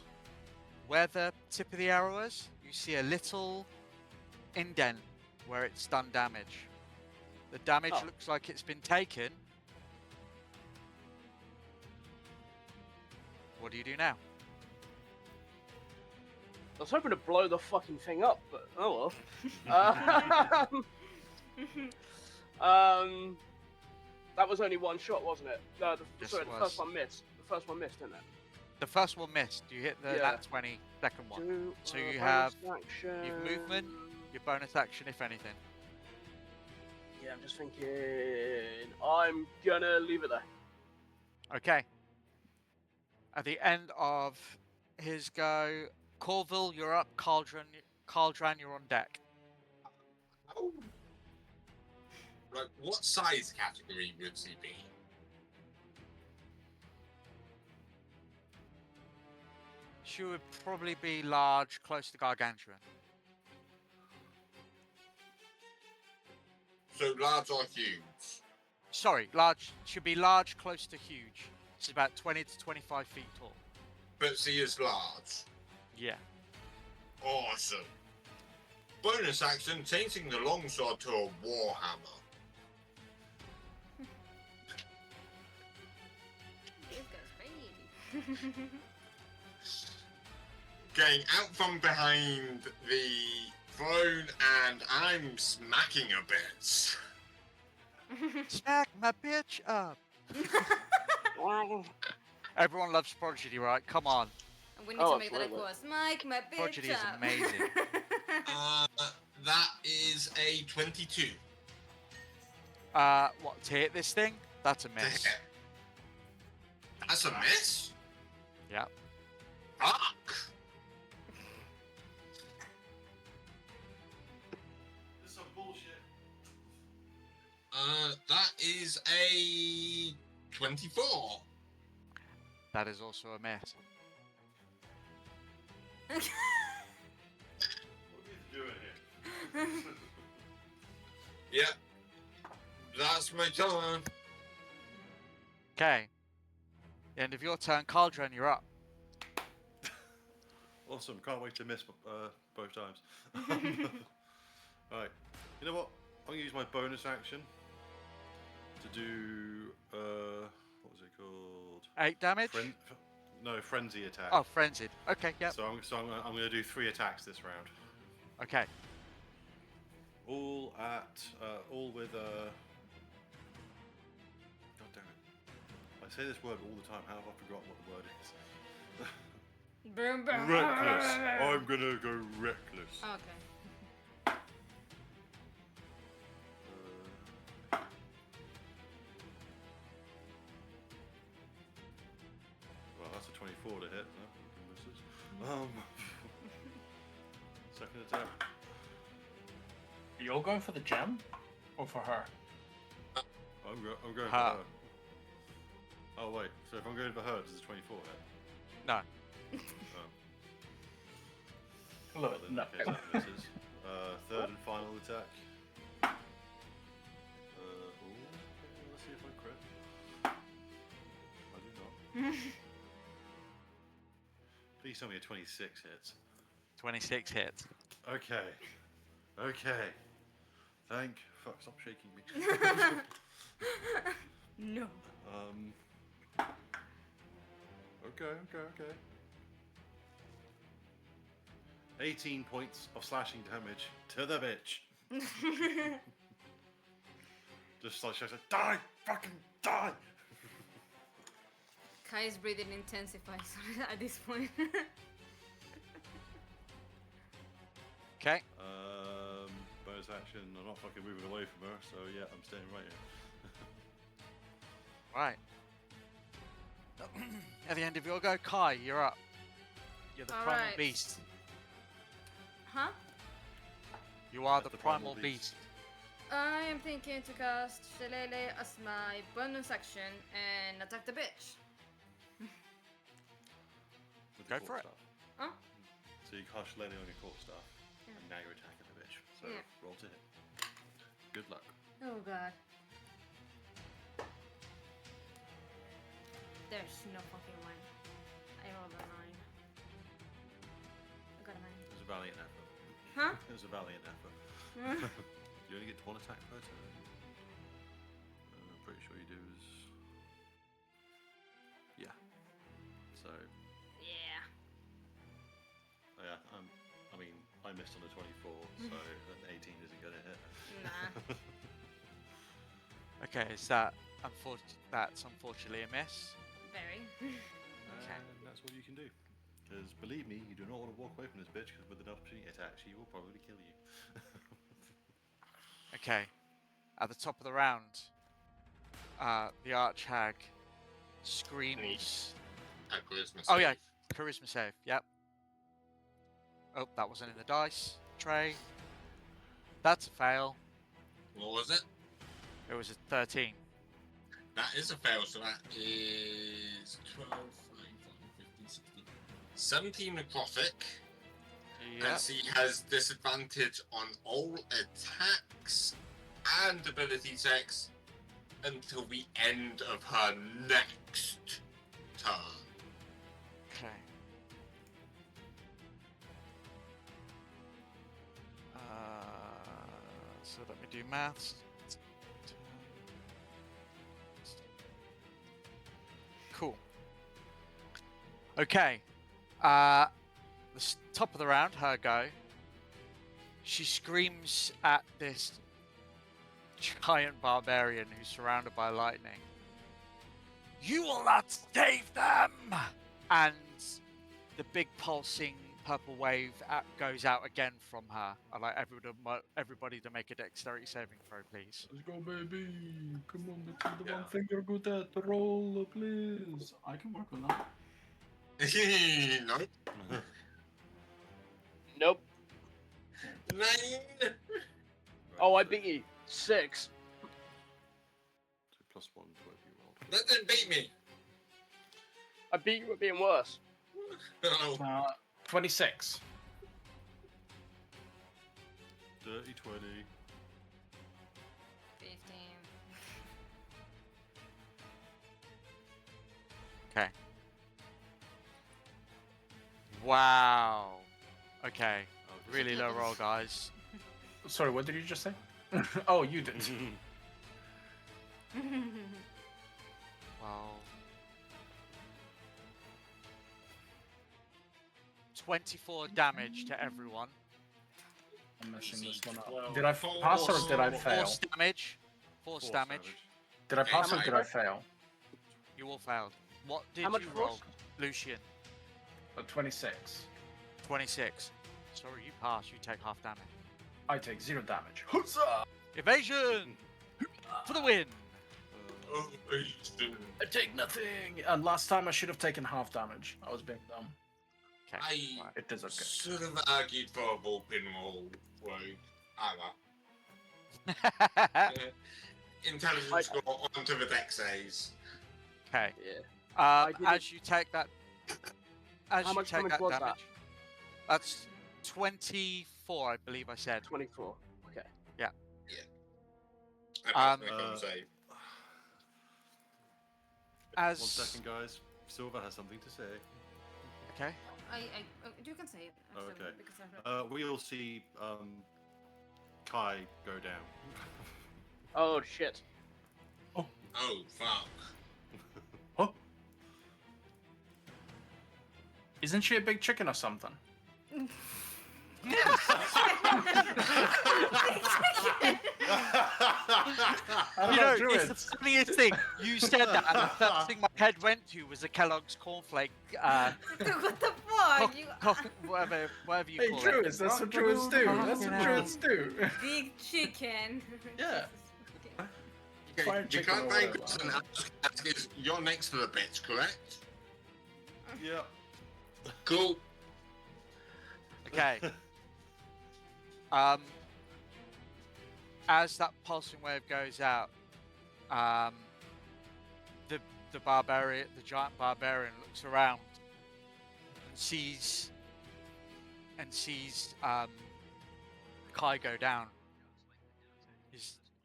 B: where the tip of the arrow is, you see a little indent where it's done damage. The damage looks like it's been taken. What do you do now?
C: I was hoping to blow the fucking thing up, but oh well. That was only one shot, wasn't it? No,
B: Yes,
C: sorry,
B: it
C: the
B: was.
C: first one missed. The first one missed, didn't it?
B: The first one missed. You hit the
C: Yeah.
B: that 20, second one. So you
C: bonus
B: have
C: action.
B: your movement, your bonus action, if anything.
C: Yeah, I'm just thinking. I'm gonna leave it there.
B: Okay. At the end of his go, Corville, you're up. Caldran, you're on deck.
D: Oh. Right, what size category would he be?
B: She would probably be large, close to gargantuan.
D: So large or huge?
B: Sorry, large. Should be large, close to huge. She's about 20 to 25 feet tall.
D: But she is large.
B: Yeah.
D: Awesome. Bonus action, changing the longsword to a warhammer.
E: This guy's crazy.
D: Getting out from behind the throne, and I'm smacking a bit.
B: Smack my bitch up. Everyone loves Prodigy, right? Come on.
E: We need to make that a chorus. Mike, my bitch
B: Prodigy is
E: up.
B: amazing.
D: That is a 22.
B: What, to hit this thing? That's a miss.
D: That's a miss?
B: Yeah.
D: Fuck!
A: This is some bullshit.
D: That is a 24.
B: That is also a miss.
A: What are you doing here?
D: Yep. That's my turn.
B: Okay. End of your turn. Caldran, you're up.
A: Awesome. Can't wait to miss both times. Right. You know what? I'm going to use my bonus action to do, what was it called?
B: 8 damage?
A: Frenzy attack.
B: Oh, frenzied. Okay, yep.
A: So I'm going to do 3 attacks this round.
B: Okay.
A: All with God damn it. I say this word all the time. How have I forgotten what the word is? Reckless. I'm gonna go reckless.
E: Okay.
A: That's a 24 to hit. No, misses. Second attack.
F: You're going for the gem? Or for her?
A: I'm going for
B: Her.
A: her. Oh wait, so if I'm going for her, does the 24 hit?
B: No.
A: Oh.
F: Look,
A: Well, then
F: no.
A: in that case that misses. Third and final attack. Let's see if I crit. I do not. Please tell me a 26 hits.
B: 26 hits.
A: Okay. Fuck, stop shaking me.
E: No.
A: Okay. 18 points of slashing damage to the bitch. Just like shouts, die! Fucking die!
E: Kai's breathing intensifies at this point.
B: Okay.
A: Bonus action, I'm not fucking moving away from her, so yeah, I'm staying right here.
B: Right. At the end of your go, Kai, you're up. You're the primal
E: Alright.
B: beast.
E: Huh?
B: You are
A: That's
B: the primal beast.
E: I am thinking to cast Shillelagh as my bonus action and attack the bitch.
A: With the
B: Go
A: court
B: for it.
A: Staff.
E: Huh?
A: So you cast Lenny on your court staff,
E: Yeah.
A: and now you're attacking the bitch. So
E: Yeah.
A: roll to hit. Good luck.
E: Oh god. There's no fucking way. I rolled a 9. I got a 9.
A: It was a valiant effort.
E: Huh?
A: It was a valiant effort. You only get 1 attack per turn. I'm pretty sure you do is... Yeah. So,
E: Yeah.
A: yeah, I mean, I missed on the 24, so an 18 isn't going to hit.
E: Nah.
B: Okay, is that's unfortunately a miss.
E: Very.
B: Okay.
A: And that's all you can do. Because believe me, you do not want to walk away from this bitch, because with an opportunity attack, she will probably kill you.
B: Okay. At the top of the round, the Archhag screams.
D: A charisma
B: Oh yeah,
D: save.
B: charisma save. Yep. Oh, that wasn't in the dice tray. That's a fail.
D: What was it?
B: It was a 13.
D: That is a fail, so that is 12, 5, 15, 16, 17 necrotic.
B: Yep.
D: And she has disadvantage on all attacks and ability checks until the end of her next turn.
B: Okay. So let me do maths. Cool. Okay. Top of the round, her go. She screams at this giant barbarian who's surrounded by lightning. You will not save them! And the big pulsing purple wave goes out again from her. I'd like everybody to make a dexterity saving throw, please.
F: Let's go, baby. Come on, that's the one thing you're good at. Roll, please. I can work on that.
D: Nope.
C: Nope.
D: 9.
C: Oh, I beat you. 6.
A: So +1 to whatever you rolled.
D: That didn't beat me.
C: I beat you at being worse.
D: Oh.
F: 26.
A: Dirty 20.
E: 15.
B: Okay. Wow. Okay.
A: Oh,
B: Really low roll, guys.
F: Sorry, what did you just say? Oh, you did.
B: Wow. 24 damage to everyone.
F: I'm messing this one up.
D: Well,
F: Did I pass or did I fail?
B: Force damage. Force damage.
F: Did I pass or
D: Okay,
F: did I fail?
B: You all failed. What did
C: How much
B: you roll,
C: force?
B: Lucian?
F: 26.
B: 26. Sorry, you pass. You take half damage.
F: I take 0 damage. Huzzah!
B: Evasion! For the win!
D: Oh, please do.
F: I take nothing. And last time I should have taken half damage. I was being dumb.
B: Okay.
D: I
B: right.
F: It is okay.
D: should have argued for a bullpen roll. Intelligence score onto the dex saves.
B: Okay.
C: Yeah. I did
B: As you take that,
C: How much damage was that?
B: That's 24, I believe I said.
C: 24. Okay.
B: Um,
D: Save.
B: As
A: 1 second, guys. Silver has something to say.
B: okay.
E: You can say it. Actually,
A: Okay.
E: because
A: We all see Kai go down.
C: Oh shit.
D: Oh, fuck.
F: Oh. Isn't she a big chicken or something?
B: You know, it's the funniest thing. You said that, and the first thing my head went to was a Kellogg's cornflake.
E: what the fuck?
B: Whatever you
F: Hey,
B: call it.
F: Druids, that's what Druids do. That's what Druids do.
E: Big chicken.
F: Yeah.
D: Okay,
F: Fried
D: you
F: chicken
D: can't
F: or
D: make
F: whatever.
D: an ask is you're next to the bitch, correct?
A: Yeah.
D: Cool.
B: Okay. As that pulsing wave goes out, the giant barbarian looks around and sees Kai go down.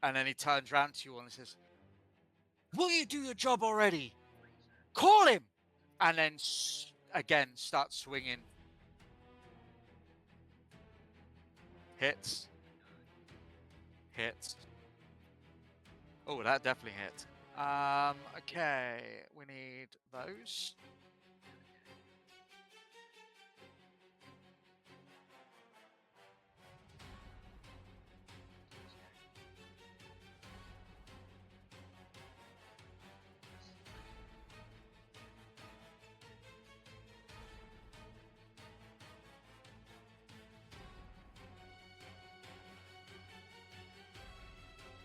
B: And then he turns around to you all and says, "Will you do your job already? Call him!" And then again starts swinging. Hits. Oh, that definitely hit. Okay, we need those.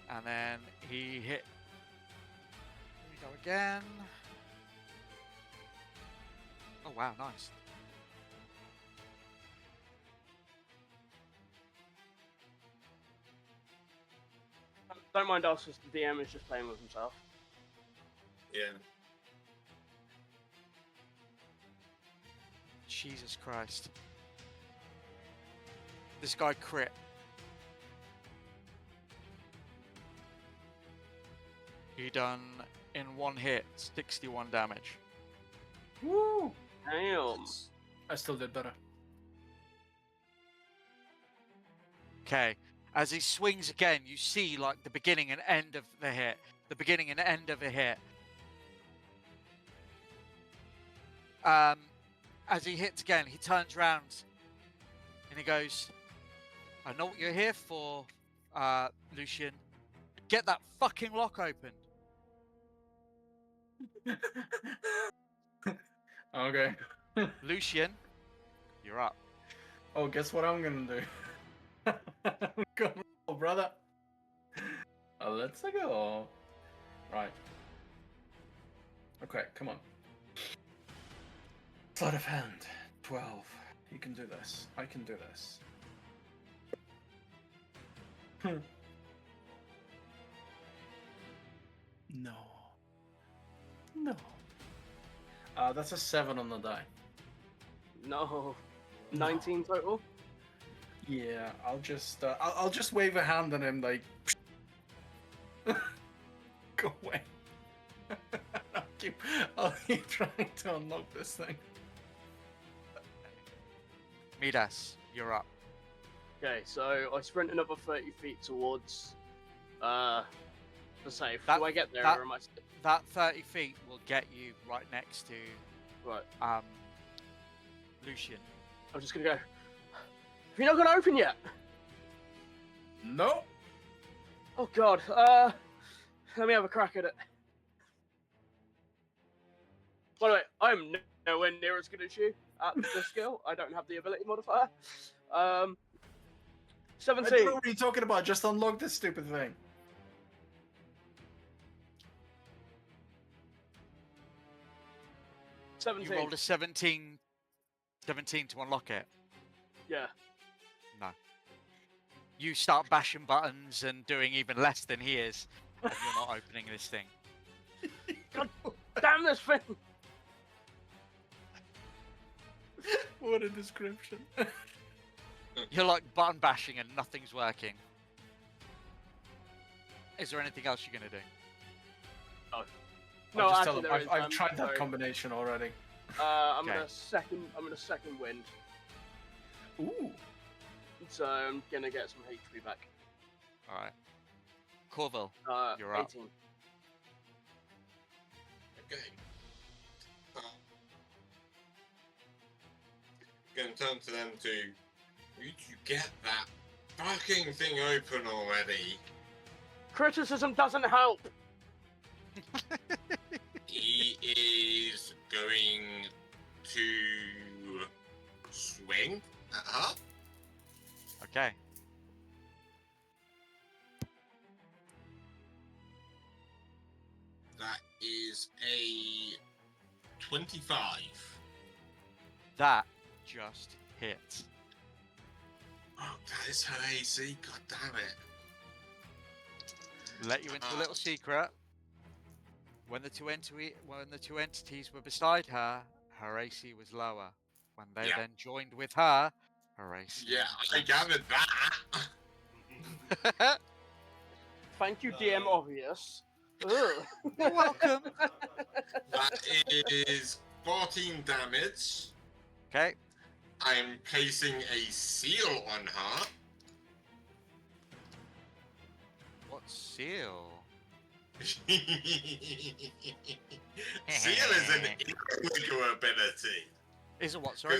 B: And then he hit. Here we go again. Oh wow, nice.
C: Don't mind us, as the DM is just playing with himself.
D: Yeah.
B: Jesus Christ. This guy crit. He done in one hit 61 damage.
C: Woo! Damn.
F: I still did better.
B: Okay. As he swings again, you see like the beginning and end of the hit. The beginning and end of a hit. As he hits again, he turns around and he goes, "I know what you're here for, Lucian. Get that fucking lock open."
F: Okay.
B: Lucian, you're up.
F: Oh, guess what I'm gonna do? Come on, brother. Let's go. Right. Okay, come on. Sleight of hand. 12. You can do this. I can do this. No. No. That's a 7 on the die.
C: No. 19 total?
F: Yeah, I'll just wave a hand at him like go away. I'll keep trying to unlock this thing.
B: Midas, you're up.
C: Okay, so I sprint another 30 feet towards the safe.
B: That-
C: Do I get there
B: that-
C: or am I
B: That 30 feet will get you right next to
C: right?
B: Lucian.
C: I'm just gonna go. You're not gonna open yet?
F: No.
C: Oh god, let me have a crack at it. By the way, I'm nowhere near as good as you at the skill. I don't have the ability modifier.
F: I don't
C: 17.
F: know what you're talking about. Just unlock this stupid thing.
C: 17.
B: You rolled a 17 to unlock it.
C: Yeah.
B: No. You start bashing buttons and doing even less than he is, and you're not opening this thing.
C: Damn this thing!
F: What a description.
B: You're like button bashing and nothing's working. Is there anything else you're gonna do?
C: No,
F: just tell
C: actually,
F: them,
C: there is,
F: I've tried that
C: sorry.
F: combination already.
C: I'm
B: Okay.
C: gonna second wind,
F: Ooh.
C: so I'm gonna get some HP back.
B: All right. Corville, you're
C: 18.
B: up.
D: Okay. Gonna turn to them to. Did you get that fucking thing open already?
C: Criticism doesn't help.
D: He is going to swing at her.
B: Okay.
D: That is a 25.
B: That just hits.
D: Oh, that is her AC. God damn it.
B: Let you into a little secret. When the two entities were beside her, her AC was lower. When they
D: Yeah.
B: then joined with her, her AC.
D: Yeah, I gathered that.
C: Thank you, DM Obvious. Ugh.
B: You're welcome.
D: That is 14 damage.
B: Okay.
D: I'm placing a seal on her.
B: What seal?
D: Seal is an Illrigger ability.
B: Is it what, sorry?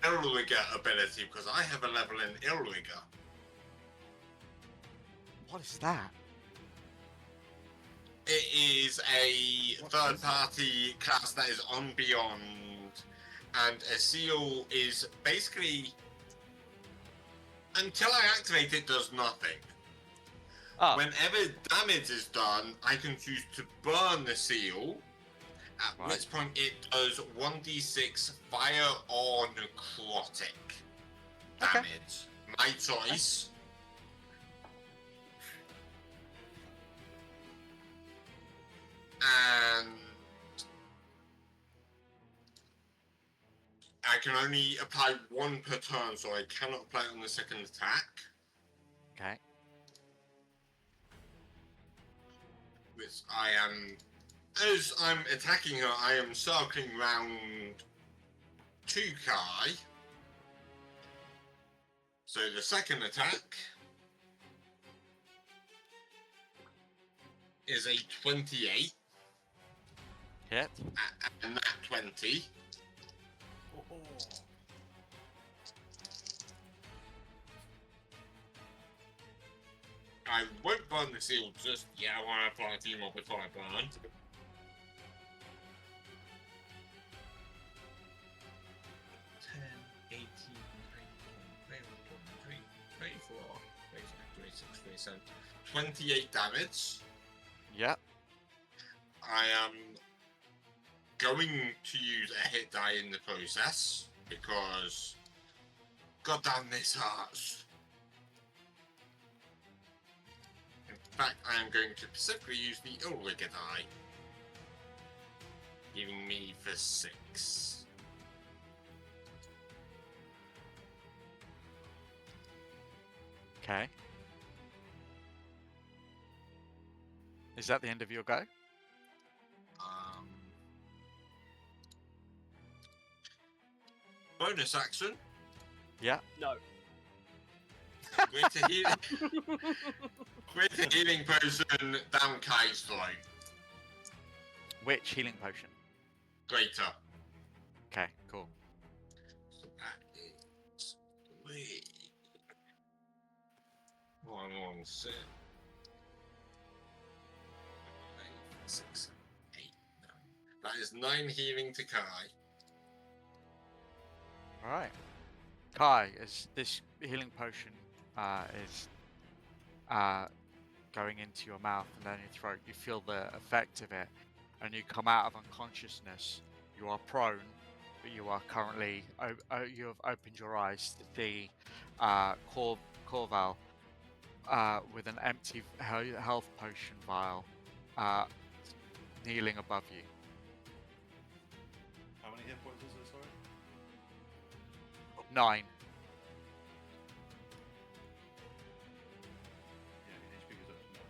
D: Illrigger ability, because I have a level in Illrigger.
B: What is that?
D: It is a third-party class that is on Beyond, and a seal is basically, until I activate it, does nothing.
B: Oh,
D: Whenever damage is done, I can choose to burn the seal, at
B: Right.
D: which point it does 1d6 fire or necrotic
B: Okay.
D: damage. My choice. And I can only apply one per turn, so I cannot apply it on the second attack.
B: okay.
D: Which I am, as I'm attacking her, I am circling round to Kai. So the second attack is a 28,
B: Hit.
D: and that 20. I won't burn the seal just yet. I want to apply a few more before I burn. 10, 18, 19, 20, 24, 25, 26, 27, 28 damage.
B: Yep.
D: I am going to use a hit die in the process because goddamn this hurts. In fact, I am going to specifically use the Ulrika die, giving me for 6.
B: Okay. Is that the end of your go?
D: Bonus action.
B: Yeah.
C: No.
D: Greater healing potion down Kai's throat.
B: Which healing potion?
D: Greater.
B: Okay, cool.
D: So that is 3. 1, 6. 6, 8, 9. That is 9 healing to Kai.
B: Alright. Kai, as this healing potion is going into your mouth and down your throat, you feel the effect of it, and you come out of unconsciousness You are prone, but you are currently you have opened your eyes to see Corval with an empty health potion vial kneeling above you.
A: How many hit points was it, sorry?
B: 9.
A: Yeah, your HP goes up to 9.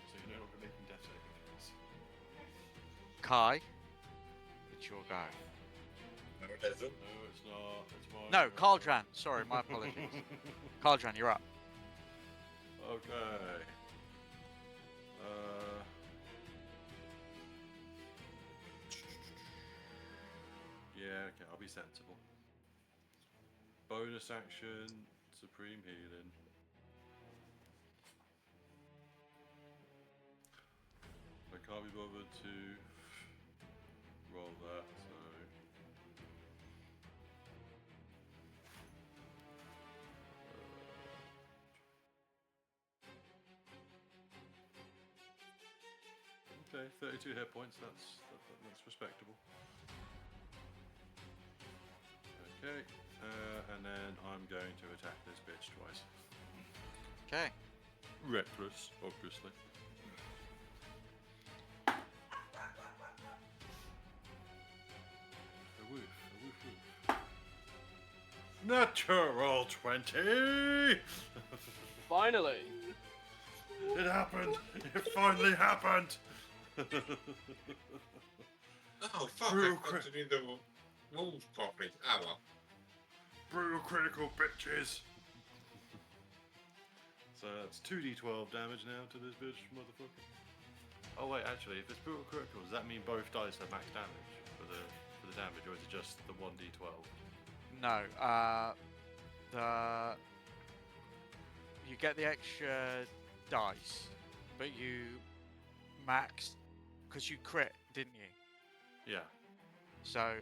A: So you're no longer making death saving throws.
B: Kai, it's your go.
D: No, it isn't.
A: No, it's not. It's mine.
B: No, Caldran. Sorry, my apologies. Caldran, you're up.
A: Okay. Yeah, okay, I'll be sensible. Bonus action, supreme healing. I can't be bothered to roll that, so. Okay, 32 hit points, that's respectable. Okay, and then I'm going to attack this bitch twice.
B: Okay.
A: Reckless, obviously. A woof, a woof, woof. Natural 20!
C: Finally.
A: It happened! It finally happened!
D: Oh, fuck,
A: Real
D: I
A: quick.
D: got to do the rules properly. Oh, well.
A: Brutal critical bitches! So that's 2d12 damage now to this bitch, motherfucker. Oh wait, actually, if it's brutal critical, does that mean both dice have max damage for the damage, or is it just the 1d12?
B: No, you get the extra dice, but you max because you crit, didn't you?
A: Yeah.
B: So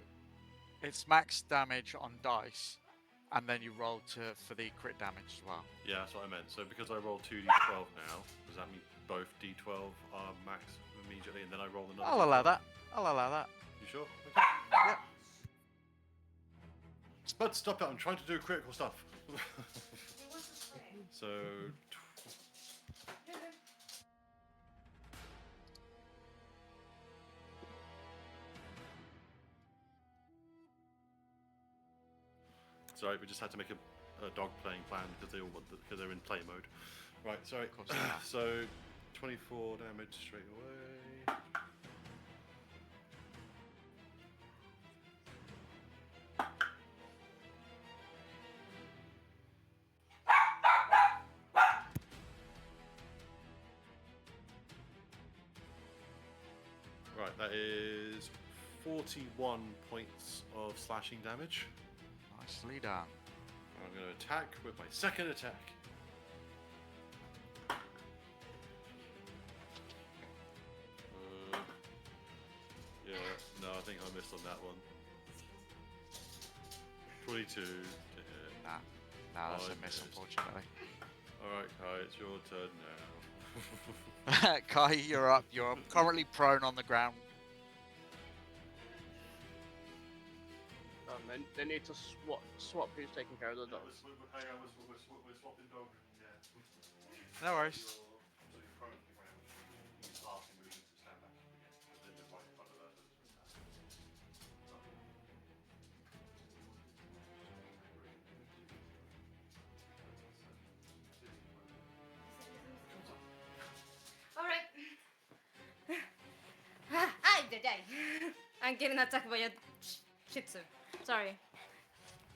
B: it's max damage on dice, and then you roll for the crit damage as well.
A: Yeah, that's what I meant. So because I roll 2d12 now, does that mean both d12 are max immediately, and then I roll another?
B: I'll allow
A: D12?
B: that. I'll allow that.
A: You sure? Okay.
B: Yep.
A: Spud, stop it! I'm trying to do critical stuff. So. Sorry, we just had to make a dog playing plan because because they're in play mode. Right, sorry.
B: Of course they are.
A: So 24 damage straight away. Right, that is 41 points of slashing damage.
B: Nicely done.
A: I'm going to attack with my second attack. Yeah, no, I think I missed on that one. 22 to hit.
B: Nah, that's
A: I
B: a miss,
A: missed.
B: unfortunately.
A: Alright, Kai, it's your turn now.
B: Kai, you're up. You're currently prone on the ground.
C: They need to swap who's taking care of the dogs.
A: Hang on, we're swapping dog. Yeah.
B: No worries.
A: So you're prone to the ground. You use half your movement to stand back again. But then you're right in front of her, so it's
E: Alright. Hi, today. I'm getting attacked by a Shih Tzu. Sorry.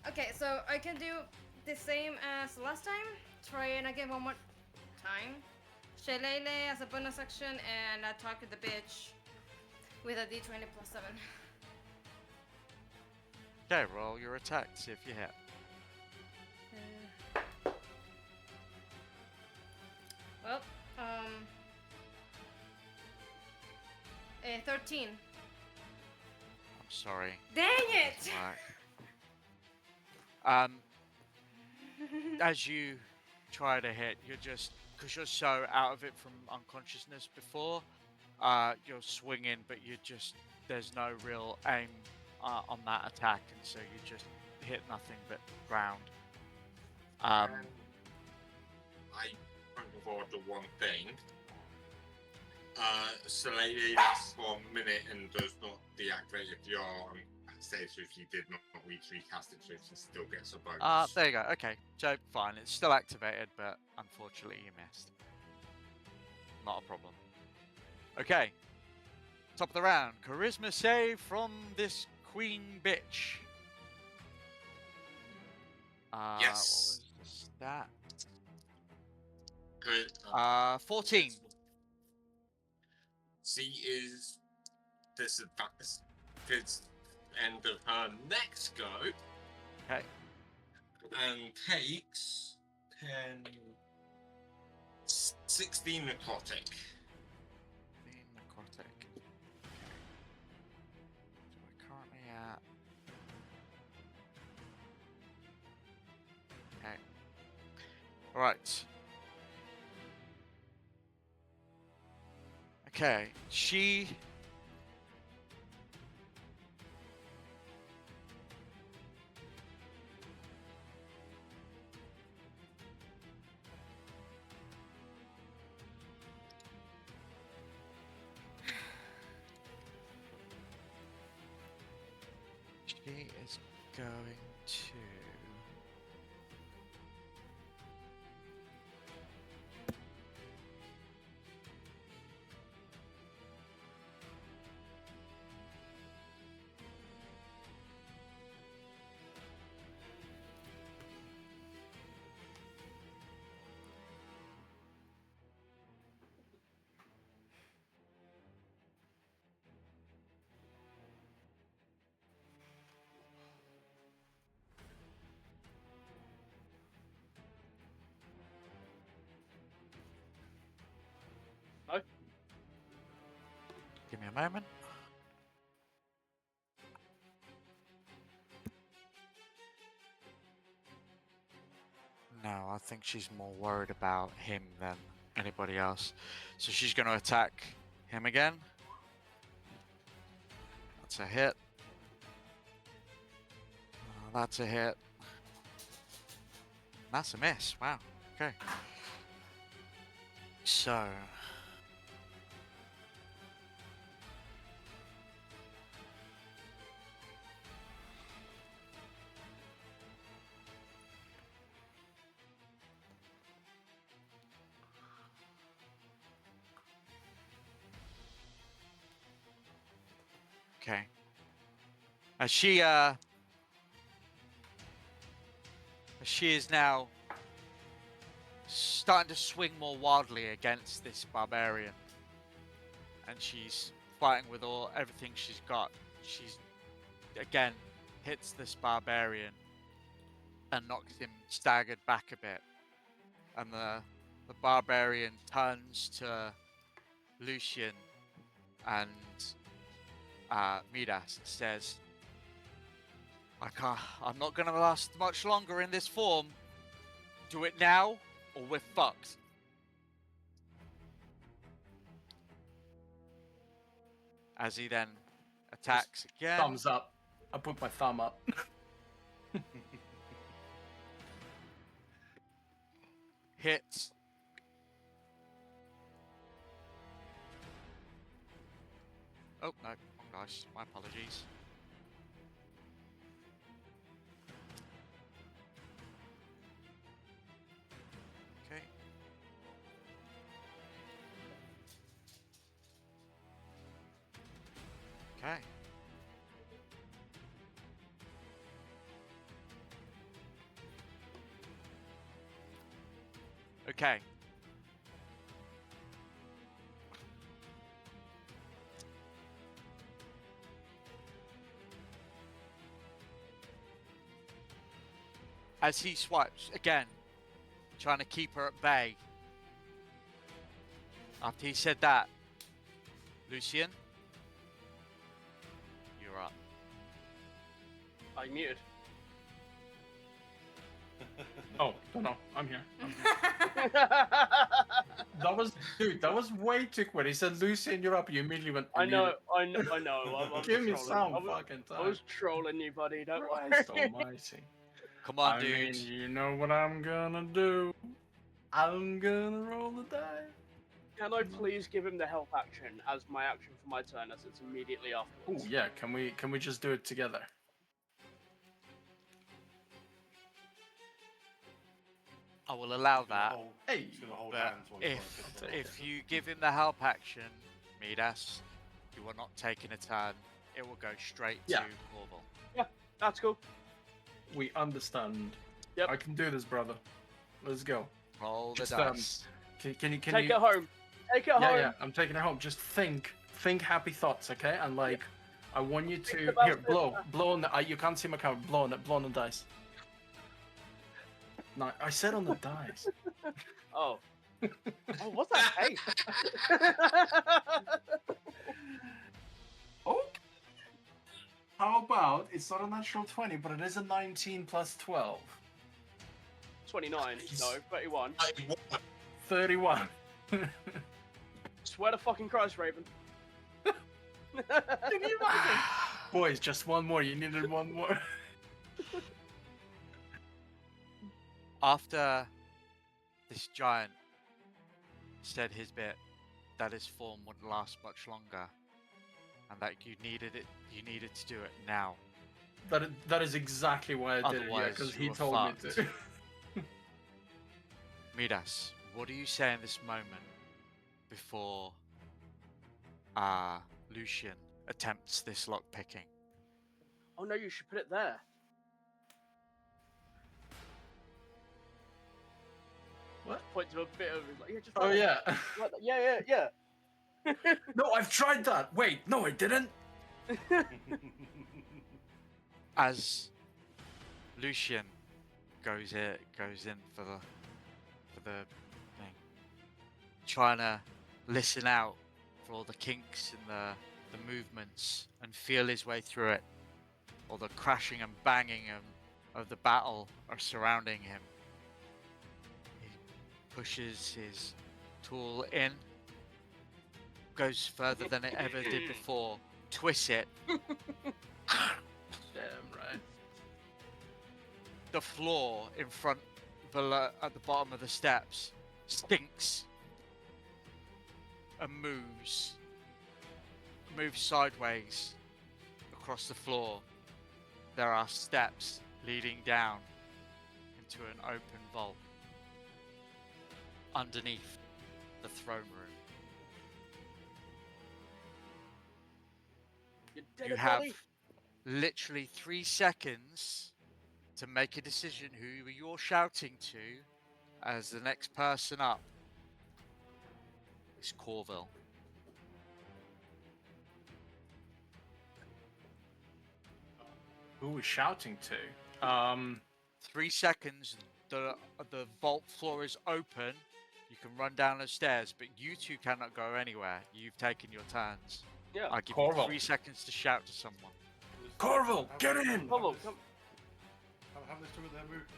E: Okay, so I can do the same as last time. Try it again one more time. Shillelagh as a bonus action and attack the bitch with a d20 plus 7.
B: Okay, roll your attack, see if you hit.
E: 13.
B: I'm sorry.
E: Dang it!
B: Right. As you try to hit, you're just, because you're so out of it from unconsciousness before, you're swinging, but you're just there's no real aim on that attack, and so you just hit nothing but ground.
D: I point forward to one thing. Soleil lasts for a minute and does not deactivate if your save, so if you did not recast it, so she still gets a bonus.
B: There you go. Okay, so fine. It's still activated, but unfortunately you missed. Not a problem. Okay. Top of the round. Charisma save from this queen bitch.
D: Yes.
B: What was that?
D: Good.
B: 14.
D: She is disadvantaged. It's end of her next go.
B: Okay.
D: And takes 10, 16 necrotic.
B: Necrotic. Okay. So we're currently at. Okay. Right. Okay. She. She is going to.
C: No?
B: Give me a moment. No, I think she's more worried about him than anybody else. So she's going to attack him again. That's a hit. That's a hit. That's a miss. Wow. Okay. So. Okay. She is now starting to swing more wildly against this barbarian, and she's fighting with everything she's got. She's again hits this barbarian and knocks him staggered back a bit, and the barbarian turns to Lucian and Midas and says, I'm not gonna last much longer in this form. Do it now or we're fucked. As he then attacks again.
F: Thumbs up. I put my thumb up.
B: Hits. Oh, no. Oh, gosh. My apologies. Okay. Okay. Okay. As he swipes again, trying to keep her at bay. After he said that, Lucian, you're up.
C: I muted.
F: Oh, no, I'm here. That was way too quick. He said, "Lucian, you're up." You immediately went.
C: I know. I'm
F: Give me
C: trolling.
F: some fucking time.
C: I was trolling you, buddy. Don't
F: Christ
C: worry.
F: almighty.
H: Come on,
F: I
H: dude.
F: mean, you know what I'm gonna do? I'm gonna roll the die.
C: Can I please give him the help action as my action for my turn, as it's immediately
F: Oh
C: afterwards?
F: yeah, can we just do it together?
H: I will allow that.
F: Hey,
A: He's gonna hold
H: But
A: hands while he's trying to
H: if you give him the help action, Midas, you are not taking a turn. It will go straight
F: Yeah.
H: to Corval.
C: That's cool.
F: we understand.
C: Yep.
F: I can do this, brother. Let's go.
H: Roll the
F: Just,
H: dice.
F: Can
C: Take
F: you?
C: it home. Take it
F: Yeah,
C: home.
F: yeah. I'm taking it home. Just think happy thoughts, okay? And like, I want you to
C: about
F: here
C: it.
F: blow on the. You can't see my camera. Blow on the dice. No, I said on the dice.
C: Oh. Oh, what's that tape?
F: Oh. How about it's not a natural 20, but it is a 19 plus 12.
C: 29. No, 31.
F: 31.
C: Swear to fucking Christ, Raven.
F: Boys, just one more. You needed one more.
H: After this giant said his bit, that his form wouldn't last much longer, and that you needed to do it now.
F: That is exactly why I did it, yeah,
H: Otherwise,
F: because
H: you
F: he
H: were
F: told
H: fucked.
F: me to.
H: Midas, what do you say in this moment before Lucian attempts this lock picking?
C: Oh no, you should put it there.
F: What?
C: Point to a bit of it, like, yeah, just
F: Oh
C: like
F: yeah.
C: that. Like that. Yeah.
F: No, I've tried that. Wait, no, I didn't.
H: As Lucian goes in for the thing, trying to listen out for all the kinks in the movements and feel his way through it. All the crashing and banging of the battle are surrounding him. He pushes his tool in, goes further than it ever did before, twists it.
F: Damn right.
H: The floor in front, below, at the bottom of the steps, stinks and moves sideways across the floor. There are steps leading down into an open vault underneath the throne room.
C: You did
H: You
C: it,
H: have
C: buddy.
H: literally 3 seconds to make a decision who you're shouting to as the next person up is Corville.
F: Who was shouting to?
H: 3 seconds. The vault floor is open. You can run down the stairs, but you two cannot go anywhere. You've taken your turns.
C: Yeah.
H: I give
F: Corval.
H: you 3 seconds to shout to someone.
F: Corval, get in!
C: Come on, come.
A: Have this two of their movement.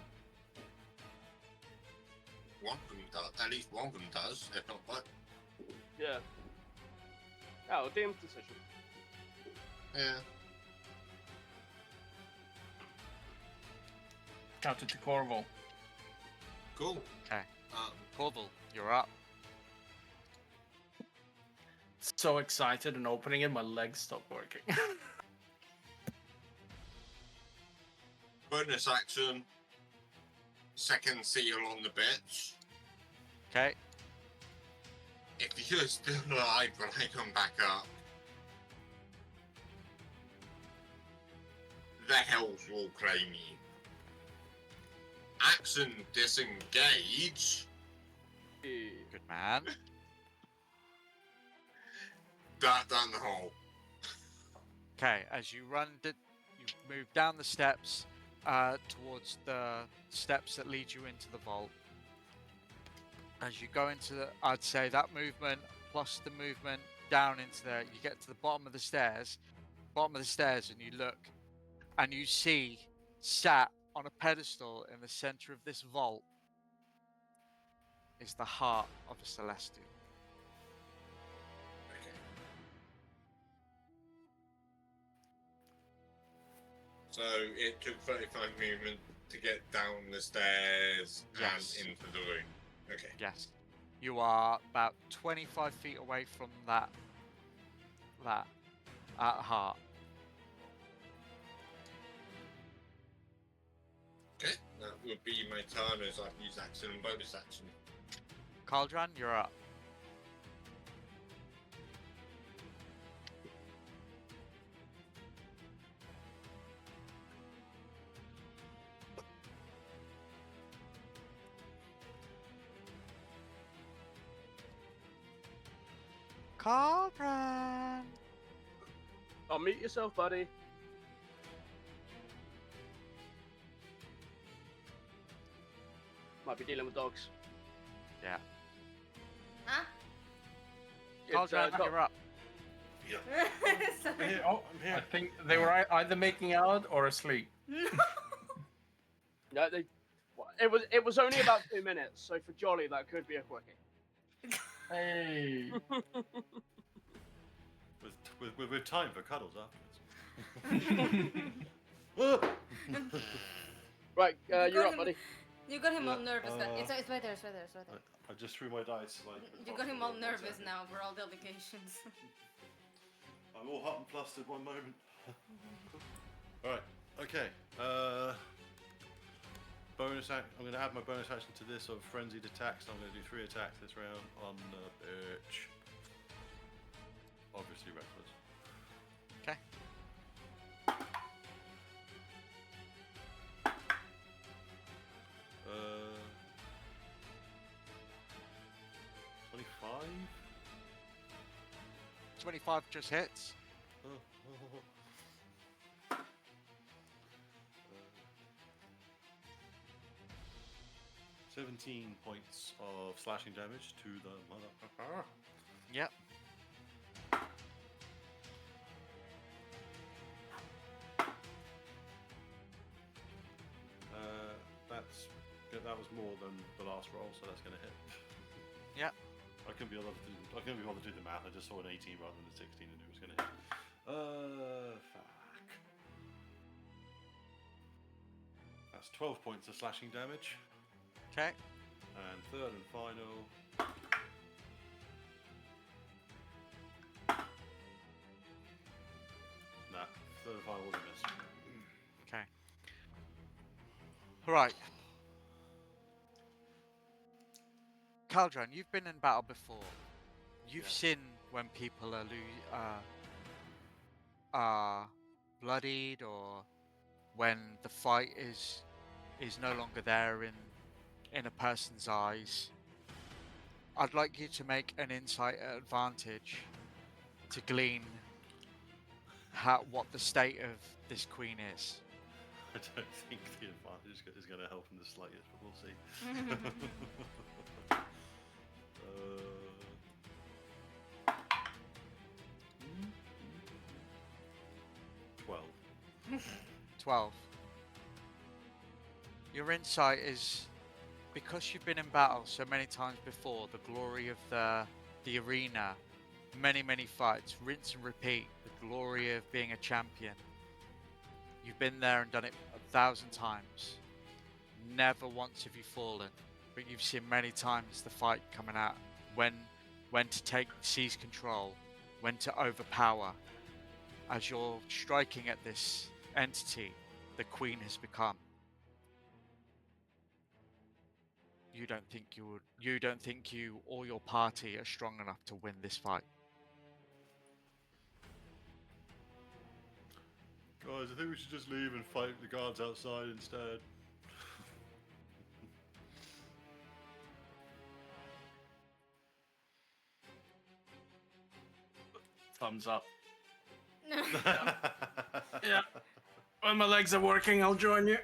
D: One of them does. At least one of them does, if not both.
C: Yeah. Oh, DM's decision.
D: Yeah.
F: Shouted to Corval.
D: Cool.
H: Okay.
D: Um,
H: Corval, you're up.
F: So excited and opening it, my legs stopped working.
D: bonus action. Second seal on the bitch.
H: Okay.
D: If you're still alive when I come back up, the hells will claim you. Action disengage.
H: Good man.
D: Dart down the hole.
H: Okay, as you you move down the steps towards the steps that lead you into the vault. As you go into I'd say that movement plus the movement down into there, you get to the bottom of the stairs, and you look, and you see sat on a pedestal in the center of this vault is the heart of a Celestial.
D: Okay. So it took 35 movement to get down the stairs
H: Yes.
D: and into the room. Okay.
H: Yes. You are about 25 feet away from that heart.
D: Okay. That would be my turn as I use action and bonus action.
H: Cauldron, you're up. Cauldron!
C: Unmute yourself, buddy. Might be dealing with dogs.
H: Yeah.
E: Huh?
H: Cauldron,
C: dog-
H: you're up.
A: Yeah.
E: Sorry.
A: I'm here. Oh, I'm
F: I
A: here.
F: think they were either making out or asleep.
C: No, it was only about 2 minutes, so for Jolly that could be a quickie.
F: Hey.
A: With time for cuddles afterwards.
C: Right,
E: You
C: you're
E: got
C: up,
E: him.
C: buddy.
E: You got him all
A: Yeah,
E: nervous. It's right there. It's right there. It's right there.
A: I just threw my dice. Like,
E: You got him all nervous now for all the allegations.
A: I'm all hot and flustered one moment. Alright, okay. Bonus act. I'm going to add my bonus action to this of frenzied attacks. I'm going to do 3 attacks this round on the bitch. Obviously reckless.
H: Okay.
A: Uh, 25?
H: 25 just hits.
A: 17 points of slashing damage to the motherfucker.
H: Yep.
A: That was more than the last roll, so that's going to hit.
H: Yep.
A: I couldn't be bothered to do the math. I just saw an 18 rather than a 16 and it was going to hit. Fuck. That's 12 points of slashing damage.
H: Okay.
A: And third and final. Nah, third and final was a miss.
H: Okay. Right. Cauldron, you've been in battle before. You've
A: Yeah.
H: seen when people are bloodied, or when the fight is no longer there in a person's eyes. I'd like you to make an insight advantage to glean what the state of this queen is.
A: I don't think the advantage is going to help in the slightest, but we'll see. 12.
H: 12. Your insight is, because you've been in battle so many times before, the glory of the arena, many fights, rinse and repeat, the glory of being a champion. You've been there and done it 1,000 times. Never once have you fallen, but you've seen many times the fight coming out, when to seize control, when to overpower. As you're striking at this entity the queen has become, you don't think you or your party are strong enough to win this fight.
A: Guys, I think we should just leave and fight the guards outside instead.
F: Thumbs up. Yeah. When my legs are working, I'll join you.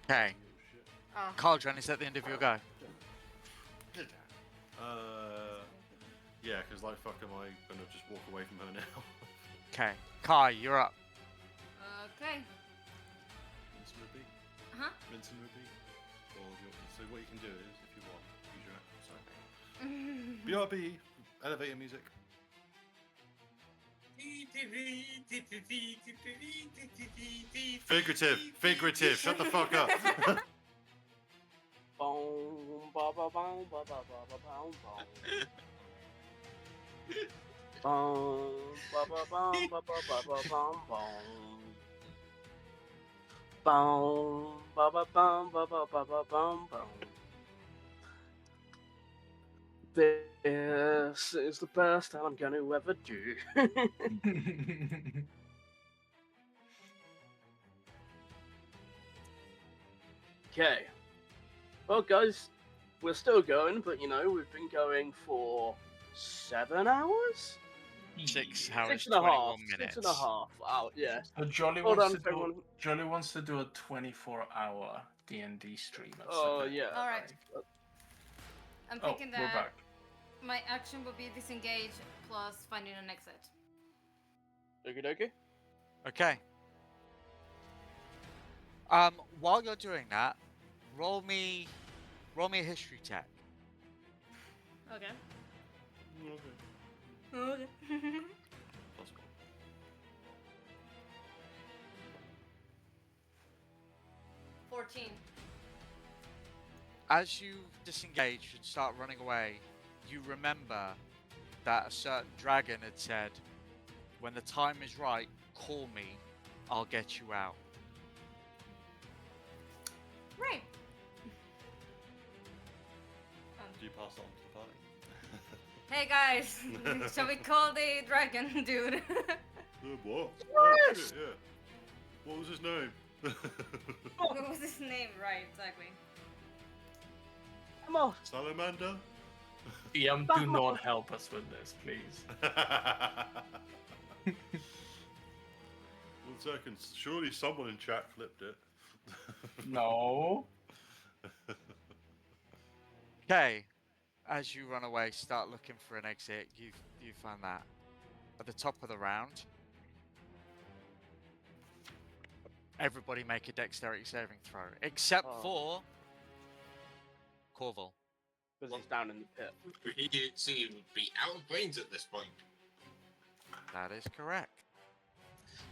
H: Okay.
E: Oh.
H: Cauldron, is that the end of your go?
A: Yeah, because like fuck am I gonna just walk away from her now?
H: Okay. Kai, you're up.
E: Okay.
A: Rinse and repeat.
E: Huh?
A: Rinse and repeat. So what you can do is, if you want, use your sorry. BRB, elevator music. Figurative. Shut the fuck up.
C: Boom, ba ba boom, ba ba ba ba boom, boom. Boom, ba ba boom, ba ba ba ba boom, boom. Boom, ba ba boom, ba ba ba ba boom, boom. This is the best I'm gonna ever do. Okay. Well, guys, we're still going, but you know, we've been going for 7 hours?
H: 6 hours,
C: 6 and a
H: 21
C: half.
H: minutes.
C: 6 and a half. Wow, yeah.
F: So Jolly
C: Hold
F: wants
C: on,
F: to
C: everyone.
F: do. Jolly wants to do a 24-hour D&D stream. At
C: Oh,
F: Saturday.
C: yeah.
E: All right. I'm
F: Oh,
E: thinking
F: we're
E: that
F: back.
E: my action will be disengage plus finding an exit.
C: Okie dokie.
H: Okay. While you're doing that, roll me a history check.
E: Okay.
A: Okay.
E: Okay.
A: Possible.
H: As you disengage and start running away, you remember that a certain dragon had said, "When the time is right, call me. I'll get you out."
E: Right.
A: Do you pass it on to the party?
E: Hey guys, shall we call the dragon dude?
A: What? Oh shit, yeah. What was his name?
E: What was his name? Right, exactly.
C: Come on.
A: Salamander?
F: DM, do not help us with this, please.
A: 1 second. Surely someone in chat flipped it.
F: No.
H: Okay. As you run away, start looking for an exit. You find that at the top of the round. Everybody make a dexterity saving throw, except for Corval.
C: Because he's down in the pit.
D: He seems to be out of brains at this point.
H: That is correct.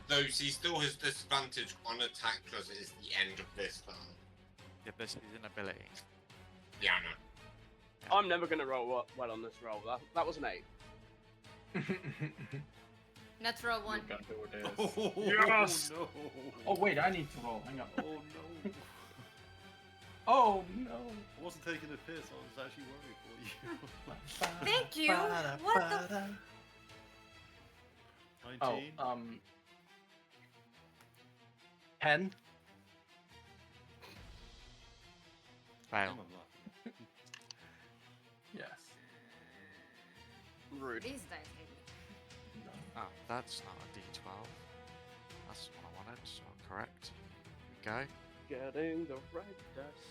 D: Though he still has disadvantage on attack because it is the end of this turn.
H: Yeah, this is an ability.
D: Yeah, I know.
C: I'm never going to roll well on this roll. That was an 8.
E: Natural one.
F: You're gonna do this.
A: Oh,
F: Yes!
A: no.
F: Oh wait, I need to roll. Hang on.
A: Oh no.
F: Oh no.
A: I wasn't taking a piss, I was actually worried for you.
E: Thank you. What the?
A: 19.
F: 10.
H: Fail.
A: I'm laughing.
F: Yes.
C: Rude.
E: These dice hate me.
F: No.
H: Oh, that's not a D12. That's what I wanted, so correct. Here we go.
C: Getting the right dice.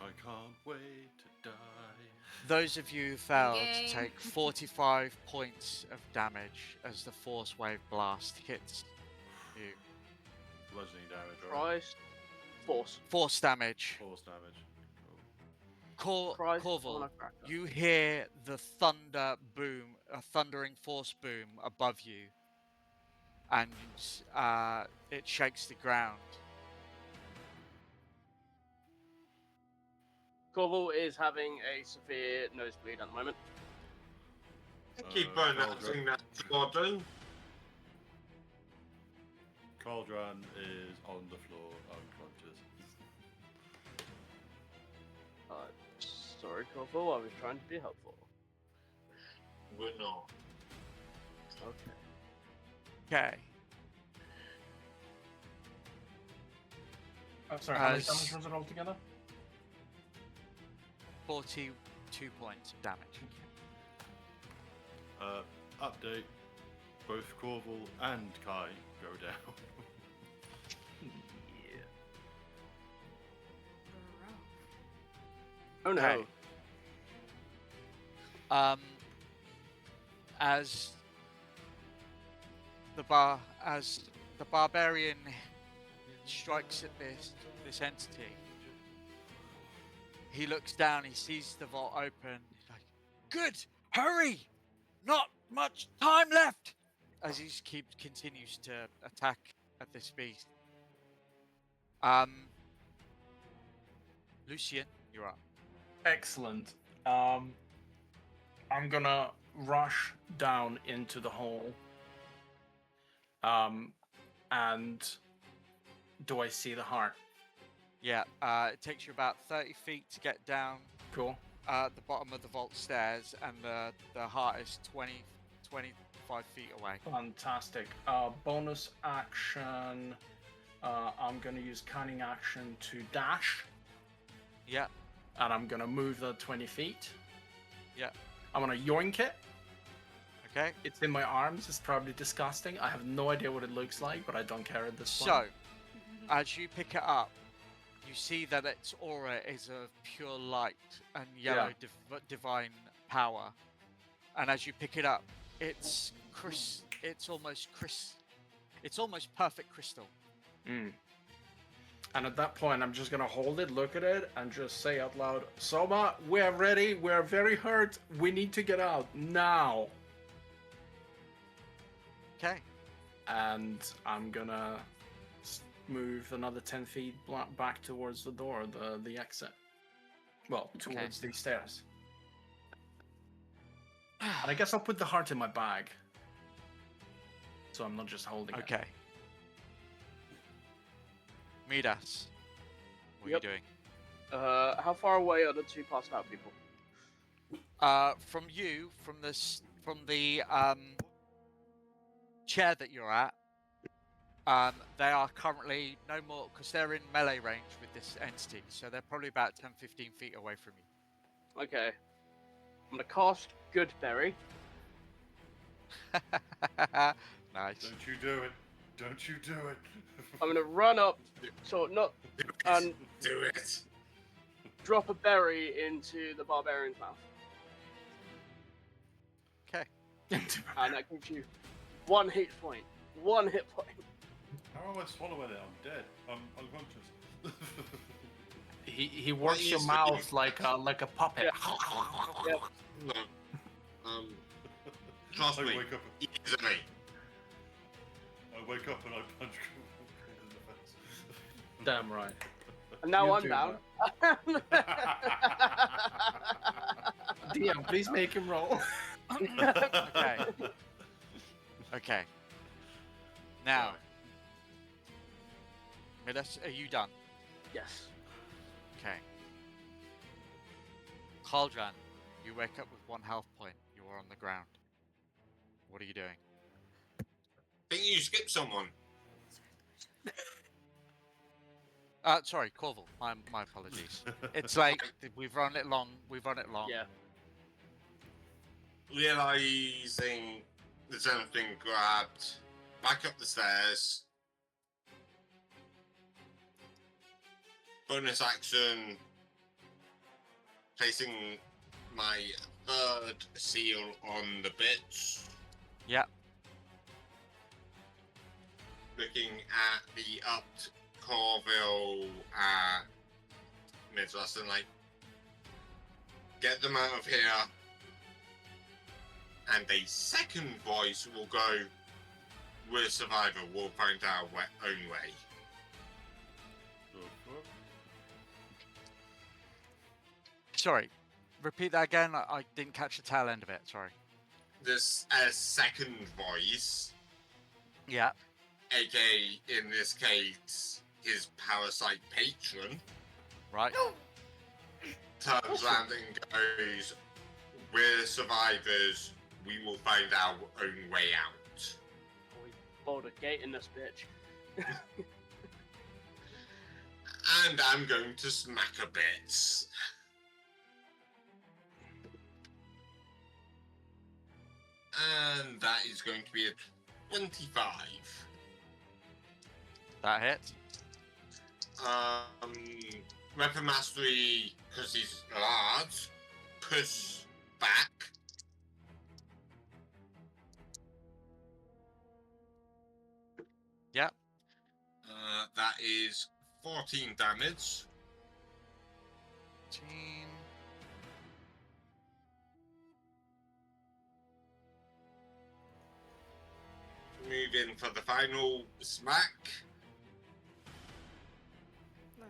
A: I can't wait to die.
H: Those of you who failed
E: Game.
H: take 45 points of damage as the force wave blast hits you.
A: Bludgeoning damage, right?
C: Christ. Force.
H: Force damage.
A: Force damage. Cool.
C: Christ.
H: Corval,
C: motherfucker.
H: you hear the thunder boom, a thundering force boom above you, and it shakes the ground.
C: Corval is having a severe nosebleed at the moment.
D: Keep announcing that, Jordan.
A: Cauldron is on the floor, unconscious.
C: Sorry, Corval, I was trying to be helpful.
D: We're not.
C: Okay.
H: Okay.
F: Oh, sorry, how many
H: As-
F: damage was it altogether?
H: 42 points of damage.
A: Update. Both Corval and Kai go down.
F: Yeah.
C: Oh no.
B: Okay. As the barbarian strikes at this entity, he looks down, he sees the vault open, he's like, "Good, hurry! Not much time left!" As he continues to attack at this beast. Lucien, you're up.
F: Excellent. I'm gonna rush down into the hole. And do I see the heart?
B: Yeah, it takes you about 30 feet to get down
F: Cool.
B: at the bottom of the vault stairs, and the heart is 25 feet away.
F: Fantastic. Bonus action. I'm gonna use cunning action to dash,
B: Yeah,
F: and I'm gonna move the 20 feet.
B: yeah.
F: I'm gonna yoink it.
B: Okay.
F: It's in my arms. It's probably disgusting. I have no idea what it looks like, but I don't care at this
B: So,
F: point.
B: as you pick it up, you see that its aura is of pure light and yellow divine power. And as you pick it up, it's almost perfect crystal.
F: Mm. And at that point, I'm just gonna hold it, look at it, and just say out loud, "Soma, we're ready. We're very hurt. We need to get out now."
B: Okay.
F: And I'm gonna move another 10 feet back towards the door, the exit. Well, towards the stairs. And I guess I'll put the heart in my bag, so I'm not just holding it.
B: Okay. Midas, what
C: Yep.
B: are you doing?
C: How far away are the two passed out people?
B: From the chair that you're at, they are currently no more, because they're in melee range with this entity, so they're probably about 10-15 feet away from you.
C: Okay. I'm gonna cast Goodberry.
B: Nice.
A: Don't you do it. Don't you do it.
C: I'm gonna run up, and
D: Do it.
C: drop a berry into the barbarian's mouth,
B: Okay.
C: and that gives you 1 hit point. 1 hit point.
A: How am I swallowing it? I'm dead. I'm unconscious.
F: He works your
D: is
F: mouth
D: the-
F: like a puppet.
C: Yep.
D: No. Trust
A: I
D: me.
A: wake up.
D: Easily.
A: I wake up and I punch Cole in the face.
F: Damn right.
C: And now
F: You
C: I'm
F: do
C: down.
F: DM, please make him roll.
B: Okay. Okay. Now, Midas, are you done?
C: Yes.
B: Okay. Cauldron, you wake up with 1 health point. You are on the ground. What are you doing?
D: Think you skipped someone.
B: Sorry, Corval. My apologies. It's like we've run it long.
C: Yeah.
D: Realizing there's anything grabbed, back up the stairs. Bonus action, placing my 3rd seal on the bitch.
B: Yeah.
D: Looking at the upped Corville Midwest and like, get them out of here. And a second voice will go, "We're a survivor, we'll find our own way."
B: Sorry. Repeat that again. I didn't catch the tail end of it. Sorry.
D: This second voice,
B: Yeah.
D: aka in this case, his parasite patron,
B: Right.
D: turns around and goes, "We're survivors, we will find our own way out."
C: We boiled a gate in this bitch.
D: And I'm going to smack a bit. And that is going to be a 25.
B: That hits.
D: Weapon mastery, because he's large. Push back.
H: Yep.
D: That is 14 damage.
H: 14.
D: Move in for the final smack.
E: No.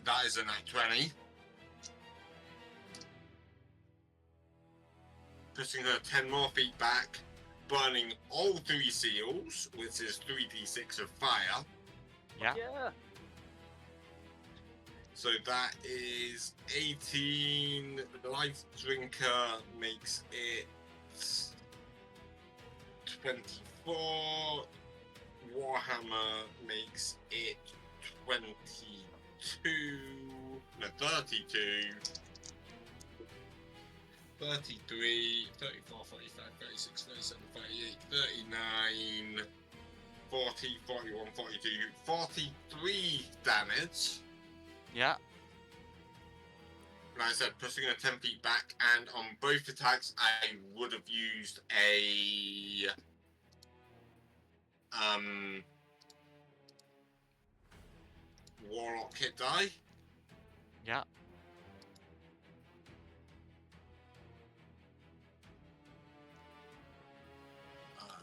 D: That is a nat 20. Pushing her 10 more feet back, burning all 3 seals, which is 3d6 of fire.
H: Yeah.
C: Yeah.
D: So that is 18. Life Drinker makes it 24. Warhammer makes it 22. No, 32. 33, 34, 45, 36, 37, 38, 39, 40, 41, 42, 43 damage.
H: Yeah.
D: Like I said, pushing her 10 feet back, and on both attacks, I would have used a Warlock hit die.
H: Yeah.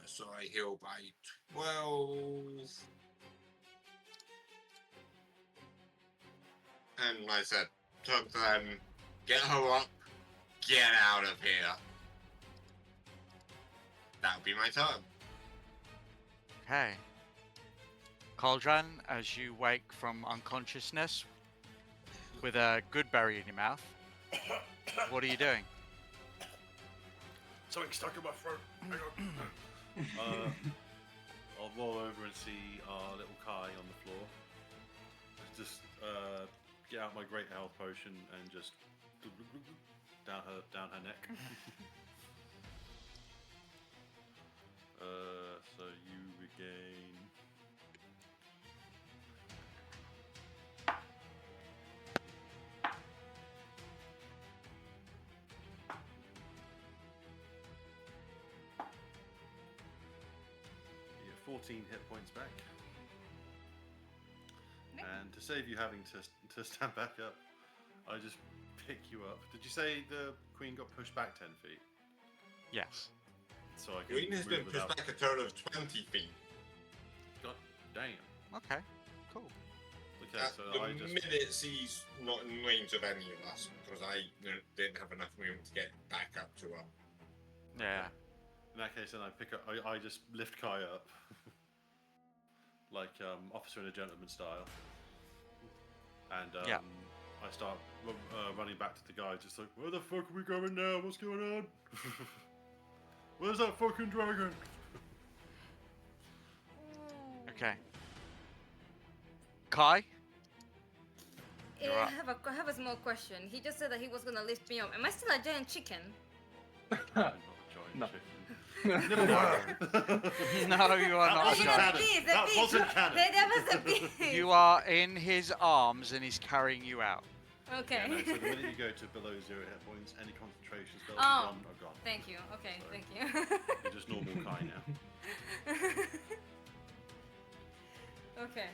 D: So I heal by 12. And like I said, turn to them, get her up, get out of here. That would be my turn.
H: Okay. Cauldron, as you wake from unconsciousness with a good berry in your mouth, what are you doing?
A: Something stuck in my throat. Hang on. I'll roll over and see our little Kai on the floor. Just get out my great health potion and just down her neck. So you regain. You get 14 hit points back. And to save you having to stand back up, I just pick you up. Did you say the queen got pushed back 10 feet?
H: Yes.
A: So I can
D: Green has been
A: move
D: pushed
A: without...
D: back a total of 20 feet.
A: God damn.
H: Okay. Cool.
A: Okay,
D: At
A: so
D: the
A: I just...
D: minute she's not in range of any of us, because I didn't have enough room to get back up to her.
H: Yeah.
A: In that case, then I pick up... I just lift Kai up. Like Officer and a Gentleman style. And
H: Yeah.
A: I start running back to the guy, just like, where the fuck are we going now? What's going on? Where's that fucking dragon?
H: Okay. Kai? You're
E: I
H: up.
E: have a small question. He just said that he was gonna lift me up. Am I still a giant chicken?
A: I'm not a giant
F: No.
A: chicken. Never mind.
H: No, you are
A: That
H: not.
A: wasn't
H: Kai.
A: canon. That wasn't canon.
E: That was a beast.
H: You are in his arms and he's carrying you out.
E: Okay.
A: Yeah, no, so the minute you go to below 0 hit points, any concentration spells
E: Oh.
A: you've done are gone.
E: Thank you. Okay,
A: Sorry.
E: thank you.
A: You're just normal Kai now.
E: Okay.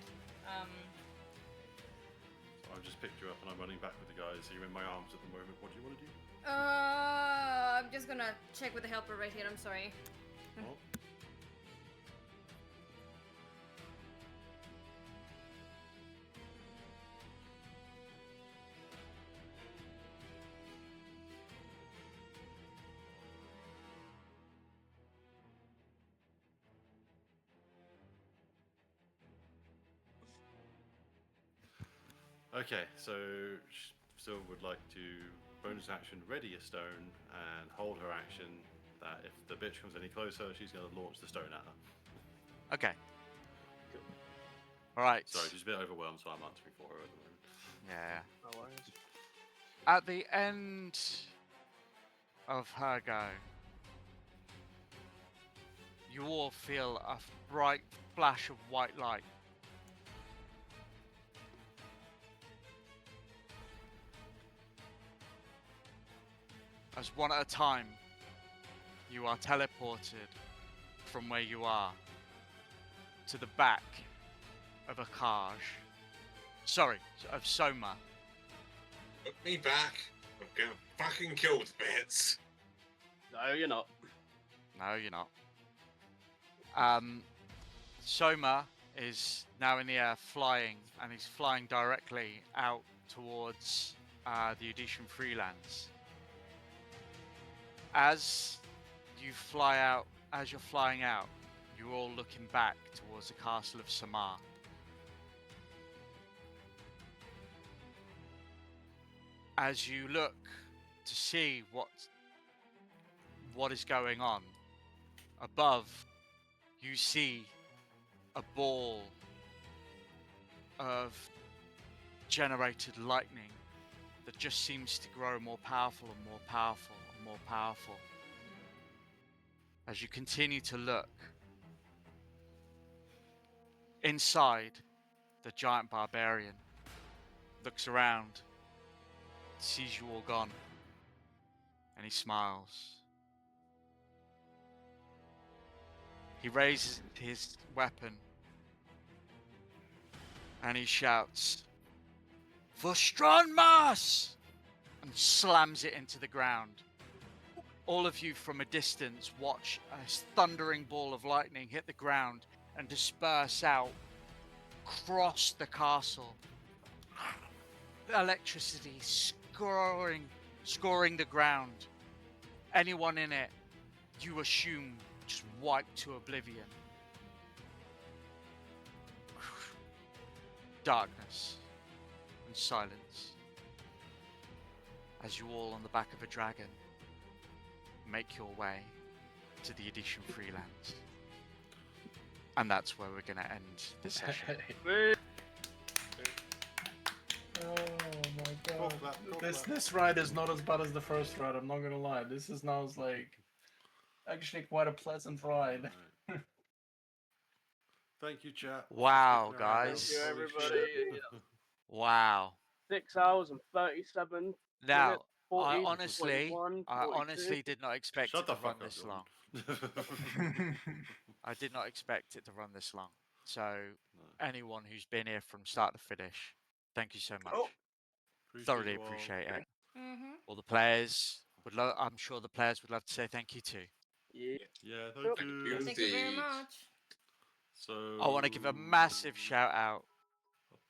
A: So I've just picked you up and I'm running back with the guys. So you're in my arms at the moment. What do you want to do?
E: I'm just gonna check with the helper right here. I'm sorry.
A: Well, okay, so Sil would like to bonus action ready a stone and hold her action that if the bitch comes any closer, she's going to launch the stone at her.
H: Okay. Alright.
A: Sorry, she's a bit overwhelmed, so I'm answering for her at the moment.
H: Yeah.
C: No worries.
H: At the end of her go, you all feel a bright flash of white light. As one at a time, you are teleported from where you are to the back of a Kaj. Sorry, of Soma.
D: Put me back. I'm gonna fucking kill the bits.
C: No, you're not.
H: No, you're not. Soma is now in the air flying, and he's flying directly out towards the Odyssean Freelands. As you're flying out, you're all looking back towards the castle of Samar. As you look to see what is going on, above you see a ball of generated lightning that just seems to grow more powerful and more powerful and more powerful. As you continue to look, inside, the giant barbarian looks around, sees you all gone, and he smiles. He raises his weapon and he shouts, "Vostronmas!" and slams it into the ground. All of you from a distance watch a thundering ball of lightning hit the ground and disperse out across the castle. Electricity scoring the ground. Anyone in it, you assume, just wiped to oblivion. Darkness and silence as you all on the back of a dragon make your way to the Odyssean Freelands. And that's where we're going to end this session.
F: Oh my god. This ride is not as bad as the first ride, I'm not gonna lie. This is now like actually quite a pleasant ride.
A: Thank you, chat.
H: Wow,
A: Sticking around.
H: guys.
C: Thank you,
A: Holy
C: everybody.
A: shit.
H: Wow.
C: 6 hours and 37
H: Now,
C: minutes. 40,
H: I honestly
C: 41,
H: did not expect
A: Shut
H: it
A: the
H: to run
A: fuck up,
H: this
A: Jordan.
H: long. I did not expect it to run this long. So, anyone who's been here from start to finish, thank you so much.
C: Oh.
H: Thoroughly
A: you all.
H: appreciate it.
E: Mm-hmm.
H: All the players I'm sure the players would love to say thank you too.
C: Yeah.
A: Yeah,
C: Yep.
A: thank you.
E: Thank you very
D: Indeed.
E: much.
A: So
H: I want to give a massive shout out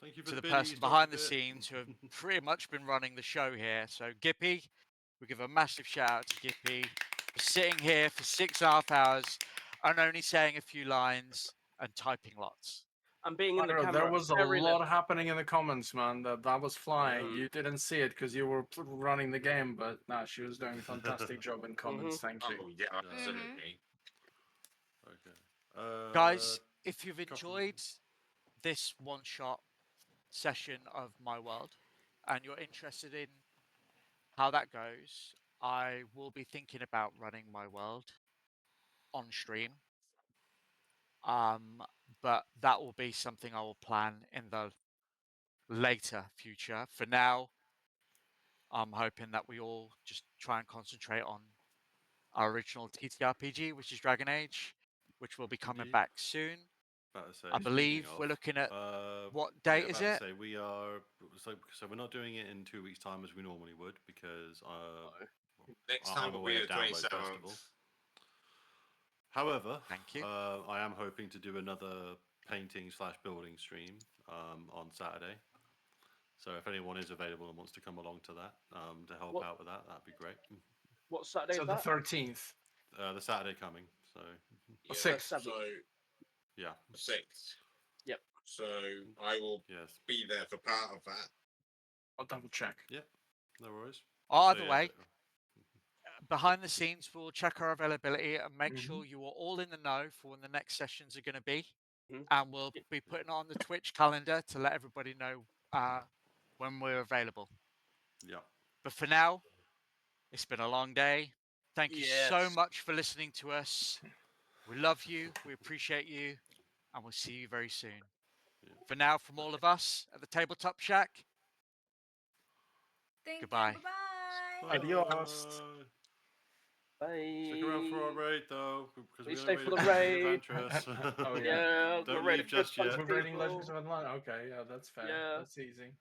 A: thank you for
H: to the
A: biddies,
H: person behind the
A: Dr. Bit.
H: scenes who have pretty much been running the show here. So Gippy, we give a massive shout out to Gippy for sitting here for 6.5 hours and only saying a few lines and typing lots.
C: I'm being in the
F: Pyro,
C: camera.
F: there was a
C: very
F: lot
C: little.
F: happening in the comments, man. That was flying.
D: Mm.
F: You didn't see it because you were running the game, but nah, she was doing a fantastic job in comments. Thank you.
D: Oh yeah, absolutely.
A: Okay.
H: Guys, if you've
A: couple-
H: enjoyed this one-shot session of My World and you're interested in how that goes, I will be thinking about running My World on stream. But that will be something I will plan in the later future. For now, I'm hoping that we all just try and concentrate on our original TTRPG, which is Dragon Age, which will be coming
A: Indeed.
H: back soon.
A: About to say,
H: I believe
A: speaking
H: we're
A: of,
H: looking at what
A: yeah,
H: date is
A: about
H: it?
A: to say, we are so we're not doing it in 2 weeks' time as we normally would because
D: Next
A: I'm
D: time will be
A: away
D: the
A: at Download Festival.
D: 27th.
A: However,
H: Thank you.
A: I am hoping to do another painting/building stream on Saturday. So if anyone is available and wants to come along to that to help
C: What-
A: out with that, that'd be great.
C: What Saturday
F: So
C: is
F: the
C: that?
F: 13th.
A: The Saturday coming. So
F: Or
D: Yeah,
F: 6th.
C: Seventh.
D: So
A: yeah,
D: 6th.
C: Yep.
D: So I will
A: yes,
D: be there for part of that.
F: I'll double check.
A: no worries.
H: Either
A: So, yeah,
H: way, behind the scenes, we'll check our availability and make sure
F: Mhm.
H: you are all in the know for when the next sessions are going to be.
C: Mhm.
H: And we'll be putting it on the Twitch calendar to let everybody know when we're available.
A: yeah.
H: But for now, it's been a long day. Thank you so
C: Yes.
H: much for listening to us. We love you. We appreciate you. And we'll see you very soon.
A: Yeah.
H: For now, from all of us at the Tabletop Shack,
E: Thank
H: Goodbye.
E: you. Bye-bye.
F: Adios.
C: Bye.
A: Stick around for our raid though, because we
C: Please
A: only
C: stay for
A: raided
C: the
A: people
C: raid.
A: with Adventurous.
F: Oh, yeah.
C: Yeah,
A: Don't
C: we're ready
A: leave
C: for
A: just
C: bunch
A: yet.
C: of
F: We're raiding
C: people.
F: Legends of Online. Okay, yeah, that's fair.
C: Yeah.
F: That's easy.